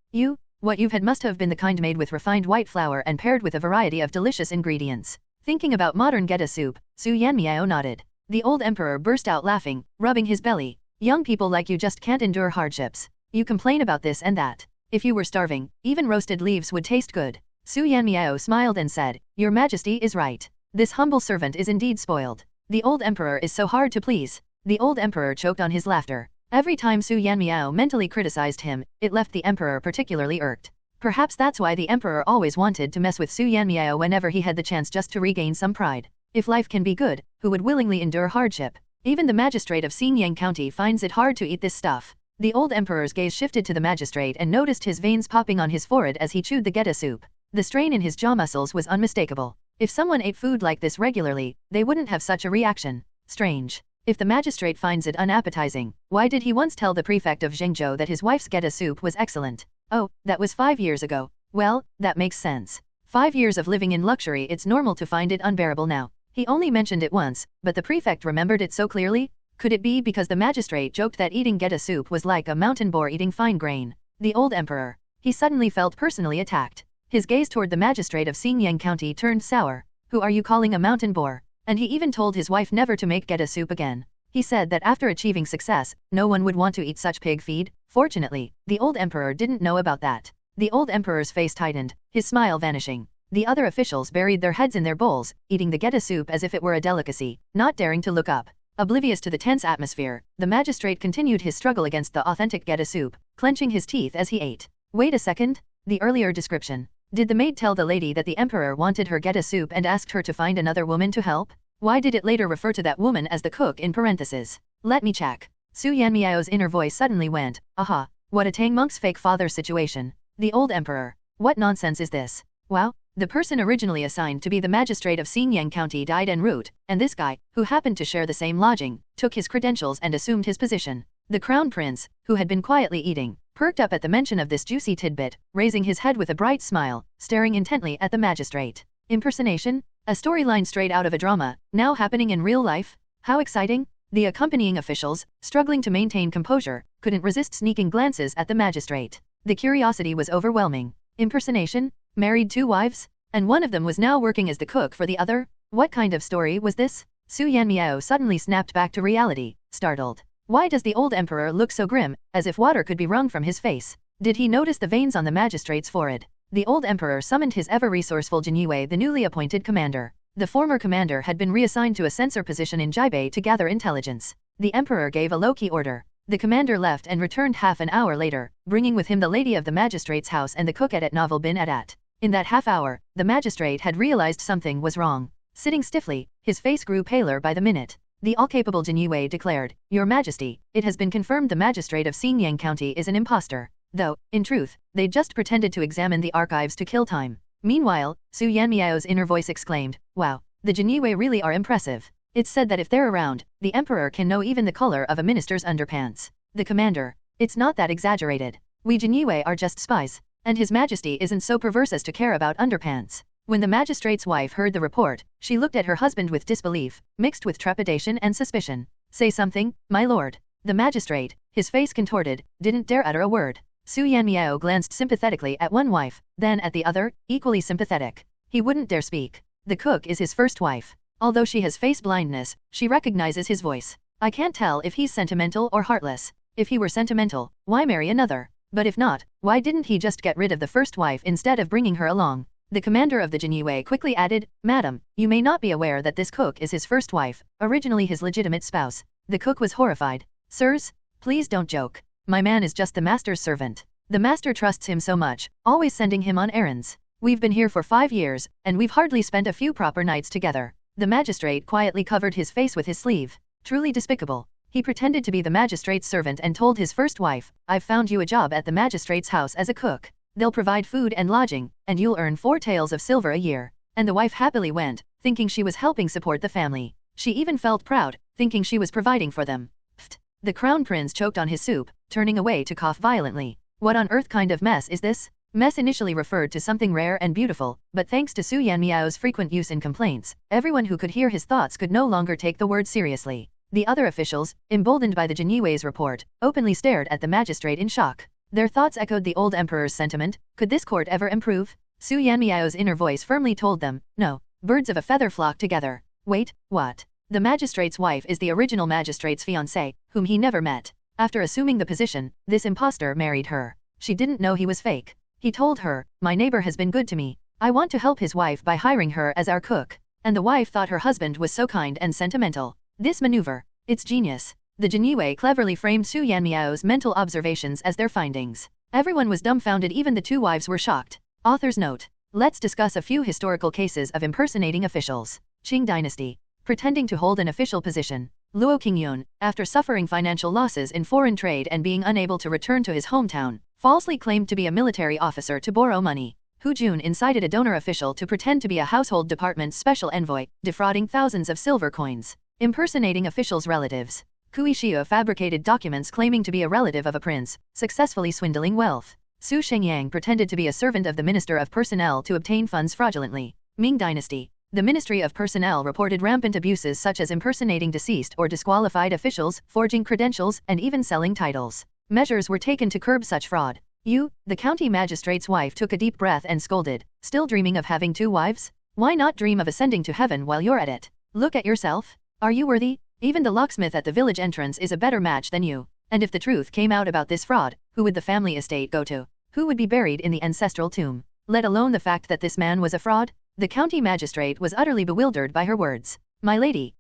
What you've had must have been the kind made with refined white flour and paired with a variety of delicious ingredients." Thinking about modern geta soup, Su Yanmiao nodded. The old emperor burst out laughing, rubbing his belly. "Young people like you just can't endure hardships. You complain about this and that. If you were starving, even roasted leaves would taste good." Su Yanmiao smiled and said, "Your Majesty is right. This humble servant is indeed spoiled. The old emperor is so hard to please." The old emperor choked on his laughter. Every time Su Yanmiao mentally criticized him, it left the emperor particularly irked. Perhaps that's why the emperor always wanted to mess with Su Yanmiao whenever he had the chance just to regain some pride. If life can be good, who would willingly endure hardship? Even the magistrate of Xingyang County finds it hard to eat this stuff. The old emperor's gaze shifted to the magistrate and noticed his veins popping on his forehead as he chewed the geta soup. The strain in his jaw muscles was unmistakable. If someone ate food like this regularly, they wouldn't have such a reaction. Strange. If the magistrate finds it unappetizing, why did he once tell the prefect of Zhengzhou that his wife's geta soup was excellent? Oh, that was 5 years ago. Well, that makes sense. 5 years of living in luxury, it's normal to find it unbearable now. He only mentioned it once, but the prefect remembered it so clearly? Could it be because the magistrate joked that eating geta soup was like a mountain boar eating fine grain? The old emperor. He suddenly felt personally attacked. His gaze toward the magistrate of Xingyang County turned sour. "Who are you calling a mountain boar?" And he even told his wife never to make geta soup again. He said that after achieving success, no one would want to eat such pig feed. Fortunately, the old emperor didn't know about that. The old emperor's face tightened, his smile vanishing. The other officials buried their heads in their bowls, eating the geta soup as if it were a delicacy, not daring to look up. Oblivious to the tense atmosphere, the magistrate continued his struggle against the authentic geta soup, clenching his teeth as he ate. Wait a second. The earlier description. Did the maid tell the lady that the emperor wanted her geta soup and asked her to find another woman to help? Why did it later refer to that woman as the cook in parentheses? Let me check. Su Yanmiao's inner voice suddenly went, aha, what a Tang Monk's fake father situation. The old emperor. What nonsense is this? Wow, the person originally assigned to be the magistrate of Xingyang County died en route, and this guy, who happened to share the same lodging, took his credentials and assumed his position. The crown prince, who had been quietly eating, perked up at the mention of this juicy tidbit, raising his head with a bright smile, staring intently at the magistrate. Impersonation? A storyline straight out of a drama, now happening in real life? How exciting! The accompanying officials, struggling to maintain composure, couldn't resist sneaking glances at the magistrate. The curiosity was overwhelming. Impersonation? Married 2 wives? And one of them was now working as the cook for the other? What kind of story was this? Su Yanmiao suddenly snapped back to reality, startled. Why does the old emperor look so grim, as if water could be wrung from his face? Did he notice the veins on the magistrate's forehead? The old emperor summoned his ever-resourceful Jinyue, the newly appointed commander. The former commander had been reassigned to a sensor position in Jibei to gather intelligence. The emperor gave a low-key order. The commander left and returned half an hour later, bringing with him the lady of the magistrate's house and the cook at Novel bin Adat. In that half hour, the magistrate had realized something was wrong. Sitting stiffly, his face grew paler by the minute. The all-capable Jinyue declared, "Your Majesty, it has been confirmed the magistrate of Xingyang County is an impostor." Though, in truth, they just pretended to examine the archives to kill time. Meanwhile, Su Yanmiao's inner voice exclaimed, "Wow, the Jinyue really are impressive. It's said that if they're around, the emperor can know even the color of a minister's underpants." The commander, "It's not that exaggerated. We Jinyue are just spies, and his majesty isn't so perverse as to care about underpants." When the magistrate's wife heard the report, she looked at her husband with disbelief, mixed with trepidation and suspicion. "Say something, my lord." The magistrate, his face contorted, didn't dare utter a word. Su Yanmiao glanced sympathetically at one wife, then at the other, equally sympathetic. He wouldn't dare speak. The cook is his first wife. Although she has face blindness, she recognizes his voice. I can't tell if he's sentimental or heartless. If he were sentimental, why marry another? But if not, why didn't he just get rid of the first wife instead of bringing her along? The commander of the Jinyue quickly added, Madam, you may not be aware that this cook is his first wife, originally his legitimate spouse. The cook was horrified. Sirs, please don't joke. My man is just the master's servant. The master trusts him so much, always sending him on errands. We've been here for 5 years, and we've hardly spent a few proper nights together. The magistrate quietly covered his face with his sleeve. Truly despicable. He pretended to be the magistrate's servant and told his first wife, I've found you a job at the magistrate's house as a cook. They'll provide food and lodging, and you'll earn 4 taels of silver a year. And the wife happily went, thinking she was helping support the family. She even felt proud, thinking she was providing for them. Pfft. The crown prince choked on his soup, turning away to cough violently. What on earth kind of mess is this? Mess initially referred to something rare and beautiful, but thanks to Su Yanmiao's frequent use in complaints, everyone who could hear his thoughts could no longer take the word seriously. The other officials, emboldened by the Jinyue's report, openly stared at the magistrate in shock. Their thoughts echoed the old emperor's sentiment, could this court ever improve? Su Yanmiao's inner voice firmly told them, no, birds of a feather flock together. Wait, what? The magistrate's wife is the original magistrate's fiancée, whom he never met. After assuming the position, this impostor married her. She didn't know he was fake. He told her, my neighbor has been good to me. I want to help his wife by hiring her as our cook. And the wife thought her husband was so kind and sentimental. This maneuver, it's genius. The Jinyue cleverly framed Su Yanmiao's mental observations as their findings. Everyone was dumbfounded, even the 2 wives were shocked. Author's note. Let's discuss a few historical cases of impersonating officials. Qing Dynasty. Pretending to hold an official position. Luo Qingyun, after suffering financial losses in foreign trade and being unable to return to his hometown, falsely claimed to be a military officer to borrow money. Hu Jun incited a donor official to pretend to be a household department's special envoy, defrauding thousands of silver coins. Impersonating officials' relatives. Kui Xiu fabricated documents claiming to be a relative of a prince, successfully swindling wealth. Su Shengyang pretended to be a servant of the Minister of Personnel to obtain funds fraudulently. Ming Dynasty. The Ministry of Personnel reported rampant abuses such as impersonating deceased or disqualified officials, forging credentials, and even selling titles. Measures were taken to curb such fraud. You, the county magistrate's wife, took a deep breath and scolded, still dreaming of having 2 wives? Why not dream of ascending to heaven while you're at it? Look at yourself. Are you worthy? Even the locksmith at the village entrance is a better match than you. And if the truth came out about this fraud, who would the family estate go to? Who would be buried in the ancestral tomb? Let alone the fact that this man was a fraud? The county magistrate was utterly bewildered by her words. My lady,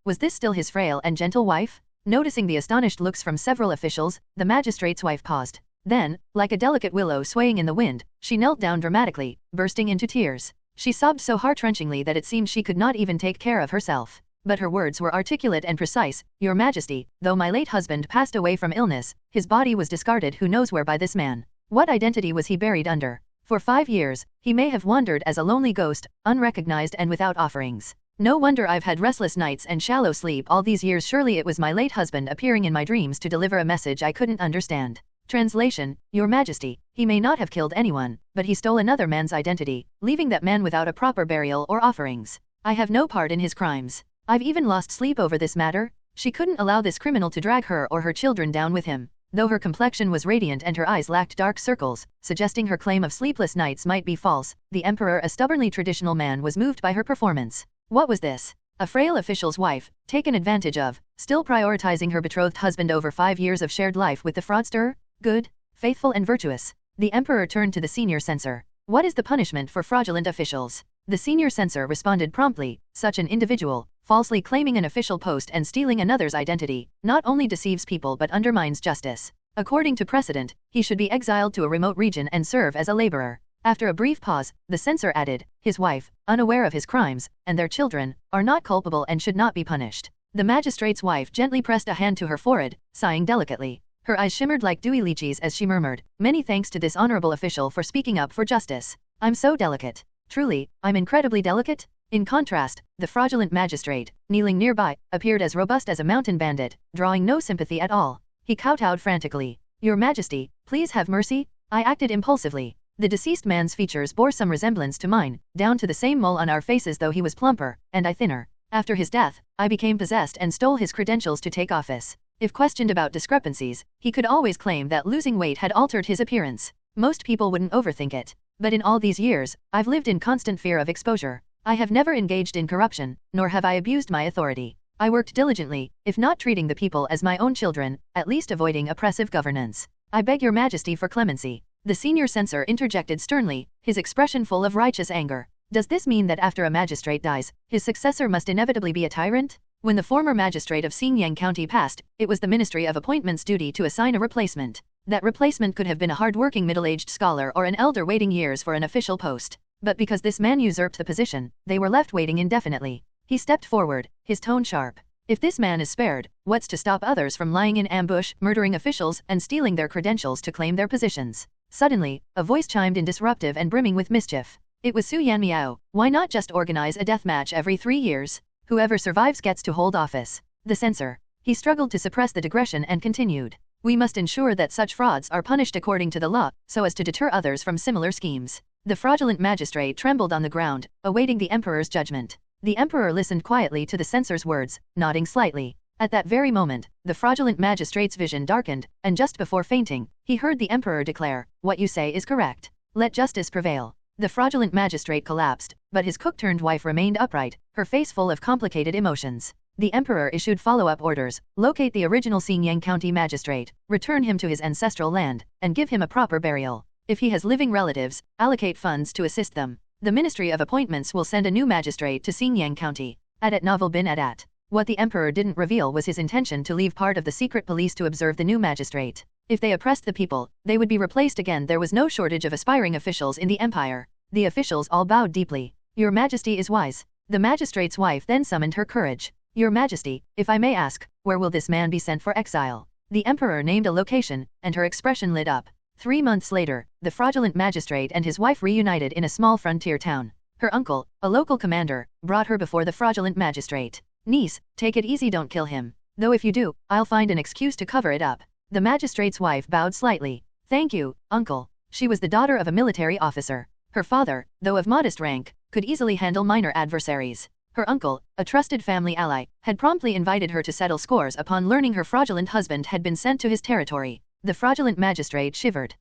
was this still his frail and gentle wife? Noticing the astonished looks from several officials, the magistrate's wife paused. Then, like a delicate willow swaying in the wind, she knelt down dramatically, bursting into tears. She sobbed so heart-wrenchingly that it seemed she could not even take care of herself. But her words were articulate and precise. Your Majesty, though my late husband passed away from illness, his body was discarded who knows where by this man. What identity was he buried under? For 5 years, he may have wandered as a lonely ghost, unrecognized and without offerings. No wonder I've had restless nights and shallow sleep all these years. Surely it was my late husband appearing in my dreams to deliver a message I couldn't understand. Translation, Your Majesty, he may not have killed anyone, but he stole another man's identity, leaving that man without a proper burial or offerings. I have no part in his crimes. I've even lost sleep over this matter. She couldn't allow this criminal to drag her or her children down with him. Though her complexion was radiant and her eyes lacked dark circles, suggesting her claim of sleepless nights might be false, the emperor, a stubbornly traditional man, was moved by her performance. What was this? A frail official's wife, taken advantage of, still prioritizing her betrothed husband over 5 years of shared life with the fraudster? Good, faithful and virtuous. The emperor turned to the senior censor. What is the punishment for fraudulent officials? The senior censor responded promptly, such an individual, falsely claiming an official post and stealing another's identity, not only deceives people but undermines justice. According to precedent, he should be exiled to a remote region and serve as a laborer. After a brief pause, the censor added, his wife, unaware of his crimes, and their children, are not culpable and should not be punished. The magistrate's wife gently pressed a hand to her forehead, sighing delicately. Her eyes shimmered like dewy lychees as she murmured, many thanks to this honorable official for speaking up for justice. I'm so delicate. Truly, I'm incredibly delicate. In contrast, the fraudulent magistrate, kneeling nearby, appeared as robust as a mountain bandit, drawing no sympathy at all. He kowtowed frantically. Your Majesty, please have mercy. I acted impulsively. The deceased man's features bore some resemblance to mine, down to the same mole on our faces, though he was plumper, and I thinner. After his death, I became possessed and stole his credentials to take office. If questioned about discrepancies, he could always claim that losing weight had altered his appearance. Most people wouldn't overthink it. But in all these years, I've lived in constant fear of exposure. I have never engaged in corruption, nor have I abused my authority. I worked diligently, if not treating the people as my own children, at least avoiding oppressive governance. I beg your Majesty for clemency. The senior censor interjected sternly, his expression full of righteous anger. Does this mean that after a magistrate dies, his successor must inevitably be a tyrant? When the former magistrate of Xinjiang County passed, it was the Ministry of Appointments' duty to assign a replacement. That replacement could have been a hard-working middle-aged scholar or an elder waiting years for an official post. But because this man usurped the position, they were left waiting indefinitely. He stepped forward, his tone sharp. If this man is spared, what's to stop others from lying in ambush, murdering officials, and stealing their credentials to claim their positions? Suddenly, a voice chimed in disruptive and brimming with mischief. It was Su Yanmiao. Why not just organize a death match every 3 years? Whoever survives gets to hold office. The censor. He struggled to suppress the digression and continued. We must ensure that such frauds are punished according to the law, so as to deter others from similar schemes. The fraudulent magistrate trembled on the ground, awaiting the emperor's judgment. The emperor listened quietly to the censor's words, nodding slightly. At that very moment, the fraudulent magistrate's vision darkened, and just before fainting, he heard the emperor declare, "What you say is correct. Let justice prevail." The fraudulent magistrate collapsed, but his cook-turned-wife remained upright, her face full of complicated emotions. The emperor issued follow-up orders: locate the original Xinjiang County magistrate, return him to his ancestral land, and give him a proper burial. If he has living relatives, allocate funds to assist them. The Ministry of Appointments will send a new magistrate to Xinjiang County. Adat Novel bin Adat. What the emperor didn't reveal was his intention to leave part of the secret police to observe the new magistrate. If they oppressed the people, they would be replaced again. There was no shortage of aspiring officials in the empire. The officials all bowed deeply. Your Majesty is wise. The magistrate's wife then summoned her courage. Your Majesty, if I may ask, where will this man be sent for exile? The emperor named a location, and her expression lit up. 3 months later, the fraudulent magistrate and his wife reunited in a small frontier town. Her uncle, a local commander, brought her before the fraudulent magistrate. Niece, take it easy, don't kill him. Though if you do, I'll find an excuse to cover it up. The magistrate's wife bowed slightly. Thank you, uncle. She was the daughter of a military officer. Her father, though of modest rank, could easily handle minor adversaries. Her uncle, a trusted family ally, had promptly invited her to settle scores upon learning her fraudulent husband had been sent to his territory. The fraudulent magistrate shivered.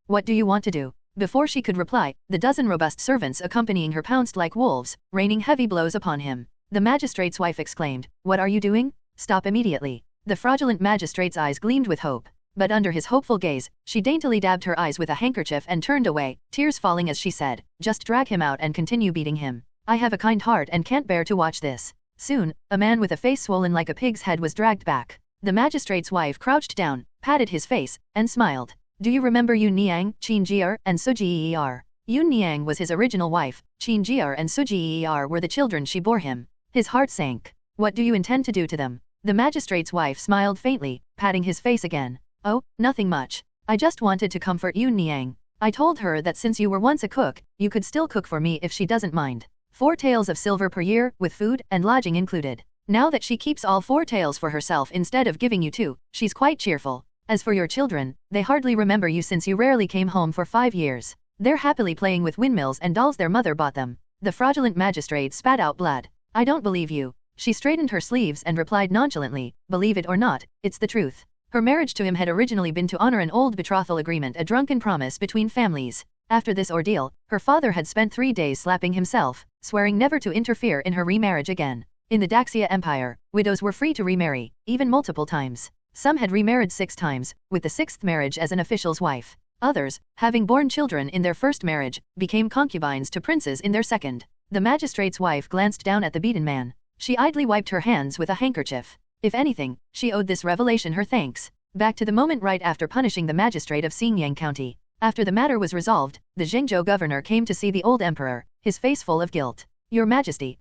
What do you want to do? Before she could reply, the dozen robust servants accompanying her pounced like wolves, raining heavy blows upon him. The magistrate's wife exclaimed, "What are you doing? Stop immediately." The fraudulent magistrate's eyes gleamed with hope. But under his hopeful gaze, she daintily dabbed her eyes with a handkerchief and turned away, tears falling as she said, "Just drag him out and continue beating him. I have a kind heart and can't bear to watch this." Soon, a man with a face swollen like a pig's head was dragged back. The magistrate's wife crouched down, patted his face, and smiled. Do you remember Yun Niang, Qin Jier, and Suji Er? Yun Niang was his original wife, Qin Jier and Suji Er were the children she bore him. His heart sank. What do you intend to do to them? The magistrate's wife smiled faintly, patting his face again. Oh, nothing much. I just wanted to comfort Yun Niang. I told her that since you were once a cook, you could still cook for me if she doesn't mind. 4 taels of silver per year, with food and lodging included. Now that she keeps all 4 taels for herself instead of giving you 2, she's quite cheerful. As for your children, they hardly remember you since you rarely came home for 5 years. They're happily playing with windmills and dolls their mother bought them. The fraudulent magistrate spat out blood. I don't believe you. She straightened her sleeves and replied nonchalantly, believe it or not, it's the truth. Her marriage to him had originally been to honor an old betrothal agreement, a drunken promise between families. After this ordeal, her father had spent 3 days slapping himself, swearing never to interfere in her remarriage again. In the Daxia Empire, widows were free to remarry, even multiple times. Some had remarried 6 times, with the 6th marriage as an official's wife. Others, having borne children in their first marriage, became concubines to princes in their second. The magistrate's wife glanced down at the beaten man. She idly wiped her hands with a handkerchief. If anything, she owed this revelation her thanks. Back to the moment right after punishing the magistrate of Xinjiang County. After the matter was resolved, the Zhengzhou governor came to see the old emperor, his face full of guilt. Your Majesty,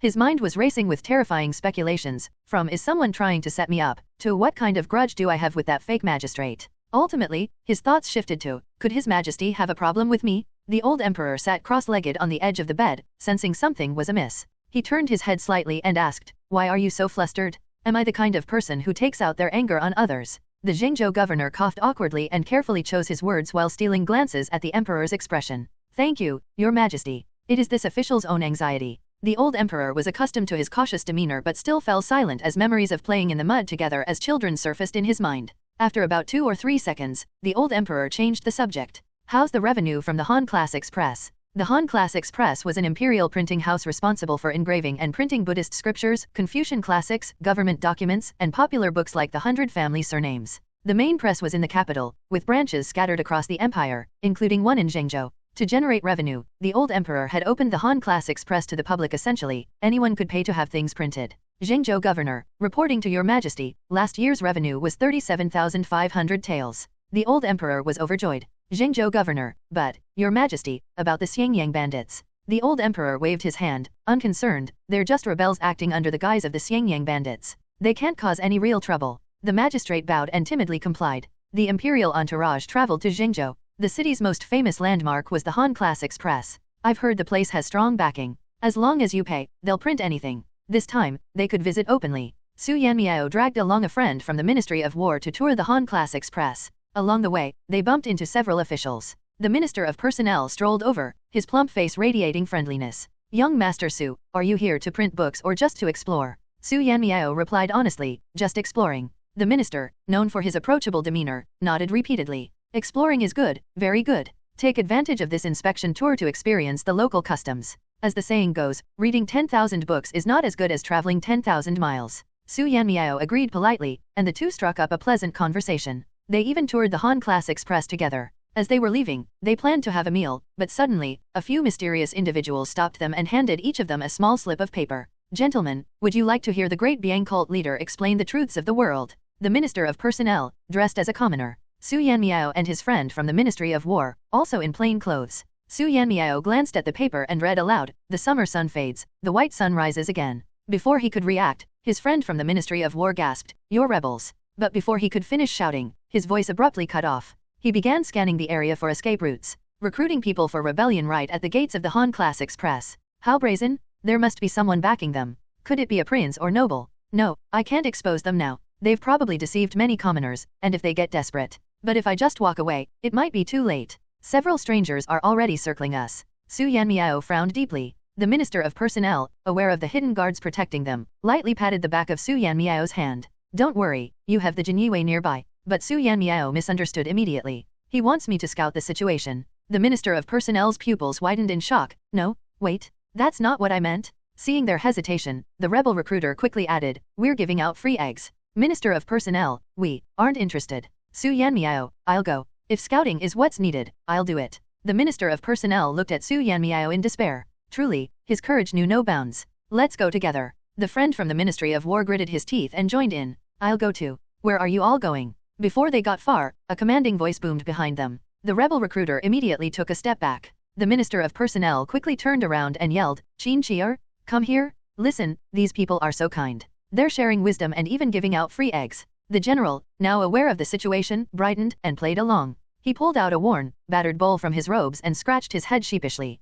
His mind was racing with terrifying speculations, from is someone trying to set me up, to what kind of grudge do I have with that fake magistrate? Ultimately, his thoughts shifted to, could His Majesty have a problem with me? The old emperor sat cross-legged on the edge of the bed, sensing something was amiss. He turned his head slightly and asked, why are you so flustered? Am I the kind of person who takes out their anger on others? The Zhengzhou governor coughed awkwardly and carefully chose his words while stealing glances at the emperor's expression. Thank you, Your Majesty. It is this official's own anxiety. The old emperor was accustomed to his cautious demeanor but still fell silent as memories of playing in the mud together as children surfaced in his mind. After about 2 or 3 seconds, the old emperor changed the subject. How's the revenue from the Han Classics Press? The Han Classics Press was an imperial printing house responsible for engraving and printing Buddhist scriptures, Confucian classics, government documents, and popular books like the 100 Family Surnames. The main press was in the capital, with branches scattered across the empire, including one in Zhengzhou. To generate revenue, the old emperor had opened the Han Classics press to the public. Essentially, anyone could pay to have things printed. Zhengzhou governor, reporting to your majesty, last year's revenue was 37,500 taels. The old emperor was overjoyed. Zhengzhou governor, but, your majesty, about the Xiangyang bandits. The old emperor waved his hand, unconcerned. They're just rebels acting under the guise of the Xiangyang bandits. They can't cause any real trouble. The magistrate bowed and timidly complied. The imperial entourage traveled to Zhengzhou. The city's most famous landmark was the Han Classics press. I've heard the place has strong backing. As long as you pay, they'll print anything. This time, they could visit openly. Su Yanmiao dragged along a friend from the Ministry of War to tour the Han Classics press. Along the way, they bumped into several officials. The Minister of Personnel strolled over, his plump face radiating friendliness. Young Master Su, are you here to print books or just to explore? Su Yanmiao replied honestly, just exploring. The minister, known for his approachable demeanor, nodded repeatedly. Exploring is good, very good. Take advantage of this inspection tour to experience the local customs. As the saying goes, reading 10,000 books is not as good as traveling 10,000 miles. Su Yanmiao agreed politely, and the two struck up a pleasant conversation. They even toured the Han Classics press together. As they were leaving, they planned to have a meal, but suddenly, a few mysterious individuals stopped them and handed each of them a small slip of paper. Gentlemen, would you like to hear the great Biang cult leader explain the truths of the world? The Minister of Personnel, dressed as a commoner. Su Yanmiao and his friend from the Ministry of War, also in plain clothes. Su Yanmiao glanced at the paper and read aloud, the summer sun fades, the white sun rises again. Before he could react, his friend from the Ministry of War gasped, you're rebels. But before he could finish shouting, his voice abruptly cut off. He began scanning the area for escape routes, recruiting people for rebellion right at the gates of the Han Classics press. How brazen? There must be someone backing them. Could it be a prince or noble? No, I can't expose them now. They've probably deceived many commoners, and if they get desperate. But if I just walk away, it might be too late. Several strangers are already circling us. Su Yanmiao frowned deeply. The Minister of Personnel, aware of the hidden guards protecting them, lightly patted the back of Su Yanmiao's hand. Don't worry, you have the Jinyue nearby. But Su Yanmiao misunderstood immediately. He wants me to scout the situation. The Minister of Personnel's pupils widened in shock. No, wait, that's not what I meant. Seeing their hesitation, the rebel recruiter quickly added, we're giving out free eggs. Minister of Personnel, we aren't interested. Su Yanmiao, I'll go. If scouting is what's needed, I'll do it. The Minister of Personnel looked at Su Yanmiao in despair. Truly, his courage knew no bounds. Let's go together. The friend from the Ministry of War gritted his teeth and joined in. I'll go too. Where are you all going? Before they got far, a commanding voice boomed behind them. The rebel recruiter immediately took a step back. The Minister of Personnel quickly turned around and yelled, Qin Chier, come here. Listen, these people are so kind. They're sharing wisdom and even giving out free eggs. The general, now aware of the situation, brightened and played along. He pulled out a worn, battered bowl from his robes and scratched his head sheepishly.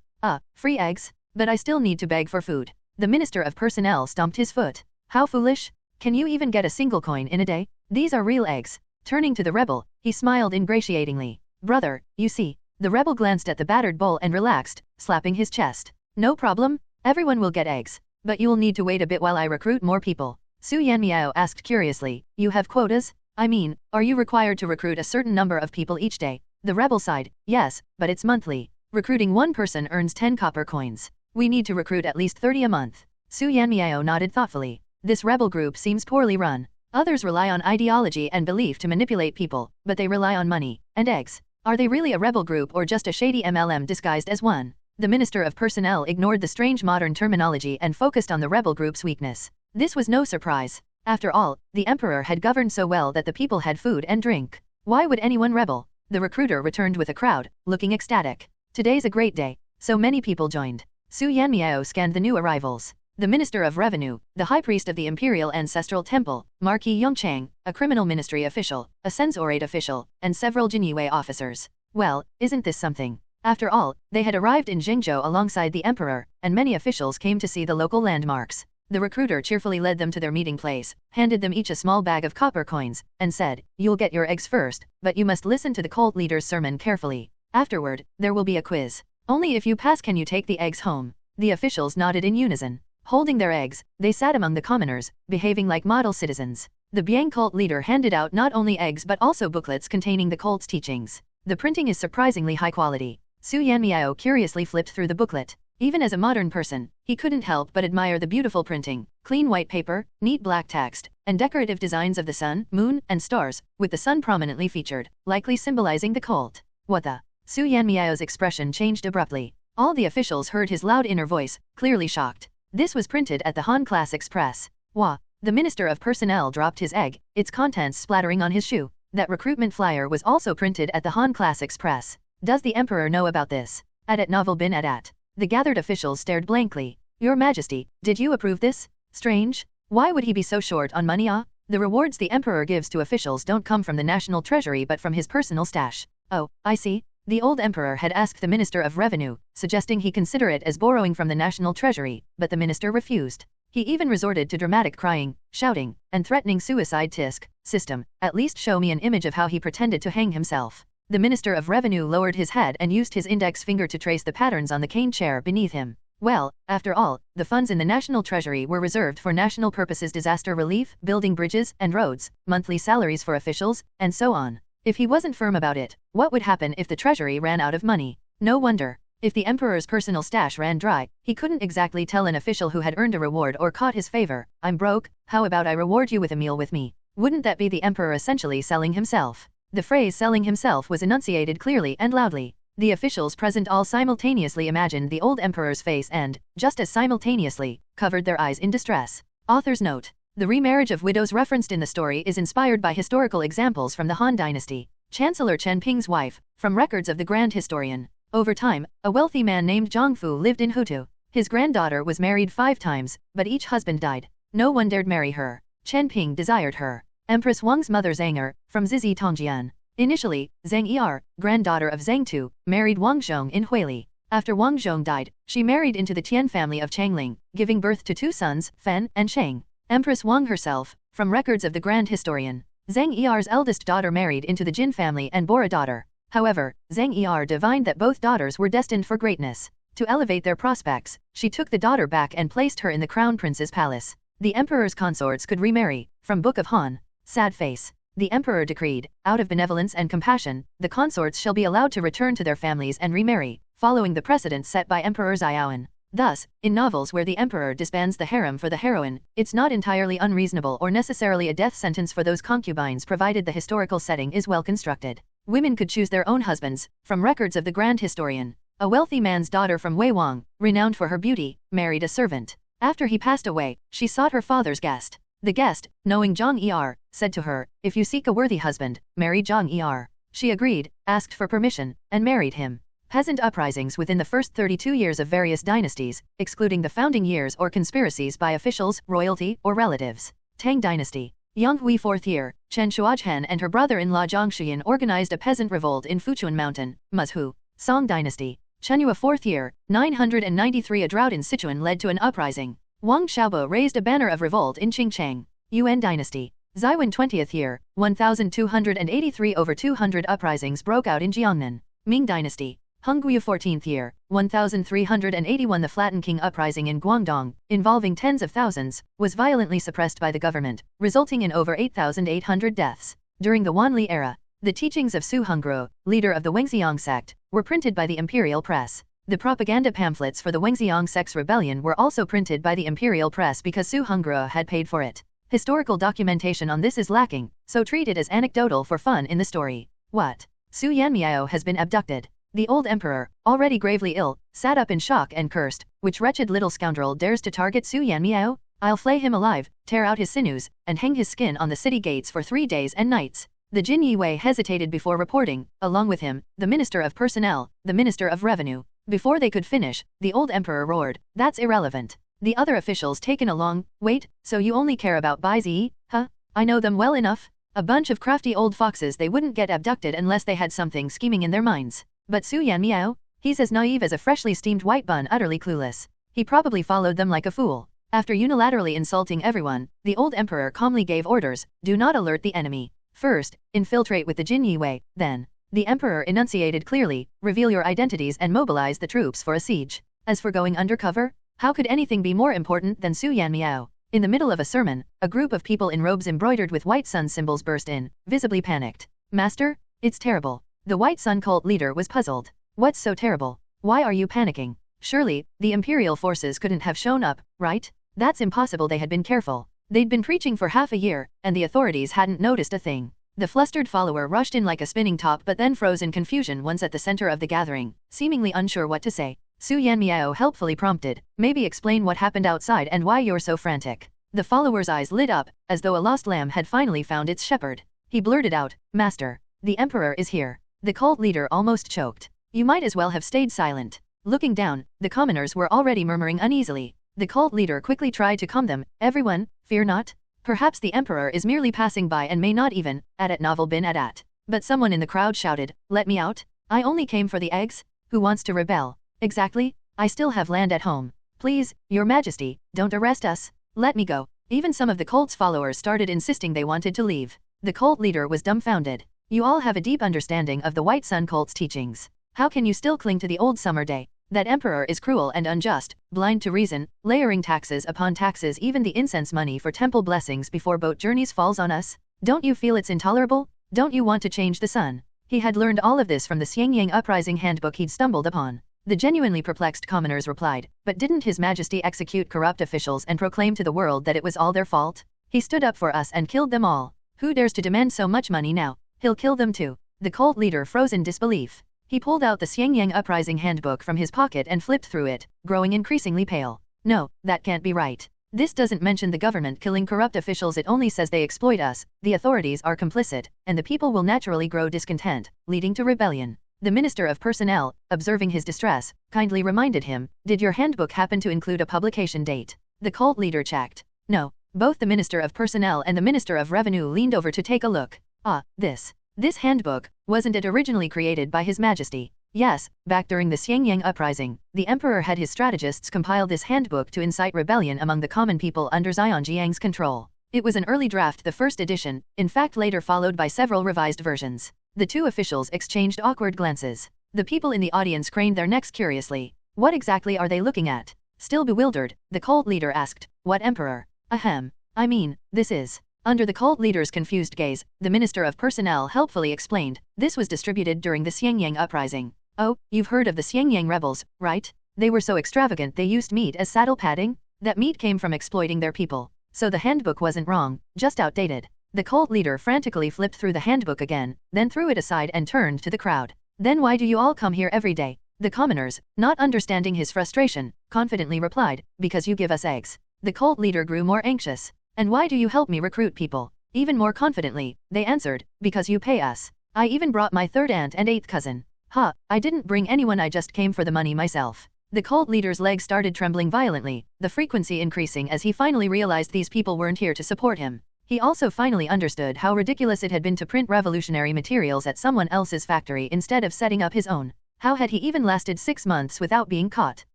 Free eggs? But I still need to beg for food. The Minister of Personnel stomped his foot. How foolish? Can you even get a single coin in a day? These are real eggs. Turning to the rebel, he smiled ingratiatingly. Brother, you see. The rebel glanced at the battered bowl and relaxed, slapping his chest. No problem, everyone will get eggs. But you'll need to wait a bit while I recruit more people. Su Yanmiao asked curiously, you have quotas? I mean, are you required to recruit a certain number of people each day? The rebel sighed, yes, but it's monthly. Recruiting one person earns 10 copper coins. We need to recruit at least 30 a month. Su Yanmiao nodded thoughtfully. This rebel group seems poorly run. Others rely on ideology and belief to manipulate people, but they rely on money and eggs. Are they really a rebel group or just a shady MLM disguised as one? The Minister of Personnel ignored the strange modern terminology and focused on the rebel group's weakness. This was no surprise. After all, the emperor had governed so well that the people had food and drink. Why would anyone rebel? The recruiter returned with a crowd, looking ecstatic. Today's a great day. So many people joined. Su Yanmiao scanned the new arrivals. The Minister of Revenue, the High Priest of the Imperial Ancestral Temple, Marquis Yongchang, a criminal ministry official, a censorate official, and several Jinyue officers. Well, isn't this something? After all, they had arrived in Zhengzhou alongside the emperor, and many officials came to see the local landmarks. The recruiter cheerfully led them to their meeting place, handed them each a small bag of copper coins, and said, you'll get your eggs first, but you must listen to the cult leader's sermon carefully. Afterward, there will be a quiz. Only if you pass can you take the eggs home. The officials nodded in unison. Holding their eggs, they sat among the commoners, behaving like model citizens. The Biang cult leader handed out not only eggs but also booklets containing the cult's teachings. The printing is surprisingly high quality. Su Yanmiao curiously flipped through the booklet. Even as a modern person, he couldn't help but admire the beautiful printing, clean white paper, neat black text, and decorative designs of the sun, moon, and stars, with the sun prominently featured, likely symbolizing the cult. What the? Su Yanmiao's expression changed abruptly. All the officials heard his loud inner voice, clearly shocked. This was printed at the Han Classics Press. Wah! The Minister of Personnel dropped his egg, its contents splattering on his shoe. That recruitment flyer was also printed at the Han Classics Press. Does the Emperor know about this? Adat novel bin Adat. The gathered officials stared blankly. Your Majesty, did you approve this? Strange. Why would he be so short on money? The rewards the Emperor gives to officials don't come from the national treasury but from his personal stash. Oh, I see. The old Emperor had asked the Minister of Revenue, suggesting he consider it as borrowing from the national treasury, but the minister refused. He even resorted to dramatic crying, shouting, and threatening suicide. Tisk, system, at least show me an image of how he pretended to hang himself. The Minister of Revenue lowered his head and used his index finger to trace the patterns on the cane chair beneath him. Well, after all, the funds in the National Treasury were reserved for national purposes: disaster relief, building bridges and roads, monthly salaries for officials, and so on. If he wasn't firm about it, what would happen if the Treasury ran out of money? No wonder. If the Emperor's personal stash ran dry, he couldn't exactly tell an official who had earned a reward or caught his favor, "I'm broke, how about I reward you with a meal with me?" Wouldn't that be the Emperor essentially selling himself? The phrase selling himself was enunciated clearly and loudly. The officials present all simultaneously imagined the old Emperor's face and, just as simultaneously, covered their eyes in distress. Author's note. The remarriage of widows referenced in the story is inspired by historical examples from the Han Dynasty. Chancellor Chen Ping's wife, from records of the Grand Historian. Over time, a wealthy man named Zhongfu lived in Hutu. His granddaughter was married 5 times, but each husband died. No one dared marry her. Chen Ping desired her. Empress Wang's mother Zhang from Zizi Tongjian. Initially, Zhang Er, granddaughter of Zhang Tu, married Wang Zhong in Huili. After Wang Zhong died, she married into the Tian family of Changling, giving birth to 2 sons, Fen and Sheng. Empress Wang herself, from records of the Grand Historian. Zhang Er's eldest daughter married into the Jin family and bore a daughter. However, Zhang Er divined that both daughters were destined for greatness. To elevate their prospects, she took the daughter back and placed her in the crown prince's palace. The emperor's consorts could remarry. From Book of Han. Sad face. The emperor decreed, out of benevolence and compassion, the consorts shall be allowed to return to their families and remarry, following the precedent set by Emperor Xiaoan. Thus, in novels where the emperor disbands the harem for the heroine, it's not entirely unreasonable or necessarily a death sentence for those concubines provided the historical setting is well constructed. Women could choose their own husbands. From records of the Grand Historian. A wealthy man's daughter from Wei Wang, renowned for her beauty, married a servant. After he passed away, she sought her father's guest. The guest, knowing Zhang Er, said to her, "If you seek a worthy husband, marry Zhang Er." She agreed, asked for permission, and married him. Peasant uprisings within the first 32 years of various dynasties, excluding the founding years or conspiracies by officials, royalty, or relatives. Tang Dynasty. Yang Hui 4th year, Chen Shuozhen and her brother-in-law Zhang Shuyan organized a peasant revolt in Fuchuan Mountain, Muzhu. Song Dynasty. Chenyua 4th year, 993. A drought in Sichuan led to an uprising. Wang Xiaobo raised a banner of revolt in Qingcheng. Yuan Dynasty. Zaiwen 20th year, 1283. Over 200 uprisings broke out in Jiangnan. Ming Dynasty. Hongguyu 14th year, 1381. The Flatten King uprising in Guangdong, involving tens of thousands, was violently suppressed by the government, resulting in over 8,800 deaths. During the Wanli era, the teachings of Su Hongguo, leader of the Wengxiang sect, were printed by the imperial press. The propaganda pamphlets for the Wengxiang sect's rebellion were also printed by the imperial press because Su Hongguo had paid for it. Historical documentation on this is lacking, so treat it as anecdotal for fun in the story. What? Su Yanmiao has been abducted. The old emperor, already gravely ill, sat up in shock and cursed, "Which wretched little scoundrel dares to target Su Yanmiao? I'll flay him alive, tear out his sinews, and hang his skin on the city gates for 3 days and nights." The Jin Yiwei hesitated before reporting, along with him, the Minister of Personnel, the Minister of Revenue. Before they could finish, the old emperor roared, "That's irrelevant." The other officials taken along, "Wait, so you only care about Bai Zi, huh? I know them well enough. A bunch of crafty old foxes. They wouldn't get abducted unless they had something scheming in their minds. But Su Yanmiao? He's as naive as a freshly steamed white bun, utterly clueless. He probably followed them like a fool." After unilaterally insulting everyone, the old emperor calmly gave orders, "Do not alert the enemy. First, infiltrate with the Jin Yiwei, then." The emperor enunciated clearly, "Reveal your identities and mobilize the troops for a siege." As for going undercover, how could anything be more important than Su Yanmiao? In the middle of a sermon, a group of people in robes embroidered with white sun symbols burst in, visibly panicked. "Master, it's terrible." The White Sun cult leader was puzzled. "What's so terrible? Why are you panicking?" Surely, the imperial forces couldn't have shown up, right? That's impossible. They had been careful. They'd been preaching for half a year, and the authorities hadn't noticed a thing. The flustered follower rushed in like a spinning top but then froze in confusion once at the center of the gathering, seemingly unsure what to say. Yanmiao helpfully prompted, maybe explain what happened outside and why you're so frantic. The follower's eyes lit up, as though a lost lamb had finally found its shepherd. He blurted out, Master, the Emperor is here. The cult leader almost choked. You might as well have stayed silent. Looking down, the commoners were already murmuring uneasily. The cult leader quickly tried to calm them. Everyone, fear not. Perhaps the Emperor is merely passing by and may not even, at novel bin at. But someone in the crowd shouted, let me out. I only came for the eggs. Who wants to rebel? Exactly. I still have land at home. Please, Your Majesty, don't arrest us. Let me go. Even some of the cult's followers started insisting they wanted to leave. The cult leader was dumbfounded. You all have a deep understanding of the White Sun cult's teachings. How can you still cling to the old summer day? That emperor is cruel and unjust, blind to reason, layering taxes upon taxes, even the incense money for temple blessings before boat journeys falls on us. Don't you feel it's intolerable? Don't you want to change the sun? He had learned all of this from the Xiangyang Uprising handbook he'd stumbled upon. The genuinely perplexed commoners replied, but didn't His Majesty execute corrupt officials and proclaim to the world that it was all their fault? He stood up for us and killed them all. Who dares to demand so much money now? He'll kill them too. The cult leader froze in disbelief. He pulled out the Xiangyang Uprising handbook from his pocket and flipped through it, growing increasingly pale. No, that can't be right. This doesn't mention the government killing corrupt officials, it only says they exploit us, the authorities are complicit, and the people will naturally grow discontent, leading to rebellion. The Minister of Personnel, observing his distress, kindly reminded him, did your handbook happen to include a publication date? The cult leader checked. No. Both the Minister of Personnel and the Minister of Revenue leaned over to take a look. Ah, this handbook, wasn't it originally created by His Majesty? Yes, back during the Xiangyang Uprising, the Emperor had his strategists compile this handbook to incite rebellion among the common people under Zhangjiang's control. It was an early draft, the first edition, in fact later followed by several revised versions. The two officials exchanged awkward glances. The people in the audience craned their necks curiously. What exactly are they looking at? Still bewildered, the cult leader asked, what emperor? Ahem. I mean, this is. Under the cult leader's confused gaze, the Minister of Personnel helpfully explained, this was distributed during the Xiangyang Uprising. Oh, you've heard of the Xiangyang rebels, right? They were so extravagant they used meat as saddle padding? That meat came from exploiting their people. So the handbook wasn't wrong, just outdated. The cult leader frantically flipped through the handbook again, then threw it aside and turned to the crowd. Then why do you all come here every day? The commoners, not understanding his frustration, confidently replied, because you give us eggs. The cult leader grew more anxious. And why do you help me recruit people? Even more confidently, they answered, because you pay us. I even brought my third aunt and eighth cousin. Ha, I didn't bring anyone, I just came for the money myself. The cult leader's legs started trembling violently, the frequency increasing as he finally realized these people weren't here to support him. He also finally understood how ridiculous it had been to print revolutionary materials at someone else's factory instead of setting up his own. How had he even lasted 6 months without being caught?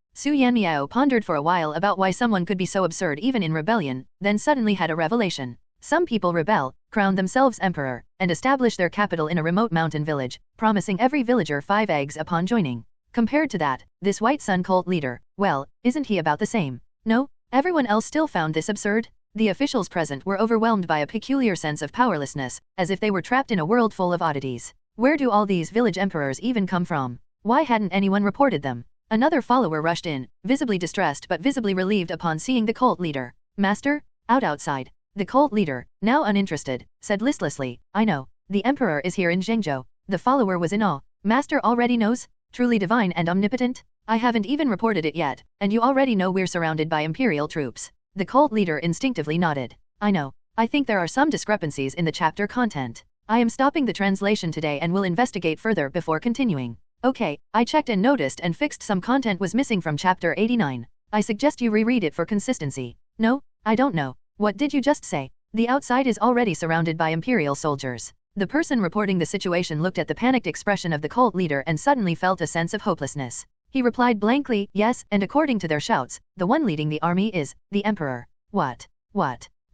Yanmiao pondered for a while about why someone could be so absurd even in rebellion, then suddenly had a revelation. Some people rebel, crown themselves emperor, and establish their capital in a remote mountain village, promising every villager 5 eggs upon joining. Compared to that, this White Sun cult leader, well, isn't he about the same? No? Everyone else still found this absurd? The officials present were overwhelmed by a peculiar sense of powerlessness, as if they were trapped in a world full of oddities. Where do all these village emperors even come from? Why hadn't anyone reported them? Another follower rushed in, visibly distressed but visibly relieved upon seeing the cult leader. Master? Outside. The cult leader, now uninterested, said listlessly, I know. The emperor is here in Zhengzhou. The follower was in awe. Master already knows? Truly divine and omnipotent? I haven't even reported it yet, and you already know we're surrounded by imperial troops. The cult leader instinctively nodded. I know. I think there are some discrepancies in the chapter content. I am stopping the translation today and will investigate further before continuing. Okay, I checked and noticed and fixed some content was missing from chapter 89. I suggest you reread it for consistency. No, I don't know. What did you just say? The outside is already surrounded by imperial soldiers. The person reporting the situation looked at the panicked expression of the cult leader and suddenly felt a sense of hopelessness. He replied blankly, yes, and according to their shouts, the one leading the army is the emperor. What?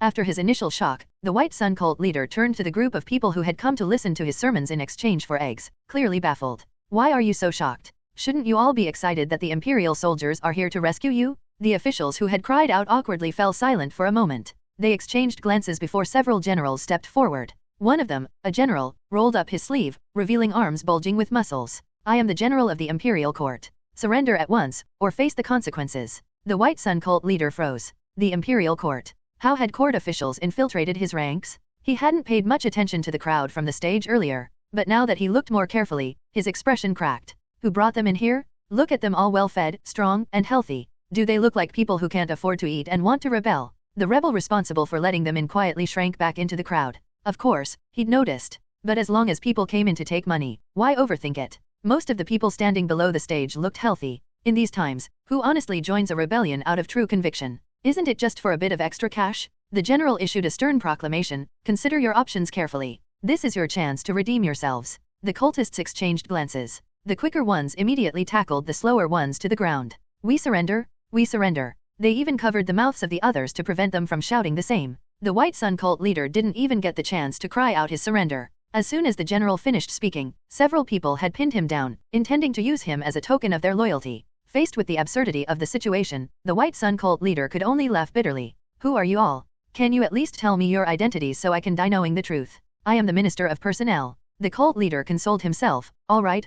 After his initial shock, the White Sun cult leader turned to the group of people who had come to listen to his sermons in exchange for eggs, clearly baffled. Why are you so shocked? Shouldn't you all be excited that the imperial soldiers are here to rescue you? The officials who had cried out awkwardly fell silent for a moment. They exchanged glances before several generals stepped forward. One of them, a general, rolled up his sleeve, revealing arms bulging with muscles. I am the general of the imperial court. Surrender at once, or face the consequences. The White Sun cult leader froze. The imperial court. How had court officials infiltrated his ranks? He hadn't paid much attention to the crowd from the stage earlier, but now that he looked more carefully, his expression cracked. Who brought them in here? Look at them all well-fed, strong, and healthy. Do they look like people who can't afford to eat and want to rebel? The rebel responsible for letting them in quietly shrank back into the crowd. Of course, he'd noticed. But as long as people came in to take money, why overthink it? Most of the people standing below the stage looked healthy. In these times, who honestly joins a rebellion out of true conviction? Isn't it just for a bit of extra cash? The general issued a stern proclamation, consider your options carefully. This is your chance to redeem yourselves. The cultists exchanged glances. The quicker ones immediately tackled the slower ones to the ground. We surrender, we surrender. They even covered the mouths of the others to prevent them from shouting the same. The White Sun cult leader didn't even get the chance to cry out his surrender. As soon as the general finished speaking, several people had pinned him down, intending to use him as a token of their loyalty. Faced with the absurdity of the situation, the White Sun cult leader could only laugh bitterly. Who are you all? Can you at least tell me your identities so I can die knowing the truth? I am the Minister of Personnel. The cult leader consoled himself. All right,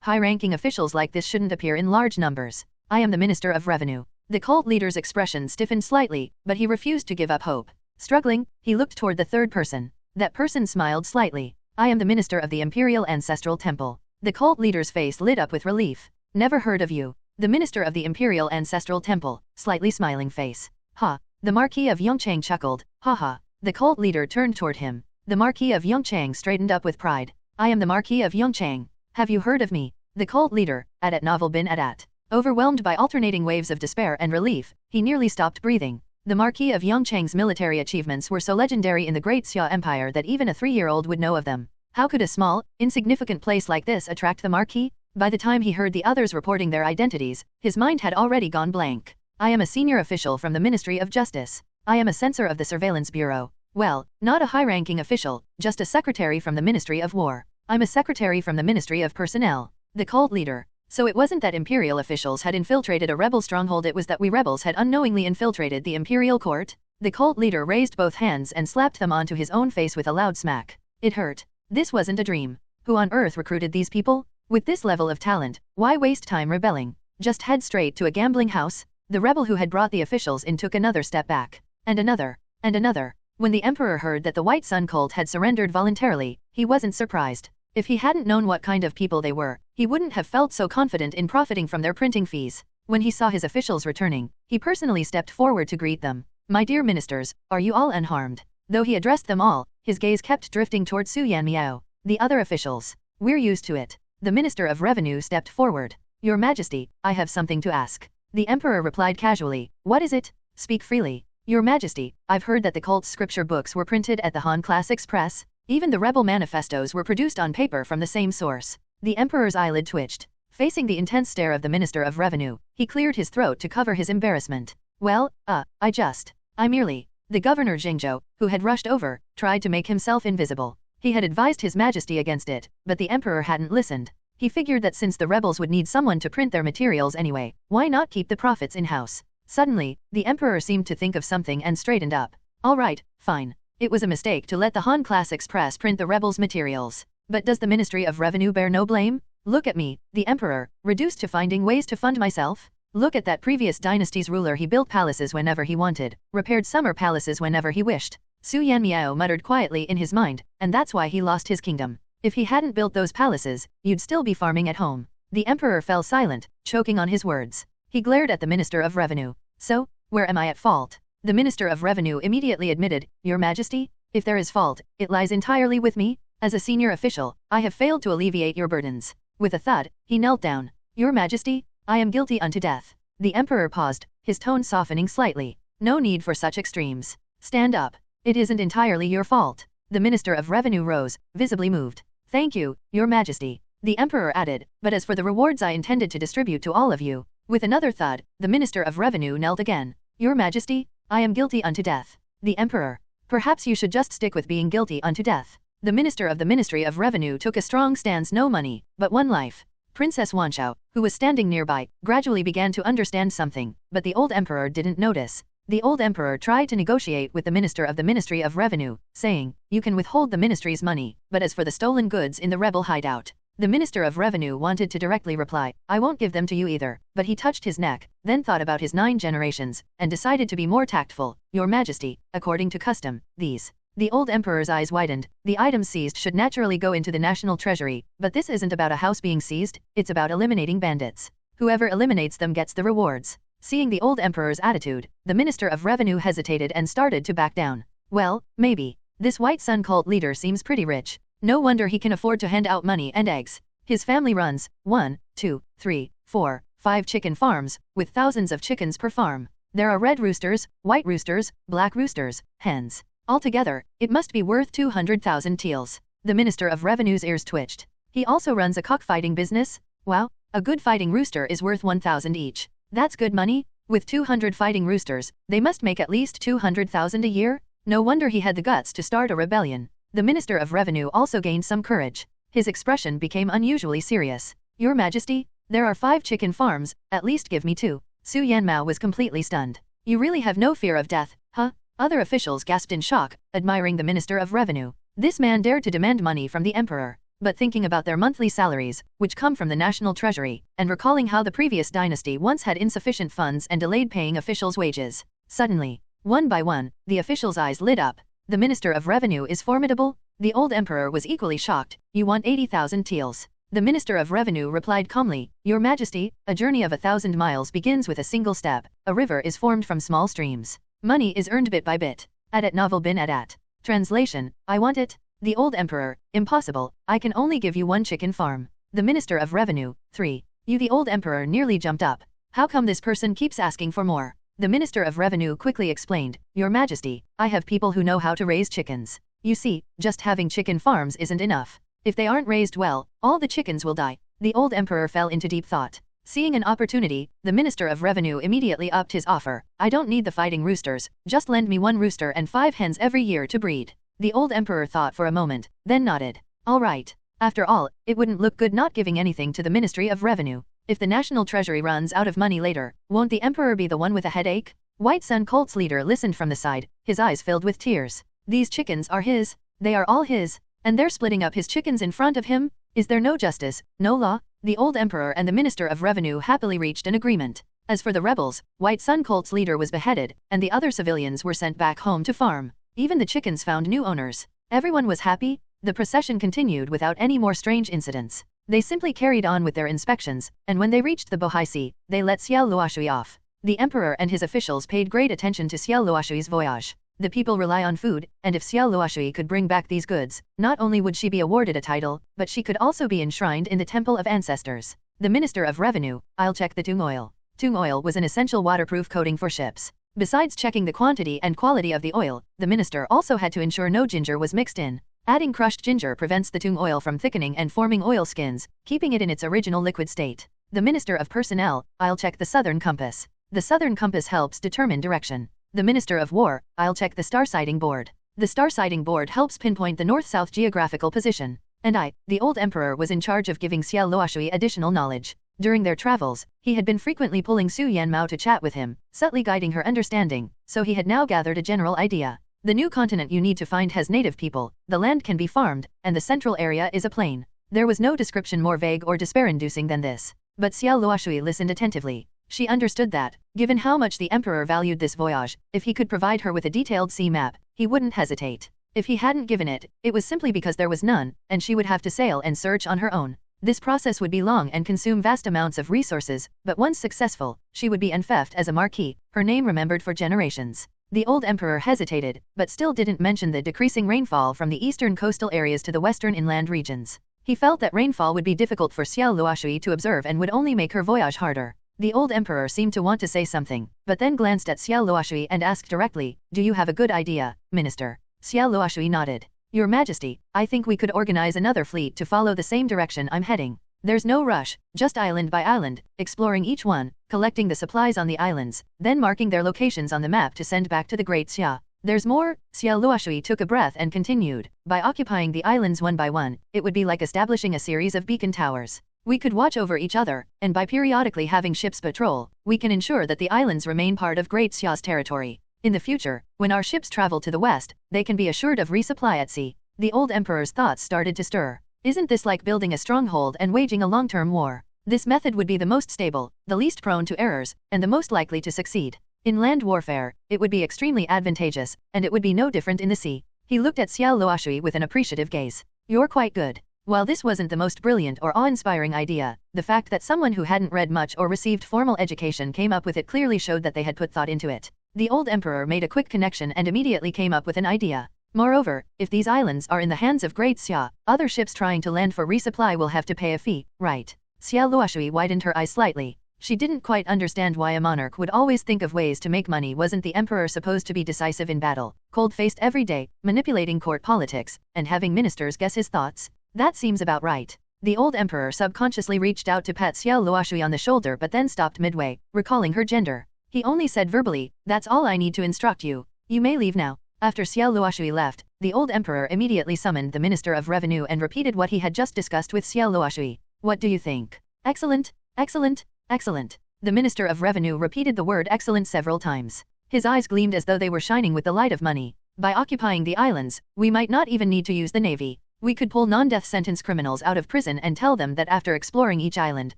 high-ranking officials like this shouldn't appear in large numbers. I am the Minister of Revenue. The cult leader's expression stiffened slightly, but he refused to give up hope. Struggling, he looked toward the third person. That person smiled slightly. I am the Minister of the Imperial Ancestral Temple. The cult leader's face lit up with relief. Never heard of you. The Minister of the Imperial Ancestral Temple, slightly smiling face. Ha. The Marquis of Yongchang chuckled. Ha ha. The cult leader turned toward him. The Marquis of Yongchang straightened up with pride. I am the Marquis of Yongchang. Have you heard of me? The cult leader, Adat Novel bin Adat. Overwhelmed by alternating waves of despair and relief, he nearly stopped breathing. The Marquis of Yongchang's military achievements were so legendary in the Great Xia Empire that even a 3-year-old would know of them. How could a small, insignificant place like this attract the Marquis? By the time he heard the others reporting their identities, his mind had already gone blank. I am a senior official from the Ministry of Justice. I am a censor of the Surveillance Bureau. Well, not a high-ranking official, just a secretary from the Ministry of War. I'm a secretary from the Ministry of Personnel. The cult leader. So it wasn't that imperial officials had infiltrated a rebel stronghold, it was that we rebels had unknowingly infiltrated the imperial court? The cult leader raised both hands and slapped them onto his own face with a loud smack. It hurt. This wasn't a dream. Who on earth recruited these people? With this level of talent, why waste time rebelling? Just head straight to a gambling house? The rebel who had brought the officials in took another step back. And another. And another. When the emperor heard that the White Sun cult had surrendered voluntarily, he wasn't surprised. If he hadn't known what kind of people they were, he wouldn't have felt so confident in profiting from their printing fees. When he saw his officials returning, he personally stepped forward to greet them. My dear ministers, are you all unharmed? Though he addressed them all, his gaze kept drifting toward Yanmiao. The other officials. We're used to it. The Minister of Revenue stepped forward. Your Majesty, I have something to ask. The emperor replied casually. What is it? Speak freely. Your Majesty, I've heard that the cult's scripture books were printed at the Han Classics Press. Even the rebel manifestos were produced on paper from the same source. The emperor's eyelid twitched. Facing the intense stare of the Minister of Revenue, he cleared his throat to cover his embarrassment. Well, I merely. The governor Jingzhou, who had rushed over, tried to make himself invisible. He had advised his majesty against it, but the emperor hadn't listened. He figured that since the rebels would need someone to print their materials anyway, why not keep the profits in-house? Suddenly, the emperor seemed to think of something and straightened up. All right, fine. It was a mistake to let the Han Classics Press print the rebels' materials. But does the Ministry of Revenue bear no blame? Look at me, the emperor, reduced to finding ways to fund myself? Look at that previous dynasty's ruler. He built palaces whenever he wanted, repaired summer palaces whenever he wished. Su Yanmiao muttered quietly in his mind, and that's why he lost his kingdom. If he hadn't built those palaces, you'd still be farming at home. The emperor fell silent, choking on his words. He glared at the Minister of Revenue. So, where am I at fault? The Minister of Revenue immediately admitted, Your Majesty, if there is fault, it lies entirely with me. As a senior official, I have failed to alleviate your burdens. With a thud, he knelt down. Your Majesty, I am guilty unto death. The emperor paused, his tone softening slightly. No need for such extremes. Stand up. It isn't entirely your fault. The Minister of Revenue rose, visibly moved. Thank you, Your Majesty. The emperor added, but as for the rewards I intended to distribute to all of you. With another thud, the Minister of Revenue knelt again. Your Majesty, I am guilty unto death. The emperor. Perhaps you should just stick with being guilty unto death. The Minister of the Ministry of Revenue took a strong stance. No money, but one life. Princess Wanshao, who was standing nearby, gradually began to understand something, but the old emperor didn't notice. The old emperor tried to negotiate with the Minister of the Ministry of Revenue, saying, You can withhold the ministry's money, but as for the stolen goods in the rebel hideout, The Minister of Revenue wanted to directly reply, I won't give them to you either, but he touched his neck, then thought about his 9 generations, and decided to be more tactful. Your Majesty, according to custom, these. The old emperor's eyes widened. The items seized should naturally go into the national treasury, but this isn't about a house being seized, it's about eliminating bandits. Whoever eliminates them gets the rewards. Seeing the old emperor's attitude, the Minister of Revenue hesitated and started to back down. Well, maybe. This White Sun cult leader seems pretty rich. No wonder he can afford to hand out money and eggs. His family runs 1, 2, 3, 4, 5 chicken farms, with thousands of chickens per farm. There are red roosters, white roosters, black roosters, hens. Altogether, it must be worth 200,000 teals. The Minister of Revenue's ears twitched. He also runs a cockfighting business? Wow, a good fighting rooster is worth 1,000 each. That's good money. With 200 fighting roosters, they must make at least 200,000 a year? No wonder he had the guts to start a rebellion. The Minister of Revenue also gained some courage. His expression became unusually serious. Your Majesty, there are 5 chicken farms, at least give me 2. Su Yanmiao was completely stunned. You really have no fear of death, huh? Other officials gasped in shock, admiring the Minister of Revenue. This man dared to demand money from the emperor. But thinking about their monthly salaries, which come from the national treasury, and recalling how the previous dynasty once had insufficient funds and delayed paying officials' wages, suddenly, one by one, the officials' eyes lit up. The Minister of Revenue is formidable? The old emperor was equally shocked. You want 80,000 teals. The Minister of Revenue replied calmly, Your Majesty, a journey of 1,000 miles begins with a single step. A river is formed from small streams. Money is earned bit by bit. Adat novel bin adat. Translation, I want it. The old emperor, impossible, I can only give you 1 chicken farm. The Minister of Revenue, 3. You the old emperor nearly jumped up. How come this person keeps asking for more? The Minister of Revenue quickly explained, Your Majesty, I have people who know how to raise chickens. You see, just having chicken farms isn't enough. If they aren't raised well, all the chickens will die. The old emperor fell into deep thought. Seeing an opportunity, the Minister of Revenue immediately upped his offer. I don't need the fighting roosters, just lend me 1 rooster and 5 hens every year to breed. The old emperor thought for a moment, then nodded. All right. After all, it wouldn't look good not giving anything to the Ministry of Revenue. If the national treasury runs out of money later, won't the emperor be the one with a headache? White Sun cult's leader listened from the side, his eyes filled with tears. These chickens are his. They are all his. And they're splitting up his chickens in front of him? Is there no justice, no law? The old emperor and the Minister of Revenue happily reached an agreement. As for the rebels, White Sun cult's leader was beheaded, and the other civilians were sent back home to farm. Even the chickens found new owners. Everyone was happy. The procession continued without any more strange incidents. They simply carried on with their inspections, and when they reached the Bohai Sea, they let Xiao Luoshui off. The emperor and his officials paid great attention to Xiao Luoshui's voyage. The people rely on food, and if Xiao Luoshui could bring back these goods, not only would she be awarded a title, but she could also be enshrined in the Temple of Ancestors. The Minister of Revenue, I'll check the tung oil. Tung oil was an essential waterproof coating for ships. Besides checking the quantity and quality of the oil, the minister also had to ensure no ginger was mixed in. Adding crushed ginger prevents the tung oil from thickening and forming oil skins, keeping it in its original liquid state. The Minister of Personnel, I'll check the southern compass. The southern compass helps determine direction. The Minister of War, I'll check the star sighting board. The star sighting board helps pinpoint the north-south geographical position. And I, the old emperor, was in charge of giving Xiao Luoshui additional knowledge. During their travels, he had been frequently pulling Su Yanmiao to chat with him, subtly guiding her understanding, so he had now gathered a general idea. The new continent you need to find has native people, the land can be farmed, and the central area is a plain. There was no description more vague or despair-inducing than this. But Xiao Luoshui listened attentively. She understood that, given how much the emperor valued this voyage, if he could provide her with a detailed sea map, he wouldn't hesitate. If he hadn't given it, it was simply because there was none, and she would have to sail and search on her own. This process would be long and consume vast amounts of resources, but once successful, she would be enfeoffed as a marquis, her name remembered for generations. The old emperor hesitated, but still didn't mention the decreasing rainfall from the eastern coastal areas to the western inland regions. He felt that rainfall would be difficult for Xiao Luoshui to observe and would only make her voyage harder. The old emperor seemed to want to say something, but then glanced at Xiao Luoshui and asked directly, "Do you have a good idea, Minister?" Xiao Luoshui nodded. "Your Majesty, I think we could organize another fleet to follow the same direction I'm heading. There's no rush, just island by island, exploring each one, collecting the supplies on the islands, then marking their locations on the map to send back to the Great Xia. There's more." Xiao Luoshui took a breath and continued, "By occupying the islands one by one, it would be like establishing a series of beacon towers. We could watch over each other, and by periodically having ships patrol, we can ensure that the islands remain part of Great Xia's territory. In the future, when our ships travel to the west, they can be assured of resupply at sea." The old emperor's thoughts started to stir. Isn't this like building a stronghold and waging a long-term war? This method would be the most stable, the least prone to errors, and the most likely to succeed. In land warfare, it would be extremely advantageous, and it would be no different in the sea. He looked at Xiao Luoshui with an appreciative gaze. You're quite good. While this wasn't the most brilliant or awe-inspiring idea, the fact that someone who hadn't read much or received formal education came up with it clearly showed that they had put thought into it. The old emperor made a quick connection and immediately came up with an idea. Moreover, if these islands are in the hands of Great Xia, other ships trying to land for resupply will have to pay a fee, right? Xiao Luoshui widened her eyes slightly. She didn't quite understand why a monarch would always think of ways to make money. Wasn't the emperor supposed to be decisive in battle, cold-faced every day, manipulating court politics, and having ministers guess his thoughts? That seems about right. The old emperor subconsciously reached out to pat Xiao Luoshui on the shoulder but then stopped midway, recalling her gender. He only said verbally, "That's all I need to instruct you. You may leave now." After Xiao Luoshui left, the old emperor immediately summoned the Minister of Revenue and repeated what he had just discussed with Xiao Luoshui. What do you think? Excellent, excellent, excellent. The Minister of Revenue repeated the word excellent several times. His eyes gleamed as though they were shining with the light of money. By occupying the islands, we might not even need to use the navy. We could pull non-death sentence criminals out of prison and tell them that after exploring each island,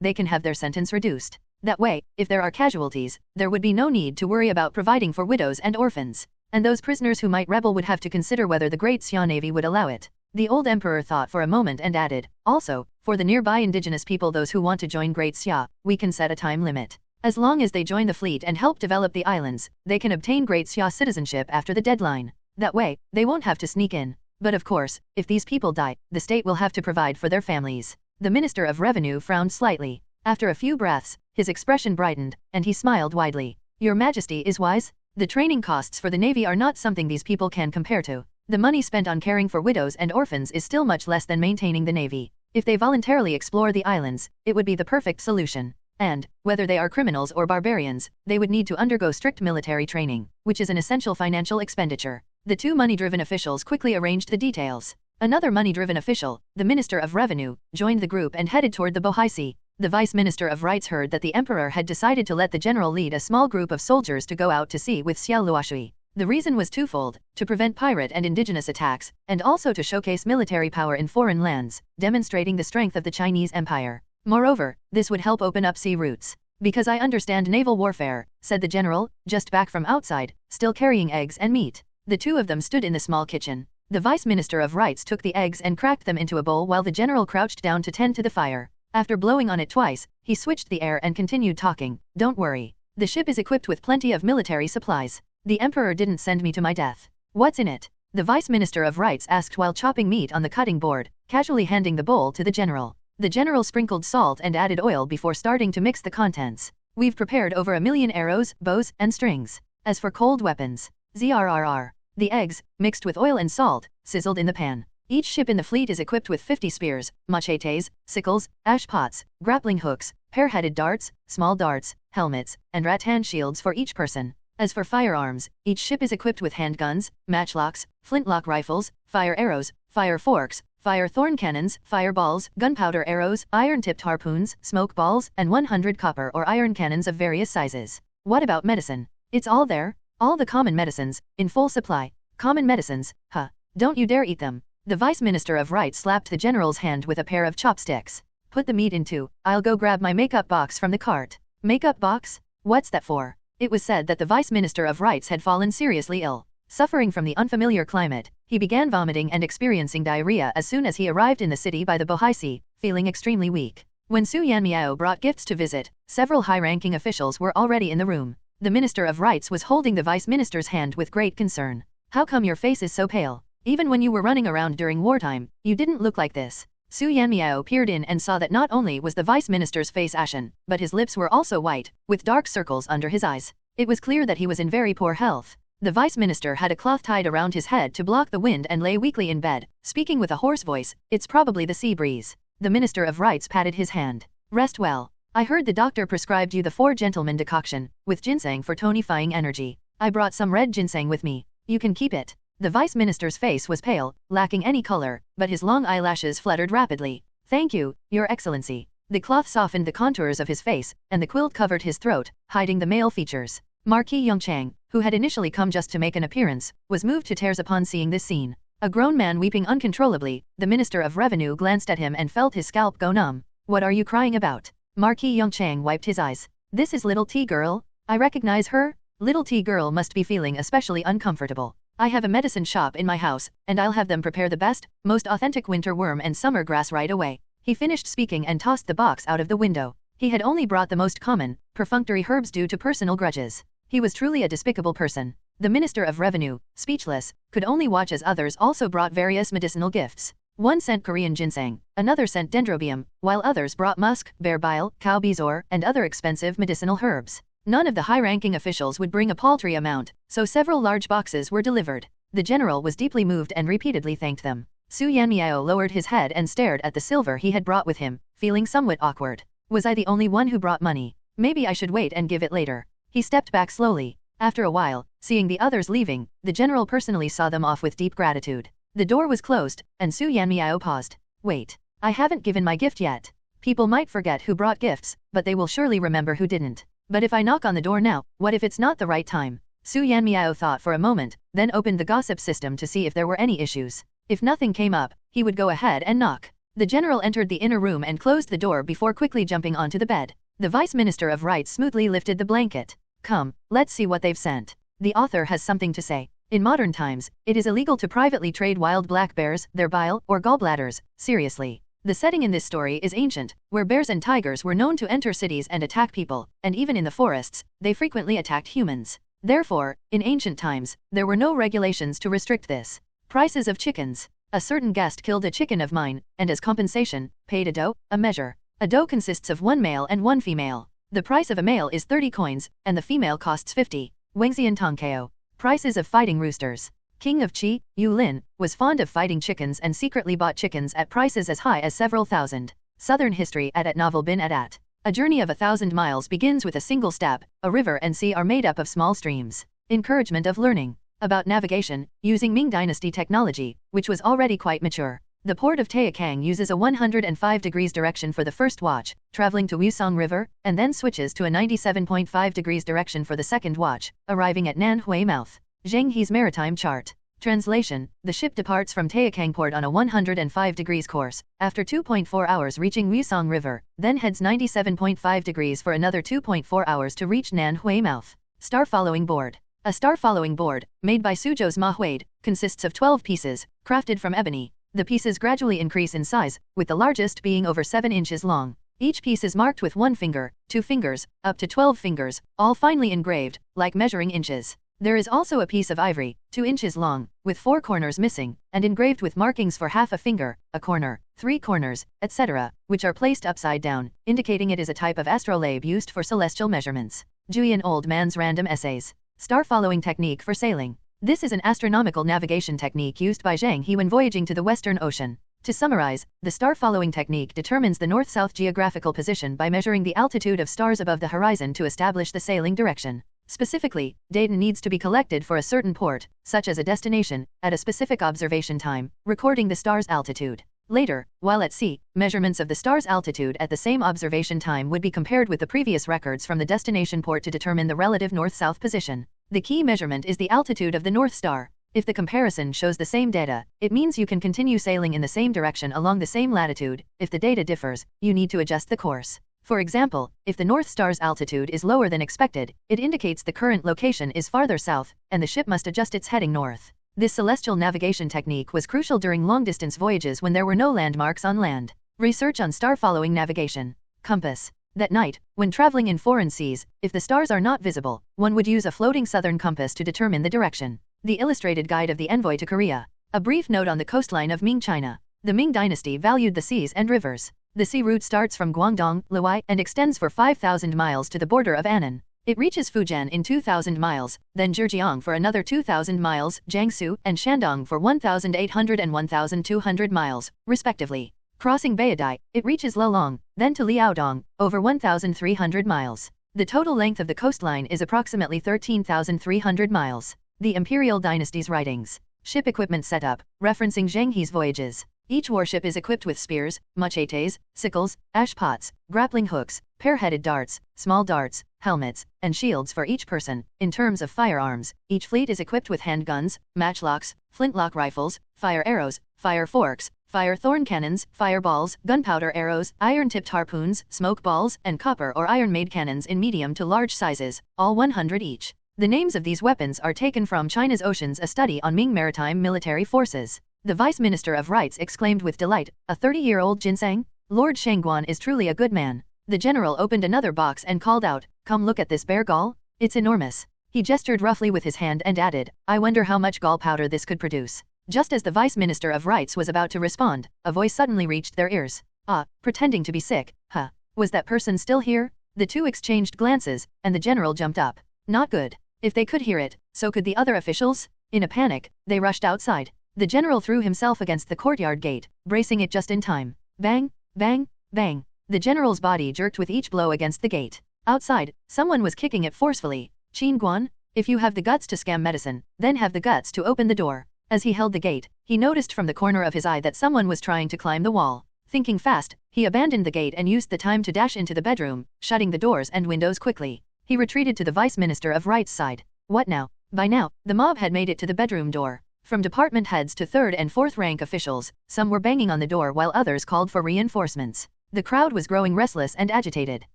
they can have their sentence reduced. That way, if there are casualties, there would be no need to worry about providing for widows and orphans. And those prisoners who might rebel would have to consider whether the Great Xia Navy would allow it. The old emperor thought for a moment and added, also, for the nearby indigenous people, those who want to join Great Xia, we can set a time limit. As long as they join the fleet and help develop the islands, they can obtain Great Xia citizenship after the deadline. That way, they won't have to sneak in. But of course, if these people die, the state will have to provide for their families. The Minister of Revenue frowned slightly. After a few breaths, his expression brightened, and he smiled widely. Your Majesty is wise. The training costs for the Navy are not something these people can compare to. The money spent on caring for widows and orphans is still much less than maintaining the Navy. If they voluntarily explore the islands, it would be the perfect solution. And, whether they are criminals or barbarians, they would need to undergo strict military training, which is an essential financial expenditure. The two money-driven officials quickly arranged the details. Another money-driven official, the Minister of Revenue, joined the group and headed toward the Bohai Sea. The Vice Minister of Rights heard that the Emperor had decided to let the general lead a small group of soldiers to go out to sea with Xiao Luoshui. The reason was twofold, to prevent pirate and indigenous attacks, and also to showcase military power in foreign lands, demonstrating the strength of the Chinese Empire. Moreover, this would help open up sea routes. Because I understand naval warfare, said the general, just back from outside, still carrying eggs and meat. The two of them stood in the small kitchen. The Vice Minister of Rights took the eggs and cracked them into a bowl while the general crouched down to tend to the fire. After blowing on it twice, he switched the air and continued talking. Don't worry. The ship is equipped with plenty of military supplies. The Emperor didn't send me to my death. What's in it? The Vice Minister of Rights asked while chopping meat on the cutting board, casually handing the bowl to the general. The general sprinkled salt and added oil before starting to mix the contents. We've prepared over 1,000,000 arrows, bows, and strings. As for cold weapons, ZRRR. The eggs, mixed with oil and salt, sizzled in the pan. Each ship in the fleet is equipped with 50 spears, machetes, sickles, ash pots, grappling hooks, pair-headed darts, small darts, helmets, and rattan shields for each person. As for firearms, each ship is equipped with handguns, matchlocks, flintlock rifles, fire arrows, fire forks, fire thorn cannons, fireballs, gunpowder arrows, iron-tipped harpoons, smoke balls, and 100 copper or iron cannons of various sizes. What about medicine? It's all there. All the common medicines, in full supply. Common medicines, huh? Don't you dare eat them. The Vice Minister of Rights slapped the general's hand with a pair of chopsticks. Put the meat into. I'll go grab my makeup box from the cart. Makeup box? What's that for? It was said that the Vice Minister of Rights had fallen seriously ill. Suffering from the unfamiliar climate, he began vomiting and experiencing diarrhea as soon as he arrived in the city by the Bohai Sea, feeling extremely weak. When Su Yanmiao brought gifts to visit, several high-ranking officials were already in the room. The Minister of Rights was holding the Vice Minister's hand with great concern. How come your face is so pale? Even when you were running around during wartime, you didn't look like this. Su Yanmiao peered in and saw that not only was the Vice Minister's face ashen, but his lips were also white, with dark circles under his eyes. It was clear that he was in very poor health. The Vice Minister had a cloth tied around his head to block the wind and lay weakly in bed, speaking with a hoarse voice. It's probably the sea breeze. The Minister of Rights patted his hand. Rest well. I heard the doctor prescribed you the 4 gentlemen decoction, with ginseng for tonifying energy. I brought some red ginseng with me. You can keep it. The Vice Minister's face was pale, lacking any color, but his long eyelashes fluttered rapidly. Thank you, Your Excellency. The cloth softened the contours of his face, and the quilt covered his throat, hiding the male features. Marquis Yongchang, who had initially come just to make an appearance, was moved to tears upon seeing this scene. A grown man weeping uncontrollably, the Minister of Revenue glanced at him and felt his scalp go numb. What are you crying about? Marquis Yongchang wiped his eyes. This is little T girl? I recognize her? Little T girl must be feeling especially uncomfortable. I have a medicine shop in my house, and I'll have them prepare the best, most authentic winter worm and summer grass right away. He finished speaking and tossed the box out of the window. He had only brought the most common, perfunctory herbs due to personal grudges. He was truly a despicable person. The Minister of Revenue, speechless, could only watch as others also brought various medicinal gifts. One sent Korean ginseng, another sent dendrobium, while others brought musk, bear bile, cow bezoar, and other expensive medicinal herbs. None of the high-ranking officials would bring a paltry amount, so several large boxes were delivered. The general was deeply moved and repeatedly thanked them. Su Yanmiao lowered his head and stared at the silver he had brought with him, feeling somewhat awkward. Was I the only one who brought money? Maybe I should wait and give it later. He stepped back slowly. After a while, seeing the others leaving, the general personally saw them off with deep gratitude. The door was closed, and Su Yanmiao paused. Wait, I haven't given my gift yet. People might forget who brought gifts, but they will surely remember who didn't. But if I knock on the door now, what if it's not the right time? Su Yanmiao thought for a moment, then opened the gossip system to see if there were any issues. If nothing came up, he would go ahead and knock. The general entered the inner room and closed the door before quickly jumping onto the bed. The Vice Minister of Rights smoothly lifted the blanket. Come, let's see what they've sent. The author has something to say. In modern times, it is illegal to privately trade wild black bears, their bile, or gallbladders. Seriously. The setting in this story is ancient, where bears and tigers were known to enter cities and attack people, and even in the forests, they frequently attacked humans. Therefore, in ancient times, there were no regulations to restrict this. Prices of chickens. A certain guest killed a chicken of mine, and as compensation, paid a doe, a measure. A doe consists of one male and one female. The price of a male is 30 coins, and the female costs 50. Wangxian Tongkao. Prices of fighting roosters. King of Qi, Yu Lin, was fond of fighting chickens and secretly bought chickens at prices as high as several thousand. Southern history at novel bin at. A journey of 1,000 miles begins with a single step. A river and sea are made up of small streams. Encouragement of learning. About navigation, using Ming Dynasty technology, which was already quite mature. The port of Taikang uses a 105 degrees direction for the first watch, traveling to Wusong River, and then switches to a 97.5 degrees direction for the second watch, arriving at Nanhui Mouth. Zheng He's maritime chart. Translation: the ship departs from Taikang port on a 105 degrees course, after 2.4 hours reaching Wusong River, then heads 97.5 degrees for another 2.4 hours to reach Nanhui Mouth. Star following board. A star following board, made by Suzhou's Ma Huide, consists of 12 pieces, crafted from ebony. The pieces gradually increase in size, with the largest being over 7 inches long. Each piece is marked with 1 finger, 2 fingers, up to 12 fingers, all finely engraved, like measuring inches. There is also a piece of ivory, 2 inches long, with 4 corners missing, and engraved with markings for half a finger, a corner, 3 corners, etc., which are placed upside down, indicating it is a type of astrolabe used for celestial measurements. Julian Old Man's Random Essays. Star following technique for sailing. This is an astronomical navigation technique used by Zheng He when voyaging to the Western Ocean. To summarize, the star following technique determines the north-south geographical position by measuring the altitude of stars above the horizon to establish the sailing direction. Specifically, data needs to be collected for a certain port, such as a destination, at a specific observation time, recording the star's altitude. Later, while at sea, measurements of the star's altitude at the same observation time would be compared with the previous records from the destination port to determine the relative north-south position. The key measurement is the altitude of the North Star. If the comparison shows the same data, it means you can continue sailing in the same direction along the same latitude. If the data differs, you need to adjust the course. For example, if the North Star's altitude is lower than expected, it indicates the current location is farther south, and the ship must adjust its heading north. This celestial navigation technique was crucial during long-distance voyages when there were no landmarks on land. Research on star-following navigation. Compass. That night, when traveling in foreign seas, if the stars are not visible, one would use a floating southern compass to determine the direction. The illustrated guide of the envoy to Korea. A brief note on the coastline of Ming China. The Ming dynasty valued the seas and rivers. The sea route starts from Guangdong, Luai, and extends for 5,000 miles to the border of Annan. It reaches Fujian in 2,000 miles, then Zhejiang for another 2,000 miles, Jiangsu and Shandong for 1,800 and 1,200 miles, respectively. Crossing Baidai, it reaches Lolong, then to Liaodong, over 1,300 miles. The total length of the coastline is approximately 13,300 miles. The Imperial Dynasty's writings. Ship equipment setup, referencing Zheng He's voyages. Each warship is equipped with spears, machetes, sickles, ash pots, grappling hooks, pair-headed darts, small darts, helmets, and shields for each person. In terms of firearms, each fleet is equipped with handguns, matchlocks, flintlock rifles, fire arrows, fire forks, fire thorn cannons, fireballs, gunpowder arrows, iron-tipped harpoons, smoke balls, and copper or iron-made cannons in medium to large sizes, all 100 each. The names of these weapons are taken from China's Oceans, a study on Ming maritime military forces. The Vice Minister of Rights exclaimed with delight, a 30-year-old ginseng? Lord Shangguan is truly a good man. The general opened another box and called out, come look at this bear gall. It's enormous. He gestured roughly with his hand and added, I wonder how much gall powder this could produce. Just as the Vice Minister of Rights was about to respond, a voice suddenly reached their ears. Ah, pretending to be sick, huh? Was that person still here? The two exchanged glances, and the general jumped up. Not good. If they could hear it, so could the other officials. In a panic, they rushed outside. The general threw himself against the courtyard gate, bracing it just in time. Bang, bang, bang. The general's body jerked with each blow against the gate. Outside, someone was kicking it forcefully. Qin Guan, if you have the guts to scam medicine, then have the guts to open the door. As he held the gate, he noticed from the corner of his eye that someone was trying to climb the wall. Thinking fast, he abandoned the gate and used the time to dash into the bedroom, shutting the doors and windows quickly. He retreated to the Vice Minister of Rights' side. What now? By now, the mob had made it to the bedroom door. From department heads to third and fourth rank officials, some were banging on the door while others called for reinforcements. The crowd was growing restless and agitated.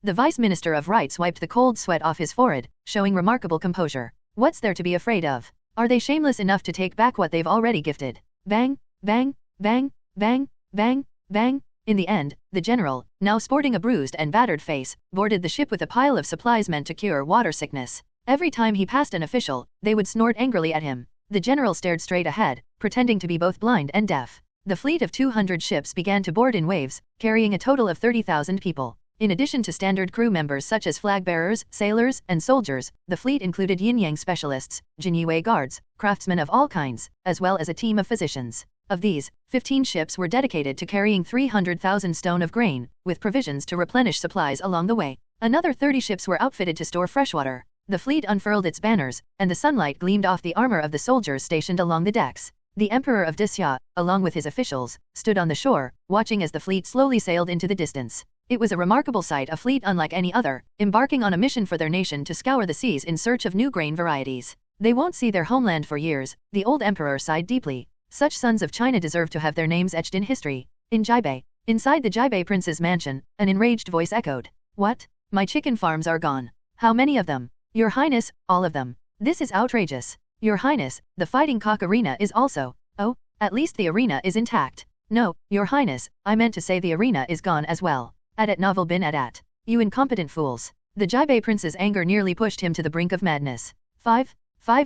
The Vice Minister of Rights wiped the cold sweat off his forehead, showing remarkable composure. What's there to be afraid of? Are they shameless enough to take back what they've already gifted? Bang, bang, bang, bang, bang, bang. In the end, the general, now sporting a bruised and battered face, boarded the ship with a pile of supplies meant to cure water sickness. Every time he passed an official, they would snort angrily at him. The general stared straight ahead, pretending to be both blind and deaf. The fleet of 200 ships began to board in waves, carrying a total of 30,000 people. In addition to standard crew members such as flag bearers, sailors, and soldiers, the fleet included yin-yang specialists, Jinyue guards, craftsmen of all kinds, as well as a team of physicians. Of these, 15 ships were dedicated to carrying 300,000 stone of grain, with provisions to replenish supplies along the way. Another 30 ships were outfitted to store freshwater. The fleet unfurled its banners, and the sunlight gleamed off the armor of the soldiers stationed along the decks. The Emperor of Disya, along with his officials, stood on the shore, watching as the fleet slowly sailed into the distance. It was a remarkable sight, a fleet unlike any other, embarking on a mission for their nation to scour the seas in search of new grain varieties. They won't see their homeland for years, the old emperor sighed deeply. Such sons of China deserve to have their names etched in history. In Jibei. Inside the Jibei prince's mansion, an enraged voice echoed. What? My chicken farms are gone. How many of them? Your Highness, all of them. This is outrageous. Your Highness, the fighting cock arena is also. Oh, at least the arena is intact. No, Your Highness, I meant to say the arena is gone as well. Adat novel bin adat. You incompetent fools. The Jibei prince's anger nearly pushed him to the brink of madness. Five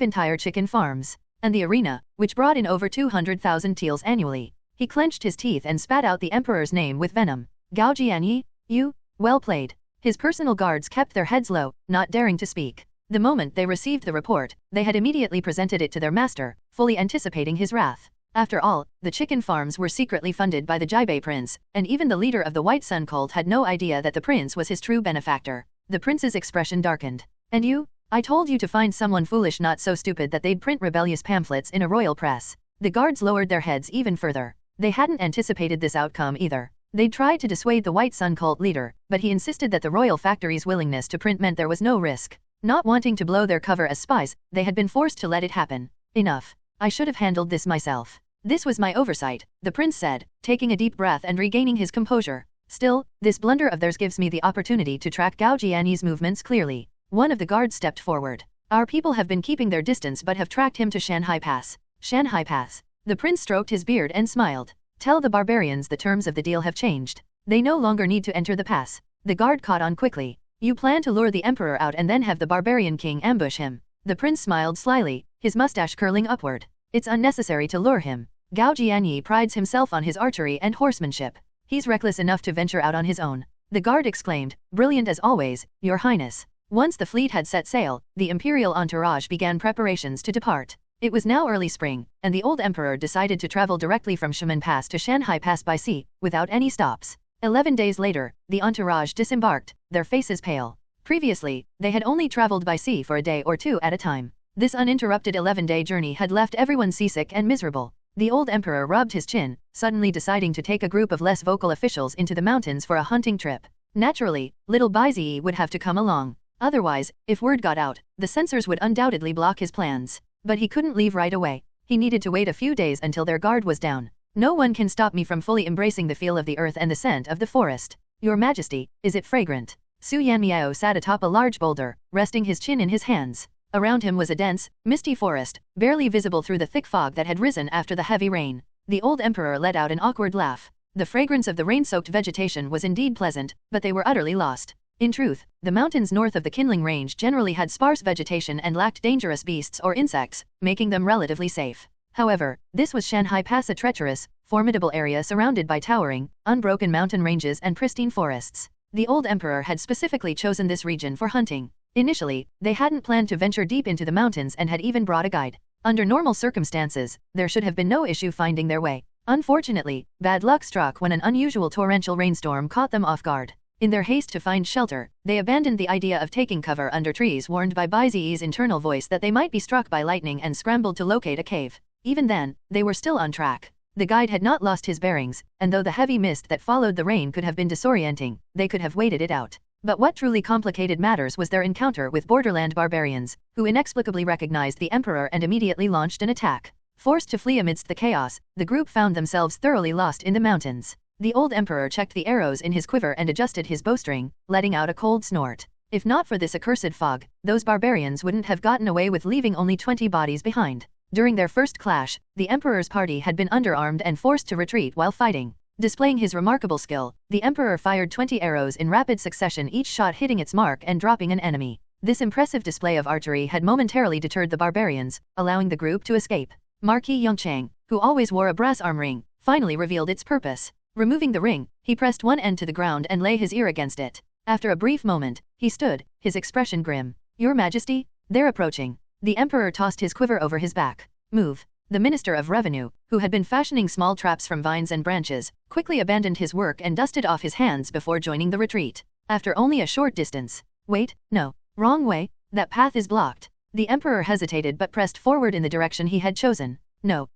entire chicken farms. And the arena, which brought in over 200,000 teals annually. He clenched his teeth and spat out the emperor's name with venom. Gao Jianyi, you? Well played. His personal guards kept their heads low, not daring to speak. The moment they received the report, they had immediately presented it to their master, fully anticipating his wrath. After all, the chicken farms were secretly funded by the Jibei prince, and even the leader of the White Sun cult had no idea that the prince was his true benefactor. The prince's expression darkened. And you? I told you to find someone foolish, not so stupid that they'd print rebellious pamphlets in a royal press. The guards lowered their heads even further. They hadn't anticipated this outcome either. They'd tried to dissuade the White Sun cult leader, but he insisted that the royal factory's willingness to print meant there was no risk. Not wanting to blow their cover as spies, they had been forced to let it happen. Enough. I should have handled this myself. This was my oversight, the prince said, taking a deep breath and regaining his composure. Still, this blunder of theirs gives me the opportunity to track Gao Jianyi's movements clearly. One of the guards stepped forward. Our people have been keeping their distance but have tracked him to Shanhai Pass. Shanhai Pass. The prince stroked his beard and smiled. Tell the barbarians the terms of the deal have changed. They no longer need to enter the pass. The guard caught on quickly. You plan to lure the emperor out and then have the barbarian king ambush him. The prince smiled slyly, his mustache curling upward. It's unnecessary to lure him. Gao Jianyi prides himself on his archery and horsemanship. He's reckless enough to venture out on his own. The guard exclaimed, brilliant as always, Your Highness. Once the fleet had set sail, the imperial entourage began preparations to depart. It was now early spring, and the old emperor decided to travel directly from Shimen Pass to Shanhai Pass by sea, without any stops. 11 days later, the entourage disembarked, their faces pale. Previously, they had only traveled by sea for a day or two at a time. This uninterrupted 11-day journey had left everyone seasick and miserable. The old emperor rubbed his chin, suddenly deciding to take a group of less vocal officials into the mountains for a hunting trip. Naturally, little Bai Ziyi would have to come along. Otherwise, if word got out, the censors would undoubtedly block his plans. But he couldn't leave right away. He needed to wait a few days until their guard was down. No one can stop me from fully embracing the feel of the earth and the scent of the forest. Your Majesty, is it fragrant? Su Yanmiao sat atop a large boulder, resting his chin in his hands. Around him was a dense, misty forest, barely visible through the thick fog that had risen after the heavy rain. The old emperor let out an awkward laugh. The fragrance of the rain-soaked vegetation was indeed pleasant, but they were utterly lost. In truth, the mountains north of the Kindling Range generally had sparse vegetation and lacked dangerous beasts or insects, making them relatively safe. However, this was Shanghai Pass, a treacherous, formidable area surrounded by towering, unbroken mountain ranges and pristine forests. The old emperor had specifically chosen this region for hunting. Initially, they hadn't planned to venture deep into the mountains and had even brought a guide. Under normal circumstances, there should have been no issue finding their way. Unfortunately, bad luck struck when an unusual torrential rainstorm caught them off guard. In their haste to find shelter, they abandoned the idea of taking cover under trees, warned by Baizi's internal voice that they might be struck by lightning, and scrambled to locate a cave. Even then, they were still on track. The guide had not lost his bearings, and though the heavy mist that followed the rain could have been disorienting, they could have waited it out. But what truly complicated matters was their encounter with borderland barbarians, who inexplicably recognized the emperor and immediately launched an attack. Forced to flee amidst the chaos, the group found themselves thoroughly lost in the mountains. The old emperor checked the arrows in his quiver and adjusted his bowstring, letting out a cold snort. If not for this accursed fog, those barbarians wouldn't have gotten away with leaving only 20 bodies behind. During their first clash, the emperor's party had been underarmed and forced to retreat while fighting. Displaying his remarkable skill, the emperor fired 20 arrows in rapid succession, each shot hitting its mark and dropping an enemy. This impressive display of archery had momentarily deterred the barbarians, allowing the group to escape. Marquis Yongchang, who always wore a brass arm ring, finally revealed its purpose. Removing the ring, he pressed one end to the ground and lay his ear against it. After a brief moment, he stood, his expression grim. Your Majesty, they're approaching. The emperor tossed his quiver over his back. Move. The Minister of Revenue, who had been fashioning small traps from vines and branches, quickly abandoned his work and dusted off his hands before joining the retreat. After only a short distance. Wait, no. Wrong way, that path is blocked. The emperor hesitated but pressed forward in the direction he had chosen. No,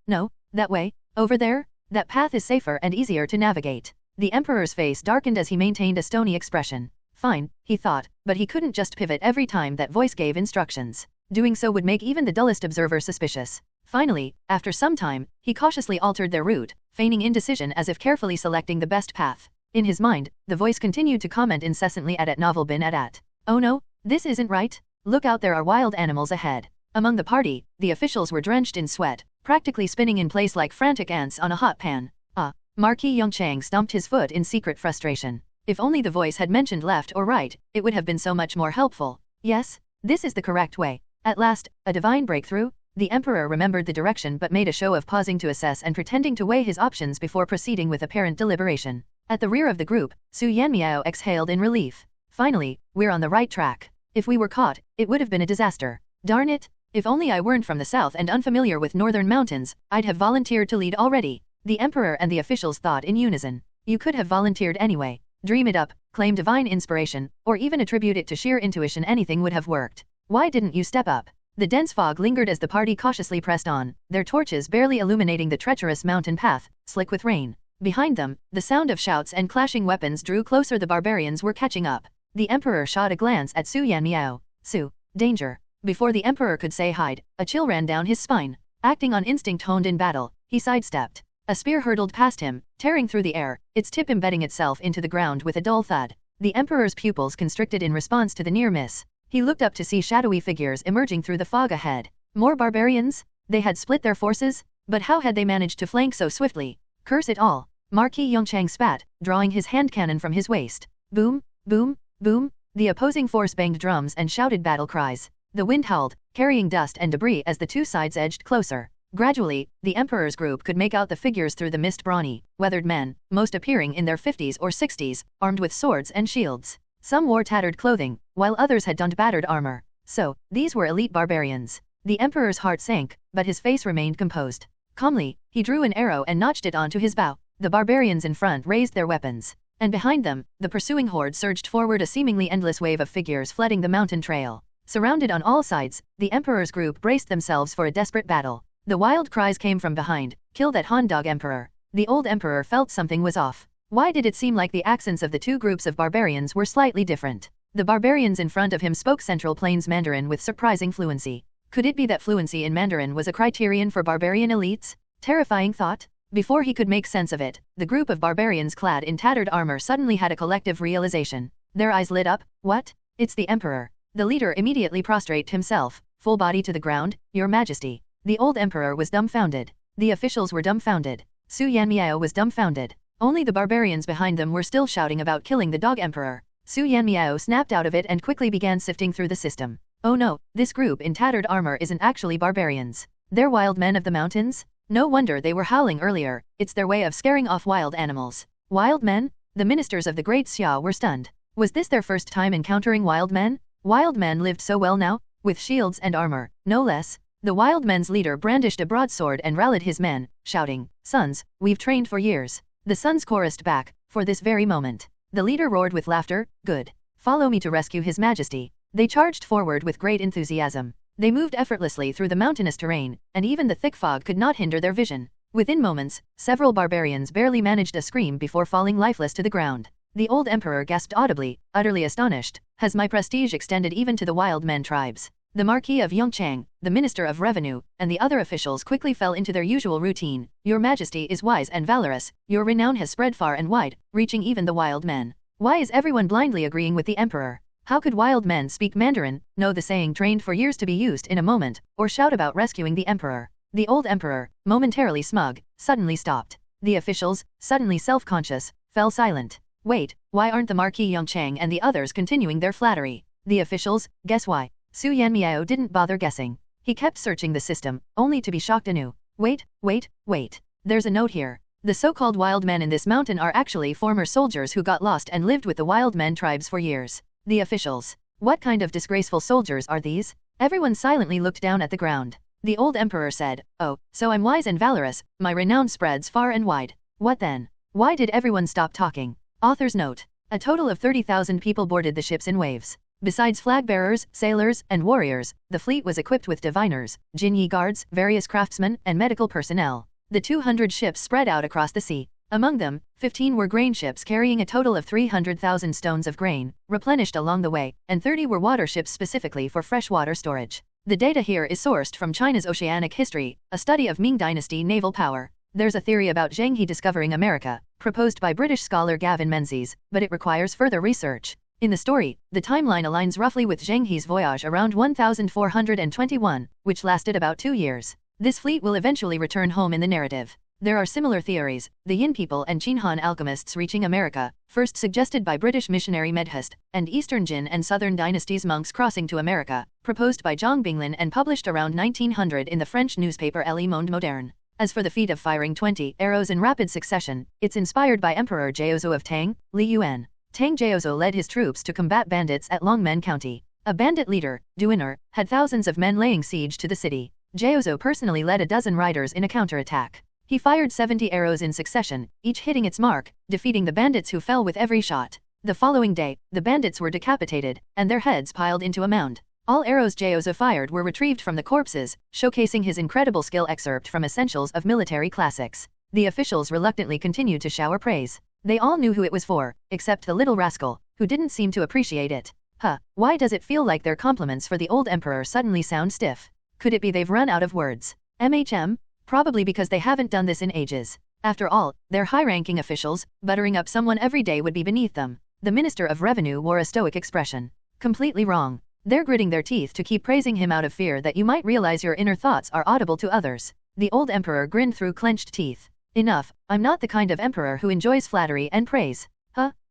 that way, over there, that path is safer and easier to navigate. The emperor's face darkened as he maintained a stony expression. Fine, he thought, but he couldn't just pivot every time that voice gave instructions. Doing so would make even the dullest observer suspicious. Finally, after some time, he cautiously altered their route, feigning indecision as if carefully selecting the best path. In his mind, the voice continued to comment incessantly at novel bin at. Oh no, this isn't right. Look out, there are wild animals ahead. Among the party, the officials were drenched in sweat, practically spinning in place like frantic ants on a hot pan. Marquis Yongchang stomped his foot in secret frustration. If only the voice had mentioned left or right, it would have been so much more helpful. Yes, this is the correct way. At last, a divine breakthrough. The emperor remembered the direction but made a show of pausing to assess and pretending to weigh his options before proceeding with apparent deliberation. At the rear of the group, Su Yanmiao exhaled in relief. Finally, we're on the right track. If we were caught, it would have been a disaster. Darn it! If only I weren't from the south and unfamiliar with northern mountains, I'd have volunteered to lead already. The emperor and the officials thought in unison. You could have volunteered anyway. Dream it up, claim divine inspiration, or even attribute it to sheer intuition, anything would have worked. Why didn't you step up? The dense fog lingered as the party cautiously pressed on, their torches barely illuminating the treacherous mountain path, slick with rain. Behind them, the sound of shouts and clashing weapons drew closer. The barbarians were catching up. The emperor shot a glance at Su Yanmiao. Su, danger. Before the emperor could say hide, a chill ran down his spine. Acting on instinct honed in battle, he sidestepped. A spear hurtled past him, tearing through the air, its tip embedding itself into the ground with a dull thud. The emperor's pupils constricted in response to the near miss. He looked up to see shadowy figures emerging through the fog ahead. More barbarians? They had split their forces? But how had they managed to flank so swiftly? Curse it all. Marquis Yongchang spat, drawing his hand cannon from his waist. Boom, boom, boom. The opposing force banged drums and shouted battle cries. The wind howled, carrying dust and debris as the two sides edged closer. Gradually, the emperor's group could make out the figures through the mist, brawny, weathered men, most appearing in their 50s or 60s, armed with swords and shields. Some wore tattered clothing, while others had donned battered armor. So, these were elite barbarians. The emperor's heart sank, but his face remained composed. Calmly, he drew an arrow and notched it onto his bow. The barbarians in front raised their weapons. And behind them, the pursuing horde surged forward, a seemingly endless wave of figures flooding the mountain trail. Surrounded on all sides, the emperor's group braced themselves for a desperate battle. The wild cries came from behind, "Kill that Han dog emperor." The old emperor felt something was off. Why did it seem like the accents of the two groups of barbarians were slightly different? The barbarians in front of him spoke Central Plains Mandarin with surprising fluency. Could it be that fluency in Mandarin was a criterion for barbarian elites? Terrifying thought. Before he could make sense of it, the group of barbarians clad in tattered armor suddenly had a collective realization. Their eyes lit up. What? It's the Emperor. The leader immediately prostrated himself, full body to the ground. Your Majesty. The old Emperor was dumbfounded. The officials were dumbfounded. Su Yanmiao was dumbfounded. Only the barbarians behind them were still shouting about killing the dog Emperor. Su Yanmiao snapped out of it and quickly began sifting through the system. Oh no, this group in tattered armor isn't actually barbarians. They're wild men of the mountains? No wonder they were howling earlier. It's their way of scaring off wild animals. Wild men? The ministers of the Great Xia were stunned. Was this their first time encountering wild men? Wild men lived so well now, with shields and armor, no less. The wild men's leader brandished a broadsword and rallied his men, shouting, "Sons, we've trained for years." The sons chorused back, "For this very moment." The leader roared with laughter, "Good. Follow me to rescue His Majesty." They charged forward with great enthusiasm. They moved effortlessly through the mountainous terrain, and even the thick fog could not hinder their vision. Within moments, several barbarians barely managed a scream before falling lifeless to the ground. The old emperor gasped audibly, utterly astonished. Has my prestige extended even to the wild men tribes? The Marquis of Yongchang, the Minister of Revenue, and the other officials quickly fell into their usual routine. Your Majesty is wise and valorous. Your renown has spread far and wide, reaching even the wild men. Why is everyone blindly agreeing with the emperor? How could wild men speak Mandarin, know the saying trained for years to be used in a moment, or shout about rescuing the emperor? The old emperor, momentarily smug, suddenly stopped. The officials, suddenly self-conscious, fell silent. Wait, why aren't the Marquis Yongchang and the others continuing their flattery? The officials, guess why? Su Yanmiao didn't bother guessing. He kept searching the system, only to be shocked anew. Wait. There's a note here. The so-called wild men in this mountain are actually former soldiers who got lost and lived with the wild men tribes for years. The officials. What kind of disgraceful soldiers are these? Everyone silently looked down at the ground. The old emperor said, "Oh, so I'm wise and valorous, my renown spreads far and wide." What then? Why did everyone stop talking? Author's note. A total of 30,000 people boarded the ships in waves. Besides flag-bearers, sailors, and warriors, the fleet was equipped with diviners, Jinyi guards, various craftsmen, and medical personnel. The 200 ships spread out across the sea. Among them, 15 were grain ships carrying a total of 300,000 stones of grain, replenished along the way, and 30 were water ships specifically for freshwater storage. The data here is sourced from China's Oceanic History, a study of Ming Dynasty naval power. There's a theory about Zheng He discovering America, proposed by British scholar Gavin Menzies, but it requires further research. In the story, the timeline aligns roughly with Zheng He's voyage around 1421, which lasted about 2 years. This fleet will eventually return home in the narrative. There are similar theories, the Yin people and Qinhan alchemists reaching America, first suggested by British missionary Medhust, and Eastern Jin and Southern Dynasties monks crossing to America, proposed by Zhang Binglin and published around 1900 in the French newspaper Le Monde Moderne. As for the feat of firing 20 arrows in rapid succession, it's inspired by Emperor Jiaozhou of Tang, Li Yuan. Tang Jiaozhou led his troops to combat bandits at Longmen County. A bandit leader, Duiner, had thousands of men laying siege to the city. Jiaozhou personally led a dozen riders in a counterattack. He fired 70 arrows in succession, each hitting its mark, defeating the bandits who fell with every shot. The following day, the bandits were decapitated, and their heads piled into a mound. All arrows Jiaozhou fired were retrieved from the corpses, showcasing his incredible skill. Excerpt from Essentials of Military Classics. The officials reluctantly continued to shower praise. They all knew who it was for, except the little rascal, who didn't seem to appreciate it. Why does it feel like their compliments for the old emperor suddenly sound stiff? Could it be they've run out of words? Probably because they haven't done this in ages. After all, they're high-ranking officials, buttering up someone every day would be beneath them. The Minister of Revenue wore a stoic expression. Completely wrong. They're gritting their teeth to keep praising him out of fear that you might realize your inner thoughts are audible to others. The old emperor grinned through clenched teeth. Enough, I'm not the kind of emperor who enjoys flattery and praise.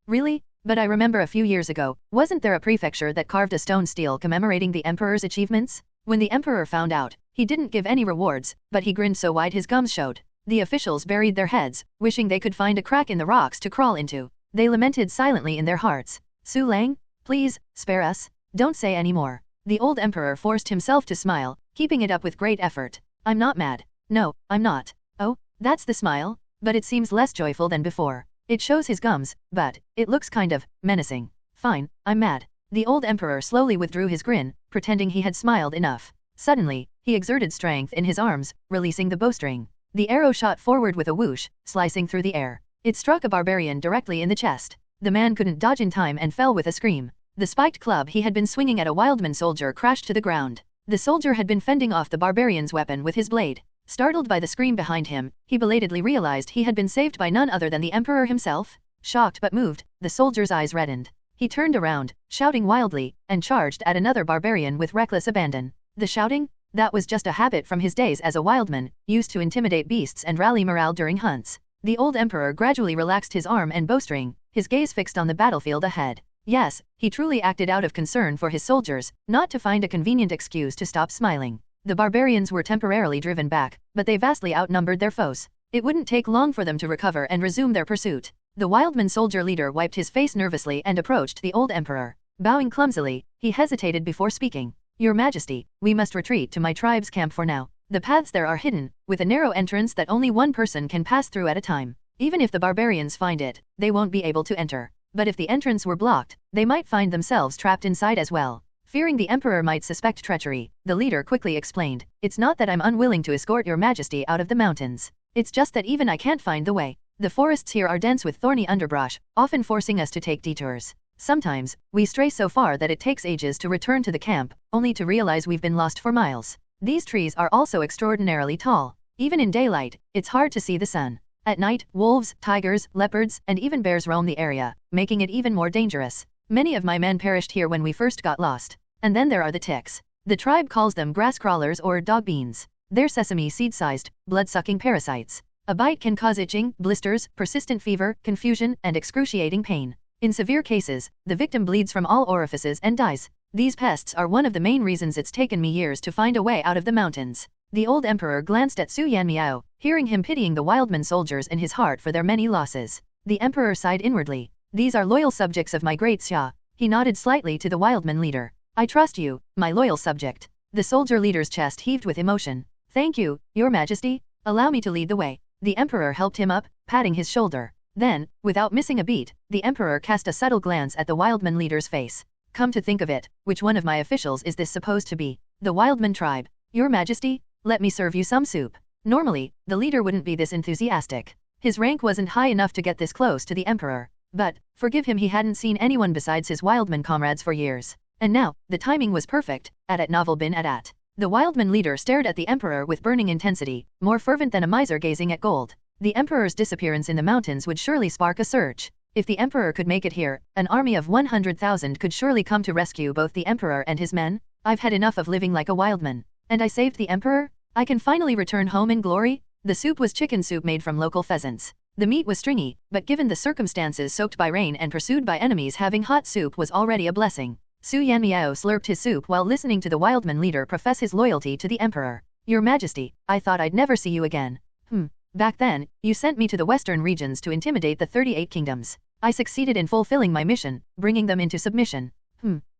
Really? But I remember a few years ago, wasn't there a prefecture that carved a stone stele commemorating the emperor's achievements? When the emperor found out, he didn't give any rewards, but he grinned so wide his gums showed. The officials buried their heads, wishing they could find a crack in the rocks to crawl into. They lamented silently in their hearts. Su Lang, please, spare us. Don't say any more. The old emperor forced himself to smile, keeping it up with great effort. I'm not mad. No, I'm not. Oh, that's the smile? But it seems less joyful than before. It shows his gums, but it looks kind of menacing. Fine, I'm mad. The old emperor slowly withdrew his grin, pretending he had smiled enough. Suddenly, he exerted strength in his arms, releasing the bowstring. The arrow shot forward with a whoosh, slicing through the air. It struck a barbarian directly in the chest. The man couldn't dodge in time and fell with a scream. The spiked club he had been swinging at a wildman soldier crashed to the ground. The soldier had been fending off the barbarian's weapon with his blade. Startled by the scream behind him, he belatedly realized he had been saved by none other than the emperor himself. Shocked but moved, the soldier's eyes reddened. He turned around, shouting wildly, and charged at another barbarian with reckless abandon. The shouting? That was just a habit from his days as a wildman, used to intimidate beasts and rally morale during hunts. The old emperor gradually relaxed his arm and bowstring, his gaze fixed on the battlefield ahead. Yes, he truly acted out of concern for his soldiers, not to find a convenient excuse to stop smiling. The barbarians were temporarily driven back, but they vastly outnumbered their foes. It wouldn't take long for them to recover and resume their pursuit. The wildman soldier leader wiped his face nervously and approached the old emperor. Bowing clumsily, he hesitated before speaking. Your Majesty, we must retreat to my tribe's camp for now. The paths there are hidden, with a narrow entrance that only one person can pass through at a time. Even if the barbarians find it, they won't be able to enter. But if the entrance were blocked, they might find themselves trapped inside as well. Fearing the emperor might suspect treachery, the leader quickly explained, "It's not that I'm unwilling to escort your majesty out of the mountains. It's just that even I can't find the way. The forests here are dense with thorny underbrush, often forcing us to take detours. Sometimes, we stray so far that it takes ages to return to the camp, only to realize we've been lost for miles. These trees are also extraordinarily tall. Even in daylight, it's hard to see the sun. At night, wolves, tigers, leopards, and even bears roam the area, making it even more dangerous. Many of my men perished here when we first got lost. And then there are the ticks. The tribe calls them grass crawlers or dog beans. They're sesame seed-sized, blood-sucking parasites. A bite can cause itching, blisters, persistent fever, confusion, and excruciating pain. In severe cases, the victim bleeds from all orifices and dies. These pests are one of the main reasons it's taken me years to find a way out of the mountains." The old emperor glanced at Su Yanmiao, hearing him pitying the wildman soldiers in his heart for their many losses. The emperor sighed inwardly. "These are loyal subjects of my great Xia." He nodded slightly to the wildman leader. "I trust you, my loyal subject." The soldier leader's chest heaved with emotion. "Thank you, your majesty. Allow me to lead the way." The emperor helped him up, patting his shoulder. Then, without missing a beat, the emperor cast a subtle glance at the wildman leader's face. "Come to think of it, which one of my officials is this supposed to be?" "The wildman tribe." "Your majesty, let me serve you some soup." Normally, the leader wouldn't be this enthusiastic. His rank wasn't high enough to get this close to the emperor. But, forgive him, he hadn't seen anyone besides his wildman comrades for years. And now, the timing was perfect. At novel bin at. The wildman leader stared at the emperor with burning intensity, more fervent than a miser gazing at gold. The emperor's disappearance in the mountains would surely spark a search. If the emperor could make it here, an army of 100,000 could surely come to rescue both the emperor and his men. I've had enough of living like a wildman. And I saved the emperor? I can finally return home in glory? The soup was chicken soup made from local pheasants. The meat was stringy, but given the circumstances, soaked by rain and pursued by enemies, having hot soup was already a blessing. Su Yanmiao slurped his soup while listening to the wildman leader profess his loyalty to the emperor. "Your majesty, I thought I'd never see you again." Back then, you sent me to the western regions to intimidate the 38 kingdoms. I succeeded in fulfilling my mission, bringing them into submission."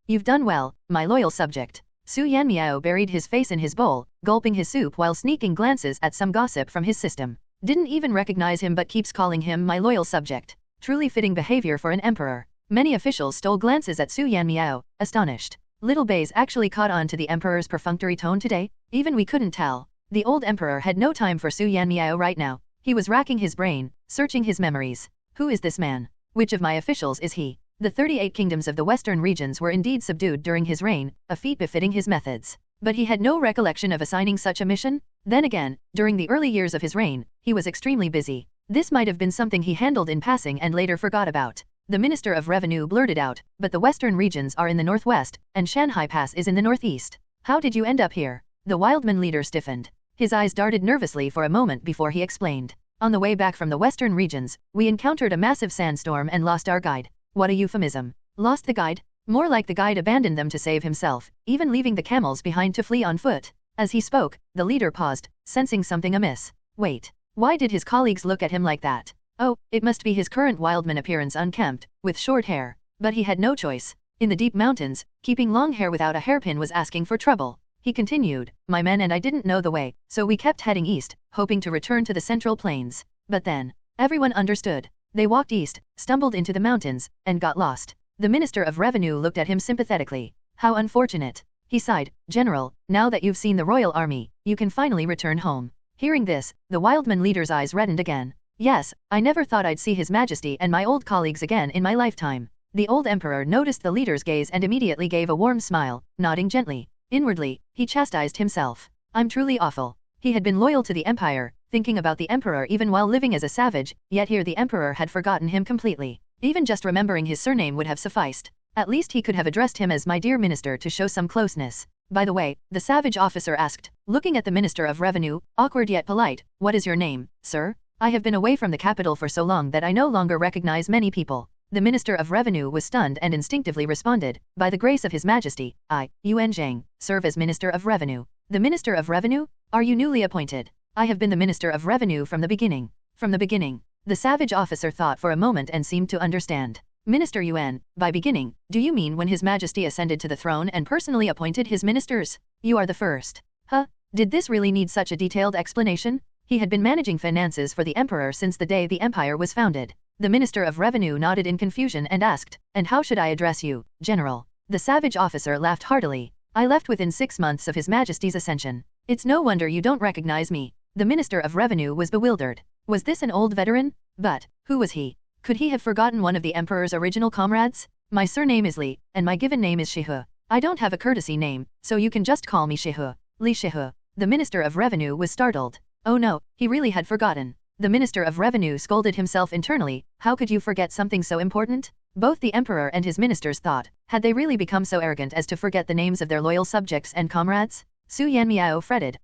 You've done well, my loyal subject." Su Yanmiao buried his face in his bowl, gulping his soup while sneaking glances at some gossip from his system. Didn't even recognize him but keeps calling him my loyal subject. Truly fitting behavior for an emperor. Many officials stole glances at Su Yanmiao, astonished. Little Bays actually caught on to the emperor's perfunctory tone today? Even we couldn't tell. The old emperor had no time for Su Yanmiao right now. He was racking his brain, searching his memories. Who is this man? Which of my officials is he? The 38 kingdoms of the western regions were indeed subdued during his reign, a feat befitting his methods. But he had no recollection of assigning such a mission? Then again, during the early years of his reign, he was extremely busy. This might have been something he handled in passing and later forgot about. The Minister of Revenue blurted out, "But the western regions are in the northwest, and Shanghai Pass is in the northeast. How did you end up here?" The wildman leader stiffened. His eyes darted nervously for a moment before he explained. "On the way back from the western regions, we encountered a massive sandstorm and lost our guide." "What a euphemism. Lost the guide?" "More like the guide abandoned them to save himself, even leaving the camels behind to flee on foot." As he spoke, the leader paused, sensing something amiss. Wait, why did his colleagues look at him like that? Oh, it must be his current wildman appearance, unkempt, with short hair. But he had no choice. In the deep mountains, keeping long hair without a hairpin was asking for trouble. He continued, "My men and I didn't know the way, so we kept heading east, hoping to return to the central plains. But then, everyone understood. They walked east, stumbled into the mountains, and got lost." The Minister of Revenue looked at him sympathetically. "How unfortunate." He sighed, "General, now that you've seen the royal army, you can finally return home." Hearing this, the wildman leader's eyes reddened again. "Yes, I never thought I'd see His Majesty and my old colleagues again in my lifetime. The old emperor noticed the leader's gaze and immediately gave a warm smile, nodding gently. Inwardly, he chastised himself. I'm truly awful. He had been loyal to the empire, thinking about the emperor even while living as a savage, yet here the emperor had forgotten him completely. Even just remembering his surname would have sufficed. At least he could have addressed him as my dear minister to show some closeness. By the way, the savage officer asked, looking at the Minister of Revenue, awkward yet polite, what is your name, sir? I have been away from the capital for so long that I no longer recognize many people. The Minister of Revenue was stunned and instinctively responded, by the grace of His Majesty, I, Yuan Zhang, serve as Minister of Revenue. The Minister of Revenue? Are you newly appointed? I have been the Minister of Revenue from the beginning. From the beginning. The savage officer thought for a moment and seemed to understand. Minister Yuan, by beginning, do you mean when His Majesty ascended to the throne and personally appointed his ministers? You are the first. Huh? Did this really need such a detailed explanation? He had been managing finances for the emperor since the day the empire was founded. The Minister of Revenue nodded in confusion and asked, and how should I address you, General? The savage officer laughed heartily. I left within 6 months of His Majesty's ascension. It's no wonder you don't recognize me. The Minister of Revenue was bewildered. Was this an old veteran? But, who was he? Could he have forgotten one of the emperor's original comrades? My surname is Li, and my given name is Shihu. I don't have a courtesy name, so you can just call me Shihu. Li Shihu. The Minister of Revenue was startled. Oh no, he really had forgotten. The Minister of Revenue scolded himself internally. How could you forget something so important? Both the emperor and his ministers thought, had they really become so arrogant as to forget the names of their loyal subjects and comrades? Su Yanmiao fretted,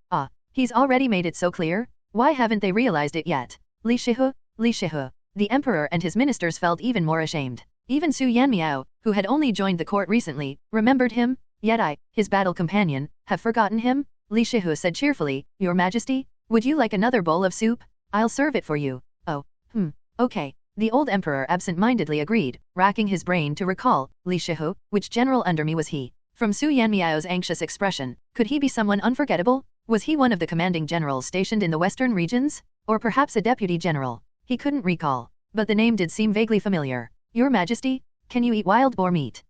he's already made it so clear? Why haven't they realized it yet? Li Shihu? Li Shihu. The emperor and his ministers felt even more ashamed. Even Su Yanmiao, who had only joined the court recently, remembered him, yet I, his battle companion, have forgotten him? Li Shihu said cheerfully, Your Majesty, would you like another bowl of soup? I'll serve it for you. Oh, okay. The old emperor absent-mindedly agreed, racking his brain to recall, Li Shihu, which general under me was he? From Su Yanmiao's anxious expression, could he be someone unforgettable? Was he one of the commanding generals stationed in the western regions? Or perhaps a deputy general? He couldn't recall. But the name did seem vaguely familiar. Your Majesty, can you eat wild boar meat?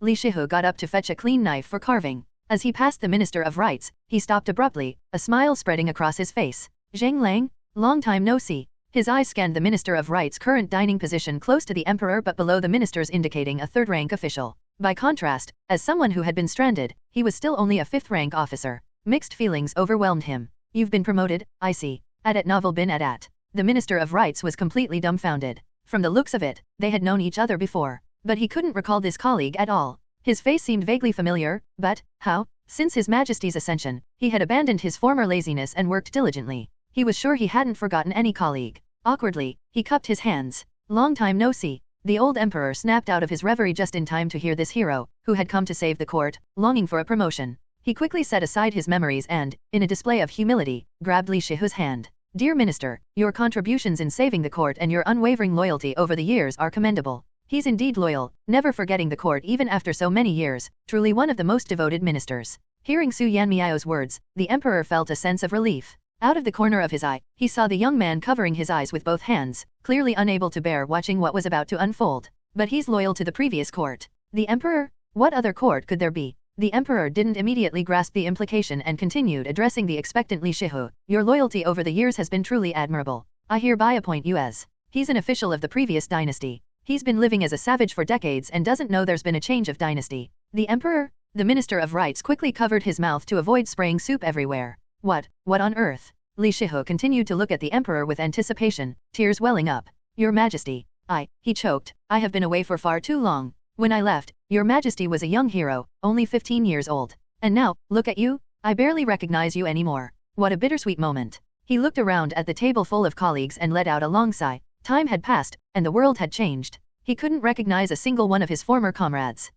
Li Shihu got up to fetch a clean knife for carving. As he passed the Minister of Rights, he stopped abruptly, a smile spreading across his face. Zhang Lang? Long time no see. His eyes scanned the Minister of Rights' current dining position close to the emperor but below the ministers indicating a third-rank official. By contrast, as someone who had been stranded, he was still only a fifth-rank officer. Mixed feelings overwhelmed him. You've been promoted, I see. Adat novel bin adat. The Minister of Rights was completely dumbfounded. From the looks of it, they had known each other before. But he couldn't recall this colleague at all. His face seemed vaguely familiar, but, how? Since His Majesty's ascension, he had abandoned his former laziness and worked diligently. He was sure he hadn't forgotten any colleague. Awkwardly, he cupped his hands. Long time no see. The old emperor snapped out of his reverie just in time to hear this hero, who had come to save the court, longing for a promotion. He quickly set aside his memories and, in a display of humility, grabbed Li Shihu's hand. Dear Minister, your contributions in saving the court and your unwavering loyalty over the years are commendable. He's indeed loyal, never forgetting the court even after so many years, truly one of the most devoted ministers. Hearing Su Yanmiao's words, the emperor felt a sense of relief. Out of the corner of his eye, he saw the young man covering his eyes with both hands, clearly unable to bear watching what was about to unfold. But he's loyal to the previous court. The emperor? What other court could there be? The emperor didn't immediately grasp the implication and continued addressing the expectant Li Shihu. Your loyalty over the years has been truly admirable. I hereby appoint you as. He's an official of the previous dynasty. He's been living as a savage for decades and doesn't know there's been a change of dynasty. The emperor? The Minister of Rights quickly covered his mouth to avoid spraying soup everywhere. What on earth? Li Shihu continued to look at the emperor with anticipation, tears welling up. Your Majesty, he choked, I have been away for far too long. When I left, Your Majesty was a young hero, only 15 years old. And now, look at you, I barely recognize you anymore. What a bittersweet moment. He looked around at the table full of colleagues and let out a long sigh. Time had passed, and the world had changed. He couldn't recognize a single one of his former comrades.